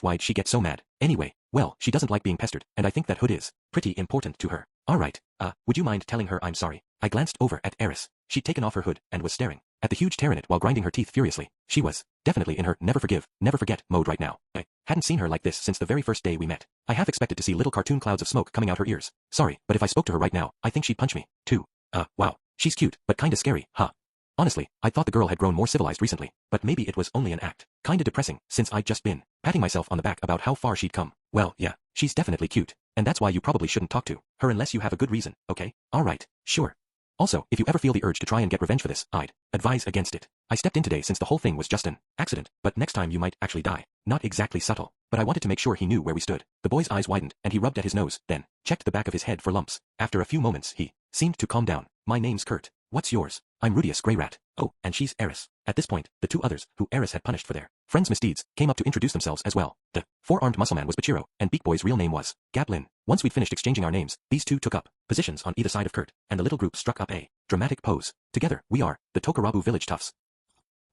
Why'd she get so mad? Anyway, well, she doesn't like being pestered, and I think that hood is pretty important to her. Alright, would you mind telling her I'm sorry? I glanced over at Eris. She'd taken off her hood and was staring at the huge tear in it while grinding her teeth furiously. She was definitely in her never forgive, never forget mode right now. I hadn't seen her like this since the very first day we met. I half expected to see little cartoon clouds of smoke coming out her ears. Sorry, but if I spoke to her right now, I think she'd punch me, too. Wow. She's cute, but kinda scary, huh? Honestly, I thought the girl had grown more civilized recently, but maybe it was only an act. Kinda depressing, since I'd just been patting myself on the back about how far she'd come. Well, yeah, she's definitely cute, and that's why you probably shouldn't talk to her unless you have a good reason, okay? Alright, sure. Also, if you ever feel the urge to try and get revenge for this, I'd advise against it. I stepped in today since the whole thing was just an accident, but next time you might actually die. Not exactly subtle, but I wanted to make sure he knew where we stood. The boy's eyes widened, and he rubbed at his nose, then checked the back of his head for lumps. After a few moments, he seemed to calm down. My name's Kurt. What's yours? I'm Rudius Grey Rat. Oh, and she's Eris. At this point, the two others, who Eris had punished for their friends' misdeeds, came up to introduce themselves as well. The four-armed muscle man was Bachiro, and Beak Boy's real name was Gablin. Once we'd finished exchanging our names, these two took up positions on either side of Kurt, and the little group struck up a dramatic pose. Together, we are the Tokarabu Village Toughs.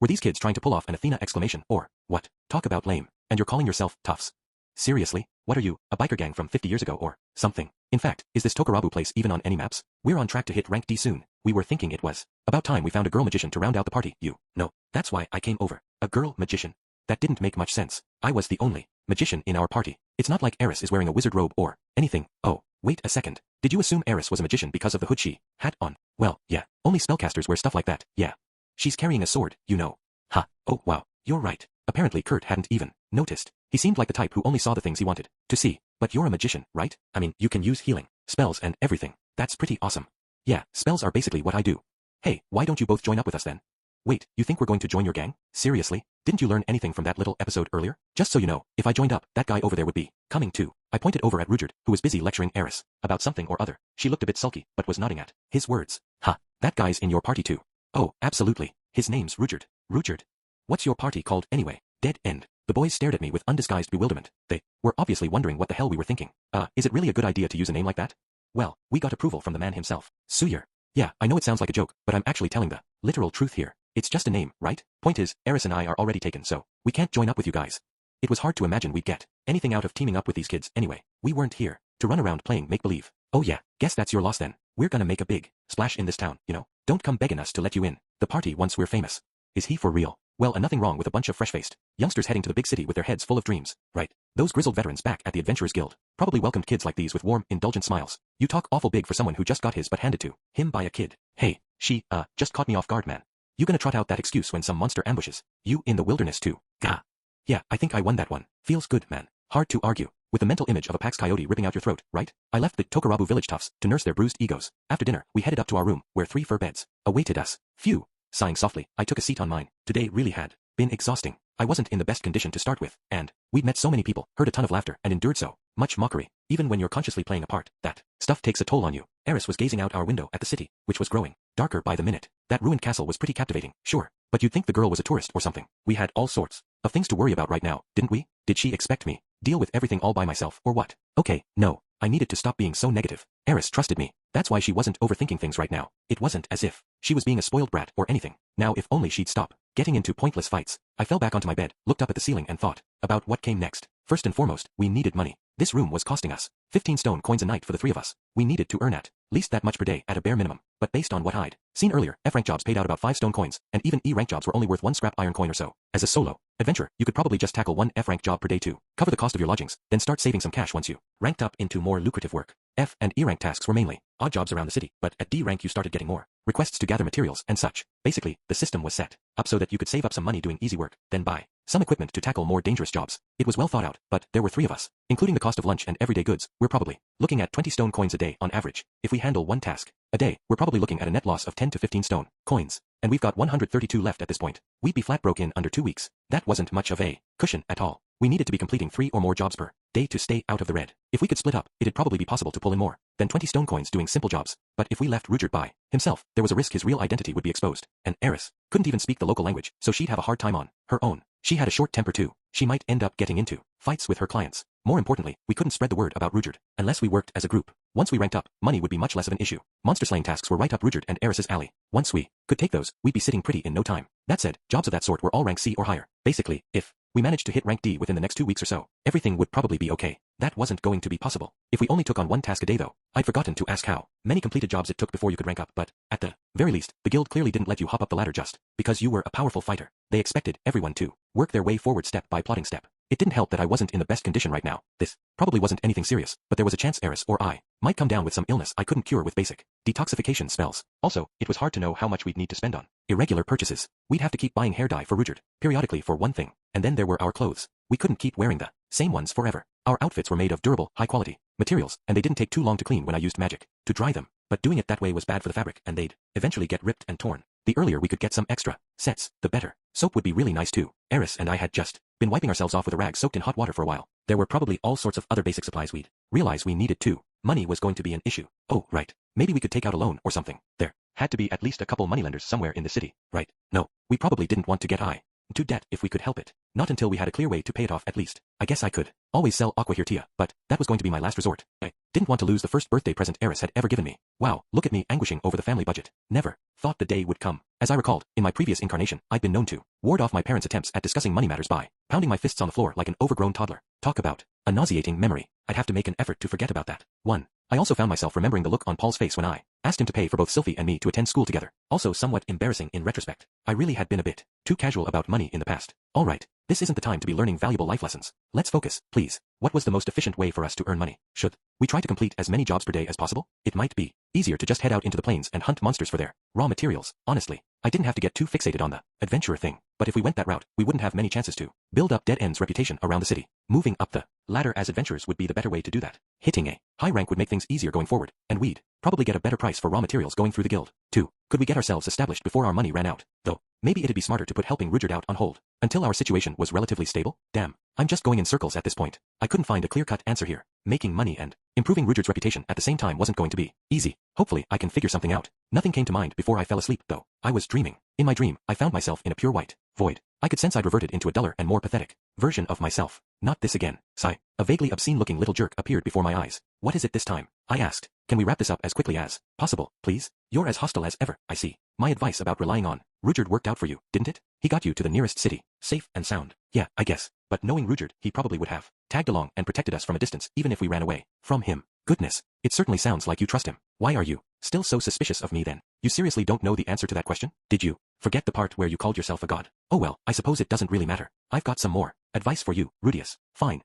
Were these kids trying to pull off an Athena exclamation, or what? Talk about lame. And you're calling yourself toughs? Seriously? What are you, a biker gang from 50 years ago or something? In fact, is this Tokarabu place even on any maps? We're on track to hit rank D soon. We were thinking it was about time we found a girl magician to round out the party. You know, that's why I came over. A girl magician? That didn't make much sense. I was the only magician in our party. It's not like Eris is wearing a wizard robe or anything. Oh, wait a second. Did you assume Eris was a magician because of the hood she had on? Well, yeah, only spellcasters wear stuff like that. Yeah. She's carrying a sword, you know. Ha, oh wow, you're right. Apparently Kurt hadn't even noticed. He seemed like the type who only saw the things he wanted to see. But you're a magician, right? I mean, you can use healing, spells and everything. That's pretty awesome. Yeah, spells are basically what I do. Hey, why don't you both join up with us then? Wait, you think we're going to join your gang? Seriously? Didn't you learn anything from that little episode earlier? Just so you know, if I joined up, that guy over there would be coming too. I pointed over at Rudyard, who was busy lecturing Eris about something or other. She looked a bit sulky, but was nodding at his words. Ha, that guy's in your party too. Oh, absolutely. His name's Rudyard. Rudyard? What's your party called anyway? Dead End. The boys stared at me with undisguised bewilderment. They were obviously wondering what the hell we were thinking. Is it really a good idea to use a name like that? Well, we got approval from the man himself. Suyer. Yeah, I know it sounds like a joke, but I'm actually telling the literal truth here. It's just a name, right? Point is, Eris and I are already taken, so we can't join up with you guys. It was hard to imagine we'd get anything out of teaming up with these kids anyway. We weren't here to run around playing make-believe. Oh yeah, guess that's your loss then. We're gonna make a big splash in this town, you know? Don't come begging us to let you in the party once we're famous. Is he for real? Well, nothing wrong with a bunch of fresh-faced youngsters heading to the big city with their heads full of dreams, right? Those grizzled veterans back at the Adventurers Guild probably welcomed kids like these with warm, indulgent smiles. You talk awful big for someone who just got his butt handed to him by a kid. Hey, she, just caught me off guard, man. You gonna trot out that excuse when some monster ambushes you in the wilderness too? Gah. Yeah, I think I won that one. Feels good, man. Hard to argue with the mental image of a Pax coyote ripping out your throat, right? I left the Tokarabu Village Toughs to nurse their bruised egos. After dinner, we headed up to our room, where 3 fur beds awaited us. Phew. Sighing softly, I took a seat on mine. Today really had been exhausting. I wasn't in the best condition to start with, and we'd met so many people, heard a ton of laughter, and endured so much mockery. Even when you're consciously playing a part, that stuff takes a toll on you. Eris was gazing out our window at the city, which was growing darker by the minute. That ruined castle was pretty captivating, sure, but you'd think the girl was a tourist or something. We had all sorts of things to worry about right now, didn't we? Did she expect me deal with everything all by myself, or what? Okay, no. I needed to stop being so negative. Eris trusted me. That's why she wasn't overthinking things right now. It wasn't as if she was being a spoiled brat or anything. Now if only she'd stop getting into pointless fights. I fell back onto my bed, looked up at the ceiling and thought about what came next. First and foremost, we needed money. This room was costing us 15 stone coins a night for the 3 of us. We needed to earn at least that much per day at a bare minimum. But based on what I'd seen earlier, F-rank jobs paid out about 5 stone coins, and even E-rank jobs were only worth 1 scrap iron coin or so. As a solo adventurer, you could probably just tackle 1 F-rank job per day to cover the cost of your lodgings, then start saving some cash once you ranked up into more lucrative work. F and E-rank tasks were mainly odd jobs around the city, but at D rank you started getting more requests to gather materials and such. Basically, the system was set up so that you could save up some money doing easy work, then buy some equipment to tackle more dangerous jobs. It was well thought out, but there were 3 of us. Including the cost of lunch and everyday goods, we're probably looking at 20 stone coins a day on average. If we handle 1 task a day, we're probably looking at a net loss of 10 to 15 stone coins. And we've got 132 left at this point. We'd be flat broke in under 2 weeks. That wasn't much of a cushion at all. We needed to be completing 3 or more jobs per day to stay out of the red. If we could split up, it'd probably be possible to pull in more than 20 stone coins doing simple jobs. But if we left Rudyard by himself, there was a risk his real identity would be exposed. And Eris couldn't even speak the local language, so she'd have a hard time on her own. She had a short temper too. She might end up getting into fights with her clients. More importantly, we couldn't spread the word about Rudyard unless we worked as a group. Once we ranked up, money would be much less of an issue. Monster slaying tasks were right up Rudyard and Eris's alley. Once we could take those, we'd be sitting pretty in no time. That said, jobs of that sort were all rank C or higher. Basically, if we managed to hit rank D within the next 2 weeks or so, everything would probably be okay. That wasn't going to be possible. If we only took on 1 task a day though, I'd forgotten to ask how many completed jobs it took before you could rank up, but at the very least, the guild clearly didn't let you hop up the ladder just because you were a powerful fighter. They expected everyone to work their way forward step by plotting step. It didn't help that I wasn't in the best condition right now. This probably wasn't anything serious, but there was a chance Eris or I might come down with some illness I couldn't cure with basic detoxification spells. Also, it was hard to know how much we'd need to spend on irregular purchases. We'd have to keep buying hair dye for Rudyard periodically for one thing, and then there were our clothes. We couldn't keep wearing the same ones forever. Our outfits were made of durable, high-quality materials, and they didn't take too long to clean when I used magic to dry them. But doing it that way was bad for the fabric, and they'd eventually get ripped and torn. The earlier we could get some extra sets, the better. Soap would be really nice too. Eris and I had just been wiping ourselves off with a rag soaked in hot water for a while. There were probably all sorts of other basic supplies we'd realize we needed too. Money was going to be an issue. Oh, right. Maybe we could take out a loan or something. There had to be at least a couple moneylenders somewhere in the city, right? No, we probably didn't want to get into debt if we could help it. Not until we had a clear way to pay it off at least. I guess I could always sell Aqua here Tia, but that was going to be my last resort. I didn't want to lose the first birthday present Eris had ever given me. Wow, look at me anguishing over the family budget. Never thought the day would come. As I recalled, in my previous incarnation, I'd been known to ward off my parents' attempts at discussing money matters by pounding my fists on the floor like an overgrown toddler. Talk about a nauseating memory. I'd have to make an effort to forget about that. 1. I also found myself remembering the look on Paul's face when I asked him to pay for both Sylphie and me to attend school together. Also somewhat embarrassing in retrospect. I really had been a bit too casual about money in the past. Alright, this isn't the time to be learning valuable life lessons. Let's focus, please. What was the most efficient way for us to earn money? Should we try to complete as many jobs per day as possible? It might be easier to just head out into the plains and hunt monsters for their raw materials. Honestly, I didn't have to get too fixated on the adventurer thing, but if we went that route, we wouldn't have many chances to build up Dead End's reputation around the city. Moving up the ladder as adventurers would be the better way to do that. Hitting a high rank would make things easier going forward, and we'd probably get a better price for raw materials going through the guild. 2. Could we get ourselves established before our money ran out? Though, maybe it'd be smarter to put helping Rudyard out on hold until our situation was relatively stable? Damn, I'm just going in circles at this point. I couldn't find a clear-cut answer here. Making money and improving Rudyard's reputation at the same time wasn't going to be easy. Hopefully, I can figure something out. Nothing came to mind before I fell asleep, though. I was dreaming. In my dream, I found myself in a pure white void. I could sense I'd reverted into a duller and more pathetic version of myself. Not this again. Sigh. A vaguely obscene-looking little jerk appeared before my eyes. What is it this time? I asked. Can we wrap this up as quickly as possible, please? You're as hostile as ever, I see. My advice about relying on Rudyard worked out for you, didn't it? He got you to the nearest city, safe and sound. Yeah, I guess. But knowing Rudyard, he probably would have tagged along and protected us from a distance even if we ran away from him. Goodness, it certainly sounds like you trust him. Why are you still so suspicious of me then? You seriously don't know the answer to that question? Did you forget the part where you called yourself a god? Oh well, I suppose it doesn't really matter. I've got some more advice for you, Rudius. Fine.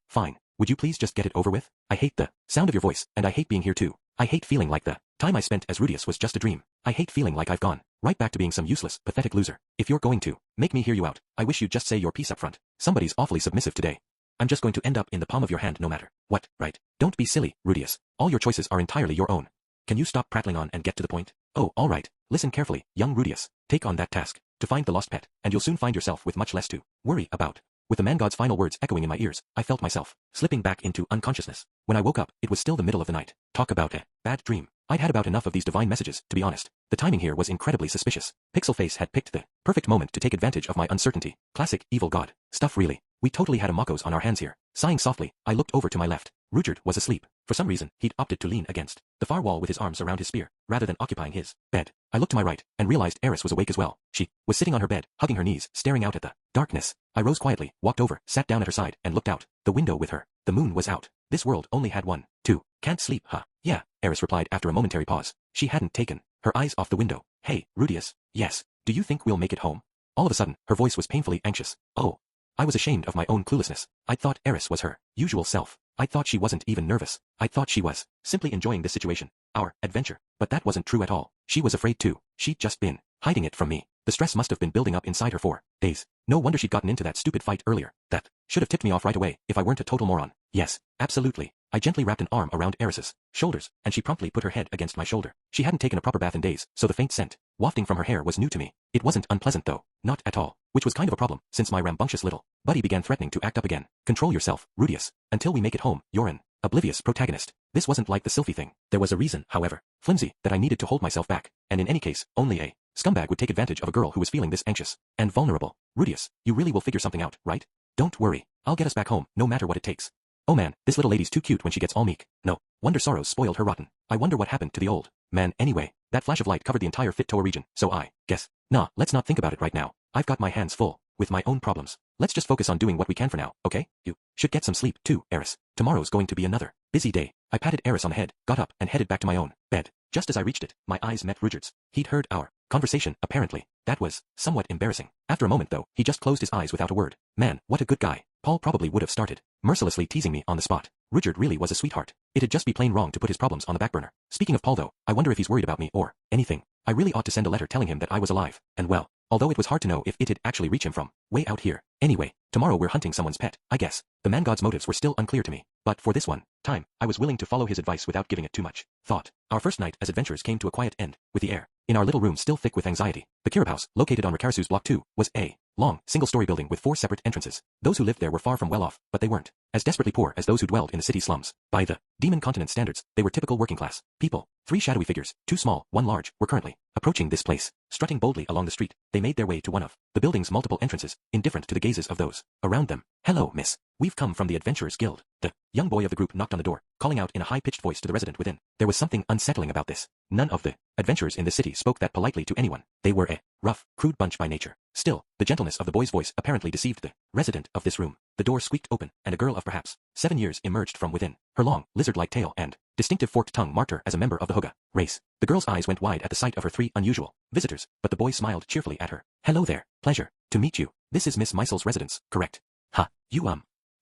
Would you please just get it over with? I hate the sound of your voice, and I hate being here too. I hate feeling like the time I spent as Rudius was just a dream. I hate feeling like I've gone right back to being some useless, pathetic loser. If you're going to make me hear you out, I wish you'd just say your piece up front. Somebody's awfully submissive today. I'm just going to end up in the palm of your hand no matter what, right? Don't be silly, Rudius. All your choices are entirely your own. Can you stop prattling on and get to the point? Oh, alright. Listen carefully, young Rudius. Take on that task, to find the lost pet, and you'll soon find yourself with much less to worry about. With the man god's final words echoing in my ears, I felt myself slipping back into unconsciousness. When I woke up, it was still the middle of the night. Talk about a bad dream. I'd had about enough of these divine messages, to be honest. The timing here was incredibly suspicious. Pixelface had picked the perfect moment to take advantage of my uncertainty. Classic evil god stuff really. We totally had a Makos on our hands here. Sighing softly, I looked over to my left. Rudyard was asleep. For some reason, he'd opted to lean against the far wall with his arms around his spear, rather than occupying his bed. I looked to my right, and realized Eris was awake as well. She was sitting on her bed, hugging her knees, staring out at the darkness. I rose quietly, walked over, sat down at her side, and looked out the window with her. The moon was out. This world only had one. 2. Can't sleep, huh? Yeah, Eris replied after a momentary pause. She hadn't taken her eyes off the window. Hey, Rudius. Yes. Do you think we'll make it home? All of a sudden, her voice was painfully anxious. Oh. I was ashamed of my own cluelessness. I'd thought Eris was her usual self. I thought she wasn't even nervous. I thought she was simply enjoying the situation, our adventure. But that wasn't true at all. She was afraid too. She'd just been hiding it from me. The stress must have been building up inside her for days. No wonder she'd gotten into that stupid fight earlier. That should have tipped me off right away if I weren't a total moron. Yes, absolutely. I gently wrapped an arm around Eris's shoulders, and she promptly put her head against my shoulder. She hadn't taken a proper bath in days, so the faint scent wafting from her hair was new to me. It wasn't unpleasant though, not at all, which was kind of a problem, since my rambunctious little Buddy began threatening to act up again. Control yourself, Rudius. Until we make it home, you're an oblivious protagonist. This wasn't like the Sylphie thing. There was a reason, however, flimsy, that I needed to hold myself back, and in any case, only a scumbag would take advantage of a girl who was feeling this anxious and vulnerable. Rudius, you really will figure something out, right? Don't worry. I'll get us back home, no matter what it takes. Oh man, this little lady's too cute when she gets all meek. No wonder sorrows spoiled her rotten. I wonder what happened to the old man anyway. That flash of light covered the entire Fit-Toa region, so I guess. Nah, let's not think about it right now. I've got my hands full with my own problems. Let's just focus on doing what we can for now, okay? You should get some sleep too, Eris. Tomorrow's going to be another busy day. I patted Eris on the head, got up, and headed back to my own bed. Just as I reached it, my eyes met Rudyard's. He'd heard our conversation, apparently. That was somewhat embarrassing. After a moment though, he just closed his eyes without a word. Man, what a good guy. Paul probably would have started mercilessly teasing me on the spot. Rudyard really was a sweetheart. It'd just be plain wrong to put his problems on the back burner. Speaking of Paul though, I wonder if he's worried about me or anything. I really ought to send a letter telling him that I was alive, and well, although it was hard to know if it'd actually reach him from way out here. Anyway, tomorrow we're hunting someone's pet, I guess. The man god's motives were still unclear to me, but for this one time, I was willing to follow his advice without giving it too much thought. Our first night as adventurers came to a quiet end, with the air in our little room still thick with anxiety. The Kirib house, located on Rikarisu's block 2, was a long, single-story building with 4 separate entrances. Those who lived there were far from well off, but they weren't as desperately poor as those who dwelled in the city slums. By the demon continent standards, they were typical working class people. 3 shadowy figures, 2 small, 1 large, were currently approaching this place. Strutting boldly along the street, they made their way to one of the building's multiple entrances, indifferent to the gazes of those around them. Hello, miss. We've come from the Adventurers Guild. The young boy of the group knocked on the door, calling out in a high-pitched voice to the resident within. There was something unsettling about this. None of the adventurers in the city spoke that politely to anyone. They were a rough, crude bunch by nature. Still, the gentleness of the boy's voice apparently deceived the resident of this room. The door squeaked open, and a girl of perhaps 7 years emerged from within. Her long, lizard-like tail and distinctive forked tongue marked her as a member of the Hooga race. The girl's eyes went wide at the sight of her 3 unusual visitors, but the boy smiled cheerfully at her. Hello there. Pleasure to meet you. This is Miss Meisel's residence, correct? Ha, you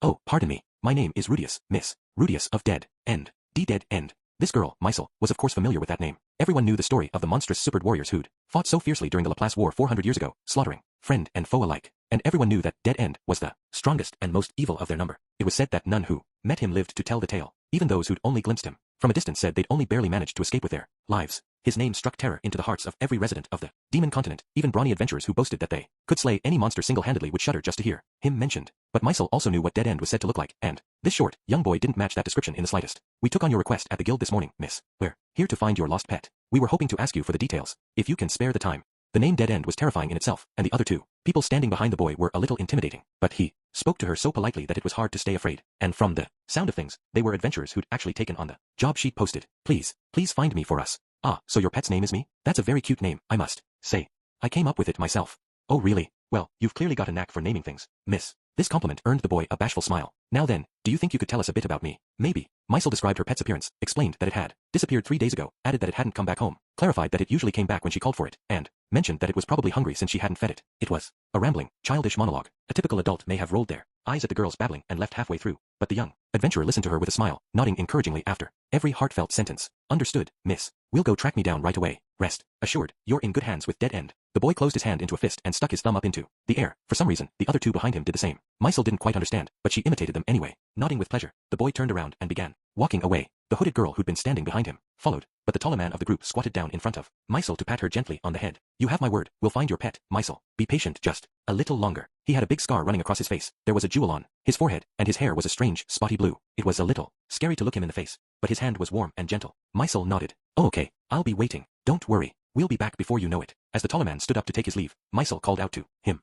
Oh, pardon me. My name is Rudius, Miss Rudius of Dead End. Dead End. This girl, Meisel, was of course familiar with that name. Everyone knew the story of the monstrous supered warriors who'd fought so fiercely during the Laplace War 400 years ago, slaughtering friend and foe alike. And everyone knew that Dead End was the strongest and most evil of their number. It was said that none who met him lived to tell the tale. Even those who'd only glimpsed him from a distance said they'd only barely managed to escape with their lives. His name struck terror into the hearts of every resident of the demon continent. Even brawny adventurers who boasted that they could slay any monster single-handedly would shudder just to hear him mentioned. But Meisel also knew what Dead End was said to look like, and this short, young boy didn't match that description in the slightest. We took on your request at the guild this morning, miss. We're here to find your lost pet. We were hoping to ask you for the details, if you can spare the time. The name Dead End was terrifying in itself, and the other 2 people standing behind the boy were a little intimidating, but he spoke to her so politely that it was hard to stay afraid, and from the sound of things, they were adventurers who'd actually taken on the job sheet posted. Please find me for us. Ah, so your pet's name is me? That's a very cute name, I must say. I came up with it myself. Oh really? Well, you've clearly got a knack for naming things, miss. This compliment earned the boy a bashful smile. Now then, do you think you could tell us a bit about me? Maybe. Meisel described her pet's appearance, explained that it had disappeared 3 days ago, added that it hadn't come back home, clarified that it usually came back when she called for it, and mentioned that it was probably hungry since she hadn't fed it. It was a rambling, childish monologue. A typical adult may have rolled their eyes at the girl's babbling and left halfway through, but the young adventurer listened to her with a smile, nodding encouragingly after every heartfelt sentence. Understood, miss. We'll go track me down right away. Rest assured, you're in good hands with Dead End. The boy closed his hand into a fist and stuck his thumb up into the air. For some reason, the other 2 behind him did the same. Meisel didn't quite understand, but she imitated them anyway. Nodding with pleasure, the boy turned around and began walking away. The hooded girl who'd been standing behind him followed, but the taller man of the group squatted down in front of Meisel to pat her gently on the head. You have my word, we'll find your pet, Meisel. Be patient just a little longer. He had a big scar running across his face. There was a jewel on his forehead, and his hair was a strange, spotty blue. It was a little scary to look him in the face, but his hand was warm and gentle. Meisel nodded. Oh okay, I'll be waiting. Don't worry. We'll be back before you know it. As the taller man stood up to take his leave, Meisel called out to him.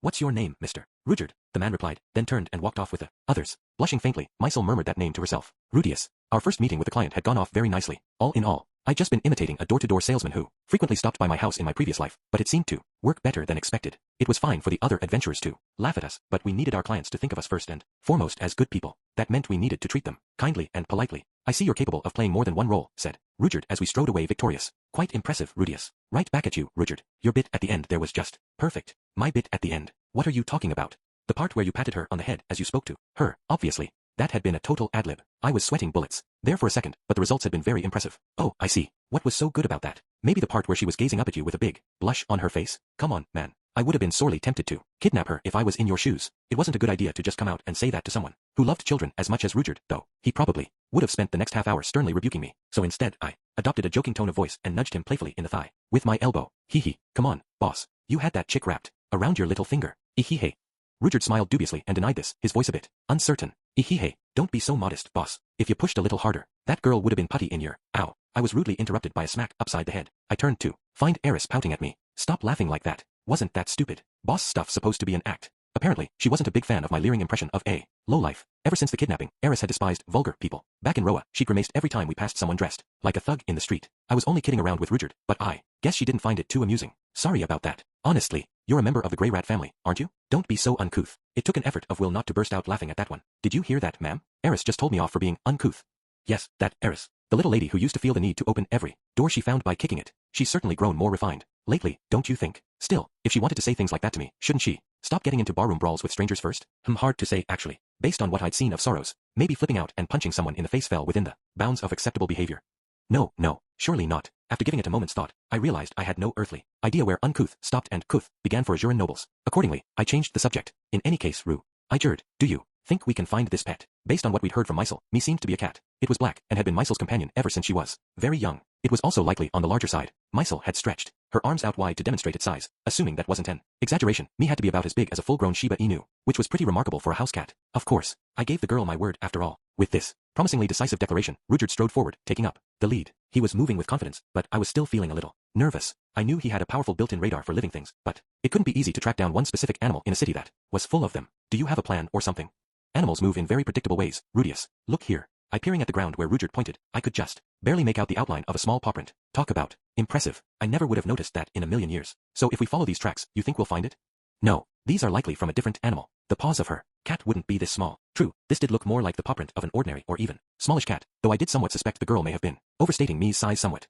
What's your name, Mr. Rudyard? The man replied, then turned and walked off with the others. Blushing faintly, Meisel murmured that name to herself. Rudius. Our first meeting with the client had gone off very nicely. All in all, I'd just been imitating a door-to-door salesman who frequently stopped by my house in my previous life, but it seemed to work better than expected. It was fine for the other adventurers to laugh at us, but we needed our clients to think of us first and foremost as good people. That meant we needed to treat them kindly and politely. I see you're capable of playing more than one role, said Rudyard as we strode away victorious. Quite impressive, Rudius. Right back at you, Rudyard. Your bit at the end there was just perfect. My bit at the end. What are you talking about? The part where you patted her on the head as you spoke to her, obviously. That had been a total ad-lib. I was sweating bullets there for a second, but the results had been very impressive. Oh, I see. What was so good about that? Maybe the part where she was gazing up at you with a big blush on her face? Come on, man. I would have been sorely tempted to kidnap her if I was in your shoes. It wasn't a good idea to just come out and say that to someone who loved children as much as Rudyard, though. He probably would have spent the next half hour sternly rebuking me. So instead, I adopted a joking tone of voice and nudged him playfully in the thigh with my elbow. Hee hee. Come on, boss. You had that chick wrapped around your little finger. Hee hee. Rudyard smiled dubiously and denied this, his voice a bit uncertain. Hey, don't be so modest, boss. If you pushed a little harder, that girl would have been putty in your... Ow. I was rudely interrupted by a smack upside the head. I turned to find Eris pouting at me. Stop laughing like that. Wasn't that stupid? Boss stuff's supposed to be an act. Apparently, she wasn't a big fan of my leering impression of a lowlife. Ever since the kidnapping, Eris had despised vulgar people. Back in Roa, she grimaced every time we passed someone dressed like a thug in the street. I was only kidding around with Rudyard, but I guess she didn't find it too amusing. Sorry about that. Honestly, you're a member of the Grey Rat family, aren't you? Don't be so uncouth. It took an effort of will not to burst out laughing at that one. Did you hear that, ma'am? Eris just told me off for being uncouth. Yes, that Eris. The little lady who used to feel the need to open every door she found by kicking it. She's certainly grown more refined lately, don't you think? Still, if she wanted to say things like that to me, shouldn't she stop getting into barroom brawls with strangers first? Hard to say, actually. Based on what I'd seen of Sorrow's, maybe flipping out and punching someone in the face fell within the bounds of acceptable behavior. No, surely not. After giving it a moment's thought, I realized I had no earthly idea where uncouth stopped and couth began for Ajuran nobles. Accordingly, I changed the subject. In any case, Rue, I jeered, do you think we can find this pet? Based on what we'd heard from Mysel, me seemed to be a cat. It was black and had been Mysel's companion ever since she was very young. It was also likely on the larger side. Mysel had stretched her arms out wide to demonstrate its size. Assuming that wasn't an exaggeration, me had to be about as big as a full-grown Shiba Inu, which was pretty remarkable for a house cat. Of course, I gave the girl my word after all. With this promisingly decisive declaration, Rudyard strode forward, taking up the lead. He was moving with confidence, but I was still feeling a little nervous. I knew he had a powerful built-in radar for living things, but it couldn't be easy to track down one specific animal in a city that was full of them. Do you have a plan or something? Animals move in very predictable ways, Rudius. Look here. I peering at the ground where Rudyard pointed, I could just barely make out the outline of a small paw print. Talk about impressive. I never would have noticed that in a million years. So if we follow these tracks, you think we'll find it? No, these are likely from a different animal. The paws of her cat wouldn't be this small. True, this did look more like the paw print of an ordinary or even smallish cat, though I did somewhat suspect the girl may have been overstating Me's size somewhat.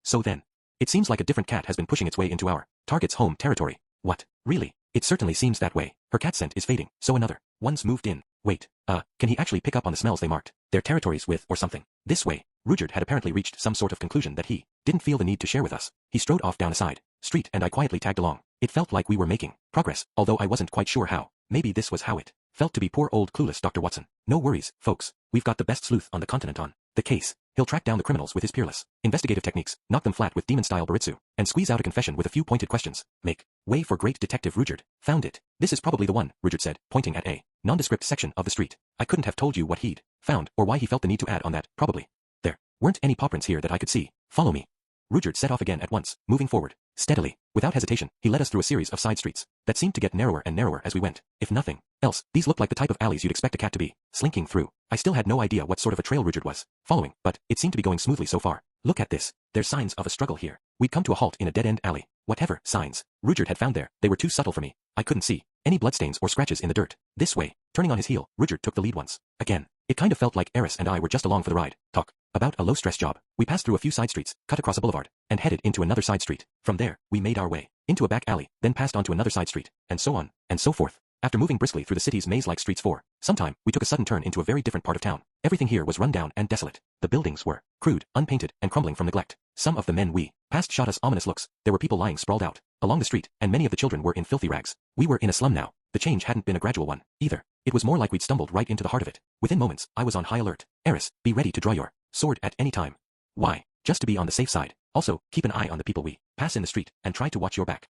So then, it seems like a different cat has been pushing its way into our target's home territory. What? Really? It certainly seems that way. Her cat scent is fading, so another one's moved in. Wait, can he actually pick up on the smells they marked their territories with or something? This way, Rudyard had apparently reached some sort of conclusion that he didn't feel the need to share with us. He strode off down a side street and I quietly tagged along. It felt like we were making progress, although I wasn't quite sure how. Maybe this was how it felt to be poor old clueless Dr. Watson. No worries, folks. We've got the best sleuth on the continent on the case. He'll track down the criminals with his peerless investigative techniques, knock them flat with demon-style baritsu, and squeeze out a confession with a few pointed questions. Make way for great detective Rudyard. Found it. This is probably the one, Rudyard said, pointing at a nondescript section of the street. I couldn't have told you what he'd found or why he felt the need to add on that, probably. There weren't any paw prints here that I could see. Follow me. Rudyard set off again at once, moving forward. Steadily, without hesitation, he led us through a series of side streets that seemed to get narrower and narrower as we went. If nothing else, these looked like the type of alleys you'd expect a cat to be slinking through. I still had no idea what sort of a trail Rudyard was following, but it seemed to be going smoothly so far. Look at this. There's signs of a struggle here. We'd come to a halt in a dead-end alley. Whatever signs Rudyard had found there, they were too subtle for me. I couldn't see any bloodstains or scratches in the dirt. This way. Turning on his heel, Rudyard took the lead once again. It kind of felt like Eris and I were just along for the ride. Talk about a low-stress job. We passed through a few side streets, cut across a boulevard, and headed into another side street. From there, we made our way into a back alley, then passed onto another side street, and so on, and so forth. After moving briskly through the city's maze-like streets for some time, we took a sudden turn into a very different part of town. Everything here was run down and desolate. The buildings were crude, unpainted, and crumbling from neglect. Some of the men we passed shot us ominous looks. There were people lying sprawled out along the street, and many of the children were in filthy rags. We were in a slum now. The change hadn't been a gradual one, either. It was more like we'd stumbled right into the heart of it. Within moments, I was on high alert. Eris, be ready to draw your sword at any time. Why? Just to be on the safe side. Also, keep an eye on the people we pass in the street, and try to watch your back.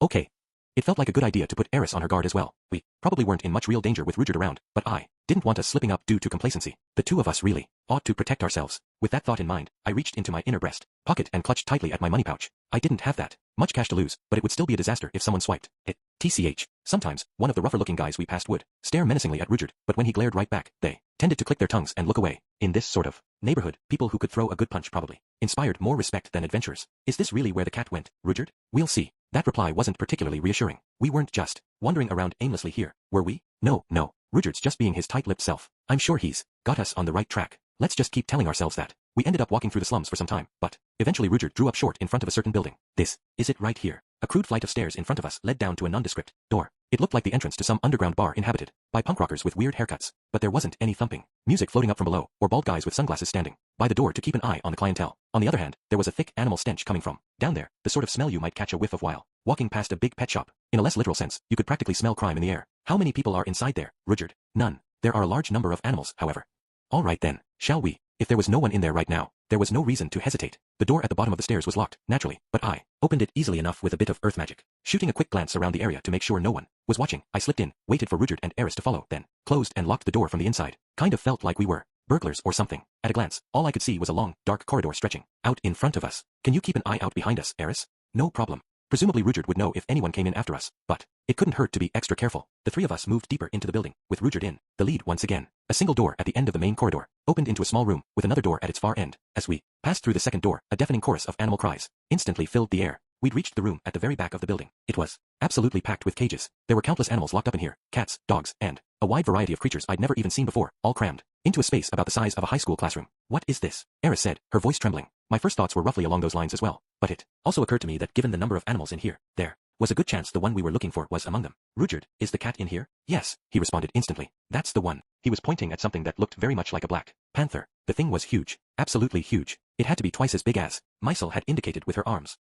Okay. It felt like a good idea to put Eris on her guard as well. We probably weren't in much real danger with Rudyard around, but I didn't want us slipping up due to complacency. The two of us really ought to protect ourselves. With that thought in mind, I reached into my inner breast pocket and clutched tightly at my money pouch. I didn't have that much cash to lose, but it would still be a disaster if someone swiped it. TCH. Sometimes, one of the rougher-looking guys we passed would stare menacingly at Rudyard, but when he glared right back, they tended to click their tongues and look away. In this sort of neighborhood, people who could throw a good punch probably inspired more respect than adventurers. Is this really where the cat went, Rudyard? We'll see. That reply wasn't particularly reassuring. We weren't just wandering around aimlessly here, were we? No. Rudyard's just being his tight-lipped self. I'm sure he's got us on the right track. Let's just keep telling ourselves that. We ended up walking through the slums for some time, but eventually Rudyard drew up short in front of a certain building. This is it right here. A crude flight of stairs in front of us led down to a nondescript door. It looked like the entrance to some underground bar inhabited by punk rockers with weird haircuts, but there wasn't any thumping music floating up from below, or bald guys with sunglasses standing by the door to keep an eye on the clientele. On the other hand, there was a thick animal stench coming from down there, the sort of smell you might catch a whiff of while walking past a big pet shop. In a less literal sense, you could practically smell crime in the air. How many people are inside there, Rudyard? None. There are a large number of animals, however. All right then, shall we? If there was no one in there right now, There was no reason to hesitate. The door at the bottom of the stairs was locked, naturally, but I opened it easily enough with a bit of earth magic. Shooting a quick glance around the area to make sure no one was watching, I slipped in, waited for Rudyard and Eris to follow, then closed and locked the door from the inside. Kind of felt like we were burglars or something. At a glance, all I could see was a long, dark corridor stretching out in front of us. Can you keep an eye out behind us, Eris? No problem. Presumably Rudyard would know if anyone came in after us, but it couldn't hurt to be extra careful. The three of us moved deeper into the building, with Rudyard in the lead once again. A single door at the end of the main corridor opened into a small room, with another door at its far end. As we passed through the second door, a deafening chorus of animal cries instantly filled the air. We'd reached the room at the very back of the building. It was absolutely packed with cages. There were countless animals locked up in here, cats, dogs, and a wide variety of creatures I'd never even seen before, all crammed into a space about the size of a high school classroom. What is this? Eris said, her voice trembling. My first thoughts were roughly along those lines as well, but it also occurred to me that given the number of animals in here, there was a good chance the one we were looking for was among them. Rudyard, is the cat in here? Yes, he responded instantly. That's the one. He was pointing at something that looked very much like a black panther. The thing was huge. Absolutely huge. It had to be twice as big as Mysel had indicated with her arms.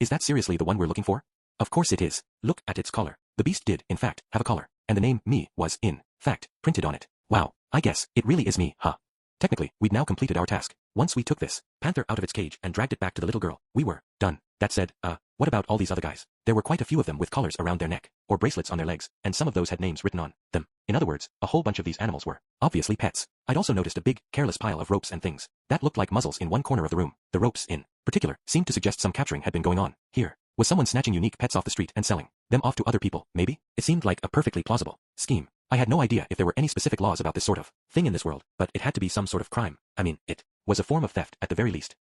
Is that seriously the one we're looking for? Of course it is. Look at its collar. The beast did, in fact, have a collar, and the name me was, in fact, printed on it. Wow, I guess it really is me, huh? Technically, we'd now completed our task. Once we took this panther out of its cage and dragged it back to the little girl, we were done. That said, what about all these other guys? There were quite a few of them with collars around their neck, or bracelets on their legs, and some of those had names written on them. In other words, a whole bunch of these animals were obviously pets. I'd also noticed a big, careless pile of ropes and things that looked like muzzles in one corner of the room. The ropes, in particular, seemed to suggest some capturing had been going on. Here was someone snatching unique pets off the street and selling them off to other people, maybe? It seemed like a perfectly plausible scheme. I had no idea if there were any specific laws about this sort of thing in this world, but it had to be some sort of crime. I mean, it was a form of theft at the very least.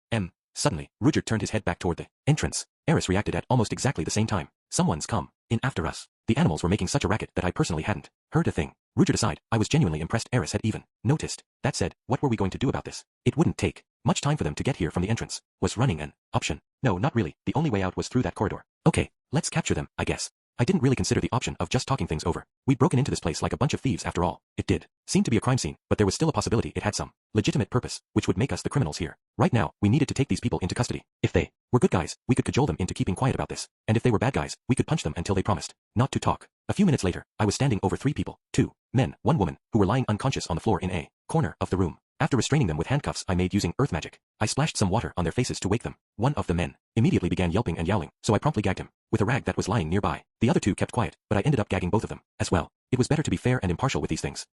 Suddenly, Rudyard turned his head back toward the entrance. Eris reacted at almost exactly the same time. Someone's come in after us. The animals were making such a racket that I personally hadn't heard a thing. Rudyard aside, I was genuinely impressed Eris had even noticed. That said, what were we going to do about this? It wouldn't take much time for them to get here from the entrance. Was running an option? No, not really. The only way out was through that corridor. Okay, let's capture them, I guess. I didn't really consider the option of just talking things over. We'd broken into this place like a bunch of thieves after all. It did seem to be a crime scene, but there was still a possibility it had some legitimate purpose, which would make us the criminals here. Right now, we needed to take these people into custody. If they were good guys, we could cajole them into keeping quiet about this, and if they were bad guys, we could punch them until they promised not to talk. A few minutes later, I was standing over 3 people, 2 men, 1 woman, who were lying unconscious on the floor in a corner of the room. After restraining them with handcuffs I made using earth magic, I splashed some water on their faces to wake them. One of the men immediately began yelping and yowling, so I promptly gagged him with a rag that was lying nearby. The other 2 kept quiet, but I ended up gagging both of them as well. It was better to be fair and impartial with these things.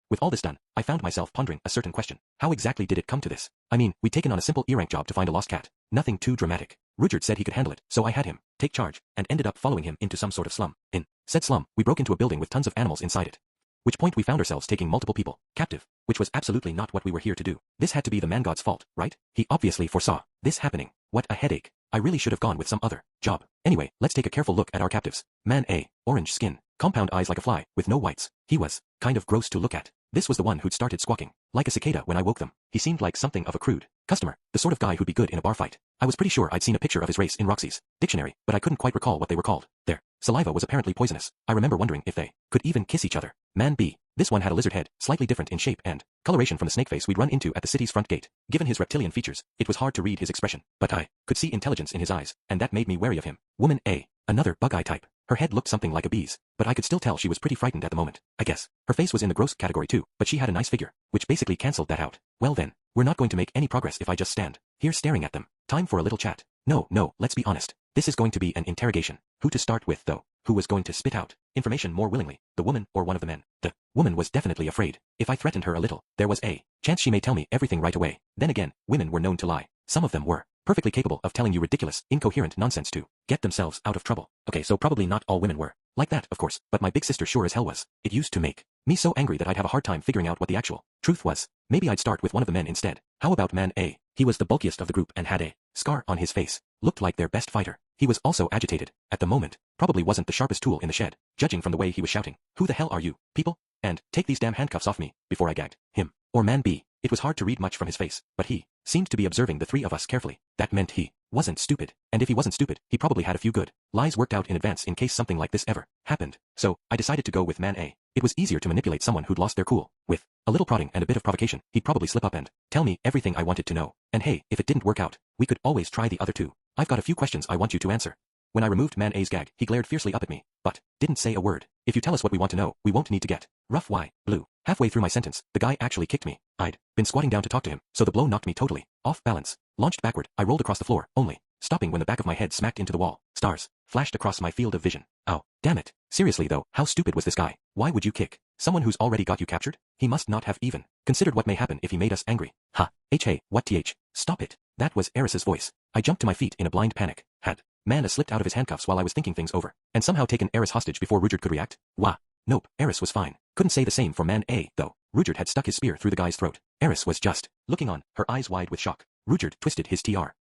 With all this done, I found myself pondering a certain question. How exactly did it come to this? I mean, we'd taken on a simple E-rank job to find a lost cat. Nothing too dramatic. Rudyard said he could handle it, so I had him take charge, and ended up following him into some sort of slum. In said slum, we broke into a building with tons of animals inside it. Which point we found ourselves taking multiple people captive, which was absolutely not what we were here to do. This had to be the man god's fault, right? He obviously foresaw this happening. What a headache. I really should have gone with some other job. Anyway, let's take a careful look at our captives. Man A, orange skin, compound eyes like a fly, with no whites. He was kind of gross to look at. This was the one who'd started squawking like a cicada when I woke them. He seemed like something of a crude customer, the sort of guy who'd be good in a bar fight. I was pretty sure I'd seen a picture of his race in Roxy's dictionary, but I couldn't quite recall what they were called. Their saliva was apparently poisonous. I remember wondering if they could even kiss each other. Man B. This one had a lizard head, slightly different in shape and coloration from the snake face we'd run into at the city's front gate. Given his reptilian features, it was hard to read his expression, but I could see intelligence in his eyes, and that made me wary of him. Woman A. Another bug-eye type. Her head looked something like a bee's, but I could still tell she was pretty frightened at the moment. I guess her face was in the gross category too, but she had a nice figure, which basically cancelled that out. Well then, we're not going to make any progress if I just stand here staring at them. Time for a little chat. No, let's be honest. This is going to be an interrogation. Who to start with though? Who was going to spit out information more willingly, the woman or one of the men? The woman was definitely afraid. If I threatened her a little, there was a chance she may tell me everything right away. Then again, women were known to lie. Some of them were perfectly capable of telling you ridiculous, incoherent nonsense to get themselves out of trouble. Okay, so probably not all women were like that, of course, but my big sister sure as hell was. It used to make me so angry that I'd have a hard time figuring out what the actual truth was. Maybe I'd start with one of the men instead. How about man A? He was the bulkiest of the group and had a scar on his face. Looked like their best fighter. He was also agitated at the moment. Probably wasn't the sharpest tool in the shed, judging from the way he was shouting. Who the hell are you, people? And take these damn handcuffs off me, before I gagged him. Or man B. It was hard to read much from his face, but he seemed to be observing the 3 of us carefully. That meant he wasn't stupid. And if he wasn't stupid, he probably had a few good lies worked out in advance in case something like this ever happened. So, I decided to go with man A. It was easier to manipulate someone who'd lost their cool. With a little prodding and a bit of provocation, he'd probably slip up and tell me everything I wanted to know. And hey, if it didn't work out, we could always try the other 2. I've got a few questions I want you to answer. When I removed man A's gag, he glared fiercely up at me, but didn't say a word. If you tell us what we want to know, we won't need to get rough. Why, blue. Halfway through my sentence, the guy actually kicked me. I'd been squatting down to talk to him, so the blow knocked me totally off balance. Launched backward, I rolled across the floor, only stopping when the back of my head smacked into the wall. Stars flashed across my field of vision. Oh, damn it. Seriously though, how stupid was this guy? Why would you kick someone who's already got you captured? He must not have even considered what may happen if he made us angry. Ha. Hey, what th? Stop it. That was Eris's voice. I jumped to my feet in a blind panic. Had Mana slipped out of his handcuffs while I was thinking things over, and somehow taken Eris hostage before Rudyard could react? Wah. Nope, Eris was fine. Couldn't say the same for Man A, though. Rudyard had stuck his spear through the guy's throat. Eris was just looking on, her eyes wide with shock. Rudyard twisted his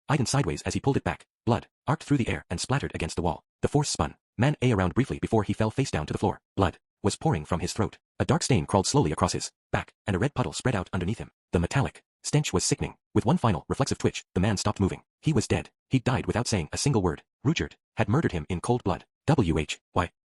eyed sideways as he pulled it back. Blood arced through the air and splattered against the wall. The force spun Man A around briefly before he fell face down to the floor. Blood was pouring from his throat. A dark stain crawled slowly across his back, and a red puddle spread out underneath him. The metallic stench was sickening. With one final reflexive twitch, the man stopped moving. He was dead. He'd died without saying a single word. Rudyard had murdered him in cold blood.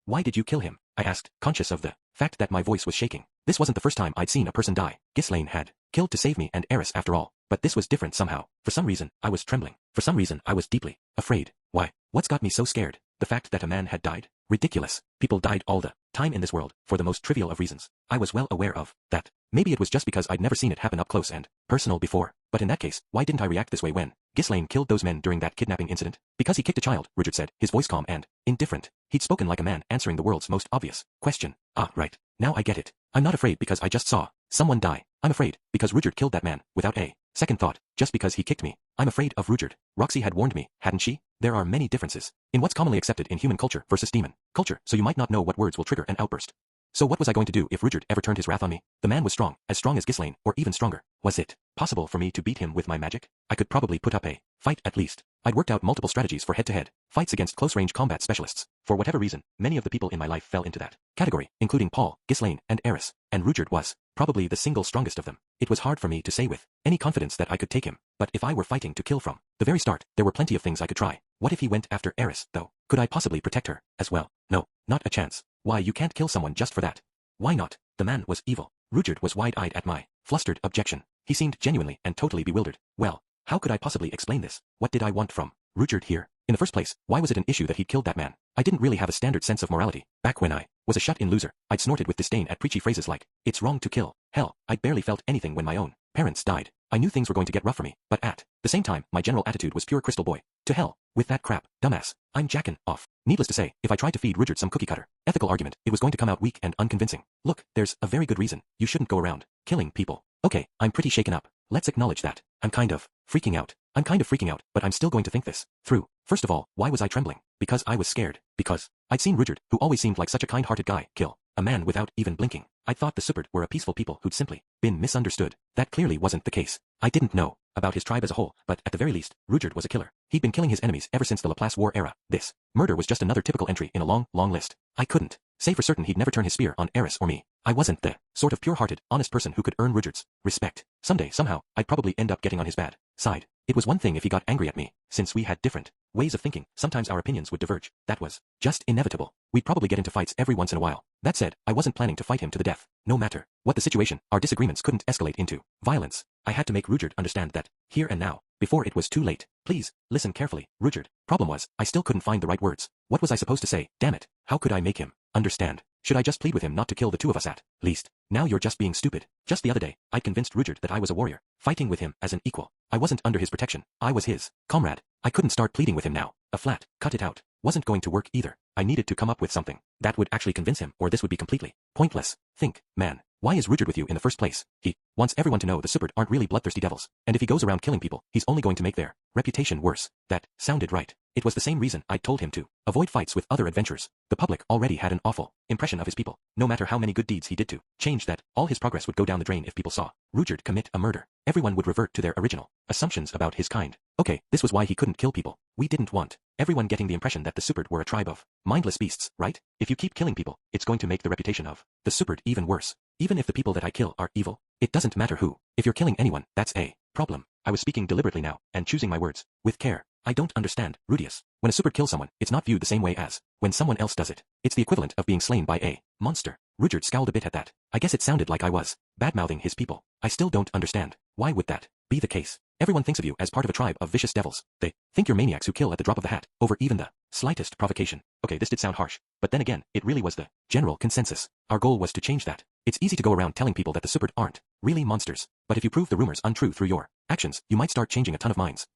Why did you kill him? I asked, conscious of the fact that my voice was shaking. This wasn't the first time I'd seen a person die. Ghislaine had killed to save me and Eris after all. But this was different somehow. For some reason, I was trembling. For some reason, I was deeply afraid. Why? What's got me so scared? The fact that a man had died? Ridiculous. People died all the time in this world, for the most trivial of reasons. I was well aware of that. Maybe it was just because I'd never seen it happen up close and personal before. But in that case, why didn't I react this way when Ghislaine killed those men during that kidnapping incident? Because he kicked a child, Rudyard said, his voice calm and indifferent. He'd spoken like a man answering the world's most obvious question. Ah, right. Now I get it. I'm not afraid because I just saw someone die. I'm afraid because Rudyard killed that man, without a second thought, just because he kicked me. I'm afraid of Rudyard. Roxy had warned me, hadn't she? There are many differences in what's commonly accepted in human culture versus demon culture, so you might not know what words will trigger an outburst. So what was I going to do if Rudyard ever turned his wrath on me? The man was strong as Ghislaine, or even stronger. Was it possible for me to beat him with my magic? I could probably put up a fight at least. I'd worked out multiple strategies for head-to-head fights against close-range combat specialists. For whatever reason, many of the people in my life fell into that category, including Paul, Ghislaine, and Eris, and Rudyard was probably the single strongest of them. It was hard for me to say with any confidence that I could take him, but if I were fighting to kill from the very start, there were plenty of things I could try. What if he went after Eris, though? Could I possibly protect her as well? No, not a chance. Why, you can't kill someone just for that. Why not? The man was evil. Rudyard was wide-eyed at my flustered objection. He seemed genuinely and totally bewildered. Well, how could I possibly explain this? What did I want from Rudyard here? In the first place, why was it an issue that he'd killed that man? I didn't really have a standard sense of morality. Back when I was a shut-in loser, I'd snorted with disdain at preachy phrases like, it's wrong to kill. Hell, I'd barely felt anything when my own parents died. I knew things were going to get rough for me, but at the same time, my general attitude was pure crystal boy. To hell with that crap, dumbass. I'm jacking off. Needless to say, if I tried to feed Rudyard some cookie cutter ethical argument, it was going to come out weak and unconvincing. Look, there's a very good reason you shouldn't go around killing people. Okay, I'm pretty shaken up. Let's acknowledge that. I'm kind of freaking out, but I'm still going to think this through. First of all, why was I trembling? Because I was scared. Because I'd seen Rudyard, who always seemed like such a kind-hearted guy, kill a man without even blinking. I thought the Supert were a peaceful people who'd simply been misunderstood. That clearly wasn't the case. I didn't know about his tribe as a whole, but at the very least, Rudyard was a killer. He'd been killing his enemies ever since the Laplace War era. This murder was just another typical entry in a long, long list. I couldn't say for certain he'd never turn his spear on Eris or me. I wasn't the sort of pure-hearted, honest person who could earn Rudyard's respect. Someday, somehow, I'd probably end up getting on his bad side. It was one thing if he got angry at me. Since we had different ways of thinking, sometimes our opinions would diverge. That was just inevitable. We'd probably get into fights every once in a while. That said, I wasn't planning to fight him to the death. No matter what the situation, our disagreements couldn't escalate into violence. I had to make Rudyard understand that, here and now, before it was too late. Please, listen carefully, Rudyard. Problem was, I still couldn't find the right words. What was I supposed to say? Damn it. How could I make him understand? Should I just plead with him not to kill the two of us at least? Now you're just being stupid. Just the other day, I convinced Rudyard that I was a warrior, fighting with him as an equal. I wasn't under his protection. I was his comrade. I couldn't start pleading with him now. A flat, cut it out, wasn't going to work either. I needed to come up with something that would actually convince him, or this would be completely pointless. Think, man. Why is Rudyard with you in the first place? He wants everyone to know the Supert aren't really bloodthirsty devils, and if he goes around killing people, he's only going to make their reputation worse. That sounded right. It was the same reason I told him to avoid fights with other adventurers. The public already had an awful impression of his people. No matter how many good deeds he did to change that, all his progress would go down the drain if people saw Rudyard commit a murder. Everyone would revert to their original assumptions about his kind. Okay, this was why he couldn't kill people. We didn't want everyone getting the impression that the Supert were a tribe of mindless beasts, right? If you keep killing people, it's going to make the reputation of the Supert even worse. Even if the people that I kill are evil, it doesn't matter who. If you're killing anyone, that's a problem. I was speaking deliberately now, and choosing my words with care. I don't understand, Rudius. When a Supert kills someone, it's not viewed the same way as when someone else does it. It's the equivalent of being slain by a monster. Rudyard scowled a bit at that. I guess it sounded like I was bad-mouthing his people. I still don't understand. Why would that be the case? Everyone thinks of you as part of a tribe of vicious devils. They think you're maniacs who kill at the drop of the hat, over even the slightest provocation. Okay, this did sound harsh, but then again, it really was the general consensus. Our goal was to change that. It's easy to go around telling people that the Supert aren't really monsters, but if you prove the rumors untrue through your actions, you might start changing a ton of minds.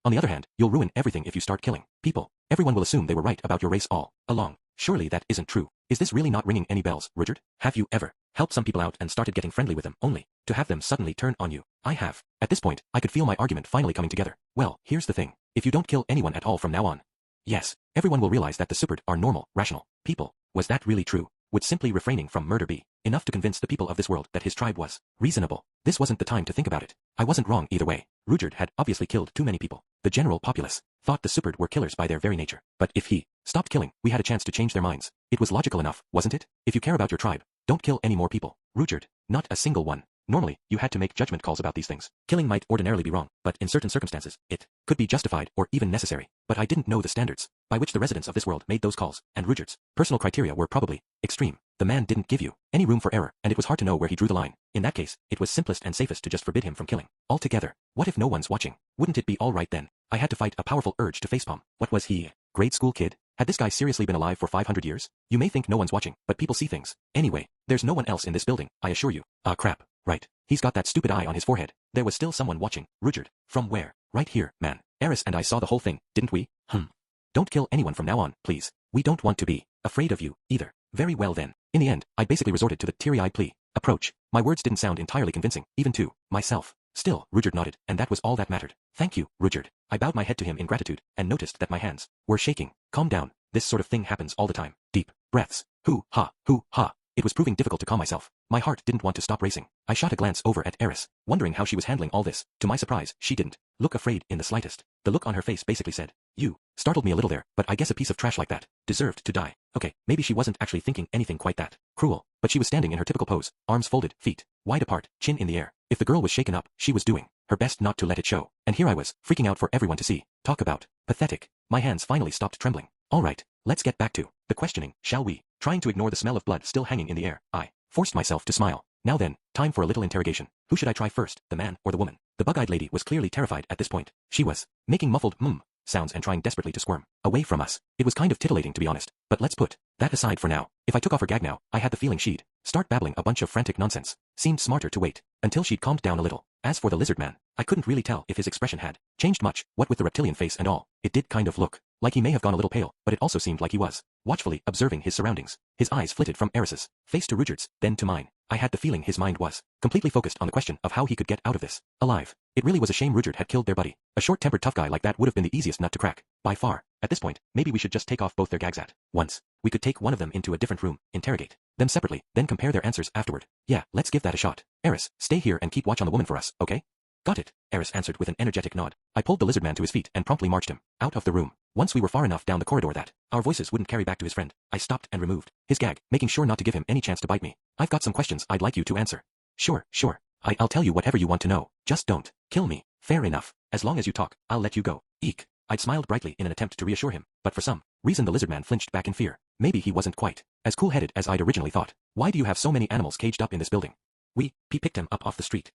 On the other hand, you'll ruin everything if you start killing people. Everyone will assume they were right about your race all along. Surely that isn't true. Is this really not ringing any bells, Rudyard? Have you ever helped some people out and started getting friendly with them only to have them suddenly turn on you? I have. At this point, I could feel my argument finally coming together. Well, here's the thing. If you don't kill anyone at all from now on, yes, everyone will realize that the Superd are normal, rational people. Was that really true? Would simply refraining from murder be enough to convince the people of this world that his tribe was reasonable? This wasn't the time to think about it. I wasn't wrong either way. Rudyard had obviously killed too many people. The general populace thought the Superd were killers by their very nature. But if he stopped killing, we had a chance to change their minds. It was logical enough, wasn't it? If you care about your tribe, don't kill any more people. Rudyard, not a single one. Normally, you had to make judgment calls about these things. Killing might ordinarily be wrong, but in certain circumstances, it could be justified or even necessary. But I didn't know the standards by which the residents of this world made those calls, and Rudyard's personal criteria were probably extreme. The man didn't give you any room for error, and it was hard to know where he drew the line. In that case, it was simplest and safest to just forbid him from killing altogether. What if no one's watching? Wouldn't it be all right then? I had to fight a powerful urge to facepalm. What was he? Grade school kid? Had this guy seriously been alive for 500 years? You may think no one's watching, but people see things. Anyway, there's no one else in this building, I assure you. Ah crap, right. He's got that stupid eye on his forehead. There was still someone watching. Rudyard. From where? Right here, man. Eris and I saw the whole thing, didn't we? Don't kill anyone from now on, please. We don't want to be afraid of you, either. Very well then. In the end, I basically resorted to the teary-eyed plea approach. My words didn't sound entirely convincing, even to myself. Still, Rudyard nodded, and that was all that mattered. Thank you, Rudyard. I bowed my head to him in gratitude, and noticed that my hands were shaking. Calm down. This sort of thing happens all the time. Deep breaths. Hoo ha, hoo ha. It was proving difficult to calm myself. My heart didn't want to stop racing. I shot a glance over at Eris, wondering how she was handling all this. To my surprise, she didn't look afraid in the slightest. The look on her face basically said, "You startled me a little there, but I guess a piece of trash like that deserved to die." Okay, maybe she wasn't actually thinking anything quite that cruel, but she was standing in her typical pose, arms folded, feet wide apart, chin in the air. If the girl was shaken up, she was doing her best not to let it show. And here I was, freaking out for everyone to see. Talk about pathetic. My hands finally stopped trembling. All right, let's get back to the questioning, shall we? Trying to ignore the smell of blood still hanging in the air, I forced myself to smile. Now then, time for a little interrogation. Who should I try first, the man or the woman? The bug-eyed lady was clearly terrified at this point. She was making muffled sounds and trying desperately to squirm away from us. It was kind of titillating, to be honest, but let's put that aside for now. If I took off her gag now, I had the feeling she'd start babbling a bunch of frantic nonsense. Seemed smarter to wait until she'd calmed down a little. As for the lizard man, I couldn't really tell if his expression had changed much. What with the reptilian face and all, it did kind of look like he may have gone a little pale, but it also seemed like he was watchfully observing his surroundings. His eyes flitted from Eris's face to Rudyard's, then to mine. I had the feeling his mind was completely focused on the question of how he could get out of this alive. It really was a shame Rudyard had killed their buddy. A short-tempered tough guy like that would have been the easiest nut to crack, by far. At this point, maybe we should just take off both their gags at once. We could take one of them into a different room, interrogate them separately, then compare their answers afterward. Yeah, let's give that a shot. Eris, stay here and keep watch on the woman for us, okay? Got it, Eris answered with an energetic nod. I pulled the lizard man to his feet and promptly marched him out of the room. Once we were far enough down the corridor that our voices wouldn't carry back to his friend, I stopped and removed his gag, making sure not to give him any chance to bite me. I've got some questions I'd like you to answer. Sure. I'll tell you whatever you want to know. Just don't kill me. Fair enough. As long as you talk, I'll let you go. Eek. I'd smiled brightly in an attempt to reassure him, but for some reason the lizard man flinched back in fear. Maybe he wasn't quite as cool-headed as I'd originally thought. Why do you have so many animals caged up in this building? We picked him up off the street.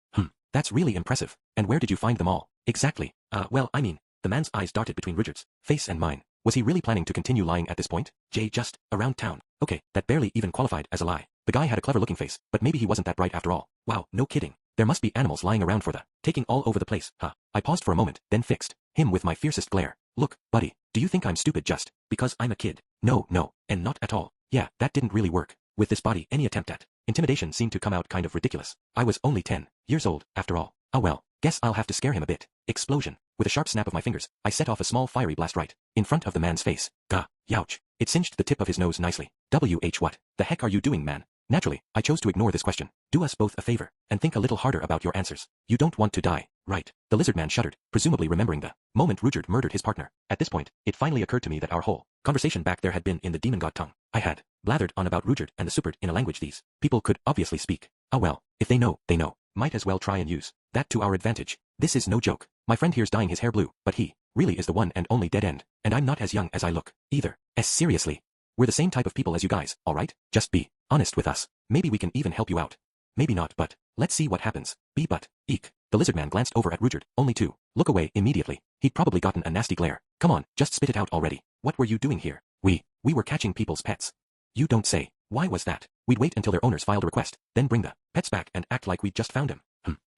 That's really impressive. And where did you find them all? Exactly. Well, I mean, the man's eyes darted between Rudyard's face and mine. Was he really planning to continue lying at this point? Just around town. Okay, that barely even qualified as a lie. The guy had a clever-looking face, but maybe he wasn't that bright after all. Wow, no kidding. There must be animals lying around for the taking all over the place, huh? I paused for a moment, then fixed him with my fiercest glare. Look, buddy, do you think I'm stupid just because I'm a kid? No, and not at all. Yeah, that didn't really work. With this body, any attempt at intimidation seemed to come out kind of ridiculous. I was only 10 years old, after all. Oh well, guess I'll have to scare him a bit. Explosion. With a sharp snap of my fingers, I set off a small fiery blast right in front of the man's face. Gah, youch. It singed the tip of his nose nicely. What the heck are you doing, man? Naturally, I chose to ignore this question. Do us both a favor, and think a little harder about your answers. You don't want to die, right? The lizard man shuddered, presumably remembering the moment Rudyard murdered his partner. At this point, it finally occurred to me that our whole conversation back there had been in the demon god tongue. I had blathered on about Rudyard and the Superd in a language these people could obviously speak. Oh well, if they know, they know. Might as well try and use that to our advantage. This is no joke. My friend here's dyeing his hair blue, but he really is the one and only dead end, and I'm not as young as I look, either. Seriously. We're the same type of people as you guys, alright? Just be honest with us. Maybe we can even help you out. Maybe not, but let's see what happens. Eek. The lizard man glanced over at Rudyard, only to look away immediately. He'd probably gotten a nasty glare. Come on, just spit it out already. What were you doing here? We were catching people's pets. You don't say. Why was that? We'd wait until their owners filed a request, then bring the pets back and act like we'd just found them.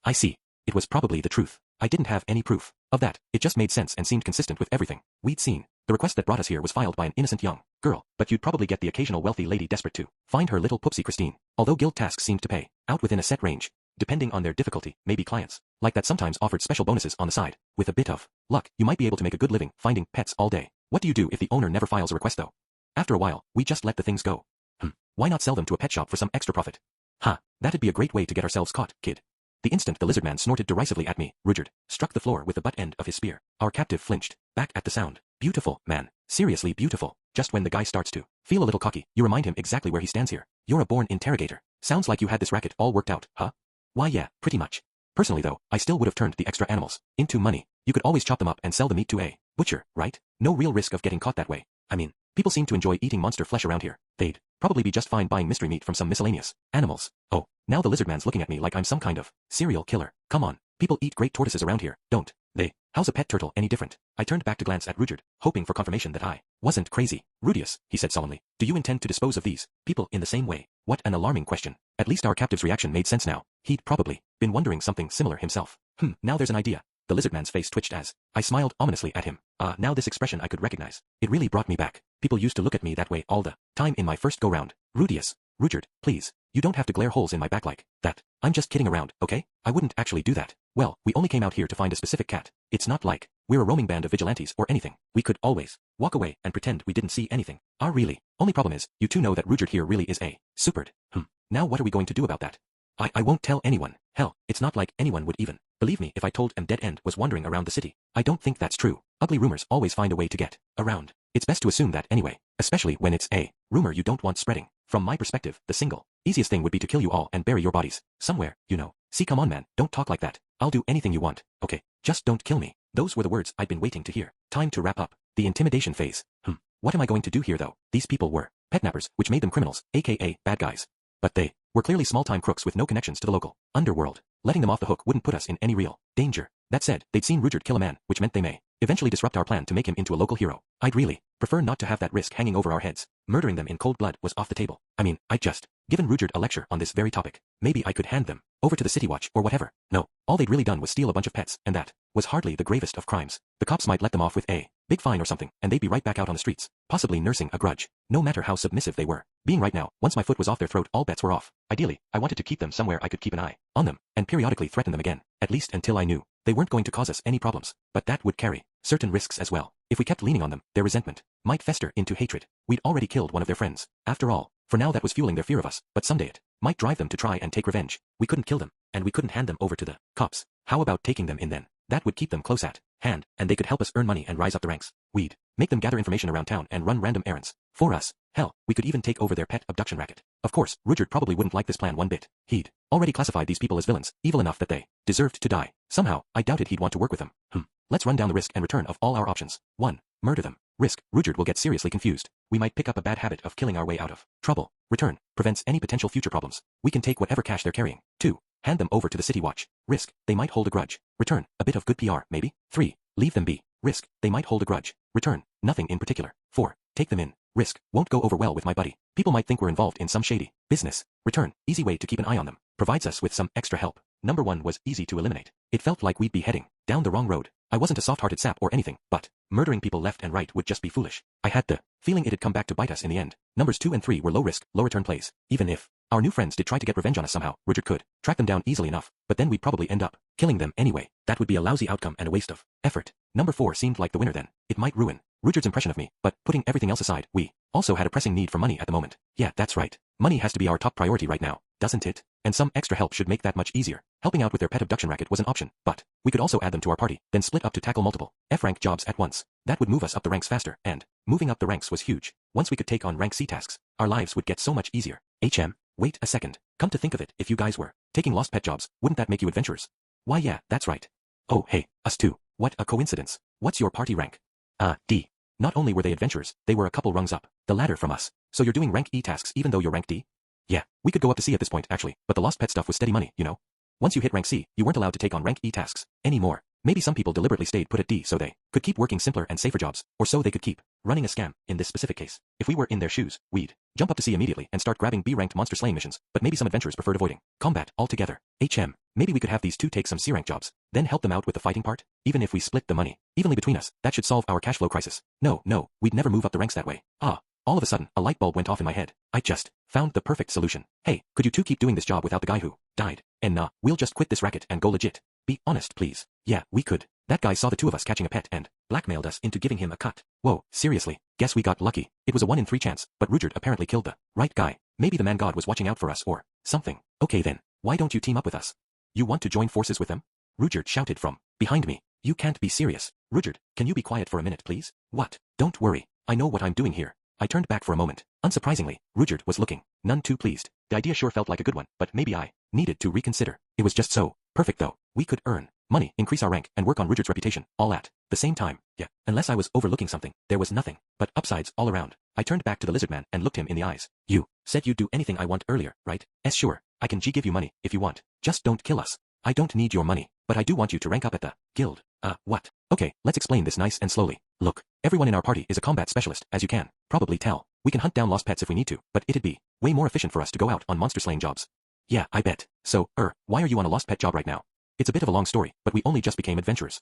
I see. It was probably the truth. I didn't have any proof of that. It just made sense and seemed consistent with everything we'd seen. The request that brought us here was filed by an innocent young girl, but you'd probably get the occasional wealthy lady desperate to find her little poopsie Christine. Although guild tasks seemed to pay out within a set range, depending on their difficulty, maybe clients like that sometimes offered special bonuses on the side. With a bit of luck, you might be able to make a good living finding pets all day. What do you do if the owner never files a request though? After a while, we just let the things go. Why not sell them to a pet shop for some extra profit? That'd be a great way to get ourselves caught, kid. The instant the lizard man snorted derisively at me, Rudyard struck the floor with the butt end of his spear. Our captive flinched back at the sound. Beautiful, man. Seriously beautiful. Just when the guy starts to feel a little cocky, you remind him exactly where he stands here. You're a born interrogator. Sounds like you had this racket all worked out, huh? Why yeah, pretty much. Personally though, I still would have turned the extra animals into money. You could always chop them up and sell the meat to a butcher, right? No real risk of getting caught that way. I mean, people seem to enjoy eating monster flesh around here. They'd probably be just fine buying mystery meat from some miscellaneous animals. Oh, now the lizard man's looking at me like I'm some kind of serial killer. Come on, people eat great tortoises around here, don't they? How's a pet turtle any different? I turned back to glance at Rudyard, hoping for confirmation that I wasn't crazy. Rudius, he said solemnly, do you intend to dispose of these people in the same way? What an alarming question. At least our captive's reaction made sense now. He'd probably been wondering something similar himself. Now there's an idea. The lizard man's face twitched as I smiled ominously at him. Now this expression I could recognize. It really brought me back. People used to look at me that way all the time in my first go-round. Rudius, Rudyard, please, you don't have to glare holes in my back like that. I'm just kidding around, okay? I wouldn't actually do that. Well, we only came out here to find a specific cat. It's not like we're a roaming band of vigilantes or anything. We could always walk away and pretend we didn't see anything. Our really only problem is, you two know that Rudyard here really is a supered. Now what are we going to do about that? I won't tell anyone. Hell, it's not like anyone would even believe me if I told them Dead End was wandering around the city. I don't think that's true. Ugly rumors always find a way to get around. It's best to assume that anyway, especially when it's a rumor you don't want spreading. From my perspective, the single easiest thing would be to kill you all and bury your bodies somewhere, you know. See, come on man, don't talk like that. I'll do anything you want, okay? Just don't kill me. Those were the words I'd been waiting to hear. Time to wrap up the intimidation phase. What am I going to do here though? These people were petnappers, which made them criminals, aka bad guys. But they were clearly small-time crooks with no connections to the local underworld. Letting them off the hook wouldn't put us in any real danger. That said, they'd seen Rudyard kill a man, which meant they may eventually disrupt our plan to make him into a local hero. I'd really prefer not to have that risk hanging over our heads. Murdering them in cold blood was off the table. I mean, I'd just given Rudyard a lecture on this very topic. Maybe I could hand them over to the City Watch or whatever. No, all they'd really done was steal a bunch of pets, and that was hardly the gravest of crimes. The cops might let them off with a big fine or something, and they'd be right back out on the streets, possibly nursing a grudge. No matter how submissive they were being right now, once my foot was off their throat, all bets were off. Ideally, I wanted to keep them somewhere I could keep an eye on them, and periodically threaten them again, at least until I knew they weren't going to cause us any problems. But that would carry certain risks as well. If we kept leaning on them, their resentment might fester into hatred. We'd already killed one of their friends. After all, for now that was fueling their fear of us, but someday it might drive them to try and take revenge. We couldn't kill them, and we couldn't hand them over to the cops. How about taking them in then? That would keep them close at hand, and they could help us earn money and rise up the ranks. We'd make them gather information around town and run random errands for us. Hell, we could even take over their pet abduction racket. Of course, Rudyard probably wouldn't like this plan one bit. He'd already classified these people as villains, evil enough that they deserved to die. Somehow, I doubted he'd want to work with them. Let's run down the risk and return of all our options. 1. Murder them. Risk. Rudyard will get seriously confused. We might pick up a bad habit of killing our way out of trouble. Return. Prevents any potential future problems. We can take whatever cash they're carrying. 2. Hand them over to the City Watch. Risk. They might hold a grudge. Return. A bit of good PR, maybe. 3. Leave them be. Risk. They might hold a grudge. Return. Nothing in particular. 4. Take them in. Risk. Won't go over well with my buddy. People might think we're involved in some shady business. Return. Easy way to keep an eye on them. Provides us with some extra help. Number 1 was easy to eliminate. It felt like we'd be heading down the wrong road. I wasn't a soft-hearted sap or anything, but murdering people left and right would just be foolish. I had the feeling it'd come back to bite us in the end. Numbers 2 and 3 were low-risk, low-return plays. Even if our new friends did try to get revenge on us somehow, Rudyard could track them down easily enough, but then we'd probably end up killing them anyway. That would be a lousy outcome and a waste of effort. Number 4 seemed like the winner then. It might ruin Rudyard's impression of me, but putting everything else aside, we also had a pressing need for money at the moment. Yeah, that's right. Money has to be our top priority right now, doesn't it? And some extra help should make that much easier. Helping out with their pet abduction racket was an option, but we could also add them to our party, then split up to tackle multiple F-rank jobs at once. That would move us up the ranks faster, and moving up the ranks was huge. Once we could take on rank C tasks, our lives would get so much easier. Wait a second. Come to think of it, if you guys were taking lost pet jobs, wouldn't that make you adventurers? Why yeah, that's right. Oh hey, us too. What a coincidence. What's your party rank? D. Not only were they adventurers, they were a couple rungs up the ladder from us. So you're doing rank E tasks even though you're rank D? Yeah, we could go up to C at this point actually, but the lost pet stuff was steady money, you know? Once you hit rank C, you weren't allowed to take on rank E tasks anymore. Maybe some people deliberately stayed put at D so they could keep working simpler and safer jobs, or so they could keep running a scam. In this specific case, if we were in their shoes, we'd Jump up to C immediately and start grabbing B-ranked monster slaying missions, but maybe some adventurers preferred avoiding combat altogether. Maybe we could have these two take some C-rank jobs, then help them out with the fighting part? Even if we split the money evenly between us, that should solve our cash flow crisis. No, we'd never move up the ranks that way. All of a sudden, a light bulb went off in my head. I just found the perfect solution. Hey, could you two keep doing this job without the guy who died? And we'll just quit this racket and go legit. Be honest, please. Yeah, we could. That guy saw the two of us catching a pet and blackmailed us into giving him a cut. Whoa, seriously? Guess we got lucky. It was a 1 in 3 chance, but Rujard apparently killed the right guy. Maybe the man god was watching out for us or something. Okay then, why don't you team up with us? You want to join forces with them? Rujard shouted from behind me. You can't be serious. Rujard, can you be quiet for a minute, please? What? Don't worry. I know what I'm doing here. I turned back for a moment. Unsurprisingly, Rujard was looking none too pleased. The idea sure felt like a good one, but maybe I needed to reconsider. It was just so perfect though. We could earn money, increase our rank, and work on Rujard's reputation, all at the same time. Yeah, unless I was overlooking something, there was nothing but upsides all around. I turned back to the lizard man and looked him in the eyes. You said you'd do anything I want earlier, right? Sure. I can give you money if you want. Just don't kill us. I don't need your money, but I do want you to rank up at the guild. What? Okay, let's explain this nice and slowly. Look, everyone in our party is a combat specialist, as you can probably tell. We can hunt down lost pets if we need to, but it'd be way more efficient for us to go out on monster slaying jobs. Yeah, I bet. So, why are you on a lost pet job right now? It's a bit of a long story, but we only just became adventurers.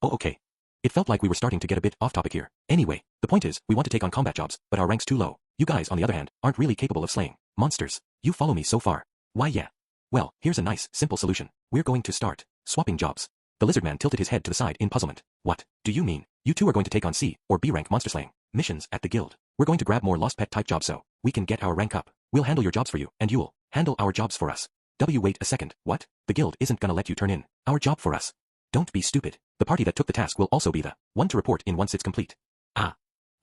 Okay. It felt like we were starting to get a bit off topic here. Anyway, the point is, we want to take on combat jobs, but our rank's too low. You guys, on the other hand, aren't really capable of slaying monsters. You follow me so far? Why yeah. Well, here's a nice, simple solution. We're going to start swapping jobs. The lizard man tilted his head to the side in puzzlement. What do you mean? You two are going to take on C or B rank monster slaying missions at the guild. We're going to grab more lost pet type jobs so we can get our rank up. We'll handle your jobs for you, and you'll handle our jobs for us. Wait a second, what? The guild isn't gonna let you turn in our job for us. Don't be stupid. The party that took the task will also be the one to report in once it's complete.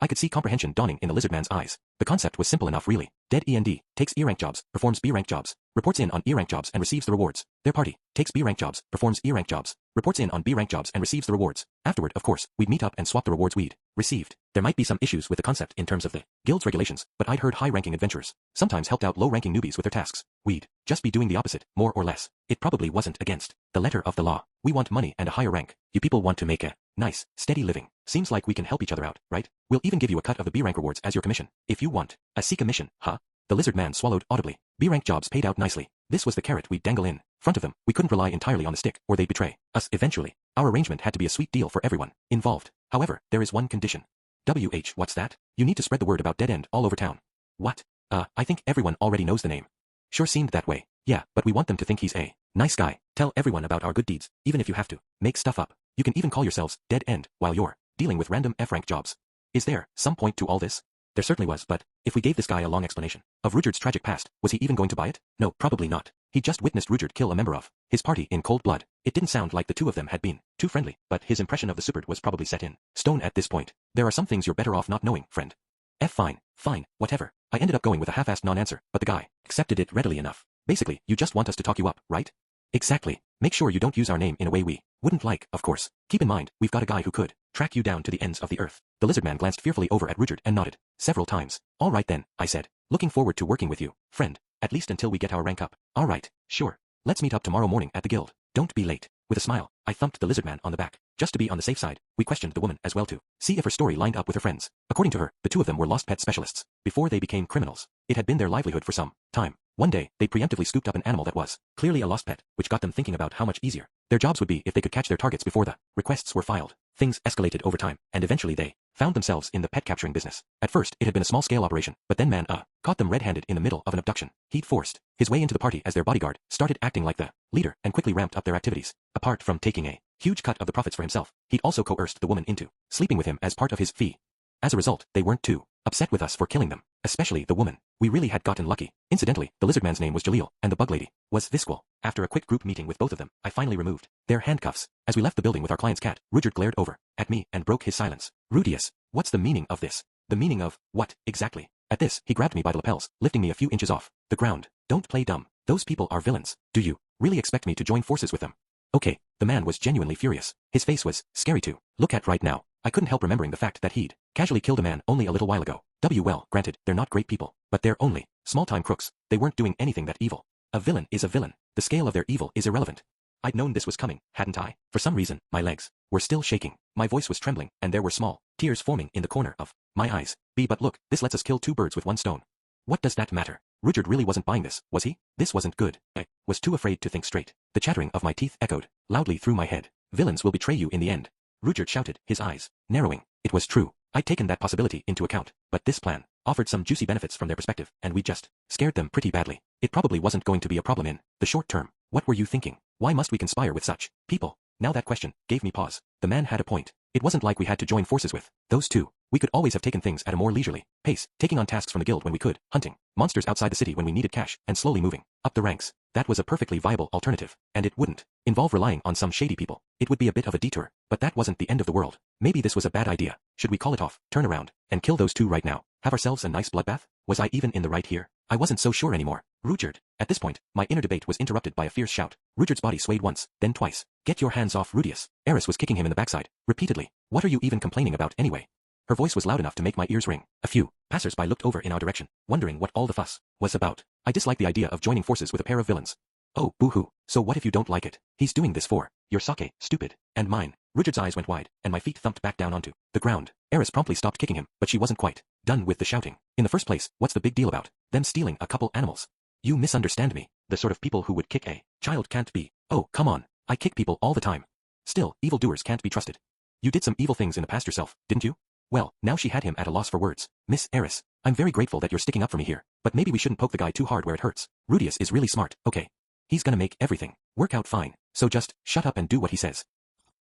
I could see comprehension dawning in the lizard man's eyes. The concept was simple enough really. Dead END takes E-rank jobs, performs B-rank jobs, reports in on E-rank jobs and receives the rewards. Their party takes B-rank jobs, performs E-rank jobs, reports in on B-rank jobs and receives the rewards. Afterward, of course, we'd meet up and swap the rewards we'd received. There might be some issues with the concept in terms of the guild's regulations, but I'd heard high-ranking adventurers sometimes helped out low-ranking newbies with their tasks. We'd just be doing the opposite, more or less. It probably wasn't against the letter of the law. We want money and a higher rank. You people want to make a nice, steady living. Seems like we can help each other out, right? We'll even give you a cut of the B-rank rewards as your commission. If you want a C commission, huh? The lizard man swallowed audibly. B-rank jobs paid out nicely. This was the carrot we'd dangle in front of them. We couldn't rely entirely on the stick, or they'd betray us eventually. Our arrangement had to be a sweet deal for everyone involved. However, there is one condition. What's that? You need to spread the word about Dead End all over town. What? I think everyone already knows the name. Sure seemed that way. Yeah, but we want them to think he's a nice guy. Tell everyone about our good deeds, even if you have to make stuff up. You can even call yourselves Dead End while you're dealing with random F-rank jobs. Is there some point to all this? There certainly was, but if we gave this guy a long explanation of Rujard's tragic past, was he even going to buy it? No, probably not. He just witnessed Rujard kill a member of his party in cold blood. It didn't sound like the two of them had been too friendly, but his impression of the Superd was probably set in stone at this point. There are some things you're better off not knowing, friend. Fine, whatever. I ended up going with a half-assed non-answer, but the guy accepted it readily enough. Basically, you just want us to talk you up, right? Exactly. Make sure you don't use our name in a way we wouldn't like, of course. Keep in mind, we've got a guy who could track you down to the ends of the earth. The lizard man glanced fearfully over at Rujard and nodded several times. All right then, I said. Looking forward to working with you, friend. At least until we get our rank up. All right, sure. Let's meet up tomorrow morning at the guild. Don't be late. With a smile, I thumped the lizard man on the back. Just to be on the safe side, we questioned the woman as well to see if her story lined up with her friends. According to her, the two of them were lost pet specialists before they became criminals. It had been their livelihood for some time. One day, they preemptively scooped up an animal that was clearly a lost pet, which got them thinking about how much easier their jobs would be if they could catch their targets before the requests were filed. Things escalated over time, and eventually they found themselves in the pet capturing business. At first, it had been a small-scale operation, but then man caught them red-handed in the middle of an abduction. He'd forced his way into the party as their bodyguard, started acting like the leader, and quickly ramped up their activities. Apart from taking a huge cut of the profits for himself, he'd also coerced the woman into sleeping with him as part of his fee. As a result, they weren't too upset with us for killing them, especially the woman. We really had gotten lucky. Incidentally, the lizard man's name was Jaleel, and the bug lady was Visquil. After a quick group meeting with both of them, I finally removed their handcuffs. As we left the building with our client's cat, Rujard glared over at me and broke his silence. Rudius, what's the meaning of this? The meaning of what, exactly? At this, he grabbed me by the lapels, lifting me a few inches off the ground. Don't play dumb. Those people are villains. Do you really expect me to join forces with them? Okay, the man was genuinely furious. His face was scary to look at right now. I couldn't help remembering the fact that he'd casually killed a man only a little while ago. Well, granted, they're not great people, but they're only small-time crooks. They weren't doing anything that evil. A villain is a villain. The scale of their evil is irrelevant. I'd known this was coming, hadn't I? For some reason, my legs were still shaking. My voice was trembling, and there were small tears forming in the corner of my eyes. But look, this lets us kill two birds with one stone. What does that matter? Rudyard really wasn't buying this, was he? This wasn't good. I was too afraid to think straight. The chattering of my teeth echoed loudly through my head. Villains will betray you in the end. Rudyard shouted, his eyes narrowing. It was true. I'd taken that possibility into account, but this plan offered some juicy benefits from their perspective, and we just scared them pretty badly. It probably wasn't going to be a problem in the short term. What were you thinking? Why must we conspire with such people? Now that question gave me pause. The man had a point. It wasn't like we had to join forces with those two. We could always have taken things at a more leisurely pace, taking on tasks from the guild when we could, hunting monsters outside the city when we needed cash, and slowly moving up the ranks. That was a perfectly viable alternative, and it wouldn't involve relying on some shady people. It would be a bit of a detour, but that wasn't the end of the world. Maybe this was a bad idea. Should we call it off, turn around, and kill those two right now? Have ourselves a nice bloodbath? Was I even in the right here? I wasn't so sure anymore. Rudyard. At this point, my inner debate was interrupted by a fierce shout. Rudyard's body swayed once, then twice. Get your hands off Rudius. Eris was kicking him in the backside, repeatedly. What are you even complaining about anyway? Her voice was loud enough to make my ears ring. A few passers-by looked over in our direction, wondering what all the fuss was about. I disliked the idea of joining forces with a pair of villains. Oh, boo-hoo. So what if you don't like it? He's doing this for your sake, stupid, and mine. Rudyard's eyes went wide, and my feet thumped back down onto the ground. Eris promptly stopped kicking him, but she wasn't quite done with the shouting. In the first place, what's the big deal about them stealing a couple animals? You misunderstand me. The sort of people who would kick a child can't be. Oh, come on. I kick people all the time. Still, evildoers can't be trusted. You did some evil things in the past yourself, didn't you? Well, now she had him at a loss for words. Miss Eris, I'm very grateful that you're sticking up for me here, but maybe we shouldn't poke the guy too hard where it hurts. Rudius is really smart, okay? He's gonna make everything work out fine, so just shut up and do what he says.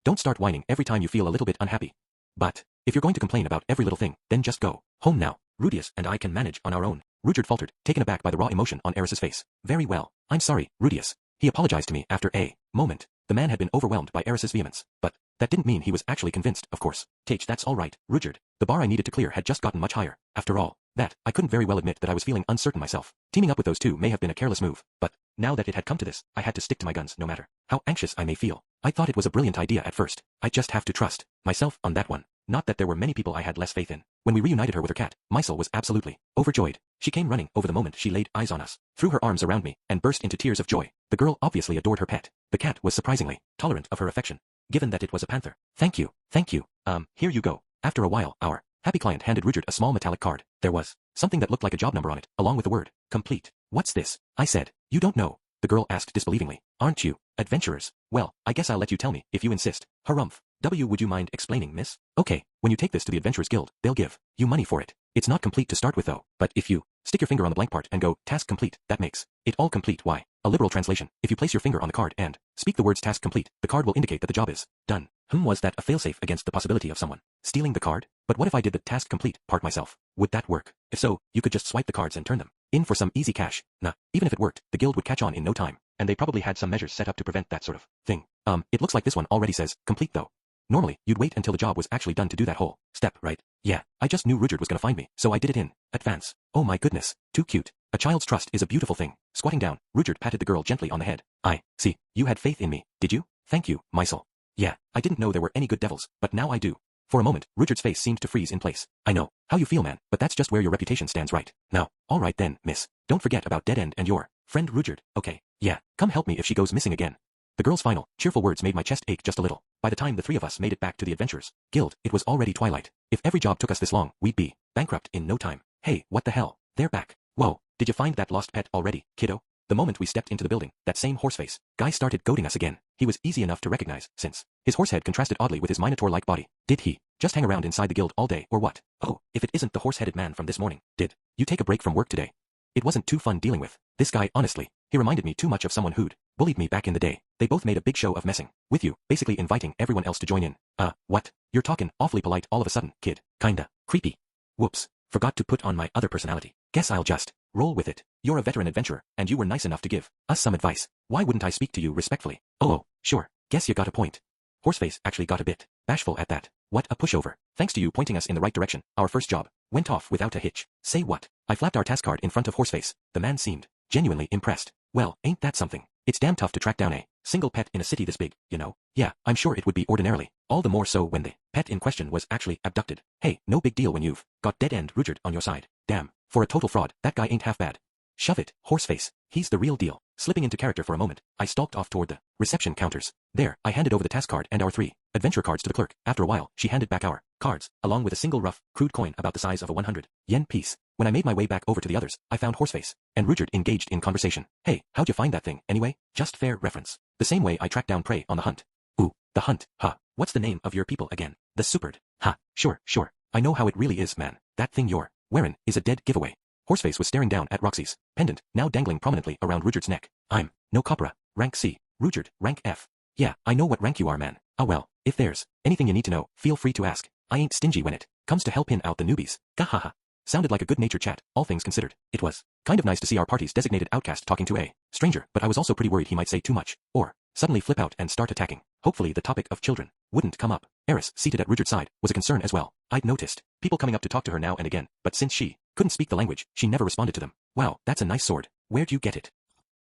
Don't start whining every time you feel a little bit unhappy. But if you're going to complain about every little thing, then just go home now. Rudius and I can manage on our own. Rudyard faltered, taken aback by the raw emotion on Eris's face. Very well. I'm sorry, Rudius. He apologized to me after a moment. The man had been overwhelmed by Eris's vehemence, but that didn't mean he was actually convinced, of course. Tage, that's all right, Rudyard. The bar I needed to clear had just gotten much higher. After all, I couldn't very well admit that I was feeling uncertain myself. Teaming up with those two may have been a careless move, but now that it had come to this, I had to stick to my guns no matter how anxious I may feel. I thought it was a brilliant idea at first. I just have to trust myself on that one. Not that there were many people I had less faith in. When we reunited her with her cat, Mysel was absolutely overjoyed. She came running over the moment she laid eyes on us, threw her arms around me, and burst into tears of joy. The girl obviously adored her pet. The cat was surprisingly tolerant of her affection, given that it was a panther. Thank you. Here you go. After a while, our happy client handed Rudyard a small metallic card. There was something that looked like a job number on it, along with the word complete. What's this? I said. You don't know? The girl asked disbelievingly. Aren't you adventurers? Well, I guess I'll let you tell me, if you insist. Harumph. Would you mind explaining, miss? Okay, when you take this to the Adventurers Guild, they'll give you money for it. It's not complete to start with though, but if you stick your finger on the blank part and go, task complete, that makes it all complete. Why? A liberal translation. If you place your finger on the card and speak the words task complete, the card will indicate that the job is done. Was that a failsafe against the possibility of someone stealing the card? But what if I did the task complete part myself? Would that work? If so, you could just swipe the cards and turn them in for some easy cash. Nah, even if it worked, the guild would catch on in no time, and they probably had some measures set up to prevent that sort of thing. It looks like this one already says complete though. Normally, you'd wait until the job was actually done to do that whole step, right? Yeah, I just knew Rudyard was gonna find me, so I did it in advance. Oh my goodness, too cute. A child's trust is a beautiful thing. Squatting down, Rudyard patted the girl gently on the head. I see, you had faith in me, did you? Thank you, Mysel. Yeah, I didn't know there were any good devils, but now I do. For a moment, Rudyard's face seemed to freeze in place. I know how you feel, man, but that's just where your reputation stands right now. All right then, miss. Don't forget about Dead End and your friend Rudyard, okay? Yeah, come help me if she goes missing again. The girl's final, cheerful words made my chest ache just a little. By the time the three of us made it back to the Adventurers Guild, it was already twilight. If every job took us this long, we'd be bankrupt in no time. Hey, what the hell? They're back. Whoa, did you find that lost pet already, kiddo? The moment we stepped into the building, that same horseface guy started goading us again. He was easy enough to recognize, since his horse head contrasted oddly with his minotaur-like body. Did he just hang around inside the guild all day, or what? Oh, if it isn't the horse-headed man from this morning. Did you take a break from work today? It wasn't too fun dealing with this guy, honestly. He reminded me too much of someone who'd bullied me back in the day. They both made a big show of messing with you, basically inviting everyone else to join in. What? You're talking awfully polite all of a sudden, kid. Kinda creepy. Whoops. Forgot to put on my other personality. Guess I'll just roll with it. You're a veteran adventurer, and you were nice enough to give us some advice. Why wouldn't I speak to you respectfully? Oh, sure. Guess you got a point. Horseface actually got a bit bashful at that. What a pushover. Thanks to you pointing us in the right direction, our first job went off without a hitch. Say what? I flapped our task card in front of Horseface. The man seemed genuinely impressed. Well, ain't that something? It's damn tough to track down a single pet in a city this big, you know? Yeah, I'm sure it would be ordinarily. All the more so when the pet in question was actually abducted. Hey, no big deal when you've got Dead End Rudyard on your side. Damn, for a total fraud, that guy ain't half bad. Shove it, Horseface. He's the real deal. Slipping into character for a moment, I stalked off toward the reception counters. There, I handed over the task card and our 3 adventure cards to the clerk. After a while, she handed back our cards, along with a single rough, crude coin about the size of a 100-yen piece. When I made my way back over to the others, I found Horseface and Rudyard engaged in conversation. Hey, how'd you find that thing, anyway? Just fair reference. The same way I tracked down prey on the hunt. Ooh, the hunt, huh? What's the name of your people again? The Supered. Ha, sure. I know how it really is, man. That thing you're wearing is a dead giveaway. Horseface was staring down at Roxy's pendant, now dangling prominently around Rudyard's neck. I'm no copra, rank C, Rudyard, rank F. Yeah, I know what rank you are, man. Ah well, if there's anything you need to know, feel free to ask. I ain't stingy when it comes to helping out the newbies. Gahaha. Sounded like a good-natured chat, all things considered. It was kind of nice to see our party's designated outcast talking to a stranger, but I was also pretty worried he might say too much, or suddenly flip out and start attacking. Hopefully the topic of children wouldn't come up. Eris, seated at Rudyard's side, was a concern as well. I'd noticed people coming up to talk to her now and again, but since she couldn't speak the language, she never responded to them. Wow, that's a nice sword. Where'd you get it?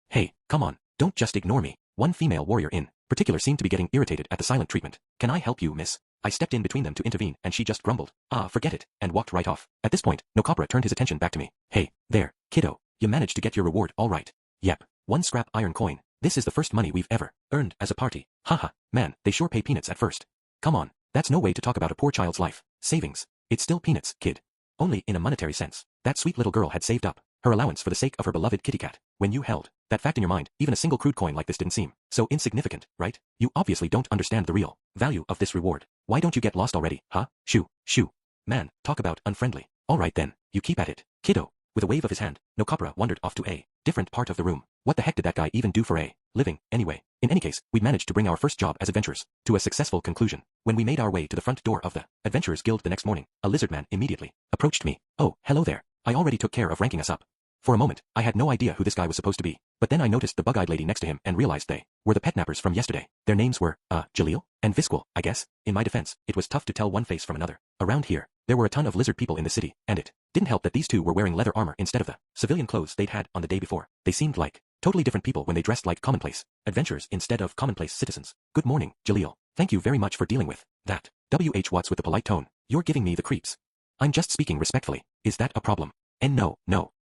Hey, come on, don't just ignore me. One female warrior in particular seemed to be getting irritated at the silent treatment. Can I help you, miss? I stepped in between them to intervene and she just grumbled, ah, forget it, and walked right off. At this point, Nokapra turned his attention back to me. Hey, there, kiddo, you managed to get your reward all right. Yep, 1 scrap iron coin. This is the first money we've ever earned as a party. Haha, man, they sure pay peanuts at first. Come on, that's no way to talk about a poor child's life savings. It's still peanuts, kid. Only in a monetary sense. That sweet little girl had saved up her allowance for the sake of her beloved kitty cat. When you held that fact in your mind, even a single crude coin like this didn't seem so insignificant, right? You obviously don't understand the real value of this reward. Why don't you get lost already, huh? Shoo. Man, talk about unfriendly. Alright then, you keep at it, kiddo. With a wave of his hand, Nokapra wandered off to a different part of the room. What the heck did that guy even do for a living, anyway? In any case, we'd managed to bring our first job as adventurers to a successful conclusion. When we made our way to the front door of the Adventurers Guild the next morning, a lizard man immediately approached me. Oh, hello there. I already took care of ranking us up. For a moment, I had no idea who this guy was supposed to be, but then I noticed the bug-eyed lady next to him and realized they were the pet nappers from yesterday. Their names were, Jaleel and Visquil, I guess. In my defense, it was tough to tell one face from another. Around here, there were a ton of lizard people in the city, and it didn't help that these two were wearing leather armor instead of the civilian clothes they'd had on the day before. They seemed like totally different people when they dressed like commonplace adventurers instead of commonplace citizens. Good morning, Jaleel. Thank you very much for dealing with that. W.H. Watts with the polite tone. You're giving me the creeps. I'm just speaking respectfully. Is that a problem? And no.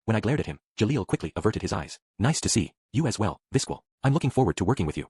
When I glared at him, Jaleel quickly averted his eyes. Nice to see you as well, Visquil. I'm looking forward to working with you.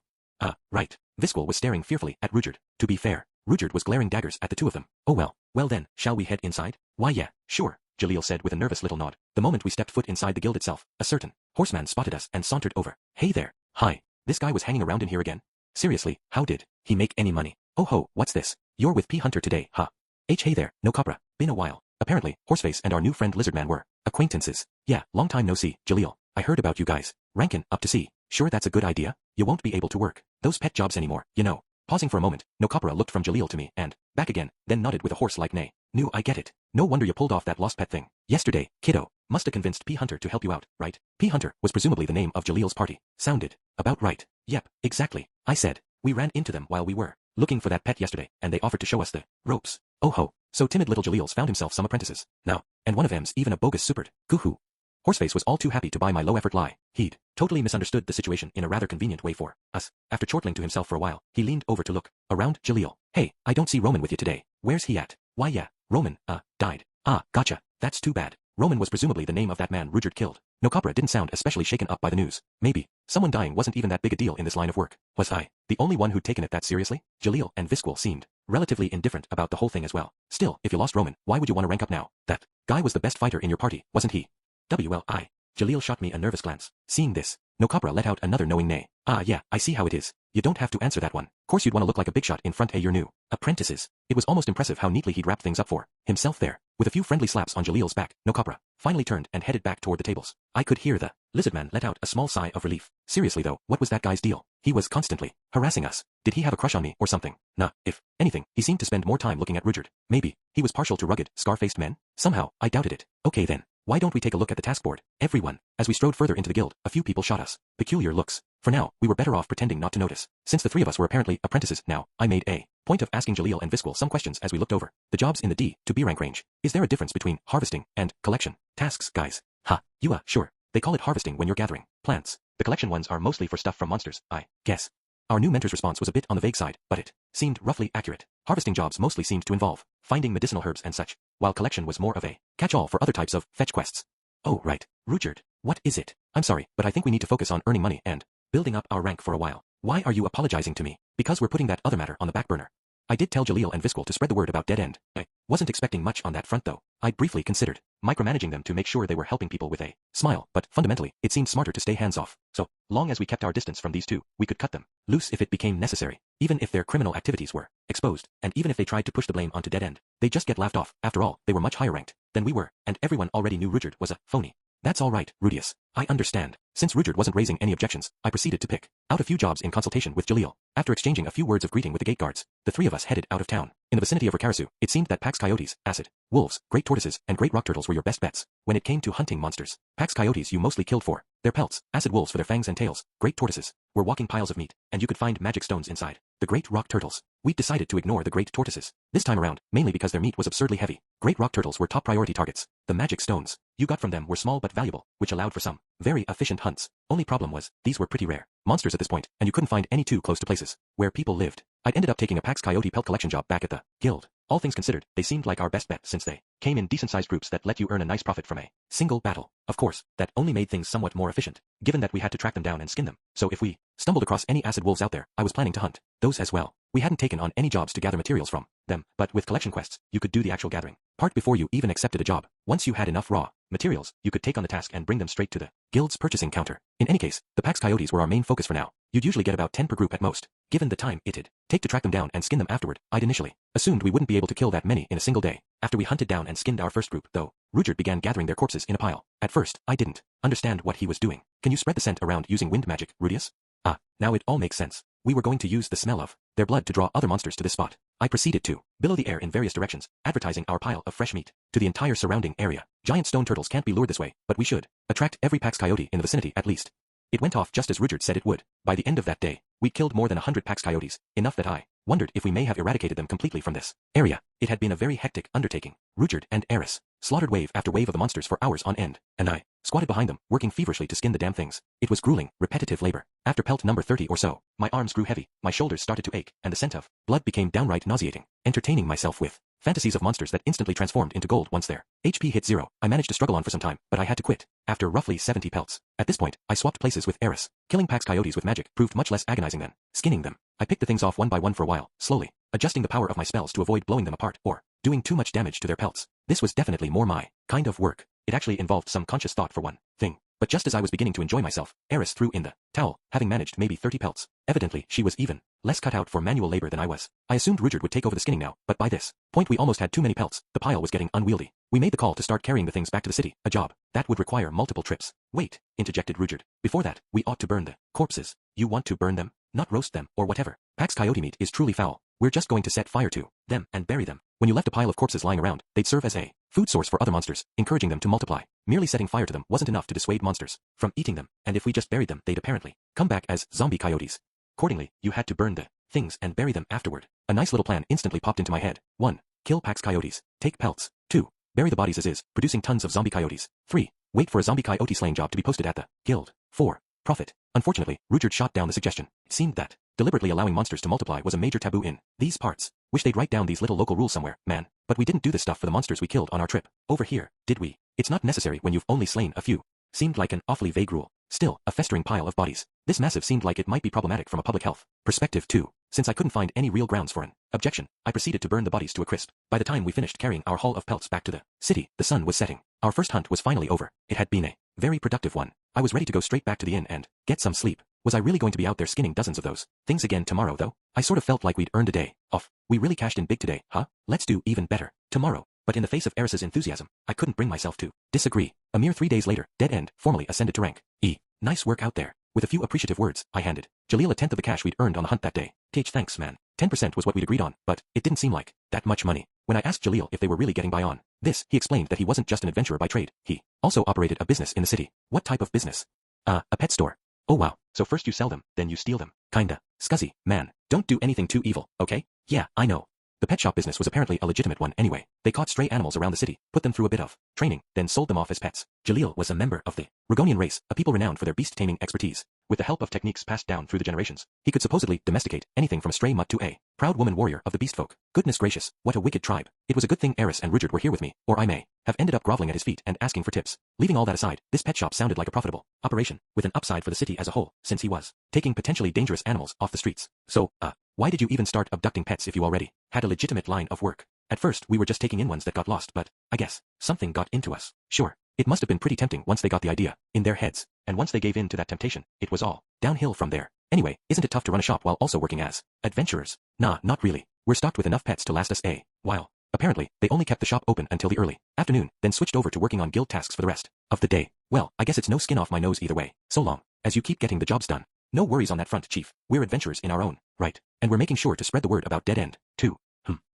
Right. Visquil was staring fearfully at Rudyard. To be fair, Rudyard was glaring daggers at the two of them. Oh well. Well then, shall we head inside? Why yeah, sure, Jaleel said with a nervous little nod. The moment we stepped foot inside the guild itself, a certain horseman spotted us and sauntered over. Hey there. Hi. This guy was hanging around in here again? Seriously, how did he make any money? Oh ho, what's this? You're with P. Hunter today, huh? Hey there, Nokapra. Been a while. Apparently, Horseface and our new friend Lizardman were acquaintances. Yeah, long time no see, Jaleel. I heard about you guys. Rankin' up to C. Sure that's a good idea? You won't be able to work those pet jobs anymore, you know. Pausing for a moment, Nokapra looked from Jaleel to me and back again, then nodded with a horse-like neigh. No, I get it. No wonder you pulled off that lost pet thing yesterday, kiddo. Musta convinced P. Hunter to help you out, right? P. Hunter was presumably the name of Jaleel's party. Sounded about right. Yep, exactly. I said. We ran into them while we were looking for that pet yesterday, and they offered to show us the ropes. Oh ho. So timid little Jaleel's found himself some apprentices. Now, and one of them's even a bogus supered. Goo-hoo. Horseface was all too happy to buy my low-effort lie. He'd totally misunderstood the situation in a rather convenient way for us. After chortling to himself for a while, he leaned over to look around Jaleel. Hey, I don't see Roman with you today. Where's he at? Why yeah, Roman, died. Ah, gotcha. That's too bad. Roman was presumably the name of that man Rudyard killed. Nokapra didn't sound especially shaken up by the news. Maybe someone dying wasn't even that big a deal in this line of work. Was I the only one who'd taken it that seriously? Jaleel and Visquil seemed relatively indifferent about the whole thing as well. Still, if you lost Roman, why would you want to rank up now? That guy was the best fighter in your party, wasn't he? WLI. Jaleel shot me a nervous glance. Seeing this, Nokapra let out another knowing neigh. Ah yeah, I see how it is. You don't have to answer that one. Course you'd want to look like a big shot in front of your new apprentices. It was almost impressive how neatly he'd wrapped things up for himself there. With a few friendly slaps on Jaleel's back, Nokapra finally turned and headed back toward the tables. I could hear the lizardman let out a small sigh of relief. Seriously though, what was that guy's deal? He was constantly harassing us. Did he have a crush on me or something? Nah, if anything, he seemed to spend more time looking at Rudyard. Maybe he was partial to rugged, scar-faced men? Somehow, I doubted it. Okay then. Why don't we take a look at the task board? Everyone. As we strode further into the guild, a few people shot us peculiar looks. For now, we were better off pretending not to notice. Since the three of us were apparently apprentices now, I made a point of asking Jaleel and Visquil some questions as we looked over the jobs in the D to B rank range. Is there a difference between harvesting and collection tasks, guys? Ha, sure. They call it harvesting when you're gathering plants. The collection ones are mostly for stuff from monsters, I guess. Our new mentor's response was a bit on the vague side, but it seemed roughly accurate. Harvesting jobs mostly seemed to involve finding medicinal herbs and such, while collection was more of a catch-all for other types of fetch quests. Oh right, Rudyard. What is it? I'm sorry, but I think we need to focus on earning money and building up our rank for a while. Why are you apologizing to me? Because we're putting that other matter on the back burner. I did tell Jalil and Viscal to spread the word about Dead End. I wasn't expecting much on that front though. I briefly considered micromanaging them to make sure they were helping people with a smile, but fundamentally, it seemed smarter to stay hands-off. So, long as we kept our distance from these two, we could cut them loose if it became necessary, even if their criminal activities were exposed, and even if they tried to push the blame onto Dead End. They'd just get laughed off. After all, they were much higher ranked than we were, and everyone already knew Rudyard was a phony. That's all right, Rudius. I understand. Since Rudyard wasn't raising any objections, I proceeded to pick out a few jobs in consultation with Jalil. After exchanging a few words of greeting with the gate guards, the three of us headed out of town. In the vicinity of Rikarasu, it seemed that Pax coyotes, acid, wolves, great tortoises, and great rock turtles were your best bets when it came to hunting monsters. Pax coyotes you mostly killed for their pelts, acid wolves for their fangs and tails, great tortoises were walking piles of meat, and you could find magic stones inside. The great rock turtles. We'd decided to ignore the great tortoises this time around, mainly because their meat was absurdly heavy. Great rock turtles were top priority targets. The magic stones you got from them were small but valuable, which allowed for some very efficient hunts. Only problem was, these were pretty rare monsters at this point, and you couldn't find any too close to places where people lived. I'd ended up taking a Pax coyote pelt collection job back at the guild. All things considered, they seemed like our best bet since they came in decent-sized groups that let you earn a nice profit from a single battle. Of course, that only made things somewhat more efficient, given that we had to track them down and skin them. So if we stumbled across any acid wolves out there, I was planning to hunt those as well. We hadn't taken on any jobs to gather materials from them, but with collection quests, you could do the actual gathering part before you even accepted a job. Once you had enough raw materials, you could take on the task and bring them straight to the guild's purchasing counter. In any case, the Pax coyotes were our main focus for now. You'd usually get about 10 per group at most. Given the time it'd take to track them down and skin them afterward, I'd initially assumed we wouldn't be able to kill that many in a single day. After we hunted down and skinned our first group, though, Rudyard began gathering their corpses in a pile. At first, I didn't understand what he was doing. Can you spread the scent around using wind magic, Rudius? Ah, now it all makes sense. We were going to use the smell of their blood to draw other monsters to this spot. I proceeded to billow the air in various directions, advertising our pile of fresh meat to the entire surrounding area. Giant stone turtles can't be lured this way, but we should attract every Pax coyote in the vicinity at least. It went off just as Rudyard said it would. By the end of that day, we'd killed more than 100 Pax coyotes, enough that I wondered if we may have eradicated them completely from this area. It had been a very hectic undertaking. Rudyard and Eris slaughtered wave after wave of the monsters for hours on end, and I squatted behind them, working feverishly to skin the damn things. It was grueling, repetitive labor. After pelt number 30 or so, my arms grew heavy, my shoulders started to ache, and the scent of blood became downright nauseating. Entertaining myself with fantasies of monsters that instantly transformed into gold once their HP hit 0. I managed to struggle on for some time, but I had to quit after roughly 70 pelts. At this point, I swapped places with Eris. Killing Pax coyotes with magic proved much less agonizing than skinning them. I picked the things off one by one for a while, slowly adjusting the power of my spells to avoid blowing them apart or doing too much damage to their pelts. This was definitely more my kind of work. It actually involved some conscious thought for one thing. But just as I was beginning to enjoy myself, Eris threw in the towel, having managed maybe 30 pelts. Evidently, she was even less cut out for manual labor than I was. I assumed Rudyard would take over the skinning now, but by this point we almost had too many pelts. The pile was getting unwieldy. We made the call to start carrying the things back to the city, a job that would require multiple trips. Wait, interjected Rudyard. Before that, we ought to burn the corpses. You want to burn them? Not roast them, or whatever. Pax coyote meat is truly foul. We're just going to set fire to them and bury them. When you left a pile of corpses lying around, they'd serve as a food source for other monsters, encouraging them to multiply. Merely setting fire to them wasn't enough to dissuade monsters from eating them, and if we just buried them, they'd apparently come back as zombie coyotes. Accordingly, you had to burn the things and bury them afterward. A nice little plan instantly popped into my head. 1. Kill Pax coyotes. Take pelts. 2. Bury the bodies as is, producing tons of zombie coyotes. 3. Wait for a zombie coyote slaying job to be posted at the guild. 4. Profit. Unfortunately, Rudyard shot down the suggestion. It seemed that deliberately allowing monsters to multiply was a major taboo in these parts. Wish they'd write down these little local rules somewhere, man. But we didn't do this stuff for the monsters we killed on our trip over here, did we? It's not necessary when you've only slain a few. Seemed like an awfully vague rule. Still, a festering pile of bodies. This massive seemed like it might be problematic from a public health perspective too. Since I couldn't find any real grounds for an objection, I proceeded to burn the bodies to a crisp. By the time we finished carrying our haul of pelts back to the city, the sun was setting. Our first hunt was finally over. It had been a very productive one. I was ready to go straight back to the inn and get some sleep. Was I really going to be out there skinning dozens of those things again tomorrow though? I sort of felt like we'd earned a day off. We really cashed in big today, huh? Let's do even better tomorrow. But in the face of Eris's enthusiasm, I couldn't bring myself to disagree. A mere 3 days later, Dead End formally ascended to rank E. Nice work out there. With a few appreciative words, I handed Jalil a tenth of the cash we'd earned on the hunt that day. Thanks man. 10% was what we'd agreed on, but it didn't seem like that much money. When I asked Jalil if they were really getting by on this, he explained that he wasn't just an adventurer by trade. He also operated a business in the city. What type of business? A pet store. Oh wow, so first you sell them, then you steal them. Kinda. Scuzzy, man. Don't do anything too evil, okay? Yeah, I know. The pet shop business was apparently a legitimate one anyway. They caught stray animals around the city, put them through a bit of training, then sold them off as pets. Jalil was a member of the Rogonian race, a people renowned for their beast-taming expertise. With the help of techniques passed down through the generations, he could supposedly domesticate anything from a stray mutt to a proud woman warrior of the beast folk. Goodness gracious, what a wicked tribe. It was a good thing Eris and Rudyard were here with me, or I may have ended up groveling at his feet and asking for tips. Leaving all that aside, this pet shop sounded like a profitable operation, with an upside for the city as a whole, since he was taking potentially dangerous animals off the streets. So, why did you even start abducting pets if you already had a legitimate line of work? At first, we were just taking in ones that got lost, but I guess something got into us. Sure, it must have been pretty tempting once they got the idea in their heads, and once they gave in to that temptation, it was all downhill from there. Anyway, isn't it tough to run a shop while also working as adventurers? Nah, not really. We're stocked with enough pets to last us a while. Apparently, they only kept the shop open until the early afternoon, then switched over to working on guild tasks for the rest of the day. Well, I guess it's no skin off my nose either way, so long as you keep getting the jobs done. No worries on that front, Chief. We're adventurers in our own right, and we're making sure to spread the word about Dead End, too.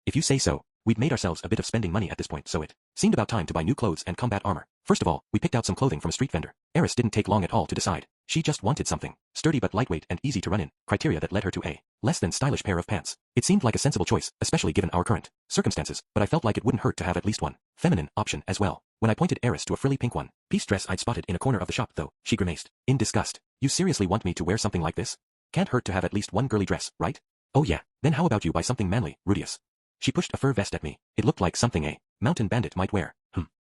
If you say so. We'd made ourselves a bit of spending money at this point, so it seemed about time to buy new clothes and combat armor. First of all, we picked out some clothing from a street vendor. Eris didn't take long at all to decide. She just wanted something sturdy but lightweight and easy to run in, criteria that led her to a less than stylish pair of pants. It seemed like a sensible choice, especially given our current circumstances, but I felt like it wouldn't hurt to have at least one feminine option as well. When I pointed Eris to a frilly pink one-piece dress I'd spotted in a corner of the shop, though, she grimaced in disgust. You seriously want me to wear something like this? Can't hurt to have at least one girly dress, right? Oh yeah, then how about you buy something manly, Rudius? She pushed a fur vest at me. It looked like something a mountain bandit might wear.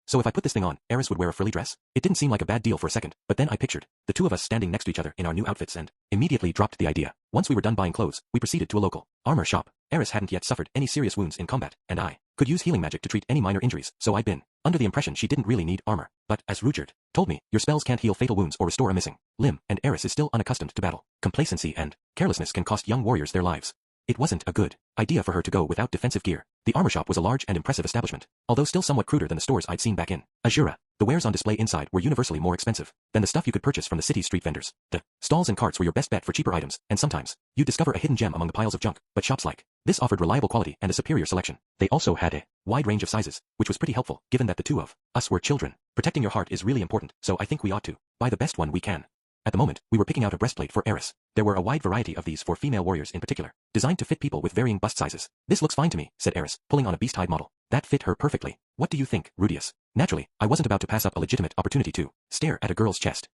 So if I put this thing on, Eris would wear a frilly dress? It didn't seem like a bad deal for a second, but then I pictured the two of us standing next to each other in our new outfits and immediately dropped the idea. Once we were done buying clothes, we proceeded to a local armor shop. Eris hadn't yet suffered any serious wounds in combat, and I could use healing magic to treat any minor injuries, so I'd been under the impression she didn't really need armor. But as Rudyard told me, your spells can't heal fatal wounds or restore a missing limb, and Eris is still unaccustomed to battle. Complacency and carelessness can cost young warriors their lives. It wasn't a good idea for her to go without defensive gear. The armor shop was a large and impressive establishment, although still somewhat cruder than the stores I'd seen back in Azura. The wares on display inside were universally more expensive than the stuff you could purchase from the city's street vendors. The stalls and carts were your best bet for cheaper items, and sometimes you'd discover a hidden gem among the piles of junk, but shops like this offered reliable quality and a superior selection. They also had a wide range of sizes, which was pretty helpful, given that the two of us were children. Protecting your heart is really important, so I think we ought to buy the best one we can. At the moment, we were picking out a breastplate for Eris. There were a wide variety of these for female warriors in particular, designed to fit people with varying bust sizes. This looks fine to me, said Eris, pulling on a beast-hide model. That fit her perfectly. What do you think, Rudius? Naturally, I wasn't about to pass up a legitimate opportunity to stare at a girl's chest.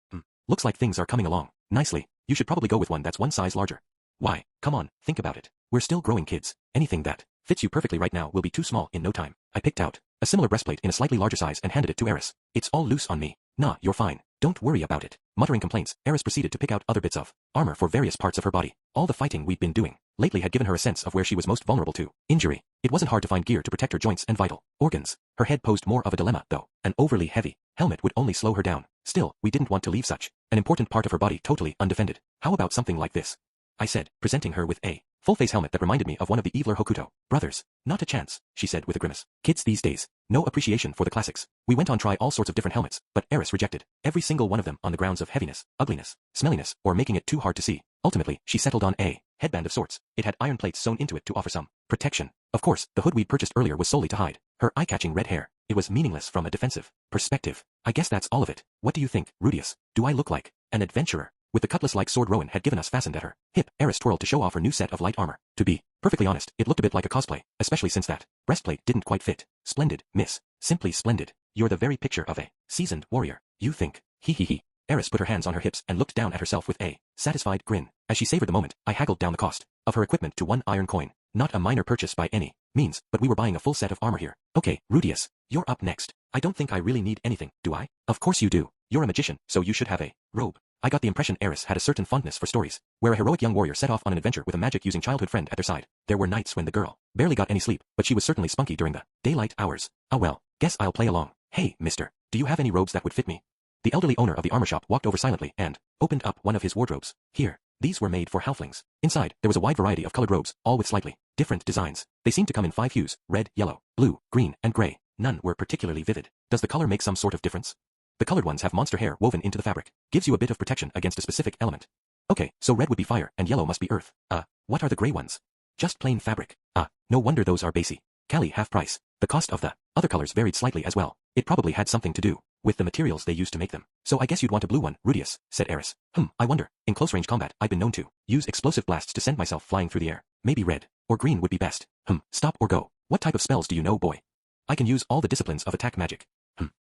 Looks like things are coming along nicely. You should probably go with one that's one size larger. Why, come on, think about it. We're still growing kids. Anything that fits you perfectly right now will be too small in no time. I picked out a similar breastplate in a slightly larger size and handed it to Eris. It's all loose on me. Nah, you're fine. Don't worry about it. Muttering complaints, Eris proceeded to pick out other bits of armor for various parts of her body. All the fighting we'd been doing lately had given her a sense of where she was most vulnerable to injury. It wasn't hard to find gear to protect her joints and vital organs. Her head posed more of a dilemma, though. An overly heavy helmet would only slow her down. Still, we didn't want to leave such an important part of her body totally undefended. How about something like this? I said, presenting her with a full-face helmet that reminded me of one of the Eveler Hokuto brothers. Not a chance, she said with a grimace. Kids these days, no appreciation for the classics. We went on try all sorts of different helmets, but Eris rejected every single one of them on the grounds of heaviness, ugliness, smelliness, or making it too hard to see. Ultimately, she settled on a headband of sorts. It had iron plates sewn into it to offer some protection. Of course, the hood we'd purchased earlier was solely to hide her eye-catching red hair. It was meaningless from a defensive perspective. I guess that's all of it. What do you think, Rudius? Do I look like an adventurer? With the cutlass-like sword Rowan had given us fastened at her hip, Eris twirled to show off her new set of light armor. To be perfectly honest, it looked a bit like a cosplay, especially since that breastplate didn't quite fit. Splendid, miss. Simply splendid. You're the very picture of a seasoned warrior. You think. He. Eris put her hands on her hips and looked down at herself with a satisfied grin. As she savored the moment, I haggled down the cost of her equipment to 1 iron coin. Not a minor purchase by any means, but we were buying a full set of armor here. Okay, Rudius, you're up next. I don't think I really need anything, do I? Of course you do. You're a magician, so you should have a robe. I got the impression Eris had a certain fondness for stories, where a heroic young warrior set off on an adventure with a magic-using childhood friend at their side. There were nights when the girl barely got any sleep, but she was certainly spunky during the daylight hours. Ah well, guess I'll play along. Hey, mister, do you have any robes that would fit me? The elderly owner of the armor shop walked over silently and opened up one of his wardrobes. Here, these were made for halflings. Inside, there was a wide variety of colored robes, all with slightly different designs. They seemed to come in 5 hues: red, yellow, blue, green, and gray. None were particularly vivid. Does the color make some sort of difference? The colored ones have monster hair woven into the fabric. Gives you a bit of protection against a specific element. Okay, so red would be fire, and yellow must be earth. What are the gray ones? Just plain fabric. No wonder those are basey. Cali half price. The cost of the other colors varied slightly as well. It probably had something to do with the materials they used to make them. So I guess you'd want a blue one, Rudius, said Eris. I wonder. In close-range combat, I've been known to use explosive blasts to send myself flying through the air. Maybe red or green would be best. Stop or go. What type of spells do you know, boy? I can use all the disciplines of attack magic.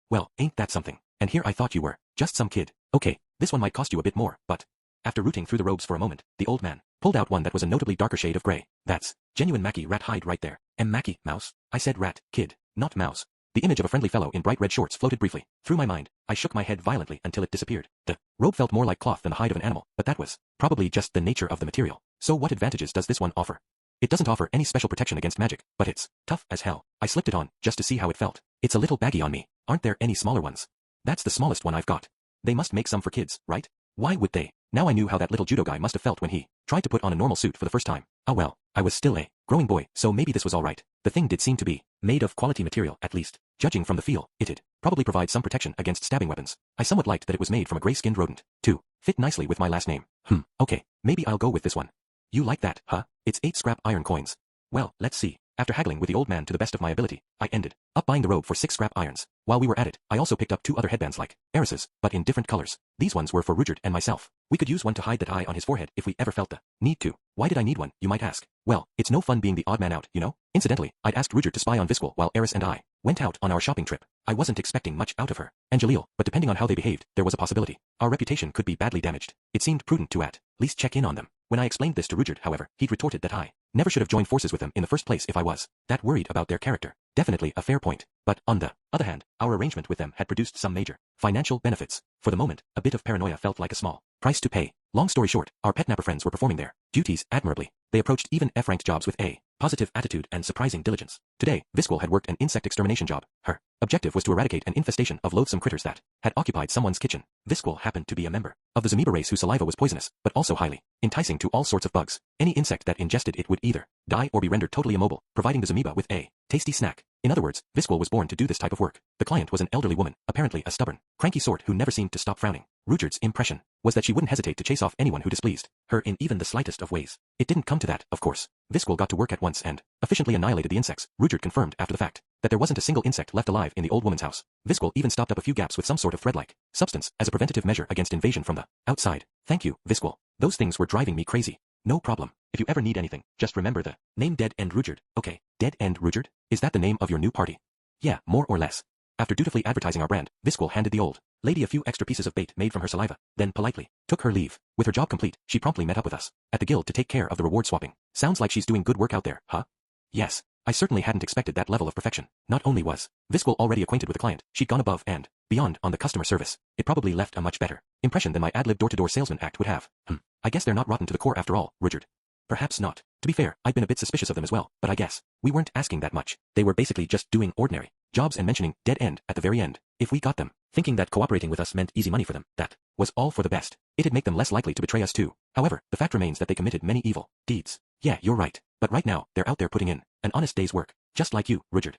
Well, ain't that something? And here I thought you were just some kid. Okay, this one might cost you a bit more, but... After rooting through the robes for a moment, the old man pulled out one that was a notably darker shade of gray. That's genuine Mackie rat hide right there. Mackie, mouse? I said rat, kid, not mouse. The image of a friendly fellow in bright red shorts floated briefly through my mind. I shook my head violently until it disappeared. The robe felt more like cloth than the hide of an animal, but that was probably just the nature of the material. So what advantages does this one offer? It doesn't offer any special protection against magic, but it's tough as hell. I slipped it on just to see how it felt. It's a little baggy on me. Aren't there any smaller ones? That's the smallest one I've got. They must make some for kids, right? Why would they? Now I knew how that little judo guy must have felt when he tried to put on a normal suit for the first time. Oh well, I was still a growing boy, so maybe this was alright. The thing did seem to be made of quality material, at least. Judging from the feel, it'd probably provide some protection against stabbing weapons. I somewhat liked that it was made from a gray-skinned rodent, too. Fit nicely with my last name. Okay, maybe I'll go with this one. You like that, huh? It's 8 scrap iron coins. Well, let's see. After haggling with the old man to the best of my ability, I ended up buying the robe for 6 scrap irons. While we were at it, I also picked up 2 other headbands like Eris's, but in different colors. These ones were for Rujard and myself. We could use one to hide that eye on his forehead if we ever felt the need to. Why did I need one, you might ask? Well, it's no fun being the odd man out, you know? Incidentally, I'd asked Rujard to spy on Visquel while Eris and I went out on our shopping trip. I wasn't expecting much out of her and Jalil, but depending on how they behaved, there was a possibility our reputation could be badly damaged. It seemed prudent to at least check in on them. When I explained this to Rujard, however, he'd retorted that I never should have joined forces with them in the first place if I was that worried about their character. Definitely a fair point. But on the other hand, our arrangement with them had produced some major financial benefits. For the moment, a bit of paranoia felt like a small price to pay. Long story short, our pet napper friends were performing their duties admirably. They approached even F-ranked jobs with a positive attitude and surprising diligence. Today, Visquel had worked an insect extermination job. Her objective was to eradicate an infestation of loathsome critters that had occupied someone's kitchen. Visquel happened to be a member of the Zamiba race whose saliva was poisonous, but also highly enticing to all sorts of bugs. Any insect that ingested it would either die or be rendered totally immobile, providing the Zamiba with a tasty snack. In other words, Visquel was born to do this type of work. The client was an elderly woman, apparently a stubborn, cranky sort who never seemed to stop frowning. Rujard's impression was that she wouldn't hesitate to chase off anyone who displeased her in even the slightest of ways. It didn't come to that, of course. Visquel got to work at once and efficiently annihilated the insects. Rujard confirmed after the fact that there wasn't a single insect left alive in the old woman's house. Visquel even stopped up a few gaps with some sort of thread-like substance as a preventative measure against invasion from the outside. Thank you, Visquel. Those things were driving me crazy. No problem. If you ever need anything, just remember the name Dead End Rujard. Okay, Dead End Rujard? Is that the name of your new party? Yeah, more or less. After dutifully advertising our brand, Visquel handed the old lady a few extra pieces of bait made from her saliva, then politely took her leave. With her job complete, she promptly met up with us at the guild to take care of the reward swapping. Sounds like she's doing good work out there, huh? Yes. I certainly hadn't expected that level of perfection. Not only was Visquel already acquainted with the client, she'd gone above and beyond on the customer service. It probably left a much better impression than my ad-lib door-to-door salesman act would have. I guess they're not rotten to the core after all, Rujard. Perhaps not. To be fair, I'd been a bit suspicious of them as well, but I guess we weren't asking that much. They were basically just doing ordinary jobs and mentioning dead end at the very end. If we got them, thinking that cooperating with us meant easy money for them, that was all for the best. It'd make them less likely to betray us too. However, the fact remains that they committed many evil deeds. Yeah, you're right. But right now, they're out there putting in an honest day's work. Just like you, Rujard.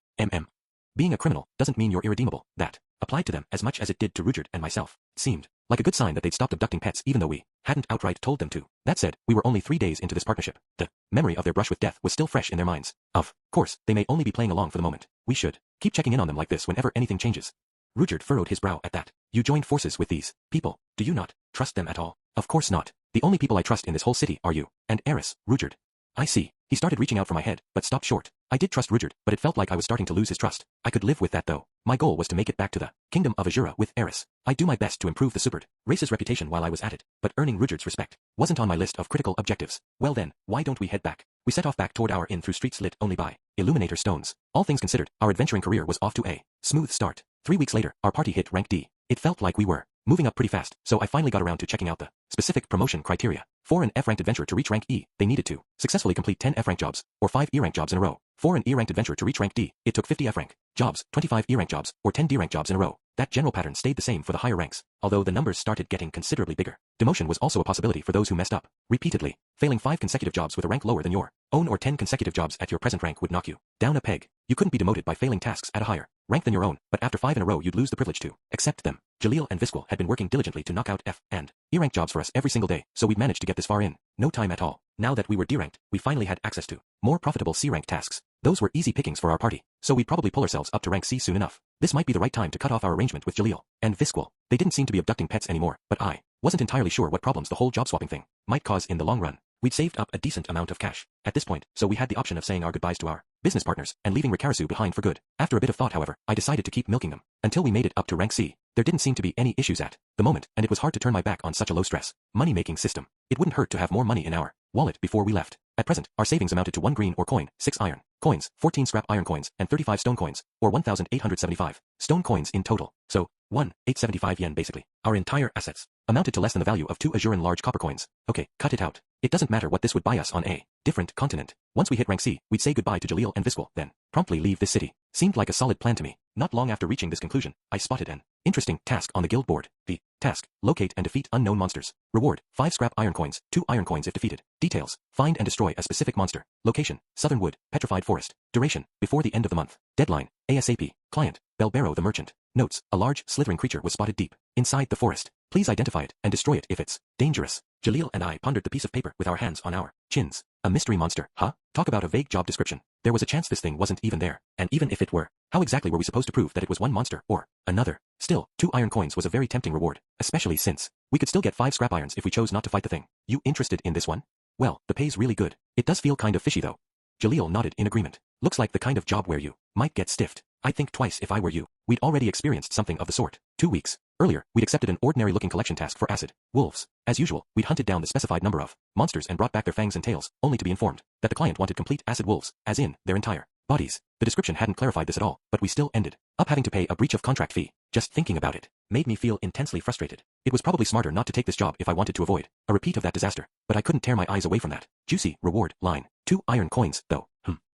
Being a criminal doesn't mean you're irredeemable. That applied to them as much as it did to Rujard and myself. It seemed like a good sign that they'd stopped abducting pets even though we hadn't outright told them to. That said, we were only 3 days into this partnership. The memory of their brush with death was still fresh in their minds. Of course, they may only be playing along for the moment. We should keep checking in on them like this whenever anything changes. Rujard furrowed his brow at that. You joined forces with these people. Do you not trust them at all? Of course not. The only people I trust in this whole city are you and Eris, Rujard. I see. He started reaching out for my head, but stopped short. I did trust Rujard, but it felt like I was starting to lose his trust. I could live with that though. My goal was to make it back to the kingdom of Azura with Eris. I'd do my best to improve the Superd race's reputation while I was at it, but earning Rujard's respect wasn't on my list of critical objectives. Well then, why don't we head back? We set off back toward our inn through streets lit only by illuminator stones. All things considered, our adventuring career was off to a smooth start. 3 weeks later, our party hit rank D. It felt like we were moving up pretty fast, so I finally got around to checking out the specific promotion criteria. For an F-ranked adventurer to reach rank E, they needed to successfully complete 10 F-rank jobs, or 5 E-rank jobs in a row. For an E-ranked adventurer to reach rank D, it took 50 F-rank jobs, 25 E-rank jobs, or 10 D-rank jobs in a row. That general pattern stayed the same for the higher ranks, although the numbers started getting considerably bigger. Demotion was also a possibility for those who messed up repeatedly. Failing 5 consecutive jobs with a rank lower than your own or 10 consecutive jobs at your present rank would knock you down a peg. You couldn't be demoted by failing tasks at a higher rank than your own, but after 5 in a row you'd lose the privilege to accept them. Jalil and Visquel had been working diligently to knock out F and E-rank jobs for us every single day, so we'd managed to get this far in no time at all. Now that we were D-ranked, we finally had access to more profitable C-rank tasks. Those were easy pickings for our party, so we'd probably pull ourselves up to rank C soon enough. This might be the right time to cut off our arrangement with Jalil and Visquel. They didn't seem to be abducting pets anymore, but I wasn't entirely sure what problems the whole job swapping thing might cause in the long run. We'd saved up a decent amount of cash at this point, so we had the option of saying our goodbyes to our business partners and leaving Rikarasu behind for good. After a bit of thought, however, I decided to keep milking them until we made it up to rank C. There didn't seem to be any issues at the moment, and it was hard to turn my back on such a low-stress, money-making system. It wouldn't hurt to have more money in our wallet before we left. At present, our savings amounted to 1 green ore coin, 6 iron coins, 14 scrap iron coins, and 35 stone coins, or 1,875 stone coins in total. So, 1,875 yen basically. Our entire assets amounted to less than the value of 2 Azuran large copper coins. Okay, cut it out. It doesn't matter what this would buy us on a different continent. Once we hit rank C, we'd say goodbye to Jalil and Viscal, then promptly leave this city. Seemed like a solid plan to me. Not long after reaching this conclusion, I spotted an interesting task on the guild board. The task: locate and defeat unknown monsters. Reward: 5 scrap iron coins, 2 iron coins if defeated. Details: find and destroy a specific monster. Location: Southern Wood, Petrified Forest. Duration: before the end of the month. Deadline: ASAP. Client: Belbero the Merchant. Notes: a large, slithering creature was spotted deep inside the forest. Please identify it and destroy it if it's dangerous. Jalil and I pondered the piece of paper with our hands on our chins. A mystery monster, huh? Talk about a vague job description. There was a chance this thing wasn't even there. And even if it were, how exactly were we supposed to prove that it was one monster or another? Still, 2 iron coins was a very tempting reward, especially since we could still get 5 scrap irons if we chose not to fight the thing. You interested in this one? Well, the pay's really good. It does feel kind of fishy though. Jalil nodded in agreement. Looks like the kind of job where you might get stiffed. I'd think twice if I were you. We'd already experienced something of the sort 2 weeks earlier. We'd accepted an ordinary-looking collection task for acid wolves. As usual, we'd hunted down the specified number of monsters and brought back their fangs and tails, only to be informed that the client wanted complete acid wolves, as in their entire bodies. The description hadn't clarified this at all, but we still ended up having to pay a breach of contract fee. Just thinking about it made me feel intensely frustrated. It was probably smarter not to take this job if I wanted to avoid a repeat of that disaster, but I couldn't tear my eyes away from that juicy reward line. 2 iron coins, though.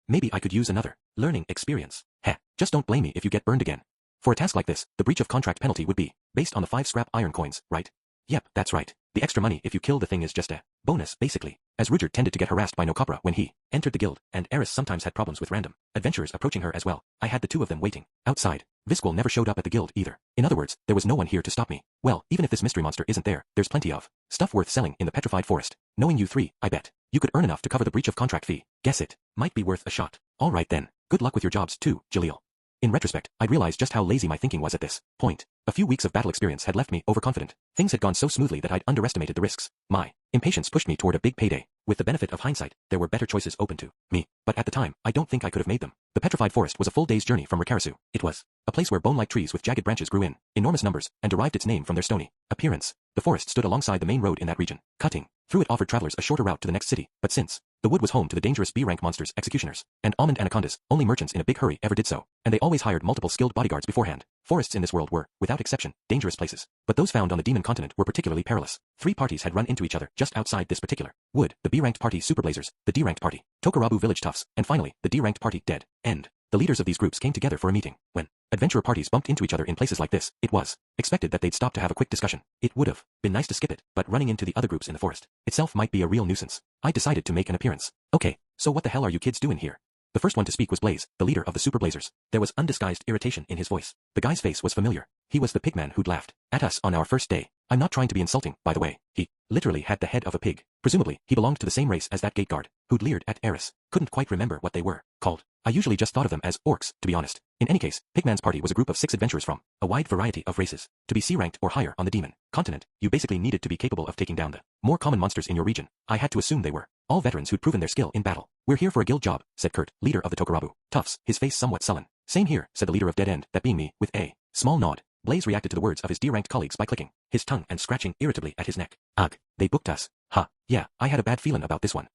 Maybe I could use another learning experience. Heh, just don't blame me if you get burned again. For a task like this, the breach of contract penalty would be based on the 5 scrap iron coins, right? Yep, that's right. The extra money if you kill the thing is just a bonus, basically. As Rudyard tended to get harassed by Nokopra when he entered the guild, and Eris sometimes had problems with random adventurers approaching her as well, I had the 2 of them waiting outside. Viscal never showed up at the guild either. In other words, there was no one here to stop me. Well, even if this mystery monster isn't there, there's plenty of stuff worth selling in the Petrified Forest. Knowing you 3, I bet you could earn enough to cover the breach of contract fee. Guess it might be worth a shot. All right then. Good luck with your jobs too, Jalil. In retrospect, I'd realized just how lazy my thinking was at this point. A few weeks of battle experience had left me overconfident. Things had gone so smoothly that I'd underestimated the risks. My impatience pushed me toward a big payday. With the benefit of hindsight, there were better choices open to me, but at the time, I don't think I could have made them. The Petrified Forest was a full day's journey from Rikarasu. It was a place where bone-like trees with jagged branches grew in enormous numbers and derived its name from their stony appearance. The forest stood alongside the main road in that region. Cutting through it offered travelers a shorter route to the next city, but since the wood was home to the dangerous B-rank monsters, executioners, and almond anacondas, only merchants in a big hurry ever did so, and they always hired multiple skilled bodyguards beforehand. Forests in this world were, without exception, dangerous places, but those found on the demon continent were particularly perilous. 3 parties had run into each other just outside this particular wood: the B-ranked party Superblazers, the D-ranked party Tokarabu Village Toughs, and finally, the D-ranked party Dead End. The leaders of these groups came together for a meeting. When adventurer parties bumped into each other in places like this, it was expected that they'd stop to have a quick discussion. It would have been nice to skip it, but running into the other groups in the forest itself might be a real nuisance. I decided to make an appearance. Okay, so what the hell are you kids doing here? The first one to speak was Blaze, the leader of the Superblazers. There was undisguised irritation in his voice. The guy's face was familiar. He was the pigman who'd laughed at us on our first day. I'm not trying to be insulting, by the way. He literally had the head of a pig. Presumably, he belonged to the same race as that gate guard who'd leered at Eris. Couldn't quite remember what they were called. I usually just thought of them as orcs, to be honest. In any case, Pigman's party was a group of 6 adventurers from a wide variety of races. To be C-ranked or higher on the demon continent, you basically needed to be capable of taking down the more common monsters in your region. I had to assume they were all veterans who'd proven their skill in battle. We're here for a guild job, said Kurt, leader of the Tokarabu Toughs, his face somewhat sullen. Same here, said the leader of Dead End, that being me, with a small nod. Blaze reacted to the words of his D-ranked colleagues by clicking his tongue and scratching irritably at his neck. Ugh, they booked us. Huh, yeah, I had a bad feeling about this one.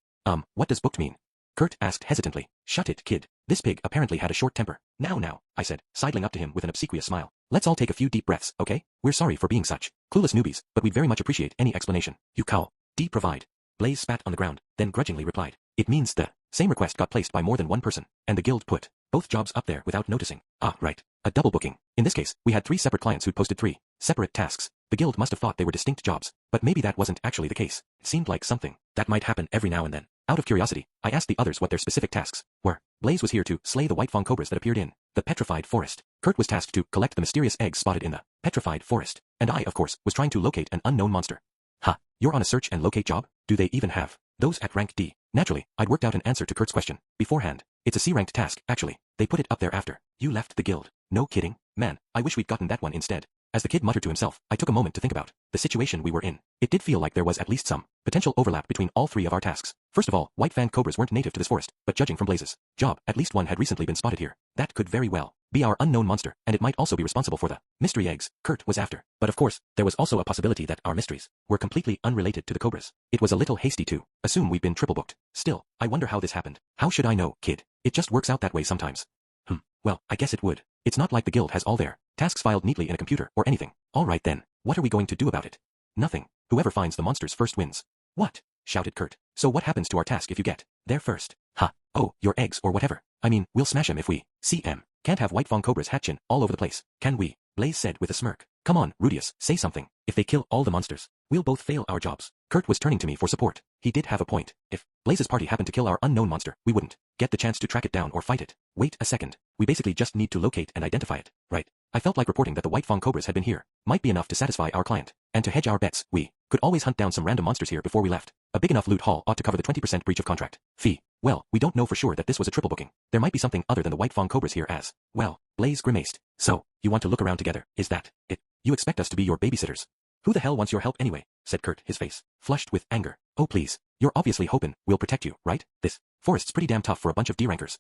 What does booked mean? Kurt asked hesitantly. Shut it, kid. This pig apparently had a short temper. Now, I said, sidling up to him with an obsequious smile. Let's all take a few deep breaths, okay? We're sorry for being such clueless newbies, but we'd very much appreciate any explanation. You cowl. D provide. Blaze spat on the ground, then grudgingly replied. It means the same request got placed by more than one person, and the guild put both jobs up there without noticing. Ah, right. A double booking. In this case, we had 3 separate clients who'd posted 3 separate tasks. The guild must have thought they were distinct jobs, but maybe that wasn't actually the case. It seemed like something that might happen every now and then. Out of curiosity, I asked the others what their specific tasks were. Blaze was here to slay the white fong cobras that appeared in the Petrified Forest. Kurt was tasked to collect the mysterious eggs spotted in the Petrified Forest. And I, of course, was trying to locate an unknown monster. Ha, you're on a search and locate job? Do they even have those at rank D? Naturally, I'd worked out an answer to Kurt's question beforehand. It's a C-ranked task, actually. They put it up there after you left the guild. No kidding? Man, I wish we'd gotten that one instead. As the kid muttered to himself, I took a moment to think about the situation we were in. It did feel like there was at least some potential overlap between all three of our tasks. First of all, white fanged cobras weren't native to this forest, but judging from Blaze's job, at least one had recently been spotted here. That could very well be our unknown monster, and it might also be responsible for the mystery eggs Kurt was after. But of course, there was also a possibility that our mysteries were completely unrelated to the cobras. It was a little hasty to assume we'd been triple booked. Still, I wonder how this happened. How should I know, kid? It just works out that way sometimes. Well, I guess it would. It's not like the guild has all their tasks filed neatly in a computer or anything. All right then, what are we going to do about it? Nothing. Whoever finds the monsters first wins. What? Shouted Kurt. So what happens to our task if you get there first? Ha. Oh, your eggs or whatever. I mean, we'll smash 'em if we see 'em. Can't have white fang cobras hatching all over the place, can we? Blaze said with a smirk. Come on, Rudius, say something. If they kill all the monsters, we'll both fail our jobs. Kurt was turning to me for support. He did have a point. If Blaze's party happened to kill our unknown monster, we wouldn't get the chance to track it down or fight it. Wait a second. We basically just need to locate and identify it, right? I felt like reporting that the white fang cobras had been here might be enough to satisfy our client. And to hedge our bets, we could always hunt down some random monsters here before we left. A big enough loot haul ought to cover the 20% breach of contract fee. Well, we don't know for sure that this was a triple booking. There might be something other than the white fang cobras here as well. Blaze grimaced. So, you want to look around together, is that it? You expect us to be your babysitters? Who the hell wants your help anyway? Said Kurt, his face flushed with anger. Oh please, you're obviously hoping we'll protect you, right? This forest's pretty damn tough for a bunch of D-rankers.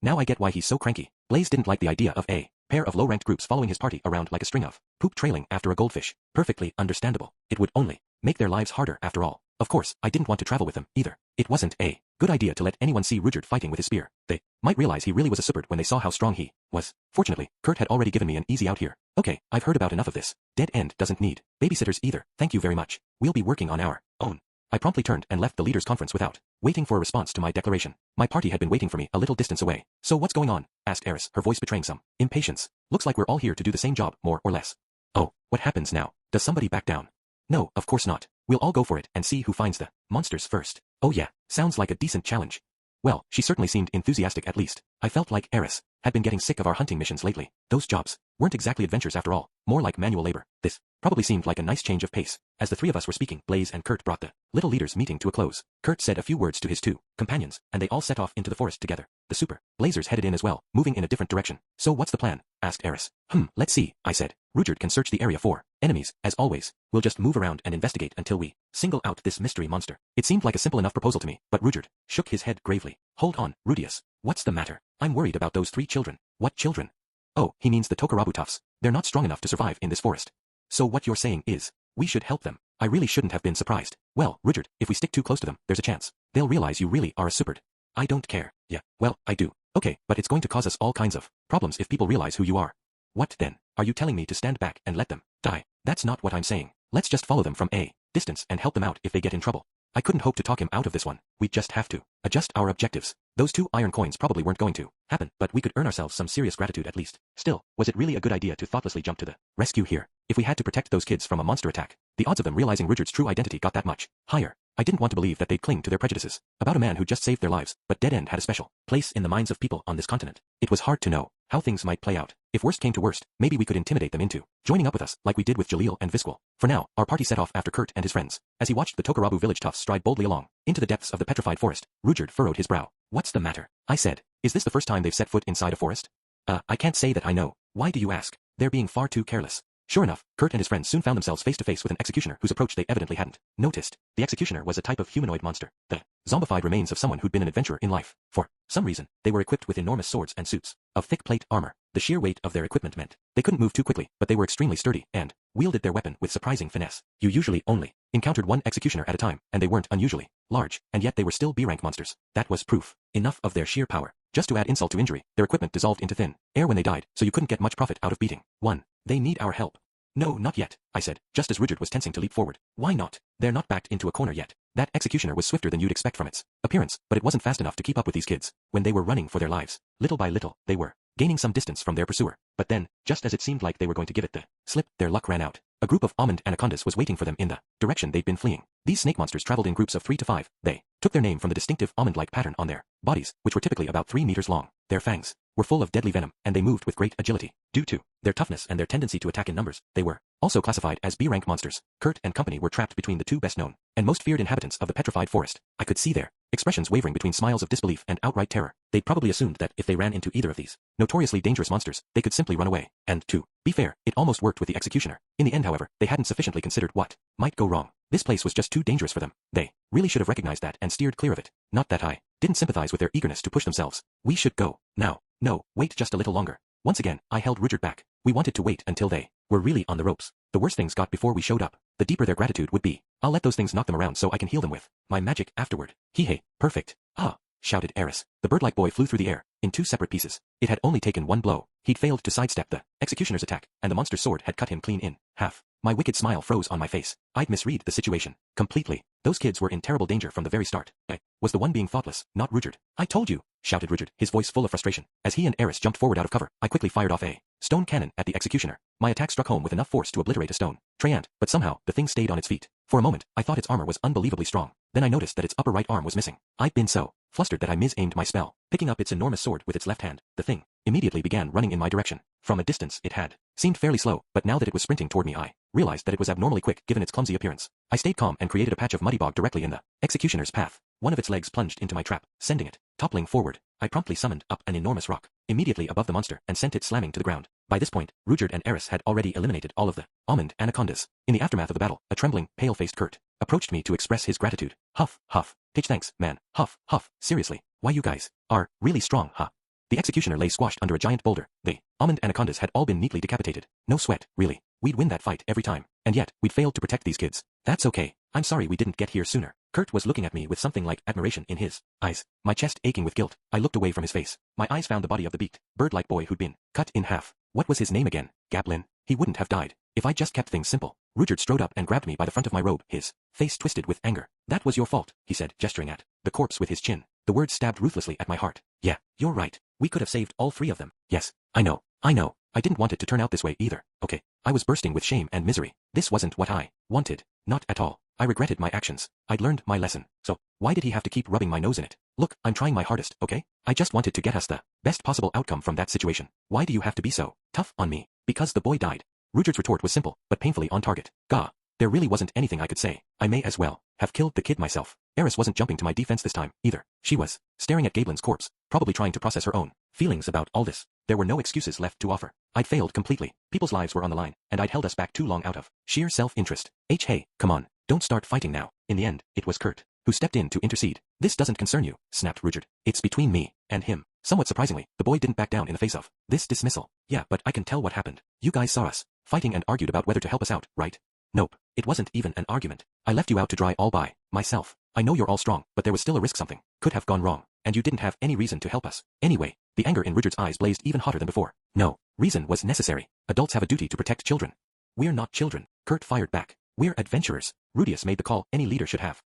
Now I get why he's so cranky. Blaze didn't like the idea of a pair of low-ranked groups following his party around like a string of poop trailing after a goldfish. Perfectly understandable. It would only make their lives harder after all. Of course, I didn't want to travel with them either. It wasn't a good idea to let anyone see Rudyard fighting with his spear. They might realize he really was a support when they saw how strong he was. Fortunately, Kurt had already given me an easy out here. Okay, I've heard about enough of this. Dead End doesn't need babysitters either. Thank you very much. We'll be working on our own. I promptly turned and left the leaders' conference without waiting for a response to my declaration. My party had been waiting for me a little distance away. So what's going on? Asked Eris, her voice betraying some impatience. Looks like we're all here to do the same job, more or less. Oh, what happens now? Does somebody back down? No, of course not. We'll all go for it and see who finds the monsters first. Oh yeah, sounds like a decent challenge. Well, she certainly seemed enthusiastic at least. I felt like Eris had been getting sick of our hunting missions lately. Those jobs weren't exactly adventures after all, more like manual labor. This probably seemed like a nice change of pace. As the three of us were speaking, Blaze and Kurt brought the little leaders' meeting to a close. Kurt said a few words to his two companions, and they all set off into the forest together. The super Blazers headed in as well, moving in a different direction. So what's the plan? Asked Eris. Let's see, I said. Rudyard can search the area for enemies, as always. We'll just move around and investigate until we single out this mystery monster. It seemed like a simple enough proposal to me, but Rudyard shook his head gravely. Hold on, Rudius. What's the matter? I'm worried about those 3 children. What children? Oh, he means the Tokarabu toughs. They're not strong enough to survive in this forest. So what you're saying is, we should help them. I really shouldn't have been surprised. Well, Rudyard, if we stick too close to them, there's a chance they'll realize you really are a support. I don't care. Yeah, well, I do. Okay, but it's going to cause us all kinds of problems if people realize who you are. What then? Are you telling me to stand back and let them die? That's not what I'm saying. Let's just follow them from a distance and help them out if they get in trouble. I couldn't hope to talk him out of this one. We'd just have to adjust our objectives. Those 2 iron coins probably weren't going to happen, but we could earn ourselves some serious gratitude at least. Still, was it really a good idea to thoughtlessly jump to the rescue here? If we had to protect those kids from a monster attack, the odds of them realizing Rudyard's true identity got that much higher. I didn't want to believe that they'd cling to their prejudices about a man who just saved their lives, but Dead End had a special place in the minds of people on this continent. It was hard to know how things might play out. If worst came to worst, maybe we could intimidate them into joining up with us, like we did with Jalil and Visquil. For now, our party set off after Kurt and his friends. As he watched the Tokarabu village toughs stride boldly along into the depths of the petrified forest, Rudyard furrowed his brow. What's the matter? I said. Is this the first time they've set foot inside a forest? I can't say that I know. Why do you ask? They're being far too careless. Sure enough, Kurt and his friends soon found themselves face to face with an executioner whose approach they evidently hadn't noticed. The executioner was a type of humanoid monster, the zombified remains of someone who'd been an adventurer in life. For some reason, they were equipped with enormous swords and suits of thick plate armor. The sheer weight of their equipment meant they couldn't move too quickly, but they were extremely sturdy and wielded their weapon with surprising finesse. You usually only encountered one executioner at a time, and they weren't unusually large, and yet they were still B-rank monsters. That was proof enough of their sheer power. Just to add insult to injury, their equipment dissolved into thin air when they died, so you couldn't get much profit out of beating one. They need our help. No, not yet, I said, just as Rudyard was tensing to leap forward. Why not? They're not backed into a corner yet. That executioner was swifter than you'd expect from its appearance, but it wasn't fast enough to keep up with these kids. When they were running for their lives, little by little, they were gaining some distance from their pursuer. But then, just as it seemed like they were going to give it the slip, their luck ran out. A group of almond anacondas was waiting for them in the direction they'd been fleeing. These snake monsters traveled in groups of 3 to 5. They took their name from the distinctive almond-like pattern on their bodies, which were typically about 3 meters long. Their fangs were full of deadly venom, and they moved with great agility. Due to their toughness and their tendency to attack in numbers, they were also classified as B-rank monsters. Kurt and company were trapped between the 2 best-known and most feared inhabitants of the petrified forest. I could see their expressions wavering between smiles of disbelief and outright terror. They'd probably assumed that if they ran into either of these notoriously dangerous monsters, they could simply run away. And to Be fair, it almost worked with the executioner. In the end, however, they hadn't sufficiently considered what might go wrong. This place was just too dangerous for them. They really should have recognized that and steered clear of it. Not that I didn't sympathize with their eagerness to push themselves. We should go now. No, wait just a little longer. Once again, I held Rudyard back. We wanted to wait until they were really on the ropes. The worse things got before we showed up, the deeper their gratitude would be. I'll let those things knock them around so I can heal them with my magic afterward. Hey, perfect. Ah, shouted Eris. The bird-like boy flew through the air, in 2 separate pieces. It had only taken 1 blow. He'd failed to sidestep the executioner's attack, and the monster's sword had cut him clean in half. My wicked smile froze on my face. I'd misread the situation completely. Those kids were in terrible danger from the very start. I was the one being thoughtless, not Rudyard. I told you, shouted Rudyard, his voice full of frustration. As he and Eris jumped forward out of cover, I quickly fired off a stone cannon at the executioner. My attack struck home with enough force to obliterate a stone treant, but somehow the thing stayed on its feet. For a moment, I thought its armor was unbelievably strong. Then I noticed that its upper right arm was missing. I'd been so flustered that I mis-aimed my spell. Picking up its enormous sword with its left hand, the thing immediately began running in my direction. From a distance it had seemed fairly slow, but now that it was sprinting toward me I realized that it was abnormally quick given its clumsy appearance. I stayed calm and created a patch of muddy bog directly in the executioner's path. One of its legs plunged into my trap, sending it toppling forward. I promptly summoned up an enormous rock immediately above the monster and sent it slamming to the ground. By this point, Rudyard and Eris had already eliminated all of the almond anacondas. In the aftermath of the battle, a trembling, pale-faced Kurt approached me to express his gratitude. Huff, huff. Pitch thanks, man. Huff, huff. Seriously, why you guys are really strong, huh? The executioner lay squashed under a giant boulder. The almond anacondas had all been neatly decapitated. No sweat, really. We'd win that fight every time. And yet, we'd failed to protect these kids. That's okay. I'm sorry we didn't get here sooner. Kurt was looking at me with something like admiration in his eyes. My chest aching with guilt, I looked away from his face. My eyes found the body of the beaked, bird-like boy who'd been cut in half. What was his name again? Gablin. He wouldn't have died if I just kept things simple. Rudyard strode up and grabbed me by the front of my robe, his face twisted with anger. That was your fault, he said, gesturing at the corpse with his chin. The words stabbed ruthlessly at my heart. Yeah, you're right. We could have saved all 3 of them. Yes, I know. I didn't want it to turn out this way either, okay? I was bursting with shame and misery. This wasn't what I wanted. Not at all. I regretted my actions. I'd learned my lesson. So, why did he have to keep rubbing my nose in it? Look, I'm trying my hardest, okay? I just wanted to get us the best possible outcome from that situation. Why do you have to be so tough on me? Because the boy died. Rudyard's retort was simple, but painfully on target. Gah. There really wasn't anything I could say. I may as well have killed the kid myself. Eris wasn't jumping to my defense this time, either. She was staring at Gablin's corpse, probably trying to process her own feelings about all this. There were no excuses left to offer. I'd failed completely. People's lives were on the line, and I'd held us back too long out of sheer self-interest. Hey, come on. Don't start fighting now. In the end, it was Kurt who stepped in to intercede. This doesn't concern you, snapped Rudyard. It's between me and him. Somewhat surprisingly, the boy didn't back down in the face of this dismissal. Yeah, but I can tell what happened. You guys saw us fighting and argued about whether to help us out, right? Nope. It wasn't even an argument. I left you out to dry all by myself. I know you're all strong, but there was still a risk something could have gone wrong, and you didn't have any reason to help us. Anyway, the anger in Rudyard's eyes blazed even hotter than before. No, reason was necessary. Adults have a duty to protect children. We're not children, Kurt fired back. We're adventurers. Rudius made the call any leader should have.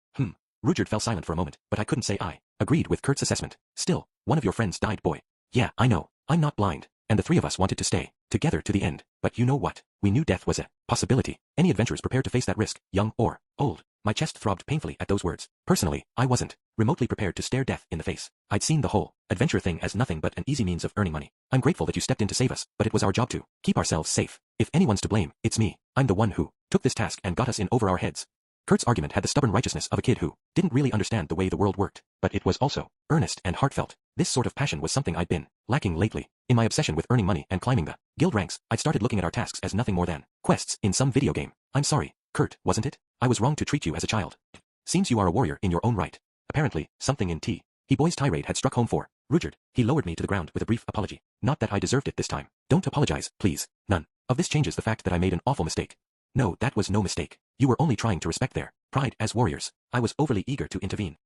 Rudyard fell silent for a moment, but I couldn't say I agreed with Kurt's assessment. Still, one of your friends died, boy. Yeah, I know. I'm not blind. And the 3 of us wanted to stay together to the end. But you know what? We knew death was a possibility. Any adventurers prepared to face that risk, young or old? My chest throbbed painfully at those words. Personally, I wasn't remotely prepared to stare death in the face. I'd seen the whole adventure thing as nothing but an easy means of earning money. I'm grateful that you stepped in to save us, but it was our job to keep ourselves safe. If anyone's to blame, it's me. I'm the one who took this task and got us in over our heads. Kurt's argument had the stubborn righteousness of a kid who didn't really understand the way the world worked, but it was also earnest and heartfelt. This sort of passion was something I'd been lacking lately. In my obsession with earning money and climbing the guild ranks, I'd started looking at our tasks as nothing more than quests in some video game. I'm sorry, Kurt, wasn't it? I was wrong to treat you as a child. Seems you are a warrior in your own right. Apparently, something in He boy's tirade had struck home for Rudyard. He lowered me to the ground with a brief apology. Not that I deserved it this time. Don't apologize, please. None of this changes the fact that I made an awful mistake. No, that was no mistake. You were only trying to respect their pride as warriors. I was overly eager to intervene.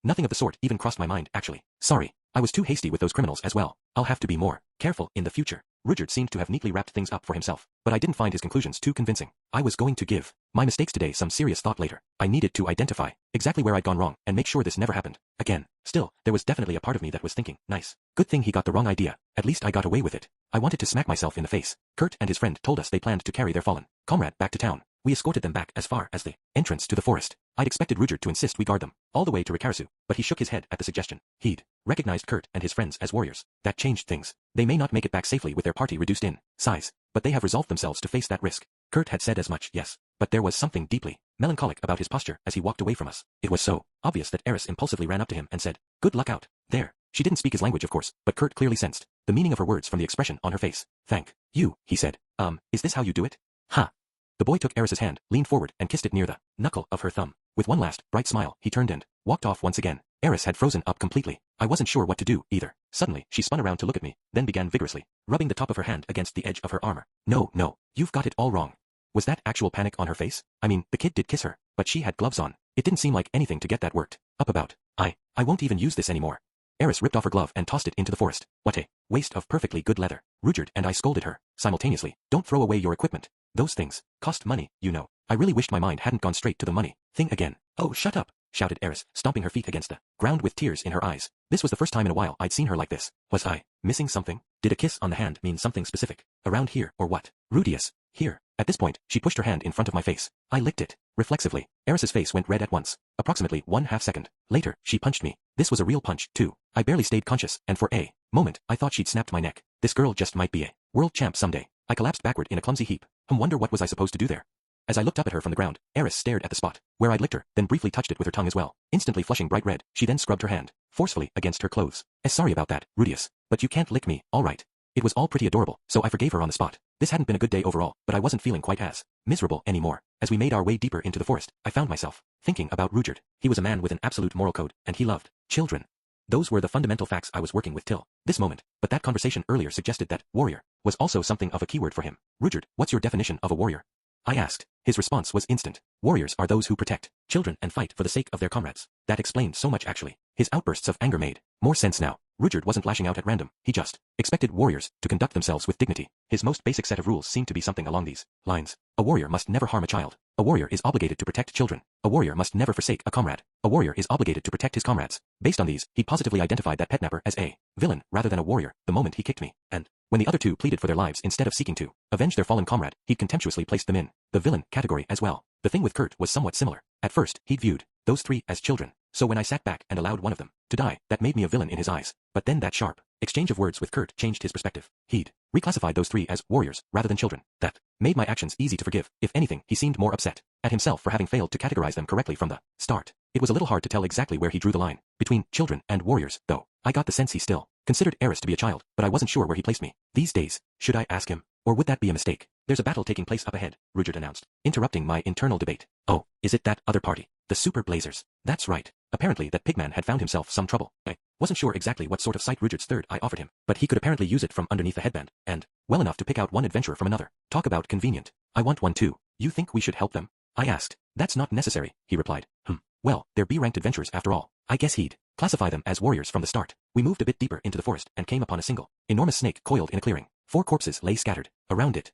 Nothing of the sort even crossed my mind, actually. Sorry. I was too hasty with those criminals as well. I'll have to be more careful in the future. Rudyard seemed to have neatly wrapped things up for himself, but I didn't find his conclusions too convincing. I was going to give my mistakes today some serious thought later. I needed to identify exactly where I'd gone wrong and make sure this never happened again. Still, there was definitely a part of me that was thinking, nice. Good thing he got the wrong idea. At least I got away with it. I wanted to smack myself in the face. Kurt and his friend told us they planned to carry their fallen comrade back to town. We escorted them back as far as the entrance to the forest. I'd expected Rudyard to insist we guard them all the way to Rikarasu, but he shook his head at the suggestion. He'd recognized Kurt and his friends as warriors. That changed things. They may not make it back safely with their party reduced in size, but they have resolved themselves to face that risk. Kurt had said as much, yes, but there was something deeply melancholic about his posture as he walked away from us. It was so obvious that Eris impulsively ran up to him and said, "Good luck out there." She didn't speak his language, of course, but Kurt clearly sensed the meaning of her words from the expression on her face. Thank You, he said. Is this how you do it? Ha. The boy took Eris's hand, leaned forward, and kissed it near the knuckle of her thumb. With one last, bright smile, he turned and walked off once again. Eris had frozen up completely. I wasn't sure what to do, either. Suddenly, she spun around to look at me, then began vigorously, rubbing the top of her hand against the edge of her armor. No, you've got it all wrong. Was that actual panic on her face? I mean, the kid did kiss her, but she had gloves on. It didn't seem like anything to get that worked up about. I won't even use this anymore. Eris ripped off her glove and tossed it into the forest. What a waste of perfectly good leather. Rudyard and I scolded her, simultaneously. Don't throw away your equipment. Those things cost money, you know. I really wished my mind hadn't gone straight to the money thing again. Oh, shut up, shouted Eris, stomping her feet against the ground with tears in her eyes. This was the first time in a while I'd seen her like this. Was I missing something? Did a kiss on the hand mean something specific? Around here, or what? Rudius, here. At this point, she pushed her hand in front of my face. I licked it. Reflexively, Eris's face went red at once. Approximately 1/2 second later, she punched me. This was a real punch, too. I barely stayed conscious, and for a moment, I thought she'd snapped my neck. This girl just might be a world champ someday. I collapsed backward in a clumsy heap. Wonder what was I supposed to do there? As I looked up at her from the ground, Eris stared at the spot where I'd licked her, then briefly touched it with her tongue as well. Instantly flushing bright red, she then scrubbed her hand forcefully against her clothes. Sorry about that, Rudius, but you can't lick me, all right. It was all pretty adorable, so I forgave her on the spot. This hadn't been a good day overall, but I wasn't feeling quite as miserable anymore. As we made our way deeper into the forest, I found myself thinking about Rudyard. He was a man with an absolute moral code, and he loved children. Those were the fundamental facts I was working with till this moment, but that conversation earlier suggested that warrior was also something of a keyword for him. Rudyard, what's your definition of a warrior? I asked. His response was instant. Warriors are those who protect children and fight for the sake of their comrades. That explained so much actually. His outbursts of anger made more sense now. Rudyard wasn't lashing out at random, he just expected warriors to conduct themselves with dignity. His most basic set of rules seemed to be something along these lines. A warrior must never harm a child. A warrior is obligated to protect children. A warrior must never forsake a comrade. A warrior is obligated to protect his comrades. Based on these, he positively identified that Petnapper as a villain rather than a warrior the moment he kicked me, and when the other two pleaded for their lives instead of seeking to avenge their fallen comrade, he'd contemptuously placed them in the villain category as well. The thing with Kurt was somewhat similar. At first, he'd viewed those three as children, so when I sat back and allowed one of them to die, that made me a villain in his eyes. But then that sharp exchange of words with Kurt changed his perspective. He'd reclassified those three as warriors rather than children. That made my actions easy to forgive. If anything, he seemed more upset at himself for having failed to categorize them correctly from the start. It was a little hard to tell exactly where he drew the line between children and warriors, though. I got the sense he still considered Eris to be a child, but I wasn't sure where he placed me these days. Should I ask him, or would that be a mistake? There's a battle taking place up ahead, Rudyard announced, interrupting my internal debate. Oh, is it that other party? The Super Blazers. That's right. Apparently that pigman had found himself some trouble. I wasn't sure exactly what sort of sight Rudyard's third eye offered him, but he could apparently use it from underneath the headband, and well enough to pick out one adventurer from another. Talk about convenient. I want one too. You think we should help them? I asked. That's not necessary, he replied. Well, they're B-ranked adventurers after all. I guess he'd classify them as warriors from the start. We moved a bit deeper into the forest and came upon a single, enormous snake coiled in a clearing. 4 corpses lay scattered around it.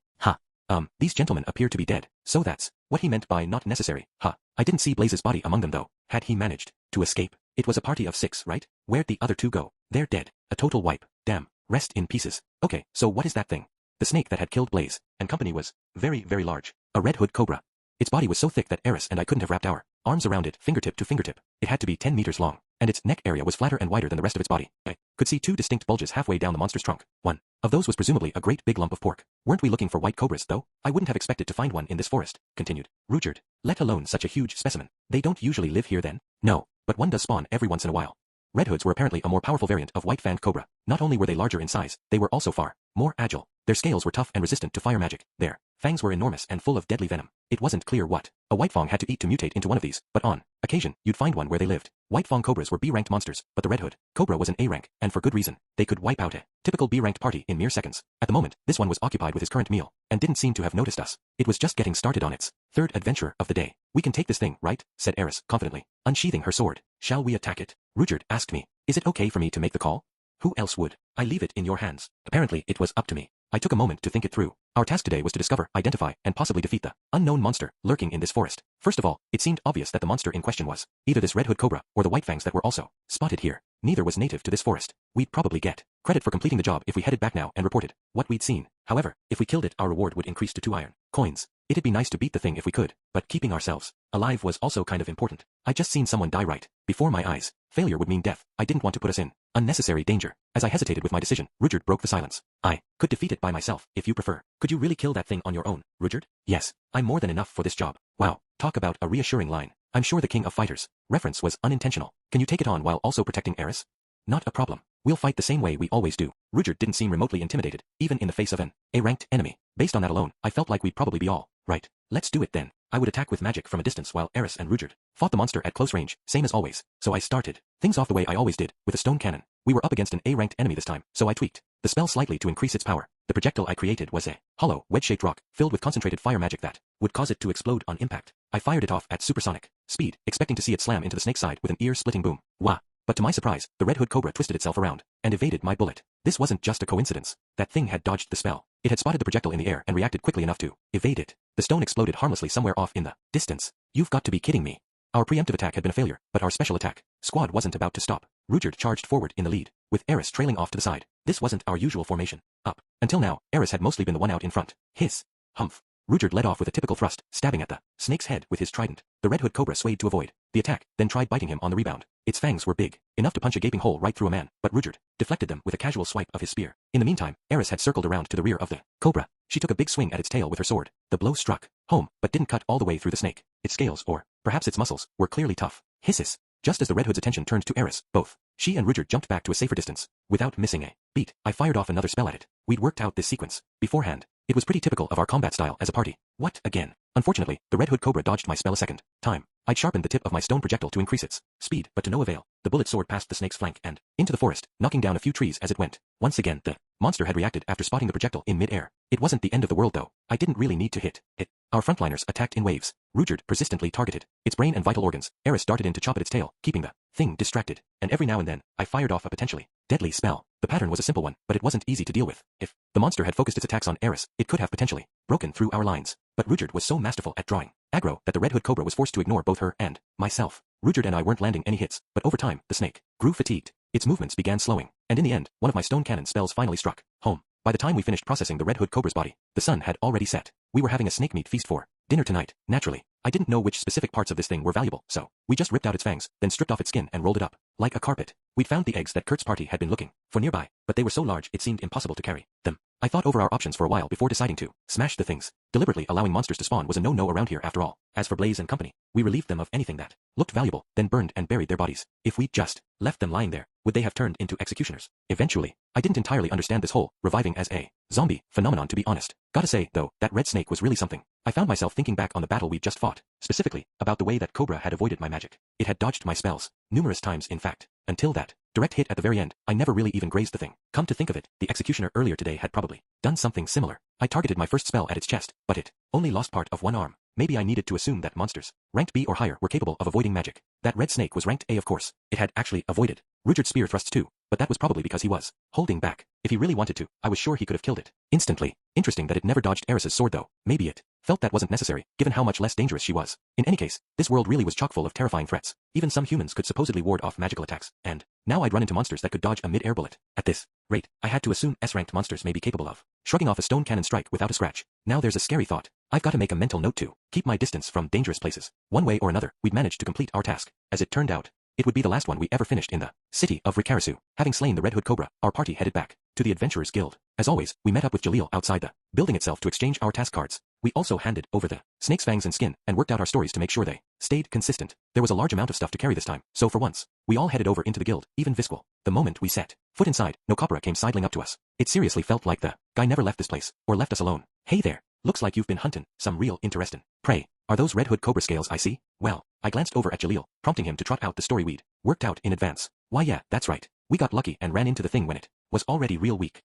These gentlemen appear to be dead, so that's what he meant by not necessary. I didn't see Blaze's body among them though. Had he managed to escape? It was a party of 6, right? Where'd the other 2 go? They're dead. A total wipe. Damn. Rest in pieces. Okay, so what is that thing? The snake that had killed Blaze and company was very, very large. A red hood cobra. Its body was so thick that Eris and I couldn't have wrapped our arms around it fingertip to fingertip. It had to be 10 meters long, and its neck area was flatter and wider than the rest of its body. I could see 2 distinct bulges halfway down the monster's trunk. One of those was presumably a great big lump of pork. Weren't we looking for white cobras, though? I wouldn't have expected to find one in this forest, continued Rudyard, let alone such a huge specimen. They don't usually live here then? No, but one does spawn every once in a while. Red hoods were apparently a more powerful variant of white-fanged cobra. Not only were they larger in size, they were also far more agile. Their scales were tough and resistant to fire magic. Their fangs were enormous and full of deadly venom. It wasn't clear what a white fang had to eat to mutate into one of these, but on occasion, you'd find one where they lived. White fang cobras were B-ranked monsters, but the red hood cobra was an A rank, and for good reason. They could wipe out a typical B-ranked party in mere seconds. At the moment, this one was occupied with his current meal, and didn't seem to have noticed us. It was just getting started on its 3rd adventure of the day. We can take this thing, right? Said Eris, confidently, unsheathing her sword. Shall we attack it? Rudyard asked me. Is it okay for me to make the call? Who else would? I leave it in your hands. Apparently, it was up to me. I took a moment to think it through. Our task today was to discover, identify, and possibly defeat the unknown monster lurking in this forest. First of all, it seemed obvious that the monster in question was either this red hood cobra or the white fangs that were also spotted here. Neither was native to this forest. We'd probably get credit for completing the job if we headed back now and reported what we'd seen. However, if we killed it, our reward would increase to 2 iron coins. It'd be nice to beat the thing if we could, but keeping ourselves alive was also kind of important. I'd just seen someone die right before my eyes. Failure would mean death. I didn't want to put us in unnecessary danger. As I hesitated with my decision, Rudyard broke the silence. I could defeat it by myself, if you prefer. Could you really kill that thing on your own, Rudyard? Yes, I'm more than enough for this job. Wow, talk about a reassuring line. I'm sure the king of fighters reference was unintentional. Can you take it on while also protecting Eris? Not a problem. We'll fight the same way we always do. Rudyard didn't seem remotely intimidated, even in the face of an A-ranked enemy. Based on that alone, I felt like we'd probably be all right. Let's do it then. I would attack with magic from a distance while Eris and Rudyard fought the monster at close range, same as always. So I started things off the way I always did, with a stone cannon. We were up against an A-ranked enemy this time, so I tweaked the spell slightly to increase its power. The projectile I created was a hollow, wedge-shaped rock, filled with concentrated fire magic that would cause it to explode on impact. I fired it off at supersonic speed, expecting to see it slam into the snake's side with an ear-splitting boom. Wah! But to my surprise, the red hood cobra twisted itself around and evaded my bullet. This wasn't just a coincidence. That thing had dodged the spell. It had spotted the projectile in the air and reacted quickly enough to evade it. The stone exploded harmlessly somewhere off in the distance. You've got to be kidding me. Our preemptive attack had been a failure, but our special attack squad wasn't about to stop. Rudyard charged forward in the lead, with Eris trailing off to the side. This wasn't our usual formation. Up until now, Eris had mostly been the one out in front. Hiss. Humph. Rudyard led off with a typical thrust, stabbing at the snake's head with his trident. The red hood cobra swayed to avoid the attack, then tried biting him on the rebound. Its fangs were big, enough to punch a gaping hole right through a man, but Rudyard deflected them with a casual swipe of his spear. In the meantime, Eris had circled around to the rear of the cobra. She took a big swing at its tail with her sword. The blow struck home, but didn't cut all the way through the snake. Its scales, or perhaps its muscles, were clearly tough. Hisses. Just as the red hood's attention turned to Eris, both she and Rudyard jumped back to a safer distance. Without missing a beat, I fired off another spell at it. We'd worked out this sequence beforehand. It was pretty typical of our combat style as a party. What again? Unfortunately, the red hood cobra dodged my spell a second time. I'd sharpened the tip of my stone projectile to increase its speed, but to no avail. The bullet soared past the snake's flank and into the forest, knocking down a few trees as it went. Once again, the monster had reacted after spotting the projectile in mid-air. It wasn't the end of the world though. I didn't really need to hit it. Our frontliners attacked in waves. Rudyard persistently targeted its brain and vital organs. Eris darted in to chop at its tail, keeping the thing distracted. And every now and then, I fired off a potentially deadly spell. The pattern was a simple one, but it wasn't easy to deal with. If the monster had focused its attacks on Eris, it could have potentially broken through our lines. But Rudyard was so masterful at drawing aggro that the red hood cobra was forced to ignore both her and myself. Rudyard and I weren't landing any hits, but over time, the snake grew fatigued. Its movements began slowing, and in the end, one of my stone cannon spells finally struck home. By the time we finished processing the red hood cobra's body, the sun had already set. We were having a snake meat feast for dinner tonight. Naturally, I didn't know which specific parts of this thing were valuable, so we just ripped out its fangs, then stripped off its skin and rolled it up like a carpet. We'd found the eggs that Kurt's party had been looking for nearby, but they were so large it seemed impossible to carry them. I thought over our options for a while before deciding to smash the things. Deliberately allowing monsters to spawn was a no-no around here after all. As for Blaze and company, we relieved them of anything that looked valuable, then burned and buried their bodies. If we'd just left them lying there, would they have turned into executioners? Eventually, I didn't entirely understand this whole reviving as a zombie phenomenon, to be honest. Gotta say, though, that red snake was really something. I found myself thinking back on the battle we'd just fought, specifically about the way that Cobra had avoided my magic. It had dodged my spells numerous times, in fact, until that direct hit at the very end. I never really even grazed the thing. Come to think of it, the executioner earlier today had probably done something similar. I targeted my first spell at its chest, but it only lost part of one arm. Maybe I needed to assume that monsters ranked B or higher were capable of avoiding magic. That red snake was ranked A, of course. It had actually avoided Rudyard's spear thrusts too, but that was probably because he was holding back. If he really wanted to, I was sure he could have killed it instantly. Interesting that it never dodged Eris's sword though. Maybe it felt that wasn't necessary, given how much less dangerous she was. In any case, this world really was chock full of terrifying threats. Even some humans could supposedly ward off magical attacks, and now I'd run into monsters that could dodge a mid-air bullet. At this rate, I had to assume S-ranked monsters may be capable of shrugging off a stone cannon strike without a scratch. Now there's a scary thought. I've got to make a mental note to keep my distance from dangerous places. One way or another, we'd managed to complete our task. As it turned out, it would be the last one we ever finished in the city of Rikarisu. Having slain the Red Hood Cobra, our party headed back to the Adventurers Guild. As always, we met up with Jalil outside the building itself to exchange our task cards. We also handed over the snake's fangs and skin and worked out our stories to make sure they stayed consistent. There was a large amount of stuff to carry this time, so for once, we all headed over into the guild, even Visquil. The moment we set foot inside, no Copra came sidling up to us. It seriously felt like the guy never left this place, or left us alone. Hey there, looks like you've been hunting some real interestin'. Pray, are those Red Hood Cobra scales I see? Well, I glanced over at Jalil, prompting him to trot out the story we'd worked out in advance. Why yeah, that's right. We got lucky and ran into the thing when it was already real weak.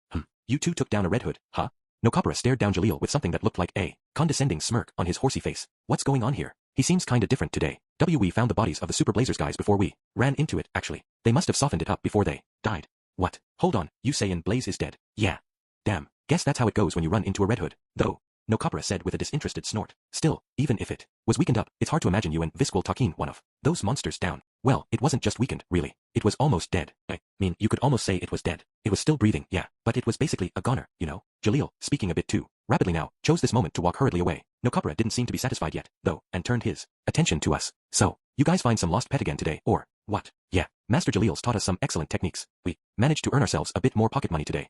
You two took down a Red Hood, huh? No Copra stared down Jalil with something that looked like a condescending smirk on his horsey face. What's going on here? He seems kinda different today. We found the bodies of the Super Blazers guys before we ran into it, actually. They must have softened it up before they died. What? Hold on, you sayin' Blaze is dead? Yeah. Damn, guess that's how it goes when you run into a Red Hood. Though, no Copra said with a disinterested snort. Still, even if it was weakened up, it's hard to imagine you and Visquil talking one of those monsters down. Well, it wasn't just weakened, really. It was almost dead. I mean, you could almost say it was dead. It was still breathing, yeah, but it was basically a goner, you know? Jalil, speaking a bit too rapidly now, chose this moment to walk hurriedly away. No Copra didn't seem to be satisfied yet, though, and turned his attention to us. So, you guys find some lost pet again today, or what? Yeah, Master Jalil's taught us some excellent techniques. We managed to earn ourselves a bit more pocket money today.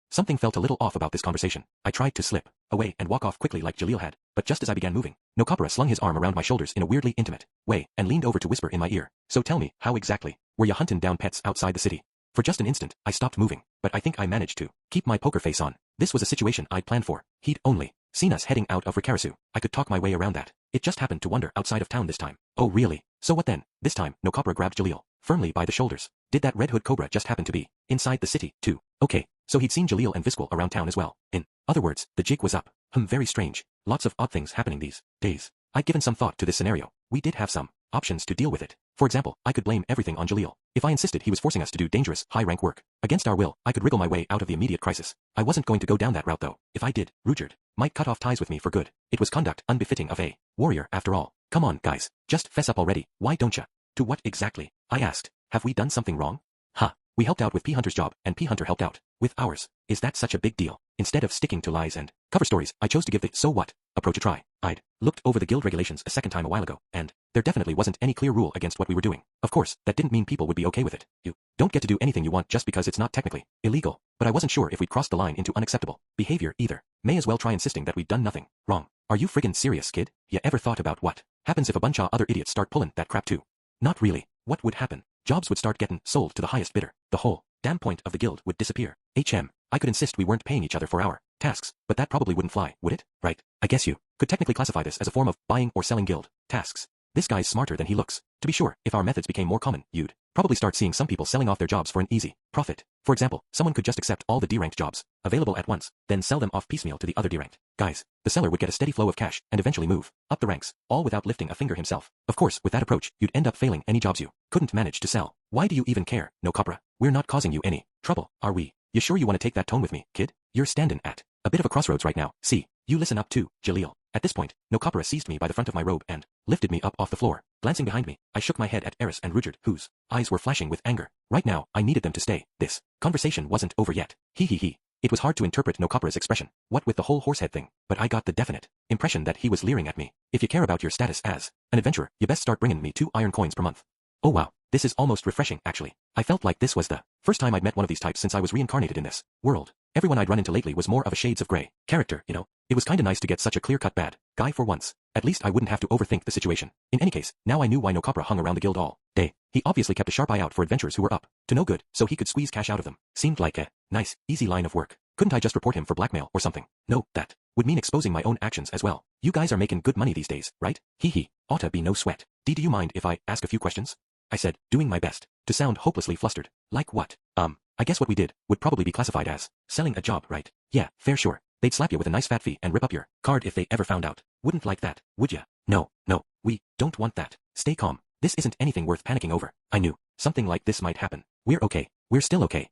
Something felt a little off about this conversation. I tried to slip away and walk off quickly like Jalil had, but just as I began moving, no Copra slung his arm around my shoulders in a weirdly intimate way and leaned over to whisper in my ear. So tell me, how exactly were you hunting down pets outside the city? For just an instant, I stopped moving, but I think I managed to keep my poker face on. This was a situation I'd planned for. He'd only seen us heading out of Rikarasu. I could talk my way around that. It just happened to wander outside of town this time. Oh really? So what then? This time, Nokabra grabbed Jalil firmly by the shoulders. Did that Red Hood Cobra just happen to be inside the city, too? Okay, so he'd seen Jalil and Visquil around town as well. In other words, the jig was up. Very strange. Lots of odd things happening these days. I'd given some thought to this scenario. We did have some options to deal with it. For example, I could blame everything on Jalil. If I insisted he was forcing us to do dangerous, high-rank work against our will, I could wriggle my way out of the immediate crisis. I wasn't going to go down that route though. If I did, Rudyard might cut off ties with me for good. It was conduct unbefitting of a warrior after all. Come on, guys, just fess up already. Why don't ya? To what exactly? I asked. Have we done something wrong? Huh. We helped out with P. Hunter's job, and P. Hunter helped out with ours. Is that such a big deal? Instead of sticking to lies and cover stories, I chose to give the so what approach a try. I'd looked over the guild regulations a second time a while ago, and there definitely wasn't any clear rule against what we were doing. Of course, that didn't mean people would be okay with it. You don't get to do anything you want just because it's not technically illegal. But I wasn't sure if we'd crossed the line into unacceptable behavior either. May as well try insisting that we'd done nothing wrong. Are you friggin' serious, kid? Ya ever thought about what happens if a bunch of other idiots start pulling that crap too? Not really. What would happen? Jobs would start getting sold to the highest bidder. The whole damn point of the guild would disappear. I could insist we weren't paying each other for our tasks, but that probably wouldn't fly, would it? Right. I guess you could technically classify this as a form of buying or selling guild tasks. This guy's smarter than he looks. To be sure, if our methods became more common, you'd probably start seeing some people selling off their jobs for an easy profit. For example, someone could just accept all the D-ranked jobs available at once, then sell them off piecemeal to the other D-ranked guys. The seller would get a steady flow of cash and eventually move up the ranks, all without lifting a finger himself. Of course, with that approach, you'd end up failing any jobs you couldn't manage to sell. Why do you even care, Nokabra? We're not causing you any trouble, are we? You sure you want to take that tone with me, kid? You're standing at a bit of a crossroads right now. See, you listen up too, Jalil. At this point, Nokabra seized me by the front of my robe and lifted me up off the floor. Glancing behind me, I shook my head at Eris and Rudyard, whose eyes were flashing with anger. Right now, I needed them to stay. This conversation wasn't over yet. He. It was hard to interpret Nokabra's expression, what with the whole horsehead thing, but I got the definite impression that he was leering at me. If you care about your status as an adventurer, you best start bringing me 2 iron coins per month. Oh wow, this is almost refreshing, actually. I felt like this was the first time I'd met one of these types since I was reincarnated in this world. Everyone I'd run into lately was more of a shades of gray character, you know. It was kinda nice to get such a clear-cut bad guy for once. At least I wouldn't have to overthink the situation. In any case, now I knew why Nokabra hung around the guild all day. He obviously kept a sharp eye out for adventurers who were up to no good, so he could squeeze cash out of them. Seemed like a nice, easy line of work. Couldn't I just report him for blackmail or something? No, that would mean exposing my own actions as well. You guys are making good money these days, right? Oughta be no sweat. Do you mind if I ask a few questions? I said, doing my best to sound hopelessly flustered. Like what? I guess what we did would probably be classified as selling a job, right? Yeah, fair sure. They'd slap you with a nice fat fee and rip up your card if they ever found out. Wouldn't like that, would ya? No, we don't want that. Stay calm. This isn't anything worth panicking over. I knew something like this might happen. We're okay. We're still okay.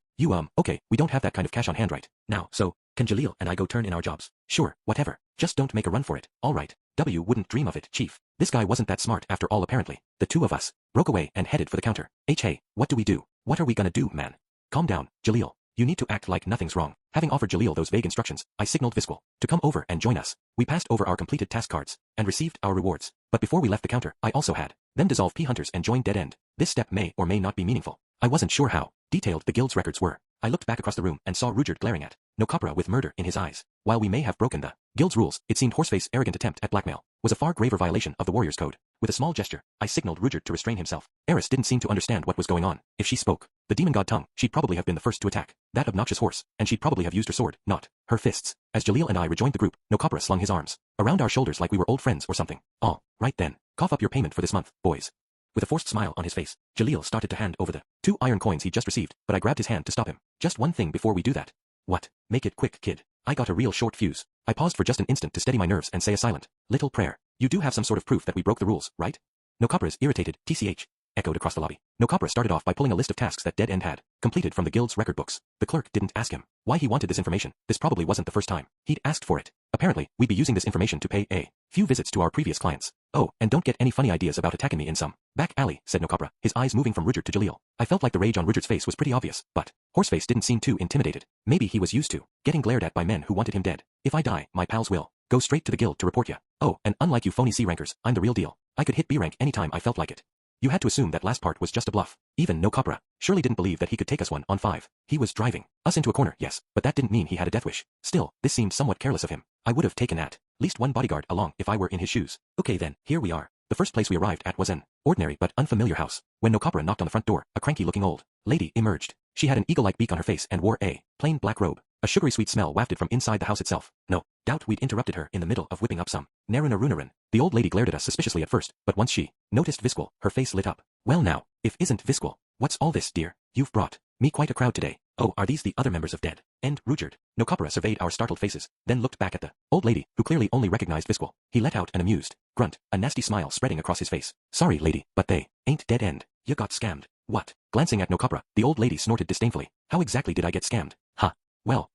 Okay, we don't have that kind of cash on hand right now, so can Jalil and I go turn in our jobs? Sure, whatever. Just don't make a run for it. All right. W wouldn't dream of it, Chief. This guy wasn't that smart after all apparently. The two of us broke away and headed for the counter. Hey, what do we do? What are we gonna do, man? Calm down, Jalil. You need to act like nothing's wrong. Having offered Jalil those vague instructions, I signaled Visquil to come over and join us. We passed over our completed task cards and received our rewards. But before we left the counter, I also had them dissolve P Hunters and join Dead End. This step may or may not be meaningful. I wasn't sure how detailed the guild's records were. I looked back across the room and saw Rudyard glaring at Nokabra with murder in his eyes. While we may have broken the guild's rules, it seemed Horseface's arrogant attempt at blackmail was a far graver violation of the warrior's code. With a small gesture, I signaled Rudyard to restrain himself. Eris didn't seem to understand what was going on. If she spoke the demon god tongue, she'd probably have been the first to attack that obnoxious horse, and she'd probably have used her sword, not her fists. As Jalil and I rejoined the group, Nokabra slung his arms around our shoulders like we were old friends or something. All right then, cough up your payment for this month, boys. With a forced smile on his face, Jalil started to hand over the 2 iron coins he'd just received, but I grabbed his hand to stop him. Just one thing before we do that. What? Make it quick, kid. I got a real short fuse. I paused for just an instant to steady my nerves and say a silent little prayer. You do have some sort of proof that we broke the rules, right? Nokabra's irritated TCH echoed across the lobby. Nokabra started off by pulling a list of tasks that Dead End had completed from the guild's record books. The clerk didn't ask him why he wanted this information. This probably wasn't the first time he'd asked for it. Apparently, we'd be using this information to pay a few visits to our previous clients. Oh, and don't get any funny ideas about attacking me in some back alley, said Nokabra, his eyes moving from Rudyard to Jalil. I felt like the rage on Rudyard's face was pretty obvious, but Horseface didn't seem too intimidated. Maybe he was used to getting glared at by men who wanted him dead. If I die, my pals will go straight to the guild to report ya. Oh, and unlike you phony C-rankers, I'm the real deal. I could hit B-rank anytime I felt like it. You had to assume that last part was just a bluff. Even Nokabra surely didn't believe that he could take us 1-on-5. He was driving us into a corner, yes, but that didn't mean he had a death wish. Still, this seemed somewhat careless of him. I would have taken at least one bodyguard along if I were in his shoes. Okay then, here we are. The first place we arrived at was an ordinary but unfamiliar house. When Nokabra knocked on the front door, a cranky-looking old lady emerged. She had an eagle-like beak on her face and wore a plain black robe. A sugary sweet smell wafted from inside the house itself. No doubt we'd interrupted her in the middle of whipping up some narunarunarin. The old lady glared at us suspiciously at first, but once she noticed Visquel, her face lit up. Well now, if isn't Visquel, what's all this, dear? You've brought me quite a crowd today. Oh, are these the other members of Dead End? Rudyard Nokapura surveyed our startled faces, then looked back at the old lady, who clearly only recognized Visquel. He let out an amused grunt, a nasty smile spreading across his face. Sorry, lady, but they ain't Dead End. You got scammed. What? Glancing at Nokapura, the old lady snorted disdainfully. How exactly did I get scammed? Huh. Well,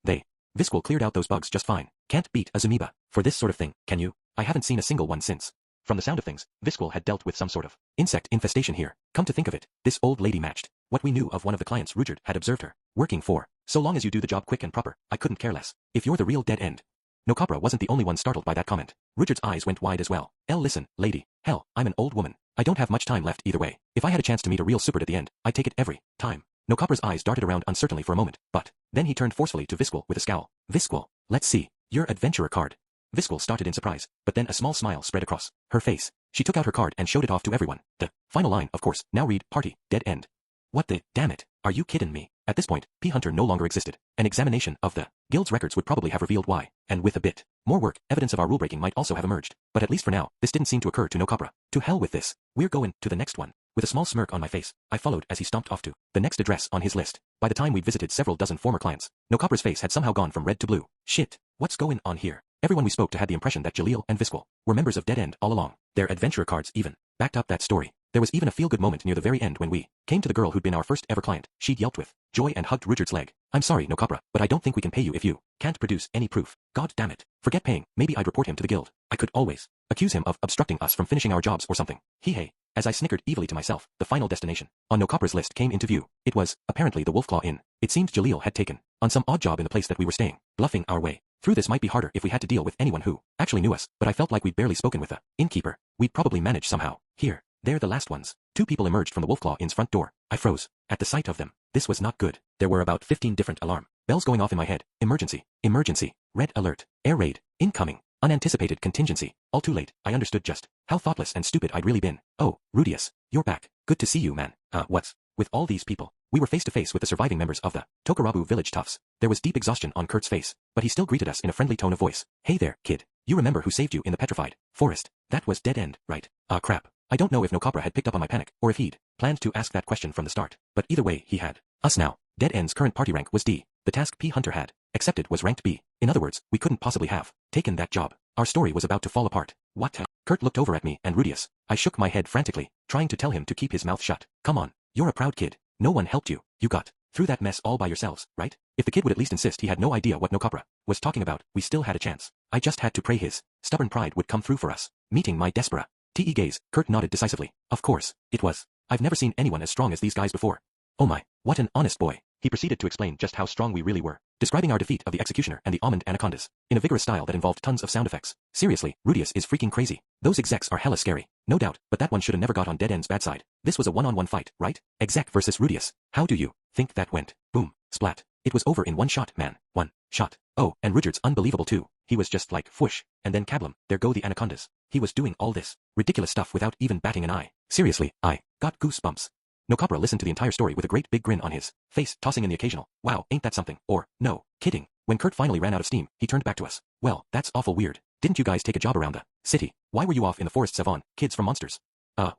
Visquel cleared out those bugs just fine. Can't beat a Zamiba for this sort of thing, can you? I haven't seen a single one since. From the sound of things, Visquel had dealt with some sort of insect infestation here. Come to think of it, this old lady matched what we knew of one of the clients Rudyard had observed her working for. So long as you do the job quick and proper, I couldn't care less. If you're the real Dead End. Nokapura wasn't the only one startled by that comment. Rudyard's eyes went wide as well. Listen, lady. Hell, I'm an old woman. I don't have much time left either way. If I had a chance to meet a real super at the end, I'd take it every time. Nokapura's eyes darted around uncertainly for a moment, but then he turned forcefully to Visquel with a scowl. Visquel, let's see. Your adventurer card. Visquel started in surprise, but then a small smile spread across her face. She took out her card and showed it off to everyone. The final line, of course, now read, Party, Dead End. What the, damn it, are you kidding me? At this point, P. Hunter no longer existed. An examination of the guild's records would probably have revealed why, and with a bit more work, evidence of our rule-breaking might also have emerged. But at least for now, this didn't seem to occur to Nokapura. To hell with this. We're going to the next one. With a small smirk on my face, I followed as he stomped off to the next address on his list. By the time we'd visited several dozen former clients, Nokapura's face had somehow gone from red to blue. Shit, what's going on here? Everyone we spoke to had the impression that Jalil and Visquel were members of Dead End all along. Their adventurer cards even backed up that story. There was even a feel-good moment near the very end when we came to the girl who'd been our first ever client. She'd yelped with joy and hugged Rudyard's leg. I'm sorry, Nokapura, but I don't think we can pay you if you can't produce any proof. God damn it. Forget paying. Maybe I'd report him to the guild. I could always accuse him of obstructing us from finishing our jobs or something. Hey. As I snickered evilly to myself, the final destination on Nokapura's list came into view. It was, apparently, the Wolfclaw Inn. It seemed Jalil had taken on some odd job in the place that we were staying, bluffing our way through. This might be harder if we had to deal with anyone who actually knew us, but I felt like we'd barely spoken with the innkeeper. We'd probably manage somehow. Here. They're the last ones. 2 people emerged from the Wolfclaw Inn's front door. I froze at the sight of them. This was not good. There were about 15 different alarm bells going off in my head. Emergency. Emergency. Red alert. Air raid. Incoming. Unanticipated contingency. All too late, I understood just how thoughtless and stupid I'd really been. Oh, Rudius, you're back. Good to see you, man. What's with all these people? We were face to face with the surviving members of the Tokarabu village toughs. There was deep exhaustion on Kurt's face, but he still greeted us in a friendly tone of voice. Hey there, kid. You remember who saved you in the petrified forest? That was Dead End, right? Crap. I don't know if Nokapura had picked up on my panic, or if he'd planned to ask that question from the start, but either way, he had us now. Dead End's current party rank was D. The task P. Hunter had accepted was ranked B. In other words, we couldn't possibly have taken that job. Our story was about to fall apart. What? Kurt looked over at me and Rudius. I shook my head frantically, trying to tell him to keep his mouth shut. Come on, you're a proud kid. No one helped you. You got through that mess all by yourselves, right? If the kid would at least insist he had no idea what Nokapura was talking about, we still had a chance. I just had to pray his stubborn pride would come through for us. Meeting my desperate T.E. gaze, Kurt nodded decisively. Of course, it was. I've never seen anyone as strong as these guys before. Oh my, what an honest boy. He proceeded to explain just how strong we really were, describing our defeat of the executioner and the almond anacondas, in a vigorous style that involved tons of sound effects. Seriously, Rudius is freaking crazy. Those execs are hella scary. No doubt, but that one shoulda never got on Dead End's bad side. This was a one-on-one fight, right? Exec versus Rudius. How do you think that went? Boom. Splat. It was over in one shot, man. One shot. Oh, and Rudyard's unbelievable too. He was just like, whoosh, and then kablum, there go the anacondas. He was doing all this ridiculous stuff without even batting an eye. Seriously, I got goosebumps. Nokapura listened to the entire story with a great big grin on his face, tossing in the occasional, wow, ain't that something, or, no, kidding. When Kurt finally ran out of steam, he turned back to us. Well, that's awful weird. Didn't you guys take a job around the city? Why were you off in the forest, Savon, kids from Monsters?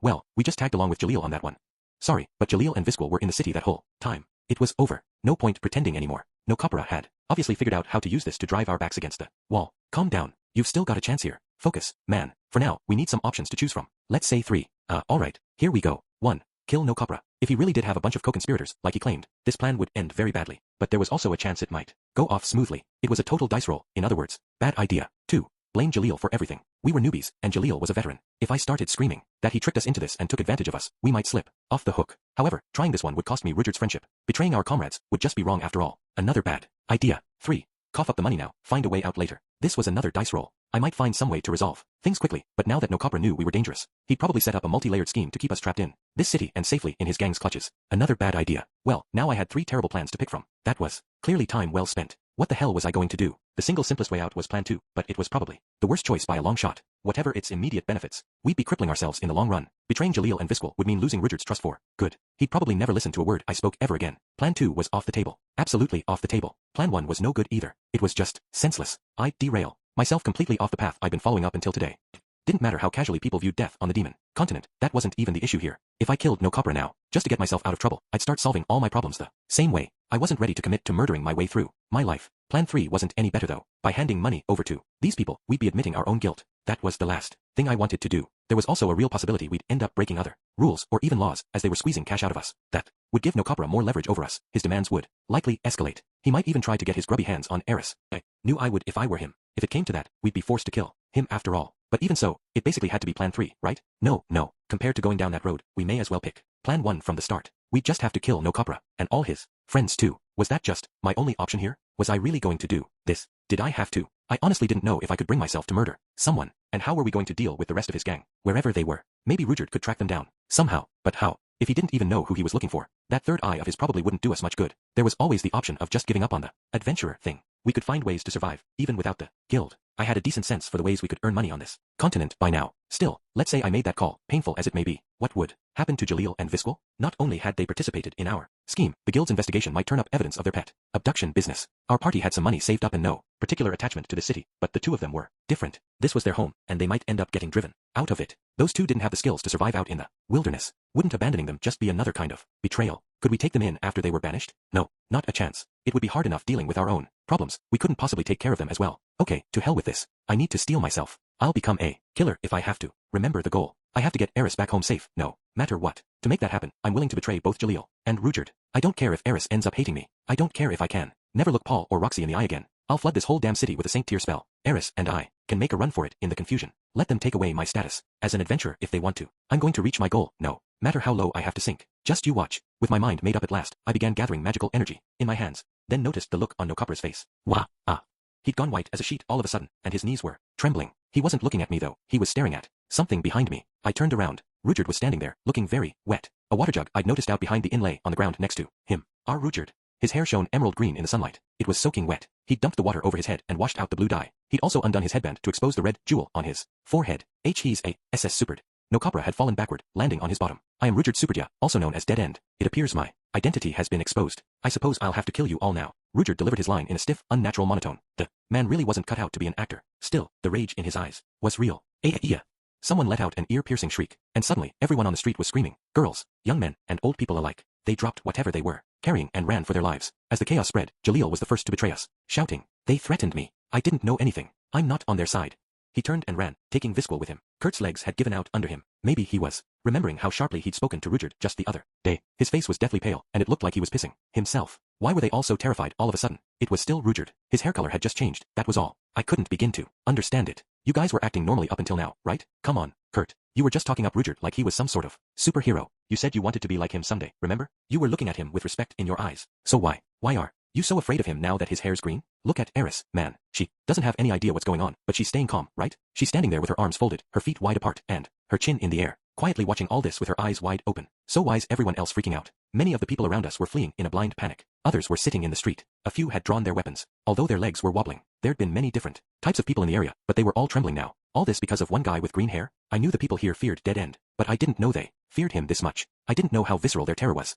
Well, we just tagged along with Jalil on that one. Sorry, but Jalil and Visquel were in the city that whole time. It was over. No point pretending anymore. Nokapura had obviously figured out how to use this to drive our backs against the wall. Calm down. You've still got a chance here. Focus, man. For now, we need some options to choose from. Let's say 3. Alright, here we go. 1. Kill Nokapura. If he really did have a bunch of co-conspirators, like he claimed, this plan would end very badly. But there was also a chance it might go off smoothly. It was a total dice roll, in other words. Bad idea. 2. Blame Jalil for everything. We were newbies, and Jalil was a veteran. If I started screaming that he tricked us into this and took advantage of us, we might slip off the hook. However, trying this one would cost me Rudyard's friendship. Betraying our comrades would just be wrong after all. Another bad idea. 3. Cough up the money now, find a way out later. This was another dice roll. I might find some way to resolve things quickly, but now that Nokapura knew we were dangerous, he'd probably set up a multi-layered scheme to keep us trapped in this city and safely in his gang's clutches. Another bad idea. Well, now I had 3 terrible plans to pick from. That was clearly time well spent. What the hell was I going to do? The single simplest way out was plan 2, but it was probably the worst choice by a long shot. Whatever its immediate benefits, we'd be crippling ourselves in the long run. Betraying Jalil and Visquel would mean losing Rudyard's trust for good. He'd probably never listen to a word I spoke ever again. Plan 2 was off the table. Absolutely off the table. Plan 1 was no good either. It was just senseless. I'd derail myself completely off the path I'd been following up until today. Didn't matter how casually people viewed death on the demon continent. That wasn't even the issue here. If I killed No Copra now, just to get myself out of trouble, I'd start solving all my problems the same way. I wasn't ready to commit to murdering my way through my life. Plan 3 wasn't any better though. By handing money over to these people, we'd be admitting our own guilt. That was the last thing I wanted to do. There was also a real possibility we'd end up breaking other rules or even laws as they were squeezing cash out of us. That would give No Copra more leverage over us. His demands would likely escalate. He might even try to get his grubby hands on Eris. I knew I would if I were him. If it came to that, we'd be forced to kill him after all. But even so, it basically had to be plan 3, right? No. Compared to going down that road, we may as well pick plan 1 from the start. We'd just have to kill No Copra, and all his friends too. Was that just my only option here? Was I really going to do this? Did I have to? I honestly didn't know if I could bring myself to murder someone. And how were we going to deal with the rest of his gang, wherever they were? Maybe Rudyard could track them down somehow, but how? If he didn't even know who he was looking for, that third eye of his probably wouldn't do us much good. There was always the option of just giving up on the adventurer thing. We could find ways to survive, even without the guild. I had a decent sense for the ways we could earn money on this continent by now. Still, let's say I made that call, painful as it may be. What would happen to Jalil and Visquel? Not only had they participated in our scheme, the guild's investigation might turn up evidence of their pet abduction business. Our party had some money saved up and no particular attachment to the city, but the two of them were different. This was their home, and they might end up getting driven out of it. Those two didn't have the skills to survive out in the wilderness. Wouldn't abandoning them just be another kind of betrayal? Could we take them in after they were banished? No, not a chance. It would be hard enough dealing with our own problems. We couldn't possibly take care of them as well. Okay, to hell with this. I need to steel myself. I'll become a killer if I have to. Remember the goal. I have to get Eris back home safe, no matter what. To make that happen, I'm willing to betray both Jalil and Rudyard. I don't care if Eris ends up hating me. I don't care if I can never look Paul or Roxy in the eye again. I'll flood this whole damn city with a Saint Tier spell. Eris and I can make a run for it in the confusion. Let them take away my status as an adventurer if they want to. I'm going to reach my goal, no matter how low I have to sink. Just you watch. With my mind made up at last, I began gathering magical energy in my hands, then noticed the look on No Copra's face. Wah, ah. He'd gone white as a sheet all of a sudden, and his knees were trembling. He wasn't looking at me though, he was staring at something behind me. I turned around. Rudyard was standing there, looking very wet. A water jug I'd noticed out behind the inlay on the ground next to him. Our Rudyard. His hair shone emerald green in the sunlight. It was soaking wet. He'd dumped the water over his head and washed out the blue dye. He'd also undone his headband to expose the red jewel on his forehead. He's a SS Supered. No Copra had fallen backward, landing on his bottom. I am Rudyard Superdia, also known as Dead End. It appears my identity has been exposed. I suppose I'll have to kill you all now. Rudyard delivered his line in a stiff, unnatural monotone. The man really wasn't cut out to be an actor. Still, the rage in his eyes was real. Someone let out an ear-piercing shriek, and suddenly everyone on the street was screaming. Girls, young men, and old people alike. They dropped whatever they were carrying and ran for their lives. As the chaos spread, Jalil was the first to betray us, shouting, "They threatened me. I didn't know anything. I'm not on their side." He turned and ran, taking Visquel with him. Kurt's legs had given out under him. Maybe he was remembering how sharply he'd spoken to Rudyard just the other day. His face was deathly pale, and it looked like he was pissing himself. Why were they all so terrified all of a sudden? It was still Rudyard. His hair color had just changed, that was all. I couldn't begin to understand it. You guys were acting normally up until now, right? Come on, Kurt. You were just talking up Rudyard like he was some sort of superhero. You said you wanted to be like him someday, remember? You were looking at him with respect in your eyes. So why are you so afraid of him now that his hair's green? Look at Eris, man. She doesn't have any idea what's going on, but she's staying calm, right? She's standing there with her arms folded, her feet wide apart, and her chin in the air, quietly watching all this with her eyes wide open. So why's everyone else freaking out? Many of the people around us were fleeing in a blind panic. Others were sitting in the street. A few had drawn their weapons, although their legs were wobbling. There'd been many different types of people in the area, but they were all trembling now. All this because of one guy with green hair? I knew the people here feared Dead End, but I didn't know they feared him this much. I didn't know how visceral their terror was.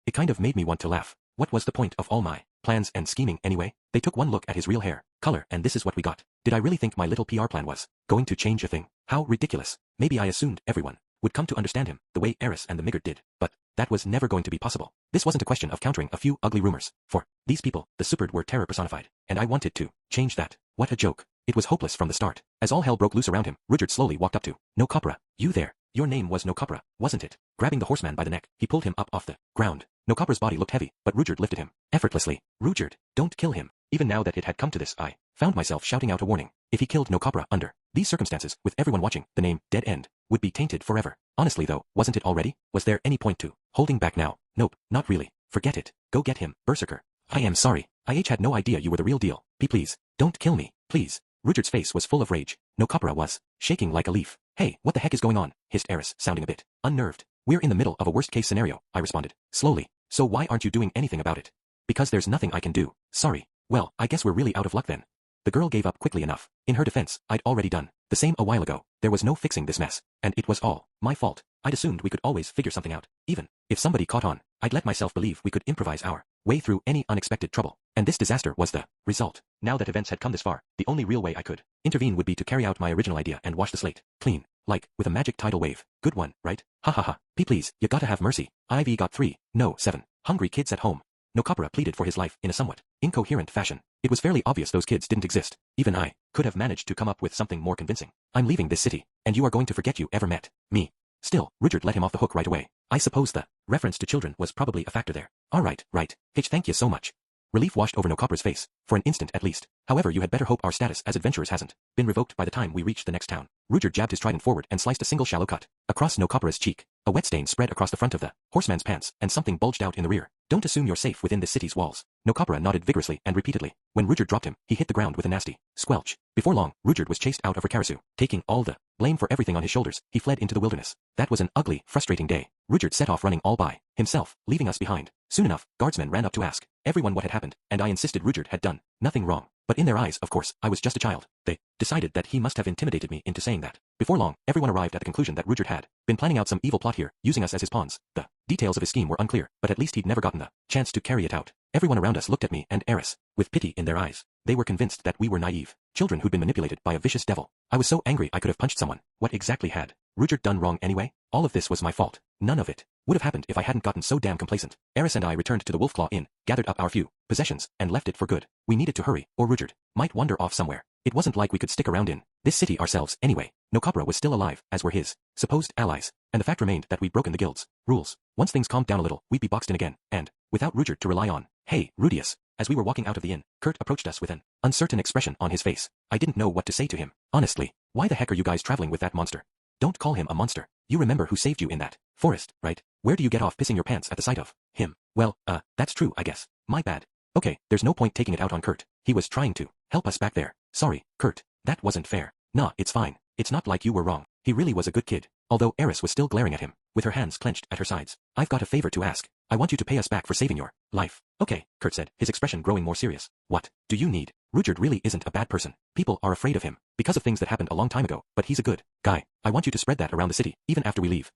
It kind of made me want to laugh. What was the point of all my plans and scheming anyway? They took one look at his real hair color, and this is what we got. Did I really think my little PR plan was going to change a thing? How ridiculous. Maybe I assumed everyone would come to understand him the way Eris and the Migard did, but that was never going to be possible. This wasn't a question of countering a few ugly rumors. For these people, the Supered were terror personified, and I wanted to change that. What a joke. It was hopeless from the start. As all hell broke loose around him, Rudyard slowly walked up to No Copra. You there? Your name was No Copra, wasn't it? Grabbing the horseman by the neck, he pulled him up off the ground. No Copra's body looked heavy, but Rudyard lifted him effortlessly. Rudyard, don't kill him. Even now that it had come to this, I found myself shouting out a warning. If he killed No Copra under these circumstances, with everyone watching, the name Dead End would be tainted forever. Honestly though, wasn't it already? Was there any point to holding back now? Nope, not really. Forget it. Go get him, Berserker. I am sorry. I had no idea you were the real deal. Please, don't kill me, please. Rudyard's face was full of rage. No Copra was shaking like a leaf. Hey, what the heck is going on? Hissed Eris, sounding a bit unnerved. We're in the middle of a worst-case scenario, I responded slowly. So why aren't you doing anything about it? Because there's nothing I can do. Sorry. Well, I guess we're really out of luck then. The girl gave up quickly enough. In her defense, I'd already done the same a while ago. There was no fixing this mess, and it was all my fault. I'd assumed we could always figure something out. Even if somebody caught on, I'd let myself believe we could improvise our way through any unexpected trouble. And this disaster was the result. Now that events had come this far, the only real way I could intervene would be to carry out my original idea and wash the slate clean. Like, with a magic tidal wave. Good one, right? Ha ha ha. Please, you gotta have mercy. I've got 3, no 7, hungry kids at home. Nokabara pleaded for his life in a somewhat incoherent fashion. It was fairly obvious those kids didn't exist. Even I could have managed to come up with something more convincing. I'm leaving this city, and you are going to forget you ever met me. Still, Rudyard let him off the hook right away. I suppose the reference to children was probably a factor there. Alright, right. Hitch, thank you so much. Relief washed over Nokabara's face, for an instant at least. However, you had better hope our status as adventurers hasn't been revoked by the time we reach the next town. Rudyard jabbed his trident forward and sliced a single shallow cut across Nokabara's cheek. A wet stain spread across the front of the horseman's pants, and something bulged out in the rear. Don't assume you're safe within this city's walls. Nokabara nodded vigorously and repeatedly. When Rudyard dropped him, he hit the ground with a nasty squelch. Before long, Rudyard was chased out of Rikarasu. Taking all the blame for everything on his shoulders, he fled into the wilderness. That was an ugly, frustrating day. Rudyard set off running all by himself, leaving us behind. Soon enough, guardsmen ran up to ask everyone what had happened, and I insisted Rudyard had done nothing wrong. But in their eyes, of course, I was just a child. They decided that he must have intimidated me into saying that. Before long, everyone arrived at the conclusion that Rudyard had been planning out some evil plot here, using us as his pawns. The details of his scheme were unclear, but at least he'd never gotten the chance to carry it out. Everyone around us looked at me and Eris with pity in their eyes. They were convinced that we were naive children who'd been manipulated by a vicious devil. I was so angry I could have punched someone. What exactly had Rudyard done wrong anyway? All of this was my fault. None of it would have happened if I hadn't gotten so damn complacent. Eris and I returned to the Wolfclaw Inn, gathered up our few possessions, and left it for good. We needed to hurry, or Rudyard might wander off somewhere. It wasn't like we could stick around in this city ourselves anyway. Nokabara was still alive, as were his supposed allies, and the fact remained that we'd broken the guild's rules. Once things calmed down a little, we'd be boxed in again, and without Rudyard to rely on. Hey, Rudius. As we were walking out of the inn, Kurt approached us with an uncertain expression on his face. I didn't know what to say to him. Honestly, why the heck are you guys traveling with that monster? Don't call him a monster. You remember who saved you in that forest, right? Where do you get off pissing your pants at the sight of him? Well, that's true, I guess. My bad. Okay, there's no point taking it out on Kurt. He was trying to help us back there. Sorry, Kurt. That wasn't fair. Nah, it's fine. It's not like you were wrong. He really was a good kid. Although Eris was still glaring at him, with her hands clenched at her sides. I've got a favor to ask. I want you to pay us back for saving your life. Okay, Kurt said, his expression growing more serious. What do you need? Rudyard really isn't a bad person. People are afraid of him, because of things that happened a long time ago, but he's a good guy. I want you to spread that around the city, even after we leave.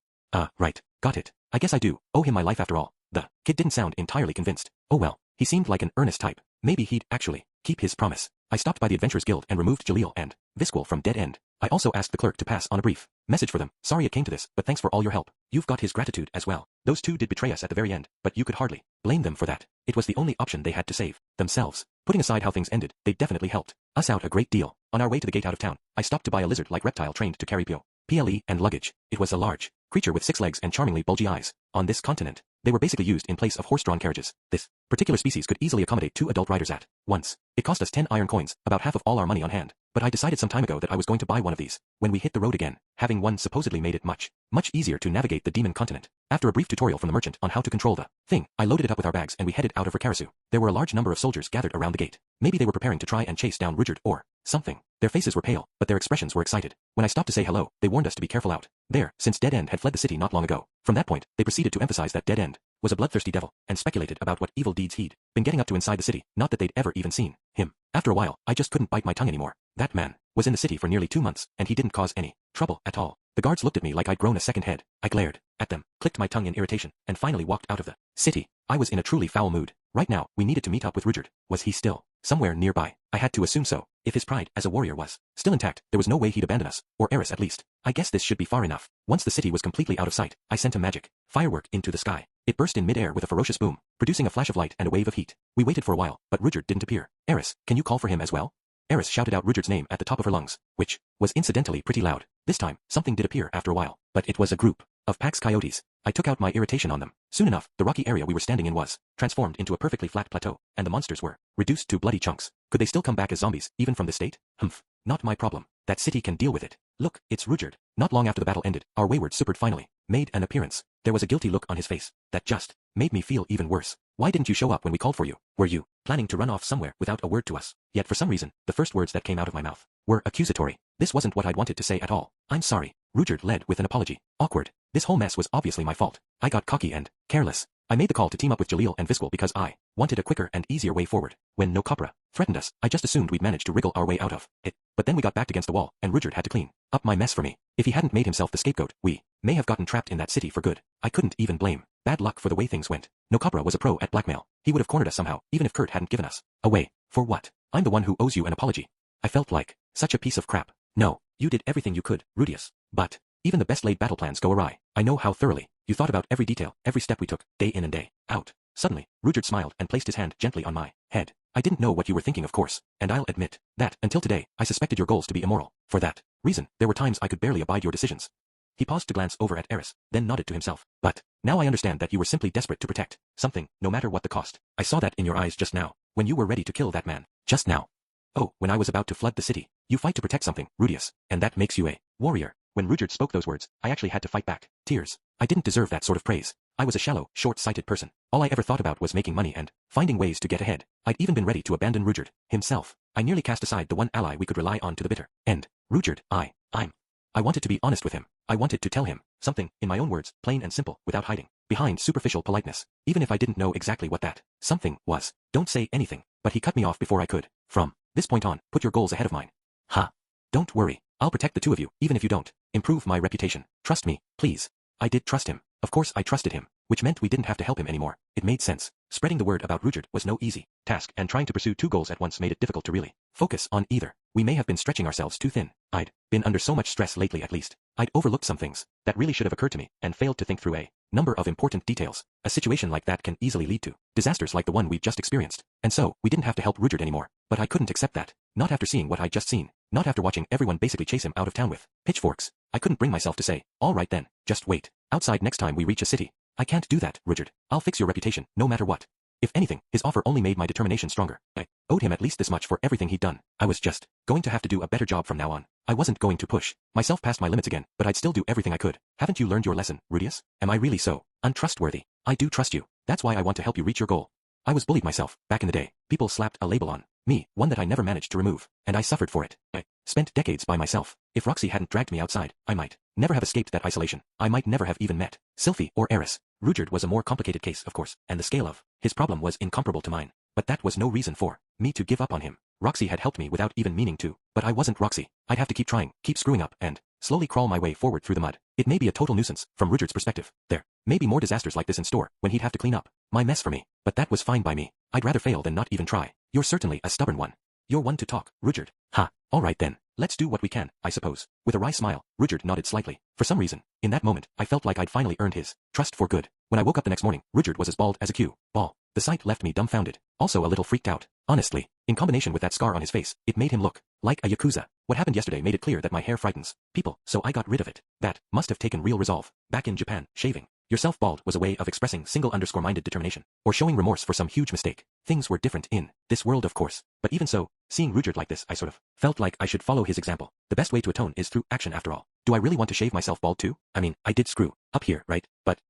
Right. Got it. I guess I do owe him my life after all. The kid didn't sound entirely convinced. Oh well, he seemed like an earnest type. Maybe he'd actually keep his promise. I stopped by the Adventurers Guild and removed Jalil and Visquil from Dead End. I also asked the clerk to pass on a brief message for them. Sorry it came to this, but thanks for all your help. You've got his gratitude as well. Those two did betray us at the very end, but you could hardly blame them for that. It was the only option they had to save themselves. Putting aside how things ended, they definitely helped us out a great deal. On our way to the gate out of town, I stopped to buy a lizard-like reptile trained to carry PLE and luggage. It was a large creature with 6 legs and charmingly bulgy eyes. On this continent, they were basically used in place of horse-drawn carriages. This particular species could easily accommodate 2 adult riders at once. It cost us 10 iron coins, about half of all our money on hand. But I decided some time ago that I was going to buy one of these. When we hit the road again, having one supposedly made it much easier to navigate the demon continent. After a brief tutorial from the merchant on how to control the thing, I loaded it up with our bags and we headed out of Rikarasu. There were a large number of soldiers gathered around the gate. Maybe they were preparing to try and chase down Rudyard or something. Their faces were pale, but their expressions were excited. When I stopped to say hello, they warned us to be careful out there, since Dead End had fled the city not long ago. From that point, they proceeded to emphasize that Dead End was a bloodthirsty devil, and speculated about what evil deeds he'd been getting up to inside the city, not that they'd ever even seen him. After a while, I just couldn't bite my tongue anymore. That man was in the city for nearly 2 months, and he didn't cause any trouble at all. The guards looked at me like I'd grown a second head. I glared at them, clicked my tongue in irritation, and finally walked out of the city. I was in a truly foul mood. Right now, we needed to meet up with Rudyard. Was he still somewhere nearby? I had to assume so. If his pride as a warrior was still intact, there was no way he'd abandon us, or Eris at least. I guess this should be far enough. Once the city was completely out of sight, I sent a magic firework into the sky. It burst in mid-air with a ferocious boom, producing a flash of light and a wave of heat. We waited for a while, but Rudyard didn't appear. Eris, can you call for him as well? Eris shouted out Rudyard's name at the top of her lungs, which was incidentally pretty loud. This time, something did appear after a while, but it was a group of Pax coyotes. I took out my irritation on them. Soon enough, the rocky area we were standing in was transformed into a perfectly flat plateau, and the monsters were reduced to bloody chunks. Could they still come back as zombies, even from this state? Humph. Not my problem. That city can deal with it. Look, it's Rudyard. Not long after the battle ended, our wayward Supert finally made an appearance. There was a guilty look on his face that just made me feel even worse. Why didn't you show up when we called for you? Were you planning to run off somewhere without a word to us? Yet for some reason, the first words that came out of my mouth were accusatory. This wasn't what I'd wanted to say at all. I'm sorry. Rudyard led with an apology. Awkward. This whole mess was obviously my fault. I got cocky and careless. I made the call to team up with Jalil and Visquil because I wanted a quicker and easier way forward. When no Copra threatened us, I just assumed we'd manage to wriggle our way out of it. But then we got backed against the wall, and Rudyard had to clean up my mess for me. If he hadn't made himself the scapegoat, we may have gotten trapped in that city for good. I couldn't even blame bad luck for the way things went. No Copra was a pro at blackmail. He would have cornered us somehow, even if Kurt hadn't given us away. For what? I'm the one who owes you an apology. I felt like such a piece of crap. No, you did everything you could, Rudius. But even the best laid battle plans go awry. I know how thoroughly you thought about every detail, every step we took, day in and day out. Suddenly, Rudyard smiled and placed his hand gently on my head. I didn't know what you were thinking, of course, and I'll admit that, until today, I suspected your goals to be immoral. For that reason, there were times I could barely abide your decisions. He paused to glance over at Eris, then nodded to himself. But now I understand that you were simply desperate to protect something, no matter what the cost. I saw that in your eyes just now, when you were ready to kill that man. Just now. Oh, when I was about to flood the city. You fight to protect something, Rudius, and that makes you a warrior. When Rudyard spoke those words, I actually had to fight back tears. I didn't deserve that sort of praise. I was a shallow, short-sighted person. All I ever thought about was making money and finding ways to get ahead. I'd even been ready to abandon Rudyard himself. I nearly cast aside the one ally we could rely on to the bitter end. Rudyard, I wanted to be honest with him. I wanted to tell him something, in my own words, plain and simple, without hiding behind superficial politeness, even if I didn't know exactly what that something was. Don't say anything. But he cut me off before I could. From this point on, put your goals ahead of mine. Ha. Don't worry. I'll protect the two of you, even if you don't improve my reputation. Trust me, please. I did trust him. Of course I trusted him, which meant we didn't have to help him anymore. It made sense. Spreading the word about Rudyard was no easy task, and trying to pursue two goals at once made it difficult to really focus on either. We may have been stretching ourselves too thin. I'd been under so much stress lately, at least. I'd overlooked some things that really should have occurred to me, and failed to think through a number of important details. A situation like that can easily lead to disasters like the one we've just experienced. And so, we didn't have to help Rudyard anymore. But I couldn't accept that. Not after seeing what I'd just seen. Not after watching everyone basically chase him out of town with pitchforks. I couldn't bring myself to say, all right then, just wait outside next time we reach a city. I can't do that, Rudyard. I'll fix your reputation, no matter what. If anything, his offer only made my determination stronger. I owed him at least this much for everything he'd done. I was just going to have to do a better job from now on. I wasn't going to push myself past my limits again, but I'd still do everything I could. Haven't you learned your lesson, Rudius? Am I really so untrustworthy? I do trust you. That's why I want to help you reach your goal. I was bullied myself, back in the day. People slapped a label on me, one that I never managed to remove, and I suffered for it. I spent decades by myself. If Roxy hadn't dragged me outside, I might never have escaped that isolation. I might never have even met Sylphie or Eris. Rudyard was a more complicated case, of course, and the scale of his problem was incomparable to mine. But that was no reason for me to give up on him. Roxy had helped me without even meaning to, but I wasn't Roxy. I'd have to keep trying, keep screwing up, and slowly crawl my way forward through the mud. It may be a total nuisance, from Rudyard's perspective. There may be more disasters like this in store, when he'd have to clean up my mess for me. But that was fine by me. I'd rather fail than not even try. You're certainly a stubborn one. You're one to talk, Rudyard. Ha, all right then. Let's do what we can, I suppose. With a wry smile, Rudyard nodded slightly. For some reason, in that moment, I felt like I'd finally earned his trust for good. When I woke up the next morning, Rudyard was as bald as a cue ball. The sight left me dumbfounded, also a little freaked out. Honestly, in combination with that scar on his face, it made him look like a yakuza. What happened yesterday made it clear that my hair frightens people, so I got rid of it. That must have taken real resolve. Back in Japan, shaving yourself bald was a way of expressing single_minded determination, or showing remorse for some huge mistake. Things were different in this world, of course. But even so, seeing Rudyard like this, I sort of felt like I should follow his example. The best way to atone is through action, after all. Do I really want to shave myself bald too? I mean, I did screw up here, right? But,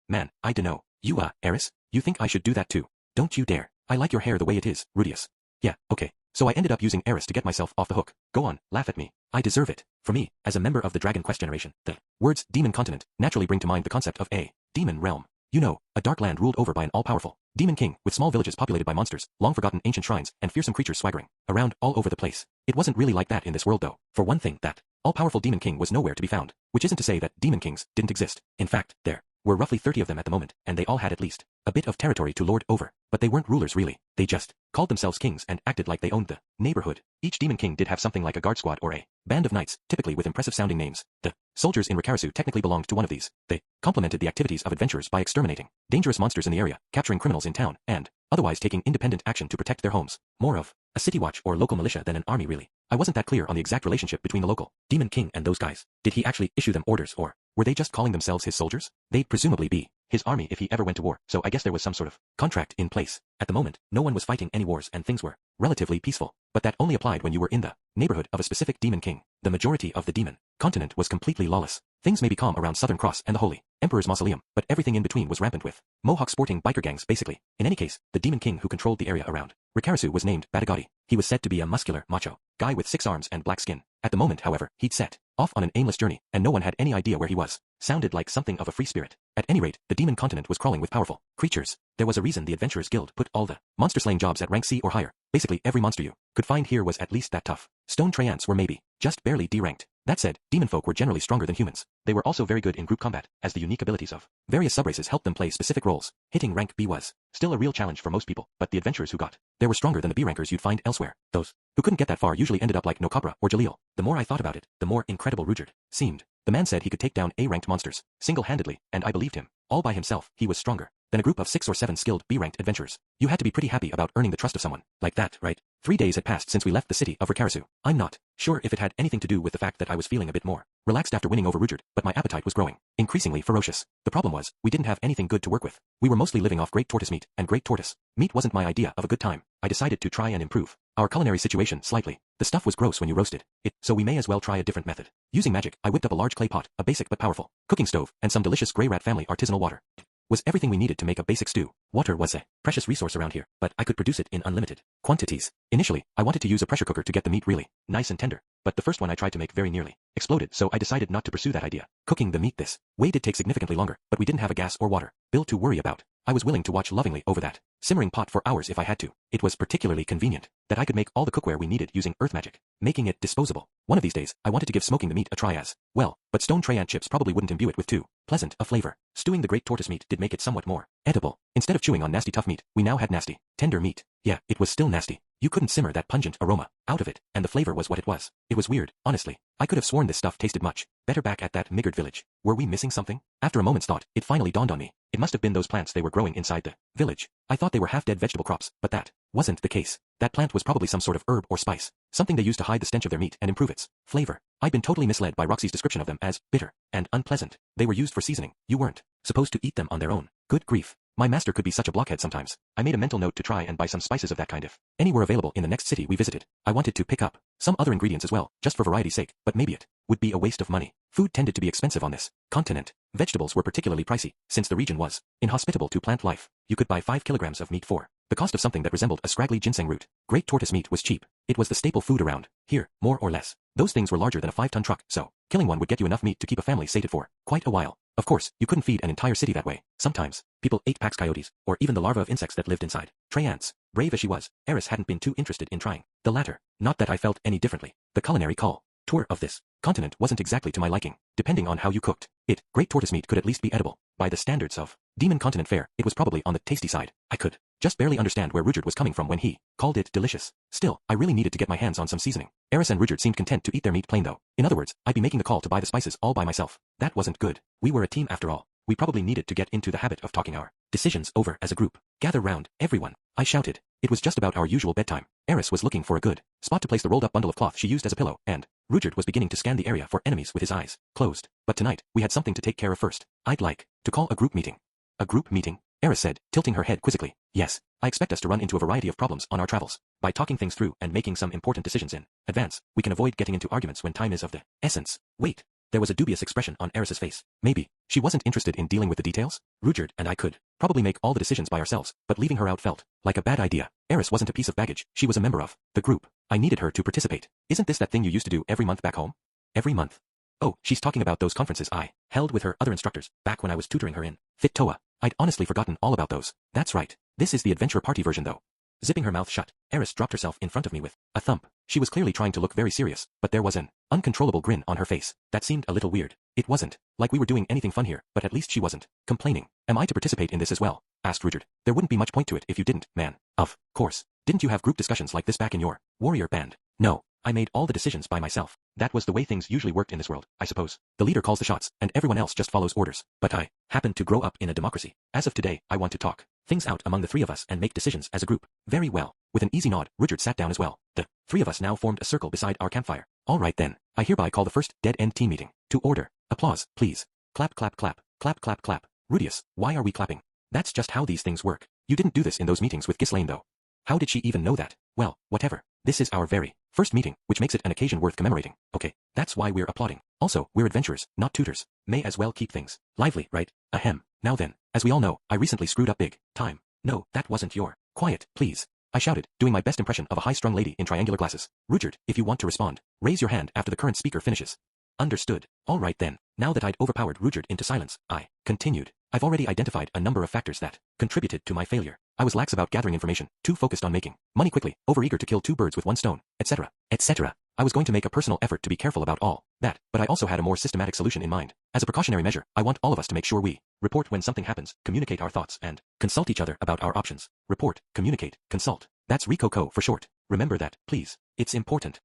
man, I dunno. You, Eris? You think I should do that too? Don't you dare. I like your hair the way it is, Rudius. Yeah, okay. So I ended up using Eris to get myself off the hook. Go on, laugh at me. I deserve it. For me, as a member of the Dragon Quest generation, the words demon continent naturally bring to mind the concept of a demon realm. You know, a dark land ruled over by an all-powerful demon king, with small villages populated by monsters, long-forgotten ancient shrines, and fearsome creatures swaggering around all over the place. It wasn't really like that in this world though. For one thing, that all-powerful demon king was nowhere to be found, which isn't to say that demon kings didn't exist. In fact, there were roughly 30 of them at the moment, and they all had at least a bit of territory to lord over. But they weren't rulers really. They just called themselves kings and acted like they owned the neighborhood. Each demon king did have something like a guard squad or a band of knights, typically with impressive-sounding names. The soldiers in Rikarasu technically belonged to one of these. They complemented the activities of adventurers by exterminating dangerous monsters in the area, capturing criminals in town, and otherwise taking independent action to protect their homes. More of a city watch or local militia than an army really. I wasn't that clear on the exact relationship between the local demon king and those guys. Did he actually issue them orders, or were they just calling themselves his soldiers? They'd presumably be his army if he ever went to war, so I guess there was some sort of contract in place. At the moment, no one was fighting any wars and things were relatively peaceful, but that only applied when you were in the neighborhood of a specific demon king. The majority of the demon continent was completely lawless. Things may be calm around Southern Cross and the Holy Emperor's Mausoleum, but everything in between was rampant with mohawk sporting biker gangs basically. In any case, the demon king who controlled the area around Rikarasu was named Batagati. He was said to be a muscular, macho guy with 6 arms and black skin. At the moment, however, he'd set off on an aimless journey, and no one had any idea where he was. Sounded like something of a free spirit. At any rate, the demon continent was crawling with powerful creatures. There was a reason the Adventurers Guild put all the monster-slaying jobs at rank C or higher. Basically, every monster you could find here was at least that tough. Stone Treants were maybe just barely D-ranked. That said, demon folk were generally stronger than humans. They were also very good in group combat, as the unique abilities of various subraces helped them play specific roles. Hitting rank B was still a real challenge for most people, but the adventurers who got there were stronger than the B rankers you'd find elsewhere. Those who couldn't get that far usually ended up like Nokabra or Jalil. The more I thought about it, the more incredible Ruijerd seemed. The man said he could take down A-ranked monsters single-handedly, and I believed him. All by himself, he was stronger than a group of 6 or 7 skilled B-ranked adventurers. You had to be pretty happy about earning the trust of someone like that, right? 3 days had passed since we left the city of Rikarasu. I'm not sure if it had anything to do with the fact that I was feeling a bit more relaxed after winning over Ruijerd, but my appetite was growing increasingly ferocious. The problem was, we didn't have anything good to work with. We were mostly living off great tortoise meat, and great tortoise meat wasn't my idea of a good time. I decided to try and improve our culinary situation slightly. The stuff was gross when you roasted it, so we may as well try a different method. Using magic, I whipped up a large clay pot, a basic but powerful cooking stove, and some delicious Grey Rat family artisanal water. Was everything we needed to make a basic stew. Water was a precious resource around here, but I could produce it in unlimited quantities. Initially, I wanted to use a pressure cooker to get the meat really nice and tender, but the first one I tried to make very nearly exploded, so I decided not to pursue that idea. Cooking the meat this way did take significantly longer, but we didn't have a gas or water bill to worry about. I was willing to watch lovingly over that simmering pot for hours if I had to. It was particularly convenient that I could make all the cookware we needed using earth magic, making it disposable. One of these days, I wanted to give smoking the meat a try as well, but stone Treant chips probably wouldn't imbue it with too pleasant a flavor. Stewing the great tortoise meat did make it somewhat more edible. Instead of chewing on nasty tough meat, we now had nasty, tender meat. Yeah, it was still nasty. You couldn't simmer that pungent aroma out of it, and the flavor was what it was. It was weird, honestly. I could have sworn this stuff tasted much better back at that Migard village. Were we missing something? After a moment's thought, it finally dawned on me. It must have been those plants they were growing inside the village. I thought they were half-dead vegetable crops, but that wasn't the case. That plant was probably some sort of herb or spice, something they used to hide the stench of their meat and improve its flavor. I'd been totally misled by Roxy's description of them as bitter and unpleasant. They were used for seasoning. You weren't supposed to eat them on their own. Good grief. My master could be such a blockhead sometimes. I made a mental note to try and buy some spices of that kind if any were available in the next city we visited. I wanted to pick up some other ingredients as well, just for variety's sake, but maybe it would be a waste of money. Food tended to be expensive on this continent. Vegetables were particularly pricey, since the region was inhospitable to plant life. You could buy 5 kilograms of meat for the cost of something that resembled a scraggly ginseng root. Great tortoise meat was cheap. It was the staple food around here, more or less. Those things were larger than a 5-ton truck, so killing one would get you enough meat to keep a family sated for quite a while. Of course, you couldn't feed an entire city that way. Sometimes, people ate Pax coyotes, or even the larvae of insects that lived inside Treants. Brave as she was, Eris hadn't been too interested in trying the latter. Not that I felt any differently. The culinary tour of this continent wasn't exactly to my liking. Depending on how you cooked it, great tortoise meat could at least be edible. By the standards of demon continent fare, it was probably on the tasty side. I could just barely understand where Ruijerd was coming from when he called it delicious. Still, I really needed to get my hands on some seasoning. Eris and Ruijerd seemed content to eat their meat plain though. In other words, I'd be making the call to buy the spices all by myself. That wasn't good. We were a team after all. We probably needed to get into the habit of talking our decisions over as a group. Gather round, everyone, I shouted. It was just about our usual bedtime. Eris was looking for a good spot to place the rolled-up bundle of cloth she used as a pillow, and Ruijerd was beginning to scan the area for enemies with his eyes closed. But tonight, we had something to take care of first. I'd like to call a group meeting. A group meeting? Eris said, tilting her head quizzically. Yes, I expect us to run into a variety of problems on our travels. By talking things through and making some important decisions in advance, we can avoid getting into arguments when time is of the essence. Wait. There was a dubious expression on Eris's face. Maybe she wasn't interested in dealing with the details? Ruijerd and I could probably make all the decisions by ourselves, but leaving her out felt like a bad idea. Eris wasn't a piece of baggage. She was a member of the group. I needed her to participate. Isn't this that thing you used to do every month back home? Every month? Oh, she's talking about those conferences I held with her other instructors back when I was tutoring her in Fit Toa. I'd honestly forgotten all about those. That's right. This is the adventure party version though. Zipping her mouth shut, Eris dropped herself in front of me with a thump. She was clearly trying to look very serious, but there was an uncontrollable grin on her face that seemed a little weird. It wasn't like we were doing anything fun here, but at least she wasn't complaining. Am I to participate in this as well? Asked Ruijerd. There wouldn't be much point to it if you didn't, man. Of course. Didn't you have group discussions like this back in your warrior band? No. I made all the decisions by myself. That was the way things usually worked in this world, I suppose. The leader calls the shots, and everyone else just follows orders. But I happen to grow up in a democracy. As of today, I want to talk things out among the three of us and make decisions as a group. Very well. With an easy nod, Ruijerd sat down as well. The three of us now formed a circle beside our campfire. All right then. I hereby call the first dead-end team meeting to order. Applause, please. Clap, clap, clap. Clap, clap, clap. Rudius, why are we clapping? That's just how these things work. You didn't do this in those meetings with Ghislaine though. How did she even know that? Well, whatever. This is our very first meeting, which makes it an occasion worth commemorating. Okay, that's why we're applauding. Also, we're adventurers, not tutors. May as well keep things lively, right? Ahem. Now then, as we all know, I recently screwed up big time. No, that wasn't your. Quiet, please. I shouted, doing my best impression of a high-strung lady in triangular glasses. Ruijerd, if you want to respond, raise your hand after the current speaker finishes. Understood. All right then. Now that I'd overpowered Ruijerd into silence, I continued. I've already identified a number of factors that contributed to my failure. I was lax about gathering information, too focused on making money quickly, overeager to kill two birds with one stone, etc., etc. I was going to make a personal effort to be careful about all that, but I also had a more systematic solution in mind. As a precautionary measure, I want all of us to make sure we report when something happens, communicate our thoughts, and consult each other about our options. Report, communicate, consult. That's RICOCO for short. Remember that, please. It's important.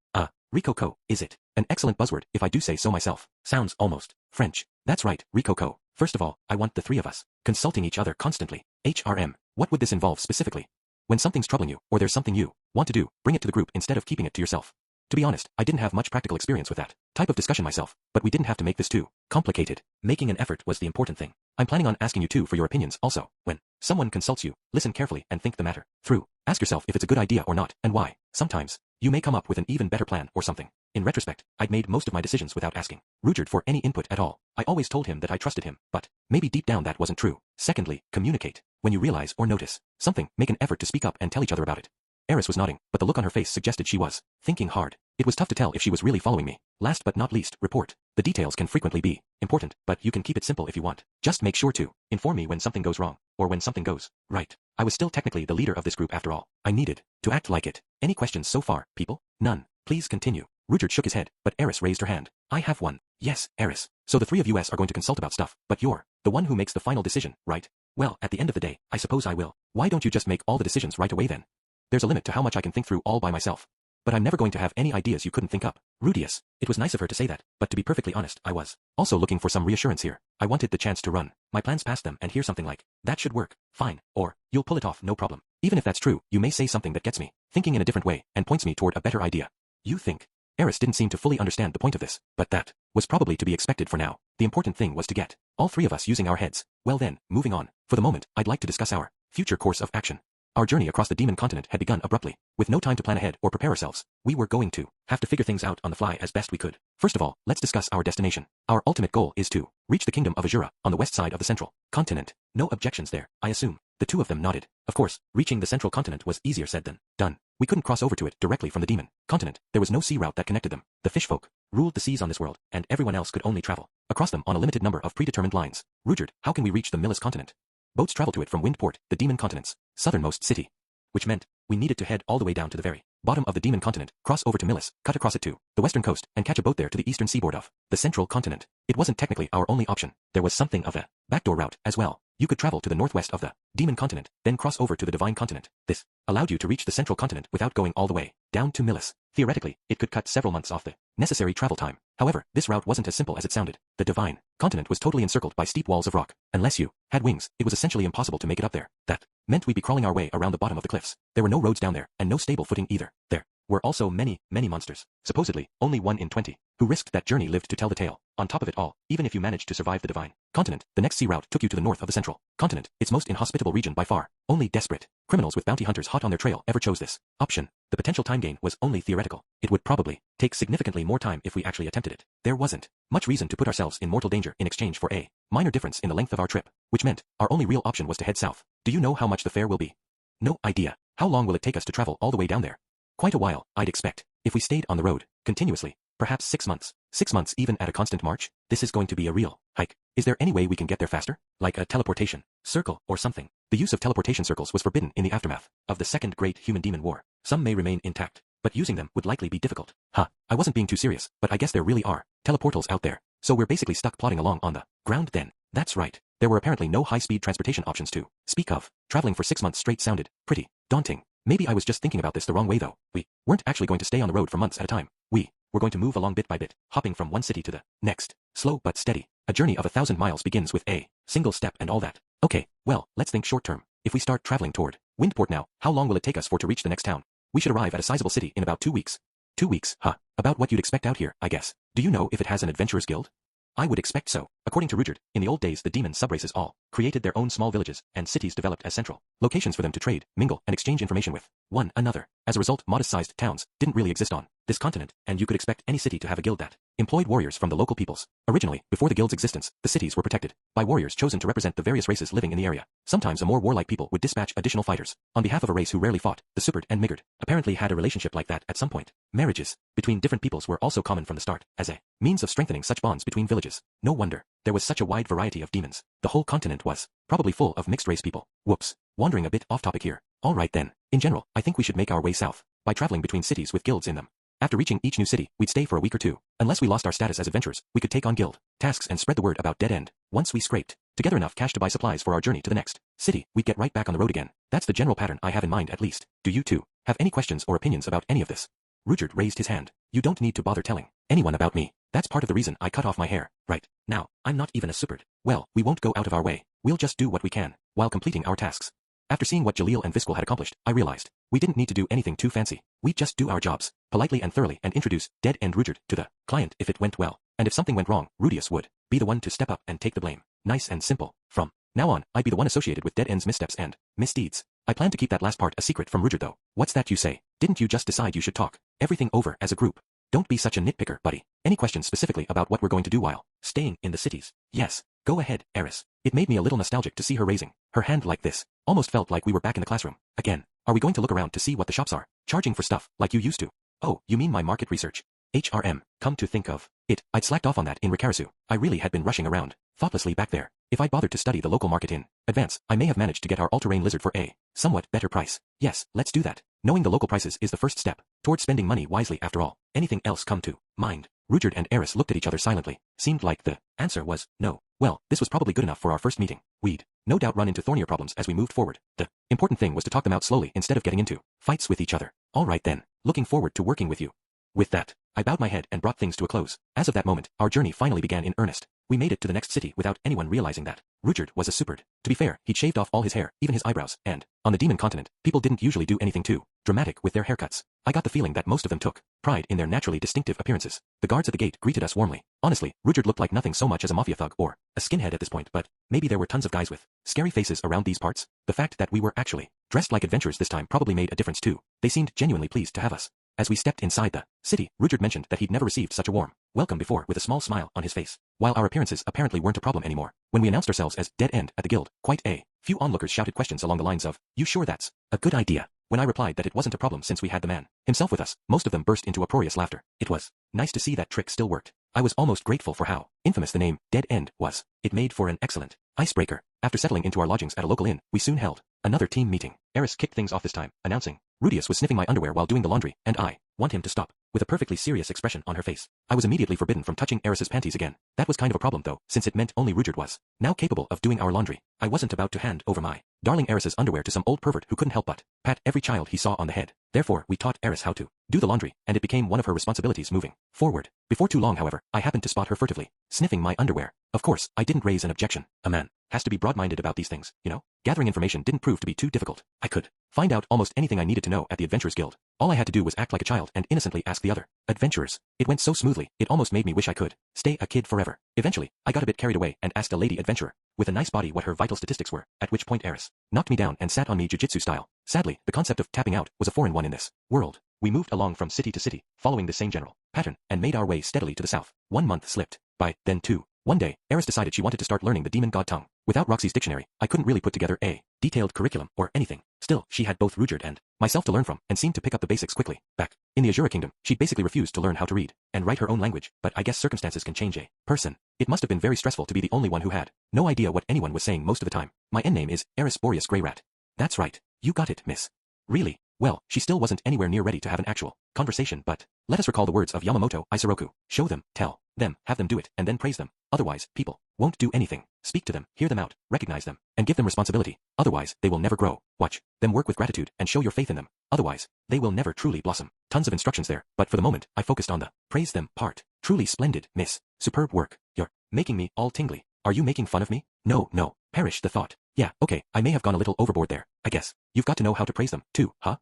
RICOCO, is it? An excellent buzzword, if I do say so myself. Sounds almost French. That's right, RICOCO. First of all, I want the three of us consulting each other constantly. HRM. What would this involve specifically? When something's troubling you, or there's something you want to do, bring it to the group instead of keeping it to yourself. To be honest, I didn't have much practical experience with that type of discussion myself, but we didn't have to make this too complicated. Making an effort was the important thing. I'm planning on asking you too for your opinions also. When someone consults you, listen carefully and think the matter through. Ask yourself if it's a good idea or not, and why. Sometimes, you may come up with an even better plan or something. In retrospect, I'd made most of my decisions without asking Rujard for any input at all. I always told him that I trusted him, but maybe deep down that wasn't true. Secondly, communicate. When you realize or notice something, make an effort to speak up and tell each other about it. Eris was nodding, but the look on her face suggested she was thinking hard. It was tough to tell if she was really following me. Last but not least, report. The details can frequently be important, but you can keep it simple if you want. Just make sure to inform me when something goes wrong, or when something goes right. I was still technically the leader of this group after all. I needed to act like it. Any questions so far, people? None. Please continue. Rujard shook his head, but Eris raised her hand. I have one. Yes, Eris. So the three of us are going to consult about stuff, but you're the one who makes the final decision, right? Well, at the end of the day, I suppose I will. Why don't you just make all the decisions right away then? There's a limit to how much I can think through all by myself. But I'm never going to have any ideas you couldn't think up. Rudius. It was nice of her to say that, but to be perfectly honest, I was also looking for some reassurance here. I wanted the chance to run my plans past them and hear something like, that should work, fine, or, you'll pull it off, no problem. Even if that's true, you may say something that gets me thinking in a different way and points me toward a better idea. You think? Eris didn't seem to fully understand the point of this, but that was probably to be expected for now. The important thing was to get all three of us using our heads. Well then, moving on. For the moment, I'd like to discuss our future course of action. Our journey across the demon continent had begun abruptly. With no time to plan ahead or prepare ourselves, we were going to have to figure things out on the fly as best we could. First of all, let's discuss our destination. Our ultimate goal is to reach the kingdom of Azura, on the west side of the central continent. No objections there, I assume. The two of them nodded. Of course, reaching the central continent was easier said than done. We couldn't cross over to it directly from the demon continent. There was no sea route that connected them. The fish folk ruled the seas on this world, and everyone else could only travel across them on a limited number of predetermined lines. Rujard, how can we reach the Millis continent? Boats travel to it from Windport, the demon continent's southernmost city. Which meant we needed to head all the way down to the very bottom of the demon continent, cross over to Millis, cut across it to the western coast, and catch a boat there to the eastern seaboard of the central continent. It wasn't technically our only option. There was something of a backdoor route as well. You could travel to the northwest of the demon continent, then cross over to the divine continent. This allowed you to reach the central continent without going all the way down to Millis. Theoretically, it could cut several months off the necessary travel time. However, this route wasn't as simple as it sounded. The divine continent was totally encircled by steep walls of rock. Unless you had wings, it was essentially impossible to make it up there. That meant we'd be crawling our way around the bottom of the cliffs. There were no roads down there, and no stable footing either. There were also many monsters. Supposedly, only 1 in 20 who risked that journey lived to tell the tale. On top of it all, even if you managed to survive the divine continent, the next sea route took you to the north of the central continent, its most inhospitable region by far. Only desperate criminals with bounty hunters hot on their trail ever chose this option. The potential time gain was only theoretical. It would probably take significantly more time if we actually attempted it. There wasn't much reason to put ourselves in mortal danger in exchange for a minor difference in the length of our trip, which meant our only real option was to head south. Do you know how much the fare will be? No idea. How long will it take us to travel all the way down there? Quite a while, I'd expect. If we stayed on the road continuously, perhaps 6 months. 6 months even at a constant march? This is going to be a real hike. Is there any way we can get there faster? Like a teleportation circle or something? The use of teleportation circles was forbidden in the aftermath of the Second Great Human-Demon War. Some may remain intact, but using them would likely be difficult. I wasn't being too serious, but I guess there really are teleportals out there. So we're basically stuck plodding along on the ground then. That's right. There were apparently no high-speed transportation options to speak of. Traveling for 6 months straight sounded pretty daunting. Maybe I was just thinking about this the wrong way though. We weren't actually going to stay on the road for months at a time. We were going to move along bit by bit, hopping from one city to the next. Slow but steady. A journey of 1,000 miles begins with a single step and all that. Okay, well, let's think short term. If we start traveling toward Windport now, how long will it take us to reach the next town? We should arrive at a sizable city in about 2 weeks. 2 weeks, About what you'd expect out here, I guess. Do you know if it has an adventurers guild? I would expect so. According to Rujard, in the old days the demon subraces all created their own small villages, and cities developed as central locations for them to trade, mingle, and exchange information with one another. As a result, modest-sized towns didn't really exist on this continent, and you could expect any city to have a guild that employed warriors from the local peoples. Originally, before the guild's existence, the cities were protected by warriors chosen to represent the various races living in the area. Sometimes a more warlike people would dispatch additional fighters on behalf of a race who rarely fought. The Superd and Migard apparently had a relationship like that at some point. Marriages between different peoples were also common from the start, as a means of strengthening such bonds between villages. No wonder there was such a wide variety of demons. The whole continent was probably full of mixed-race people. Whoops. Wandering a bit off topic here. Alright then. In general, I think we should make our way south by traveling between cities with guilds in them. After reaching each new city, we'd stay for a week or two. Unless we lost our status as adventurers, we could take on guild tasks and spread the word about Dead End. Once we scraped together enough cash to buy supplies for our journey to the next city, we'd get right back on the road again. That's the general pattern I have in mind at least. Do you too have any questions or opinions about any of this? Rudyard raised his hand. You don't need to bother telling anyone about me. That's part of the reason I cut off my hair. Right now, I'm not even a superd. Well, we won't go out of our way. We'll just do what we can while completing our tasks. After seeing what Jalil and Viskel had accomplished, I realized we didn't need to do anything too fancy. We'd just do our jobs politely and thoroughly and introduce Dead End Rudyard to the client if it went well. And if something went wrong, Rudius would be the one to step up and take the blame. Nice and simple. From now on, I'd be the one associated with Dead End's missteps and misdeeds. I plan to keep that last part a secret from Rudyard though. What's that you say? Didn't you just decide you should talk everything over as a group? Don't be such a nitpicker, buddy. Any questions specifically about what we're going to do while staying in the cities? Yes. Go ahead, Eris. It made me a little nostalgic to see her raising her hand like this. Almost felt like we were back in the classroom. Again. Are we going to look around to see what the shops are charging for stuff like you used to? Oh, you mean my market research? HRM. Come to think of it, I'd slacked off on that in Rikarisu. I really had been rushing around thoughtlessly back there. If I'd bothered to study the local market in advance, I may have managed to get our all-terrain lizard for a somewhat better price. Yes, let's do that. Knowing the local prices is the first step towards spending money wisely after all. Anything else come to mind? Rudyard and Eris looked at each other silently. Seemed like the answer was no. Well, this was probably good enough for our first meeting. We'd no doubt run into thornier problems as we moved forward. The important thing was to talk them out slowly instead of getting into fights with each other. All right then, looking forward to working with you. With that, I bowed my head and brought things to a close. As of that moment, our journey finally began in earnest. We made it to the next city without anyone realizing that Rudyard was a superd. To be fair, he'd shaved off all his hair, even his eyebrows, and on the demon continent, people didn't usually do anything too dramatic with their haircuts. I got the feeling that most of them took pride in their naturally distinctive appearances. The guards at the gate greeted us warmly. Honestly, Rudyard looked like nothing so much as a mafia thug or a skinhead at this point, but maybe there were tons of guys with scary faces around these parts. The fact that we were actually dressed like adventurers this time probably made a difference too. They seemed genuinely pleased to have us. As we stepped inside the city, Rudyard mentioned that he'd never received such a warm welcome before with a small smile on his face. While our appearances apparently weren't a problem anymore, when we announced ourselves as Dead End at the guild, quite a few onlookers shouted questions along the lines of, "You sure that's a good idea?" When I replied that it wasn't a problem since we had the man himself with us, most of them burst into uproarious laughter. It was nice to see that trick still worked. I was almost grateful for how infamous the name Dead End was. It made for an excellent icebreaker. After settling into our lodgings at a local inn, we soon held another team meeting. Eris kicked things off this time, announcing, Rudius was sniffing my underwear while doing the laundry, and I want him to stop, with a perfectly serious expression on her face. I was immediately forbidden from touching Eris's panties again. That was kind of a problem though, since it meant only Rudyard was now capable of doing our laundry. I wasn't about to hand over my darling Eris's underwear to some old pervert who couldn't help but pat every child he saw on the head. Therefore, we taught Eris how to do the laundry, and it became one of her responsibilities moving forward. Before too long, however, I happened to spot her furtively sniffing my underwear. Of course, I didn't raise an objection. A man has to be broad-minded about these things, you know? Gathering information didn't prove to be too difficult. I could find out almost anything I needed to know at the Adventurers Guild. All I had to do was act like a child and innocently ask the other adventurers. It went so smoothly, it almost made me wish I could stay a kid forever. Eventually, I got a bit carried away and asked a lady adventurer with a nice body what her vital statistics were, at which point Eris knocked me down and sat on me jiu-jitsu style. Sadly, the concept of tapping out was a foreign one in this world. We moved along from city to city, following the same general pattern, and made our way steadily to the south. 1 month slipped by, then 2. One day, Eris decided she wanted to start learning the demon god tongue. Without Roxy's dictionary, I couldn't really put together a detailed curriculum or anything. Still, she had both Rudyard and myself to learn from, and seemed to pick up the basics quickly. Back in the Azura Kingdom, she'd basically refused to learn how to read and write her own language, but I guess circumstances can change a person. It must have been very stressful to be the only one who had no idea what anyone was saying most of the time. My N name is Eris Boreas Grey Rat. That's right. You got it, miss. Really? Well, she still wasn't anywhere near ready to have an actual conversation, but let us recall the words of Yamamoto Isoroku. Show them, tell them, have them do it, and then praise them. Otherwise, people won't do anything. Speak to them, hear them out, recognize them, and give them responsibility. Otherwise, they will never grow. Watch them work with gratitude and show your faith in them. Otherwise, they will never truly blossom. Tons of instructions there, but for the moment, I focused on the praise them part. Truly splendid, miss. Superb work. You're making me all tingly. Are you making fun of me? No. Perish the thought. Yeah, okay, I may have gone a little overboard there, I guess. You've got to know how to praise them, too, huh?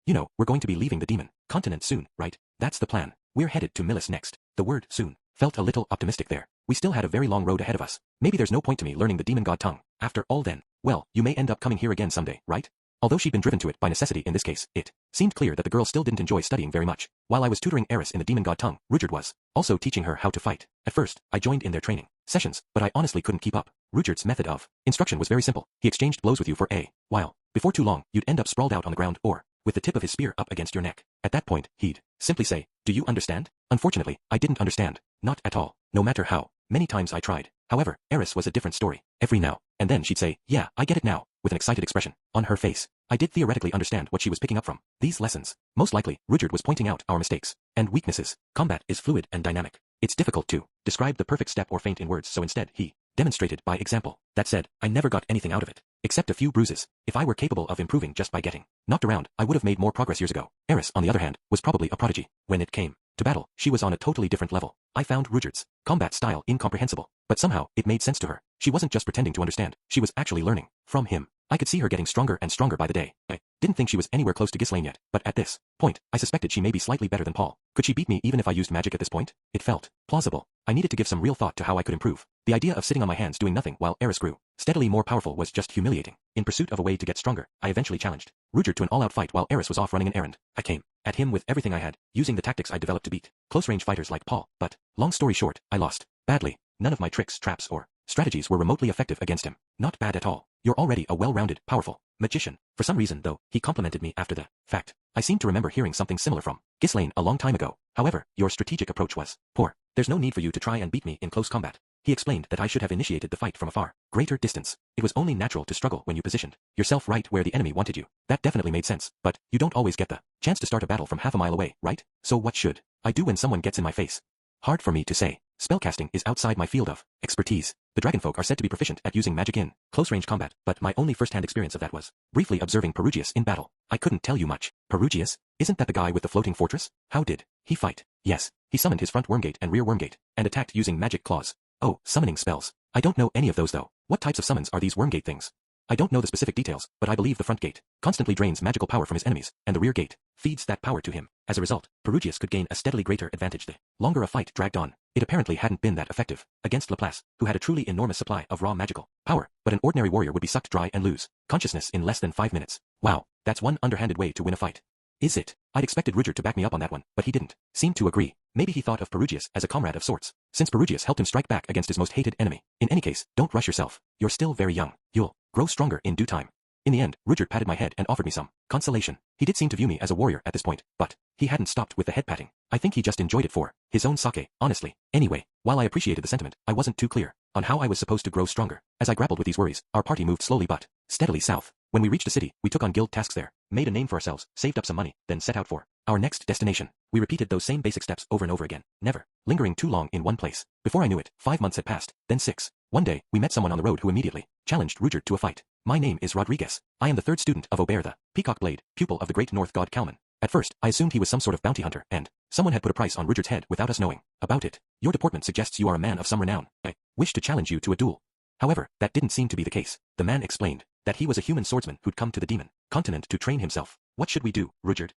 You know, we're going to be leaving the demon continent soon, right? That's the plan. We're headed to Millis next. The word soon felt a little optimistic there. We still had a very long road ahead of us. Maybe there's no point to me learning the demon god tongue. After all then, well, you may end up coming here again someday, right? Although she'd been driven to it by necessity in this case, it seemed clear that the girl still didn't enjoy studying very much. While I was tutoring Eris in the demon god tongue, Rudyard was also teaching her how to fight. At first, I joined in their training sessions, but I honestly couldn't keep up. Rudyard's method of instruction was very simple. He exchanged blows with you for a while. Before too long, you'd end up sprawled out on the ground or with the tip of his spear up against your neck. At that point, he'd simply say, "Do you understand?" Unfortunately, I didn't understand. Not at all. No matter how many times I tried. However, Eris was a different story. Every now and then she'd say, "Yeah, I get it now," with an excited expression on her face. I did theoretically understand what she was picking up from these lessons. Most likely, Rudyard was pointing out our mistakes and weaknesses. Combat is fluid and dynamic. It's difficult to describe the perfect step or feint in words, so instead he demonstrated by example. That said, I never got anything out of it, except a few bruises. If I were capable of improving just by getting knocked around, I would have made more progress years ago. Eris, on the other hand, was probably a prodigy. When it came to battle, she was on a totally different level. I found Rudyard's combat style incomprehensible, but somehow it made sense to her. She wasn't just pretending to understand, she was actually learning from him. I could see her getting stronger and stronger by the day. I didn't think she was anywhere close to Ghislaine yet, but at this point, I suspected she may be slightly better than Paul. Could she beat me even if I used magic at this point? It felt plausible. I needed to give some real thought to how I could improve. The idea of sitting on my hands doing nothing while Eris grew steadily more powerful was just humiliating. In pursuit of a way to get stronger, I eventually challenged Rudyard to an all-out fight while Eris was off running an errand. I came at him with everything I had, using the tactics I developed to beat close-range fighters like Paul, but, long story short, I lost badly. None of my tricks, traps, or strategies were remotely effective against him. Not bad at all. You're already a well-rounded, powerful magician. For some reason, though, he complimented me after the fact. I seem to remember hearing something similar from Ghislaine a long time ago. However, your strategic approach was poor. There's no need for you to try and beat me in close combat. He explained that I should have initiated the fight from a far greater distance. It was only natural to struggle when you positioned yourself right where the enemy wanted you. That definitely made sense, but you don't always get the chance to start a battle from half a mile away, right? So what should I do when someone gets in my face? Hard for me to say. Spellcasting is outside my field of expertise. The dragonfolk are said to be proficient at using magic in close-range combat, but my only first-hand experience of that was briefly observing Perugius in battle. I couldn't tell you much. Perugius? Isn't that the guy with the floating fortress? How did he fight? Yes, he summoned his front wormgate and rear wormgate, and attacked using magic claws. Oh, summoning spells. I don't know any of those though. What types of summons are these wormgate things? I don't know the specific details, but I believe the front gate constantly drains magical power from his enemies, and the rear gate feeds that power to him. As a result, Perugius could gain a steadily greater advantage the longer a fight dragged on. It apparently hadn't been that effective against Laplace, who had a truly enormous supply of raw magical power, but an ordinary warrior would be sucked dry and lose consciousness in less than 5 minutes. Wow, that's one underhanded way to win a fight. Is it? I'd expected Rudyard to back me up on that one, but he didn't seem to agree. Maybe he thought of Perugius as a comrade of sorts, since Perugius helped him strike back against his most hated enemy. In any case, don't rush yourself. You're still very young. You'll grow stronger in due time. In the end, Rudyard patted my head and offered me some consolation. He did seem to view me as a warrior at this point, but he hadn't stopped with the head patting. I think he just enjoyed it for his own sake, honestly. Anyway, while I appreciated the sentiment, I wasn't too clear on how I was supposed to grow stronger. As I grappled with these worries, our party moved slowly but steadily south. When we reached a city, we took on guild tasks there, made a name for ourselves, saved up some money, then set out for our next destination. We repeated those same basic steps over and over again, never lingering too long in one place. Before I knew it, 5 months had passed, then 6. One day, we met someone on the road who immediately challenged Rudyard to a fight. My name is Rodriguez. I am the 3rd student of Aubert the Peacock Blade, pupil of the great North god Kalman. At first, I assumed he was some sort of bounty hunter, and someone had put a price on Rudyard's head without us knowing about it. Your deportment suggests you are a man of some renown. I wish to challenge you to a duel. However, that didn't seem to be the case. The man explained that he was a human swordsman who'd come to the demon continent to train himself. What should we do, Rudyard?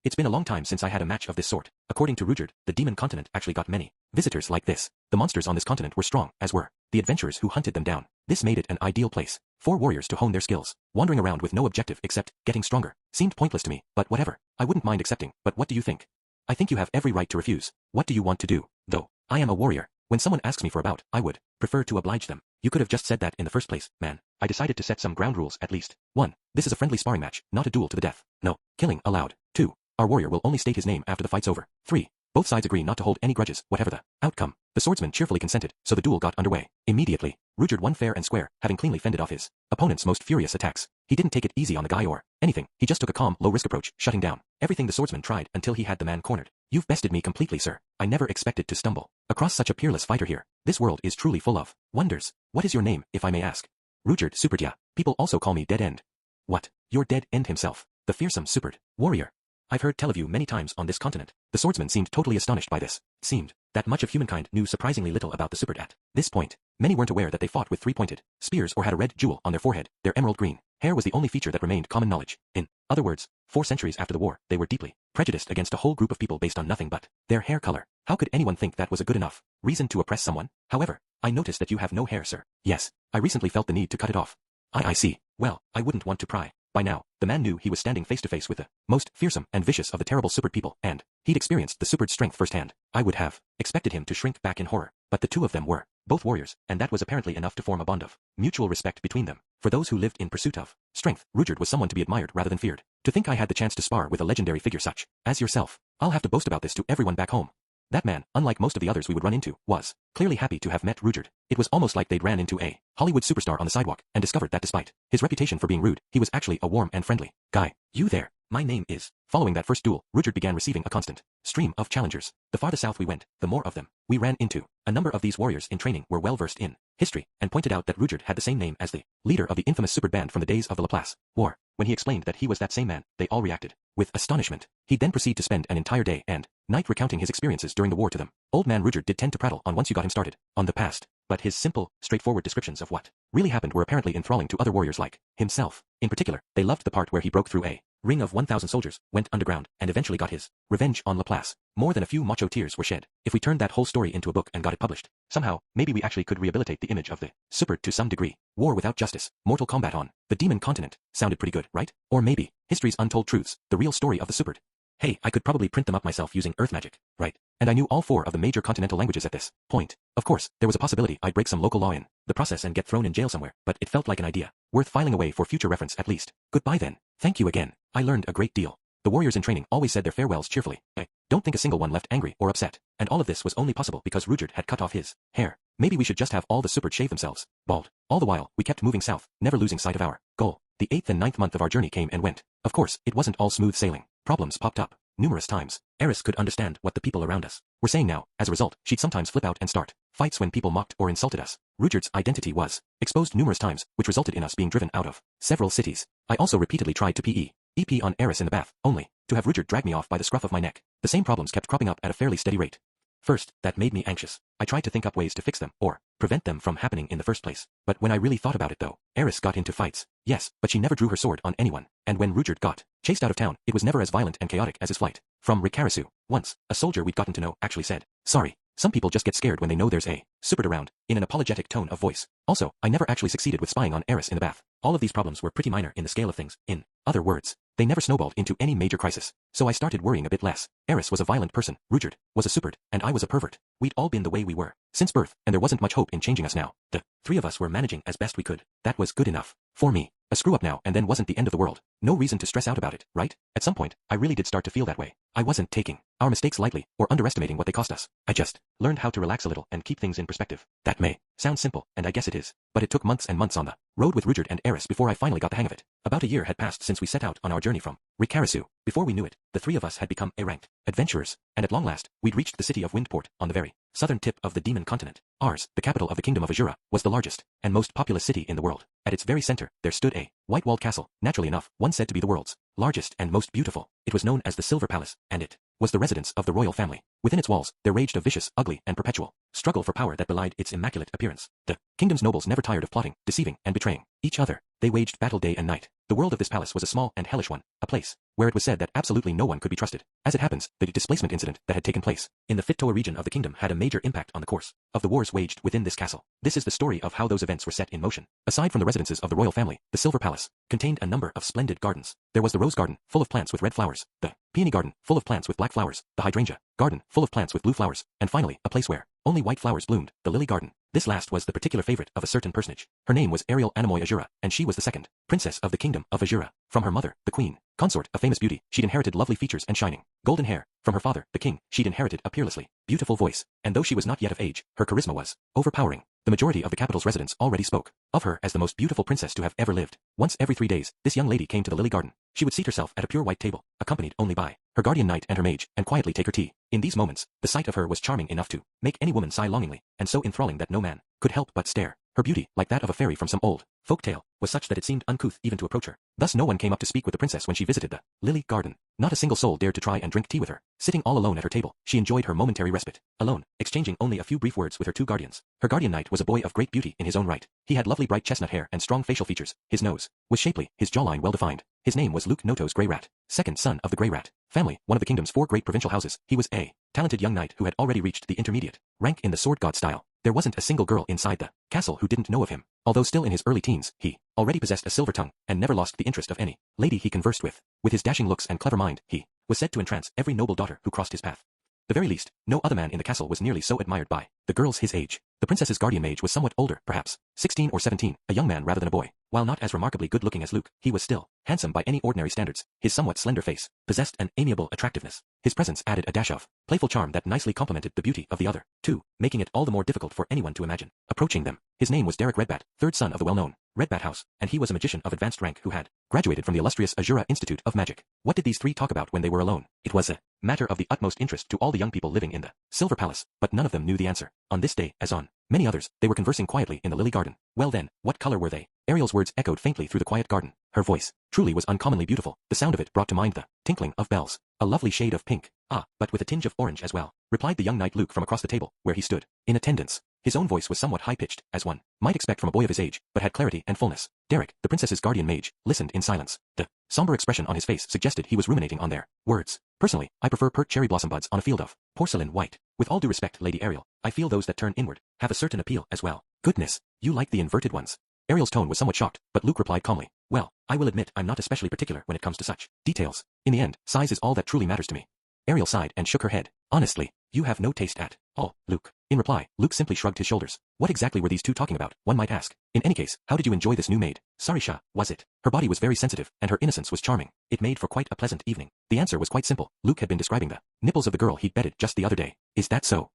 It's been a long time since I had a match of this sort. According to Rudyard, the demon continent actually got many visitors like this. The monsters on this continent were strong, as were the adventurers who hunted them down. This made it an ideal place for warriors to hone their skills. Wandering around with no objective except getting stronger seemed pointless to me, but whatever. I wouldn't mind accepting, but what do you think? I think you have every right to refuse. What do you want to do? Though I am a warrior, when someone asks me for a bout, I would prefer to oblige them. You could have just said that in the first place, man. I decided to set some ground rules at least. 1. This is a friendly sparring match, not a duel to the death. No killing allowed. 2. Our warrior will only state his name after the fight's over. 3. Both sides agree not to hold any grudges, whatever the outcome. The swordsman cheerfully consented, so the duel got underway. Immediately, Rudyard won fair and square, having cleanly fended off his opponent's most furious attacks. He didn't take it easy on the guy or anything. He just took a calm, low-risk approach, shutting down everything the swordsman tried until he had the man cornered. You've bested me completely, sir. I never expected to stumble across such a peerless fighter here. This world is truly full of wonders. What is your name, if I may ask? Rudyard Superdia. People also call me Dead End. What? You're Dead End himself, the fearsome Superd warrior. I've heard tell of you many times on this continent. The swordsman seemed totally astonished by this. It seemed that much of humankind knew surprisingly little about the Superd at this point. Many weren't aware that they fought with 3-pointed spears or had a red jewel on their forehead. Their emerald green hair was the only feature that remained common knowledge. In other words, 4 centuries after the war, they were deeply prejudiced against a whole group of people based on nothing but their hair color. How could anyone think that was a good enough reason to oppress someone? However, I noticed that you have no hair, sir. Yes, I recently felt the need to cut it off. I see. Well, I wouldn't want to pry. By now, the man knew he was standing face to face with the most fearsome and vicious of the terrible Superd people, and he'd experienced the Superd's strength firsthand. I would have expected him to shrink back in horror, but the two of them were both warriors, and that was apparently enough to form a bond of mutual respect between them. For those who lived in pursuit of strength, Rudyard was someone to be admired rather than feared. To think I had the chance to spar with a legendary figure such as yourself. I'll have to boast about this to everyone back home. That man, unlike most of the others we would run into, was clearly happy to have met Rudyard. It was almost like they'd ran into a Hollywood superstar on the sidewalk and discovered that despite his reputation for being rude, he was actually a warm and friendly guy. You there? My name is. Following that first duel, Rudyard began receiving a constant stream of challengers. The farther south we went, the more of them we ran into. A number of these warriors in training were well versed in history and pointed out that Rudyard had the same name as the leader of the infamous Supered band from the days of the Laplace War. When he explained that he was that same man, they all reacted with astonishment. He'd then proceed to spend an entire day and night recounting his experiences during the war to them. Old man Rudyard did tend to prattle on once you got him started on the past, but his simple, straightforward descriptions of what really happened were apparently enthralling to other warriors like himself. In particular, they loved the part where he broke through a ring of 1,000 soldiers, went underground, and eventually got his revenge on Laplace. More than a few macho tears were shed. If we turned that whole story into a book and got it published, somehow, maybe we actually could rehabilitate the image of the Supered to some degree. War without justice, mortal combat on the demon continent. Sounded pretty good, right? Or maybe, history's untold truths, the real story of the Supered. Hey, I could probably print them up myself using earth magic, right? And I knew all 4 of the major continental languages at this point. Of course, there was a possibility I'd break some local law in the process and get thrown in jail somewhere, but it felt like an idea worth filing away for future reference at least. Goodbye then. Thank you again. I learned a great deal. The warriors in training always said their farewells cheerfully. I don't think a single one left angry or upset. And all of this was only possible because Rudyard had cut off his hair. Maybe we should just have all the Supered shave themselves bald. All the while, we kept moving south, never losing sight of our goal. The 8th and 9th month of our journey came and went. Of course, it wasn't all smooth sailing. Problems popped up numerous times. Eris could understand what the people around us were saying now. As a result, she'd sometimes flip out and start fights when people mocked or insulted us. Rudyard's identity was exposed numerous times, which resulted in us being driven out of several cities. I also repeatedly tried to EP on Eris in the bath, only to have Rudyard drag me off by the scruff of my neck. The same problems kept cropping up at a fairly steady rate. First, that made me anxious. I tried to think up ways to fix them, or prevent them from happening in the first place. But when I really thought about it though, Eris got into fights. Yes, but she never drew her sword on anyone. And when Rudyard got chased out of town, it was never as violent and chaotic as his flight from Rikarisu. Once, a soldier we'd gotten to know actually said, "Sorry, some people just get scared when they know there's a Supered around," in an apologetic tone of voice. Also, I never actually succeeded with spying on Eris in the bath. All of these problems were pretty minor in the scale of things. In other words, they never snowballed into any major crisis. So I started worrying a bit less. Eris was a violent person, Rudyard was a Supered, and I was a pervert. We'd all been the way we were since birth, and there wasn't much hope in changing us now. The 3 of us were managing as best we could. That was good enough for me. A screw up now and then wasn't the end of the world. No reason to stress out about it, right? At some point, I really did start to feel that way. I wasn't taking our mistakes lightly or underestimating what they cost us. I just learned how to relax a little and keep things in perspective. That may sound simple, and I guess it is, but it took months and months on the road with Rudyard and Eris before I finally got the hang of it. About a year had passed since we set out on our journey from Rikarisu. Before we knew it, the 3 of us had become ranked adventurers, and at long last, we'd reached the city of Windport on the very southern tip of the demon continent. Ours, the capital of the kingdom of Azura, was the largest and most populous city in the world. At its very center, there stood a white-walled castle, naturally enough, one said to be the world's largest and most beautiful. It was known as the Silver Palace, and it was the residence of the royal family. Within its walls, there raged a vicious, ugly, and perpetual struggle for power that belied its immaculate appearance. The kingdom's nobles never tired of plotting, deceiving, and betraying each other. They waged battle day and night. The world of this palace was a small and hellish one, a place where it was said that absolutely no one could be trusted. As it happens, the displacement incident that had taken place in the Fittoa region of the kingdom had a major impact on the course of the wars waged within this castle. This is the story of how those events were set in motion. Aside from the residences of the royal family, the Silver Palace contained a number of splendid gardens. There was the rose garden, full of plants with red flowers, the peony garden, full of plants with black flowers, the hydrangea garden, full of plants with blue flowers, and finally, a place where only white flowers bloomed, the lily garden. This last was the particular favorite of a certain personage. Her name was Ariel Anemoy Azura, and she was the second princess of the kingdom of Azura. From her mother, the queen consort, a famous beauty, she'd inherited lovely features and shining golden hair. From her father, the king, she'd inherited a peerlessly beautiful voice, and though she was not yet of age, her charisma was overpowering. The majority of the capital's residents already spoke of her as the most beautiful princess to have ever lived. Once every 3 days, this young lady came to the lily garden. She would seat herself at a pure white table, accompanied only by her guardian knight and her mage, and quietly take her tea. In these moments, the sight of her was charming enough to make any woman sigh longingly, and so enthralling that no man could help but stare. Her beauty, like that of a fairy from some old folk tale, was such that it seemed uncouth even to approach her. Thus no one came up to speak with the princess when she visited the lily garden. Not a single soul dared to try and drink tea with her. Sitting all alone at her table, she enjoyed her momentary respite, alone, exchanging only a few brief words with her 2 guardians. Her guardian knight was a boy of great beauty in his own right. He had lovely bright chestnut hair and strong facial features. His nose was shapely, his jawline well-defined. His name was Luke Noto's Grey Rat, second son of the Grey Rat family, one of the kingdom's 4 great provincial houses. He was a talented young knight who had already reached the intermediate rank in the sword god style. There wasn't a single girl inside the castle who didn't know of him. Although still in his early teens, he already possessed a silver tongue and never lost the interest of any lady he conversed with. With his dashing looks and clever mind, he was said to entrance every noble daughter who crossed his path. The very least, no other man in the castle was nearly so admired by the girls his age. The princess's guardian mage was somewhat older, perhaps 16 or 17, a young man rather than a boy. While not as remarkably good-looking as Luke, he was still handsome by any ordinary standards. His somewhat slender face possessed an amiable attractiveness. His presence added a dash of playful charm that nicely complemented the beauty of the other two, making it all the more difficult for anyone to imagine approaching them. His name was Derek Redbat, third son of the well-known Redbat House, and he was a magician of advanced rank who had graduated from the illustrious Azura Institute of Magic. What did these three talk about when they were alone? It was a matter of the utmost interest to all the young people living in the Silver Palace, but none of them knew the answer. On this day, as on many others, they were conversing quietly in the lily garden. Well then, what color were they? Ariel's words echoed faintly through the quiet garden. Her voice truly was uncommonly beautiful. The sound of it brought to mind the tinkling of bells. A lovely shade of pink. Ah, but with a tinge of orange as well, replied the young knight Luke from across the table, where he stood in attendance. His own voice was somewhat high-pitched, as one might expect from a boy of his age, but had clarity and fullness. Derek, the princess's guardian mage, listened in silence. The somber expression on his face suggested he was ruminating on their words. Personally, I prefer pert cherry blossom buds on a field of porcelain white. With all due respect, Lady Ariel, I feel those that turn inward have a certain appeal as well. Goodness, you like the inverted ones. Ariel's tone was somewhat shocked, but Luke replied calmly. Well, I will admit I'm not especially particular when it comes to such details. In the end, size is all that truly matters to me. Ariel sighed and shook her head. Honestly, you have no taste at all, Luke. In reply, Luke simply shrugged his shoulders. What exactly were these two talking about, one might ask? In any case, how did you enjoy this new maid? Sarisha, was it? Her body was very sensitive, and her innocence was charming. It made for quite a pleasant evening. The answer was quite simple. Luke had been describing the nipples of the girl he'd bedded just the other day. Is that so?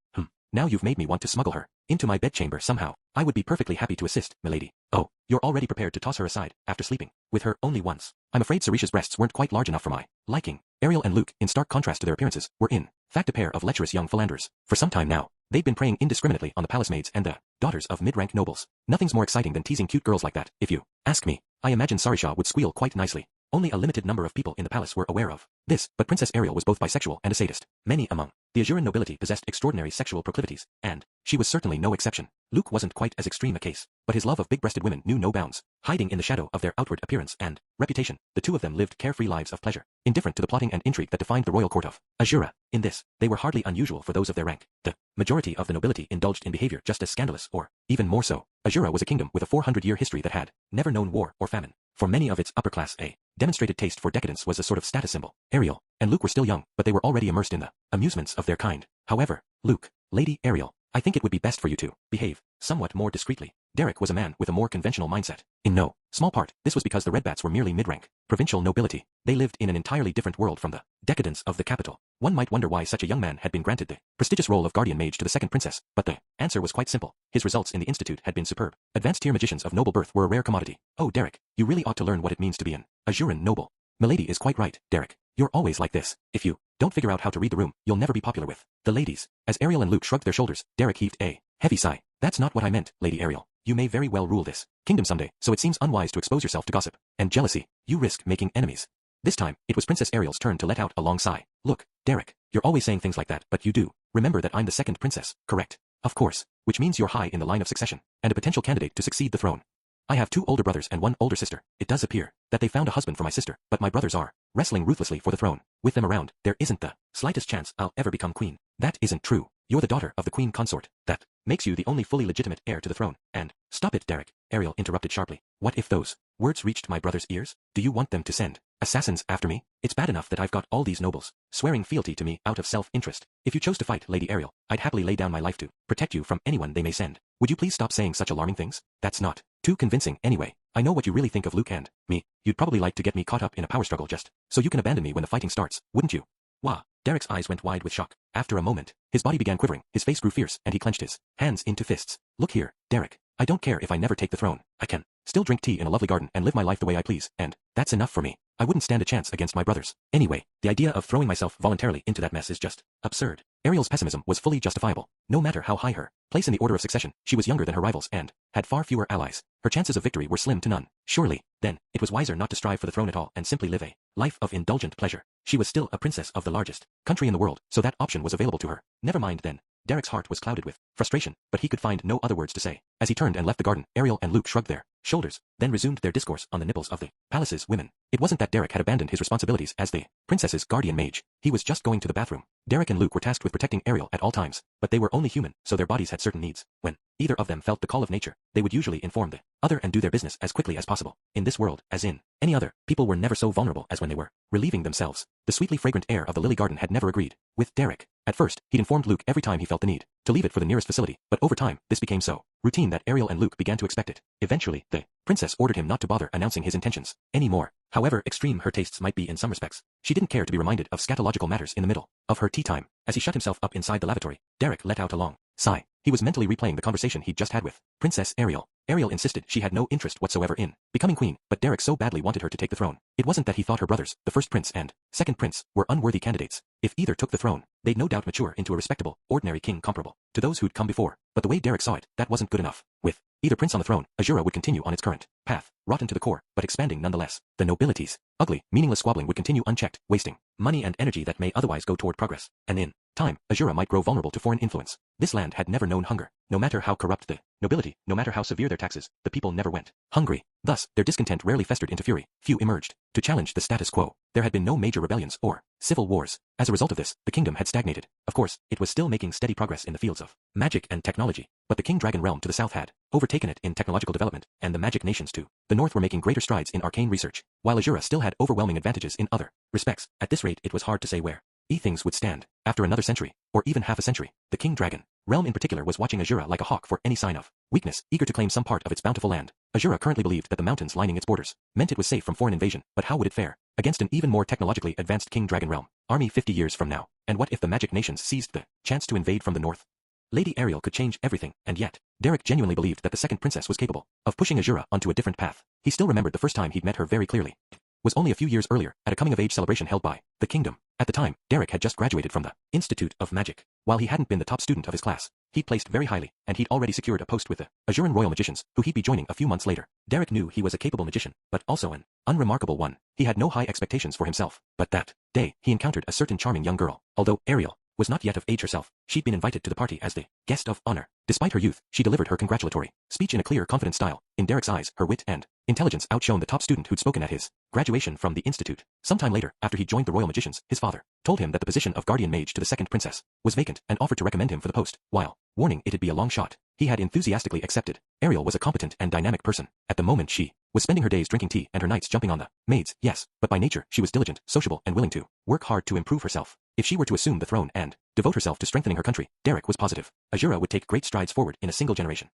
Now you've made me want to smuggle her into my bedchamber somehow. I would be perfectly happy to assist, milady. Oh, you're already prepared to toss her aside after sleeping with her only once. I'm afraid Sarisha's breasts weren't quite large enough for my liking. Ariel and Luke, in stark contrast to their appearances, were in fact a pair of lecherous young philanderers. For some time now, they'd been preying indiscriminately on the palace maids and the daughters of mid-rank nobles. Nothing's more exciting than teasing cute girls like that, if you ask me. I imagine Sarisha would squeal quite nicely. Only a limited number of people in the palace were aware of this, but Princess Ariel was both bisexual and a sadist. Many among the Azuran nobility possessed extraordinary sexual proclivities, and she was certainly no exception. Luke wasn't quite as extreme a case, but his love of big-breasted women knew no bounds. Hiding in the shadow of their outward appearance and reputation, the two of them lived carefree lives of pleasure, indifferent to the plotting and intrigue that defined the royal court of Azura. In this, they were hardly unusual for those of their rank. The majority of the nobility indulged in behavior just as scandalous, or even more so. Azura was a kingdom with a 400-year history that had never known war or famine. For many of its upper class, a demonstrated taste for decadence was a sort of status symbol. Ariel and Luke were still young, but they were already immersed in the amusements of their kind. However, Luke, Lady Ariel, I think it would be best for you to behave somewhat more discreetly. Derek was a man with a more conventional mindset. In no small part, this was because the Redbats were merely mid-rank, provincial nobility. They lived in an entirely different world from the decadence of the capital. One might wonder why such a young man had been granted the prestigious role of guardian mage to the second princess, but the answer was quite simple. His results in the institute had been superb. Advanced-tier magicians of noble birth were a rare commodity. Oh, Derek, you really ought to learn what it means to be an Azuran noble. Milady is quite right, Derek. You're always like this. If you don't figure out how to read the room, you'll never be popular with the ladies. As Ariel and Luke shrugged their shoulders, Derek heaved a heavy sigh. That's not what I meant, Lady Ariel. You may very well rule this kingdom someday, so it seems unwise to expose yourself to gossip and jealousy. You risk making enemies. This time, it was Princess Ariel's turn to let out a long sigh. Look, Derek, you're always saying things like that, but you do remember that I'm the second princess, correct? Of course, which means you're high in the line of succession, and a potential candidate to succeed the throne. I have 2 older brothers and 1 older sister. It does appear that they found a husband for my sister, but my brothers are wrestling ruthlessly for the throne. With them around, there isn't the slightest chance I'll ever become queen. That isn't true. You're the daughter of the queen consort. That makes you the only fully legitimate heir to the throne. And stop it, Derek, Ariel interrupted sharply. What if those words reached my brother's ears? Do you want them to send assassins after me? It's bad enough that I've got all these nobles swearing fealty to me out of self-interest. If you chose to fight, Lady Ariel, I'd happily lay down my life to protect you from anyone they may send. Would you please stop saying such alarming things? That's not too convincing anyway. I know what you really think of Luke and me. You'd probably like to get me caught up in a power struggle just so you can abandon me when the fighting starts, wouldn't you? Wah! Derek's eyes went wide with shock. After a moment, his body began quivering, his face grew fierce, and he clenched his hands into fists. Look here, Derek. I don't care if I never take the throne. I can still drink tea in a lovely garden and live my life the way I please, and that's enough for me. I wouldn't stand a chance against my brothers. Anyway, the idea of throwing myself voluntarily into that mess is just absurd. Ariel's pessimism was fully justifiable. No matter how high her place in the order of succession, she was younger than her rivals and had far fewer allies. Her chances of victory were slim to none. Surely, then, it was wiser not to strive for the throne at all and simply live a life of indulgent pleasure. She was still a princess of the largest country in the world, so that option was available to her. Never mind then. Derek's heart was clouded with frustration, but he could find no other words to say. As he turned and left the garden, Ariel and Luke shrugged their shoulders, then resumed their discourse on the nipples of the palace's women. It wasn't that Derek had abandoned his responsibilities as the princess's guardian mage. He was just going to the bathroom. Derek and Luke were tasked with protecting Ariel at all times, but they were only human, so their bodies had certain needs. When either of them felt the call of nature, they would usually inform the other and do their business as quickly as possible. In this world, as in any other, people were never so vulnerable as when they were relieving themselves. The sweetly fragrant air of the lily garden had never agreed with Derek. At first, he'd informed Luke every time he felt the need to leave it for the nearest facility, but over time, this became so routine that Ariel and Luke began to expect it. Eventually, the princess ordered him not to bother announcing his intentions anymore. However extreme her tastes might be in some respects, she didn't care to be reminded of scatological matters in the middle of her tea time. As he shut himself up inside the lavatory, Derek let out a long sigh. He was mentally replaying the conversation he'd just had with Princess Ariel. Ariel insisted she had no interest whatsoever in becoming queen, but Derek so badly wanted her to take the throne. It wasn't that he thought her brothers, the first prince and second prince, were unworthy candidates. If either took the throne, they'd no doubt mature into a respectable, ordinary king comparable to those who'd come before. But the way Derek saw it, that wasn't good enough. With either prince on the throne, Azura would continue on its current path, rotten to the core, but expanding nonetheless. The nobility's ugly, meaningless squabbling would continue unchecked, wasting money and energy that may otherwise go toward progress. And in time, Azura might grow vulnerable to foreign influence. This land had never known hunger. No matter how corrupt the nobility, no matter how severe their taxes, the people never went hungry. Thus, their discontent rarely festered into fury. Few emerged to challenge the status quo. There had been no major rebellions or civil wars. As a result of this, the kingdom had stagnated. Of course, it was still making steady progress in the fields of magic and technology, but the King Dragon realm to the south had overtaken it in technological development, and the magic nations to the north were making greater strides in arcane research, while Azura still had overwhelming advantages in other respects. At this rate, it was hard to say where things would stand after another century, or even half a century. The King Dragon realm in particular was watching Azura like a hawk for any sign of weakness, eager to claim some part of its bountiful land. Azura currently believed that the mountains lining its borders meant it was safe from foreign invasion, but how would it fare against an even more technologically advanced King Dragon realm army 50 years from now? And what if the magic nations seized the chance to invade from the north? Lady Ariel could change everything, and yet Derek genuinely believed that the second princess was capable of pushing Azura onto a different path. He still remembered the first time he'd met her very clearly. Was only a few years earlier, at a coming-of-age celebration held by the kingdom. At the time, Derek had just graduated from the Institute of Magic. While he hadn't been the top student of his class, he'd placed very highly, and he'd already secured a post with the Azuran Royal Magicians, who he'd be joining a few months later. Derek knew he was a capable magician, but also an unremarkable one. He had no high expectations for himself. But that day, he encountered a certain charming young girl. Although Ariel was not yet of age herself, she'd been invited to the party as the guest of honor. Despite her youth, she delivered her congratulatory speech in a clear, confident style. In Derek's eyes, her wit and intelligence outshone the top student who'd spoken at his graduation from the institute. Sometime later, after he joined the Royal Magicians, his father told him that the position of guardian mage to the second princess was vacant and offered to recommend him for the post, while warning it'd be a long shot. He had enthusiastically accepted. Ariel was a competent and dynamic person. At the moment, she was spending her days drinking tea and her nights jumping on the maids, yes, but by nature, she was diligent, sociable, and willing to work hard to improve herself. If she were to assume the throne and devote herself to strengthening her country, Derek was positive Azura would take great strides forward in a single generation.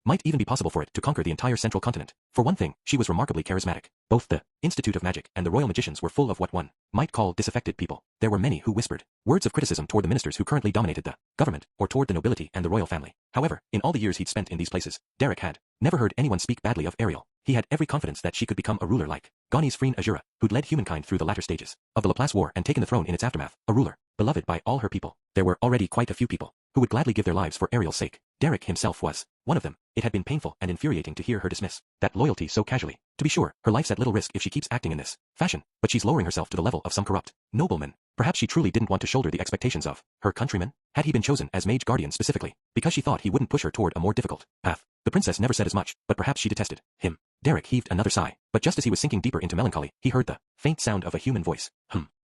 Might even be possible for it to conquer the entire central continent. For one thing, she was remarkably charismatic. Both the Institute of Magic and the Royal Magicians were full of what one might call disaffected people. There were many who whispered words of criticism toward the ministers who currently dominated the government, or toward the nobility and the royal family. However, in all the years he'd spent in these places, Derek had never heard anyone speak badly of Ariel. He had every confidence that she could become a ruler like Gani's friend Azura, who'd led humankind through the latter stages of the Laplace War and taken the throne in its aftermath, a ruler beloved by all her people. There were already quite a few people who would gladly give their lives for Ariel's sake. Derek himself was one of them. It had been painful and infuriating to hear her dismiss that loyalty so casually. To be sure, her life's at little risk if she keeps acting in this fashion, but she's lowering herself to the level of some corrupt nobleman. Perhaps she truly didn't want to shoulder the expectations of her countrymen. Had he been chosen as mage guardian specifically because she thought he wouldn't push her toward a more difficult path? The princess never said as much, but perhaps she detested him. Derek heaved another sigh, but just as he was sinking deeper into melancholy, he heard the faint sound of a human voice.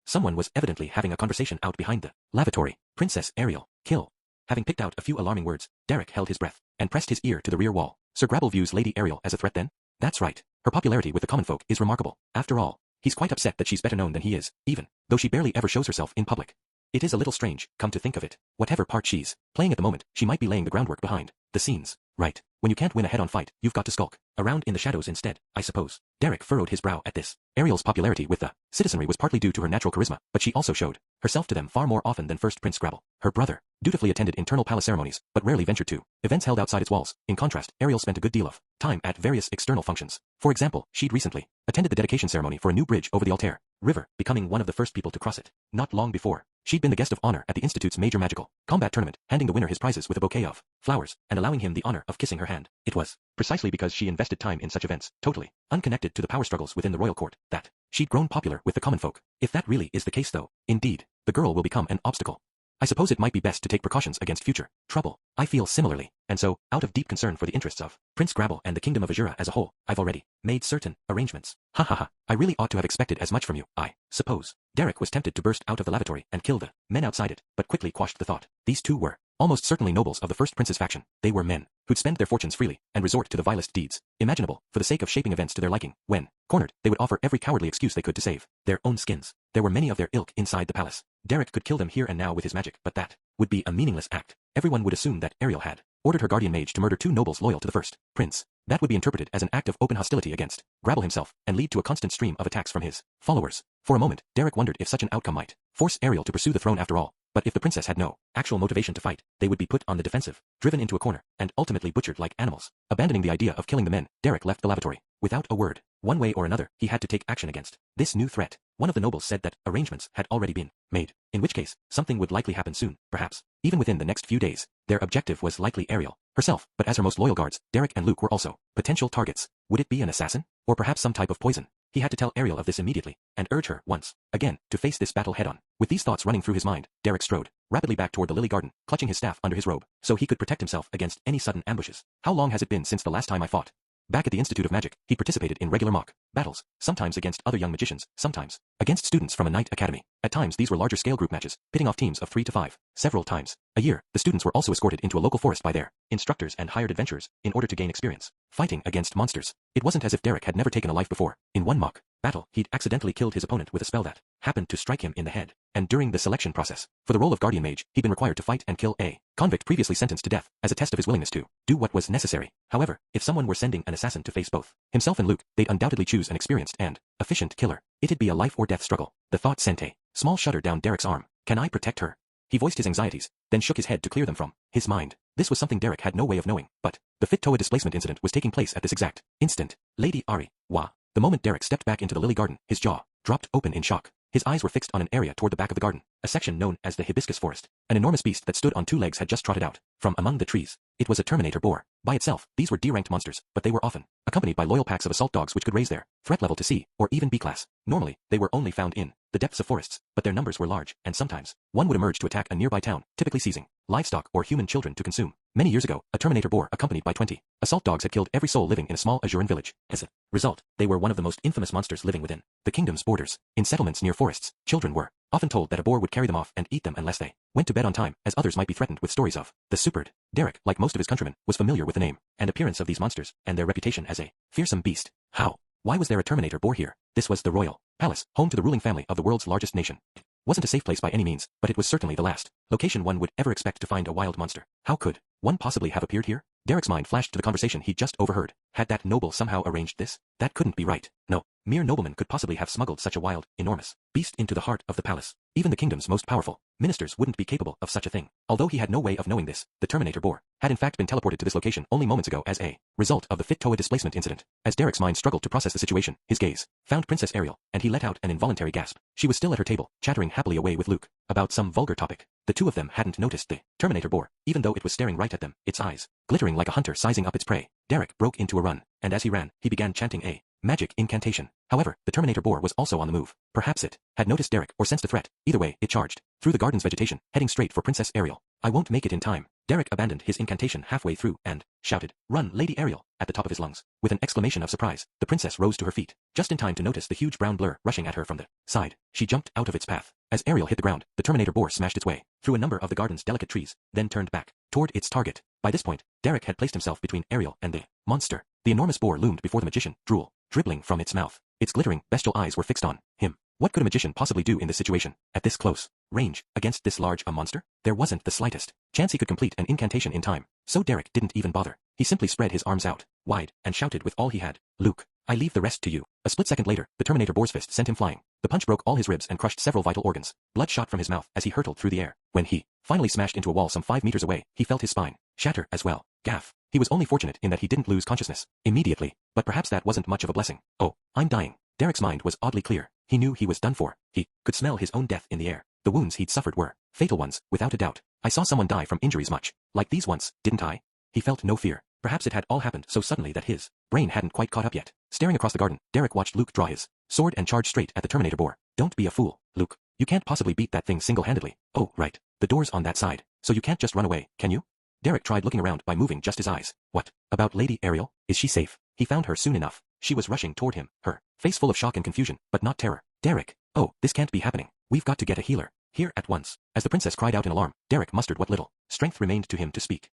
Someone was evidently having a conversation out behind the lavatory. Princess Ariel, kill. Having picked out a few alarming words, Derek held his breath and pressed his ear to the rear wall. Sir Grabble views Lady Ariel as a threat then? That's right. Her popularity with the common folk is remarkable. After all, he's quite upset that she's better known than he is, even though she barely ever shows herself in public. It is a little strange, come to think of it. Whatever part she's playing at the moment, she might be laying the groundwork behind the scenes. Right. When you can't win a head-on fight, you've got to skulk around in the shadows instead, I suppose. Derek furrowed his brow at this. Ariel's popularity with the citizenry was partly due to her natural charisma, but she also showed herself to them far more often than first Prince Grabble. Her brother dutifully attended internal palace ceremonies, but rarely ventured to events held outside its walls. In contrast, Ariel spent a good deal of time at various external functions. For example, she'd recently attended the dedication ceremony for a new bridge over the Altair River, becoming one of the first people to cross it. Not long before, she'd been the guest of honor at the Institute's major magical combat tournament, handing the winner his prizes with a bouquet of flowers, and allowing him the honor of kissing her hand. It was precisely because she invested time in such events, totally unconnected to the power struggles within the royal court, that she'd grown popular with the common folk. If that really is the case though, indeed, the girl will become an obstacle. I suppose it might be best to take precautions against future trouble. I feel similarly. And so, out of deep concern for the interests of Prince Grabble and the kingdom of Azura as a whole, I've already made certain arrangements. Ha ha ha, I really ought to have expected as much from you, I suppose. Derek was tempted to burst out of the lavatory and kill the men outside it, but quickly quashed the thought. These two were almost certainly nobles of the first prince's faction. They were men who'd spend their fortunes freely and resort to the vilest deeds imaginable for the sake of shaping events to their liking. When cornered, they would offer every cowardly excuse they could to save their own skins. There were many of their ilk inside the palace. Derek could kill them here and now with his magic, but that would be a meaningless act. Everyone would assume that Ariel had ordered her guardian mage to murder two nobles loyal to the first prince. That would be interpreted as an act of open hostility against Grabble himself and lead to a constant stream of attacks from his followers. For a moment, Derek wondered if such an outcome might force Ariel to pursue the throne after all. But if the princess had no actual motivation to fight, they would be put on the defensive, driven into a corner, and ultimately butchered like animals. Abandoning the idea of killing the men, Derek left the lavatory. Without a word, one way or another, he had to take action against this new threat. One of the nobles said that arrangements had already been made, in which case, something would likely happen soon, perhaps, even within the next few days. Their objective was likely Ariel herself, but as her most loyal guards, Derek and Luke were also potential targets. Would it be an assassin? Or perhaps some type of poison? He had to tell Ariel of this immediately, and urge her, once again, to face this battle head-on. With these thoughts running through his mind, Derek strode rapidly back toward the lily garden, clutching his staff under his robe, so he could protect himself against any sudden ambushes. How long has it been since the last time I fought? Back at the Institute of Magic, he participated in regular mock battles, sometimes against other young magicians, sometimes against students from a night academy. At times these were larger-scale group matches, pitting off teams of 3 to 5. Several times a year, the students were also escorted into a local forest by their instructors and hired adventurers in order to gain experience fighting against monsters. It wasn't as if Derek had never taken a life before. In one mock battle, he'd accidentally killed his opponent with a spell that happened to strike him in the head. And during the selection process for the role of guardian mage, he'd been required to fight and kill a convict previously sentenced to death as a test of his willingness to do what was necessary. However, if someone were sending an assassin to face both himself and Luke, they'd undoubtedly choose an experienced and efficient killer. It'd be a life or death struggle. The thought sent a small shudder down Derek's arm. Can I protect her? He voiced his anxieties, then shook his head to clear them from his mind. This was something Derek had no way of knowing, but the Fit-Toa displacement incident was taking place at this exact instant. Lady Ari, wah. The moment Derek stepped back into the lily garden, his jaw dropped open in shock. His eyes were fixed on an area toward the back of the garden, a section known as the hibiscus forest. An enormous beast that stood on 2 legs had just trotted out from among the trees. It was a Terminator boar. By itself, these were D-ranked monsters, but they were often accompanied by loyal packs of assault dogs which could raise their threat level to C, or even B class. Normally, they were only found in the depths of forests, but their numbers were large, and sometimes one would emerge to attack a nearby town, typically seizing livestock or human children to consume. Many years ago, a Terminator boar accompanied by 20 assault dogs had killed every soul living in a small Azuran village. As a result, they were one of the most infamous monsters living within the kingdom's borders. In settlements near forests, children were often told that a boar would carry them off and eat them unless they went to bed on time, as others might be threatened with stories of the supered. Derek, like most of his countrymen, was familiar with the name and appearance of these monsters, and their reputation as a fearsome beast. How? Why was there a Terminator boar here? This was the royal palace, home to the ruling family of the world's largest nation. It wasn't a safe place by any means, but it was certainly the last location one would ever expect to find a wild monster. How could one possibly have appeared here? Derek's mind flashed to the conversation he'd just overheard. Had that noble somehow arranged this? That couldn't be right. No, mere nobleman could possibly have smuggled such a wild, enormous beast into the heart of the palace. Even the kingdom's most powerful ministers wouldn't be capable of such a thing. Although he had no way of knowing this, the Terminator boar had in fact been teleported to this location only moments ago as a result of the Fit-Toa displacement incident. As Derek's mind struggled to process the situation, his gaze found Princess Ariel, and he let out an involuntary gasp. She was still at her table, chattering happily away with Luke about some vulgar topic. The two of them hadn't noticed the Terminator boar, even though it was staring right at them, its eyes glittering like a hunter sizing up its prey. Derek broke into a run, and as he ran, he began chanting a magic incantation. However, the Terminator boar was also on the move. Perhaps it had noticed Derek or sensed a threat. Either way, it charged through the garden's vegetation, heading straight for Princess Ariel. I won't make it in time. Derek abandoned his incantation halfway through and shouted, "Run, Lady Ariel," at the top of his lungs. With an exclamation of surprise, the princess rose to her feet, just in time to notice the huge brown blur rushing at her from the side. She jumped out of its path. As Ariel hit the ground, the Terminator boar smashed its way through a number of the garden's delicate trees, then turned back toward its target. By this point, Derek had placed himself between Ariel and the monster. The enormous boar loomed before the magician, drool dribbling from its mouth. Its glittering, bestial eyes were fixed on him. What could a magician possibly do in this situation, at this close range, against this large a monster? There wasn't the slightest chance he could complete an incantation in time, so Derek didn't even bother. He simply spread his arms out wide and shouted with all he had, "Luke, I leave the rest to you." A split second later, the Terminator boar's fist sent him flying. The punch broke all his ribs and crushed several vital organs. Blood shot from his mouth as he hurtled through the air. When he finally smashed into a wall some 5 meters away, he felt his spine shatter as well. Gaff. He was only fortunate in that he didn't lose consciousness immediately, but perhaps that wasn't much of a blessing. Oh, I'm dying. Derek's mind was oddly clear. He knew he was done for. He could smell his own death in the air. The wounds he'd suffered were fatal ones, without a doubt. I saw someone die from injuries much like these once, didn't I? He felt no fear. Perhaps it had all happened so suddenly that his brain hadn't quite caught up yet. Staring across the garden, Derek watched Luke draw his sword and charge straight at the Terminator boar. Don't be a fool, Luke. You can't possibly beat that thing single-handedly. Oh, right. The door's on that side, so you can't just run away, can you? Derek tried looking around by moving just his eyes. What? About Lady Ariel? Is she safe? He found her soon enough. She was rushing toward him, her face full of shock and confusion, but not terror. Derek! Oh, this can't be happening. We've got to get a healer. Here at once. As the princess cried out in alarm, Derek mustered what little strength remained to him to speak.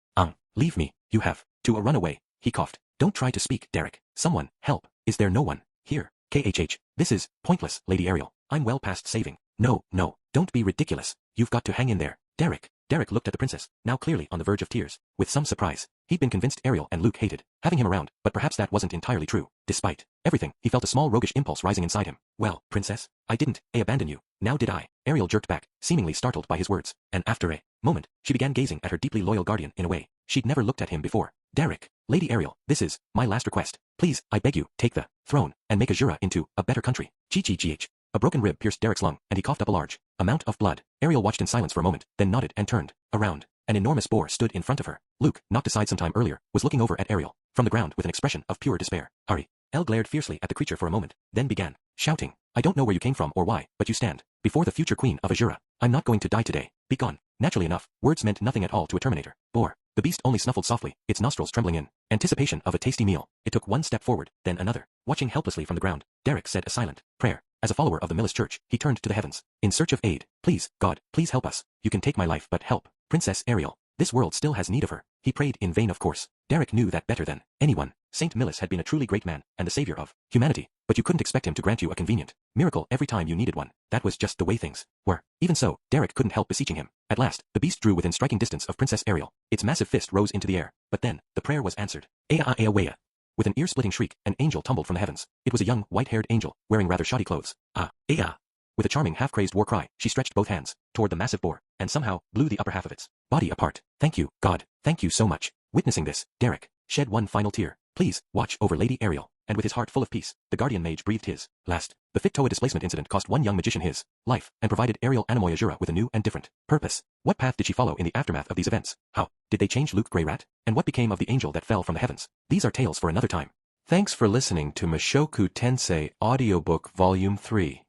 Leave me. You have to run away. He coughed. Don't try to speak, Derek. Someone, help. Is there no one here? KHH. This is pointless, Lady Ariel. I'm well past saving. No, don't be ridiculous. You've got to hang in there. Derek. Derek looked at the princess, now clearly on the verge of tears, with some surprise. He'd been convinced Ariel and Luke hated having him around, but perhaps that wasn't entirely true. Despite everything, he felt a small roguish impulse rising inside him. Well, princess, I didn't abandon you. Now did I? Ariel jerked back, seemingly startled by his words, and after a moment, she began gazing at her deeply loyal guardian in a way she'd never looked at him before. Derek. Lady Ariel, this is my last request. Please, I beg you, take the throne and make Azura into a better country. Gh. A broken rib pierced Derek's lung, and he coughed up a large amount of blood. Ariel watched in silence for a moment, then nodded and turned around. An enormous boar stood in front of her. Luke, knocked aside some time earlier, was looking over at Ariel from the ground with an expression of pure despair. Ariel glared fiercely at the creature for a moment, then began shouting. I don't know where you came from or why, but you stand before the future queen of Azura. I'm not going to die today. Be gone. Naturally enough, words meant nothing at all to a Terminator. Boar. The beast only snuffled softly, its nostrils trembling in anticipation of a tasty meal. It took one step forward, then another. Watching helplessly from the ground, Derek said a silent prayer. As a follower of the Millis Church, he turned to the heavens, in search of aid. Please, God, please help us. You can take my life, but help Princess Ariel. This world still has need of her. He prayed in vain, of course. Derek knew that better than anyone. Saint Millis had been a truly great man, and the savior of humanity, but you couldn't expect him to grant you a convenient miracle every time you needed one. That was just the way things were. Even so, Derek couldn't help beseeching him. At last, the beast drew within striking distance of Princess Ariel. Its massive fist rose into the air, but then, the prayer was answered. Ea. With an ear-splitting shriek, an angel tumbled from the heavens. It was a young, white-haired angel, wearing rather shoddy clothes. Ea. With a charming half-crazed war cry, she stretched both hands toward the massive boar, and somehow blew the upper half of its body apart. Thank you, God. Thank you so much. Witnessing this, Derek shed one final tear. Please, watch over Lady Ariel. And with his heart full of peace, the guardian mage breathed his last. The Fictoa displacement incident cost one young magician his life, and provided Ariel Anemoy Azura with a new and different purpose. What path did she follow in the aftermath of these events? How did they change Luke Greyrat? And what became of the angel that fell from the heavens? These are tales for another time. Thanks for listening to Mushoku Tensei Audiobook Volume 3.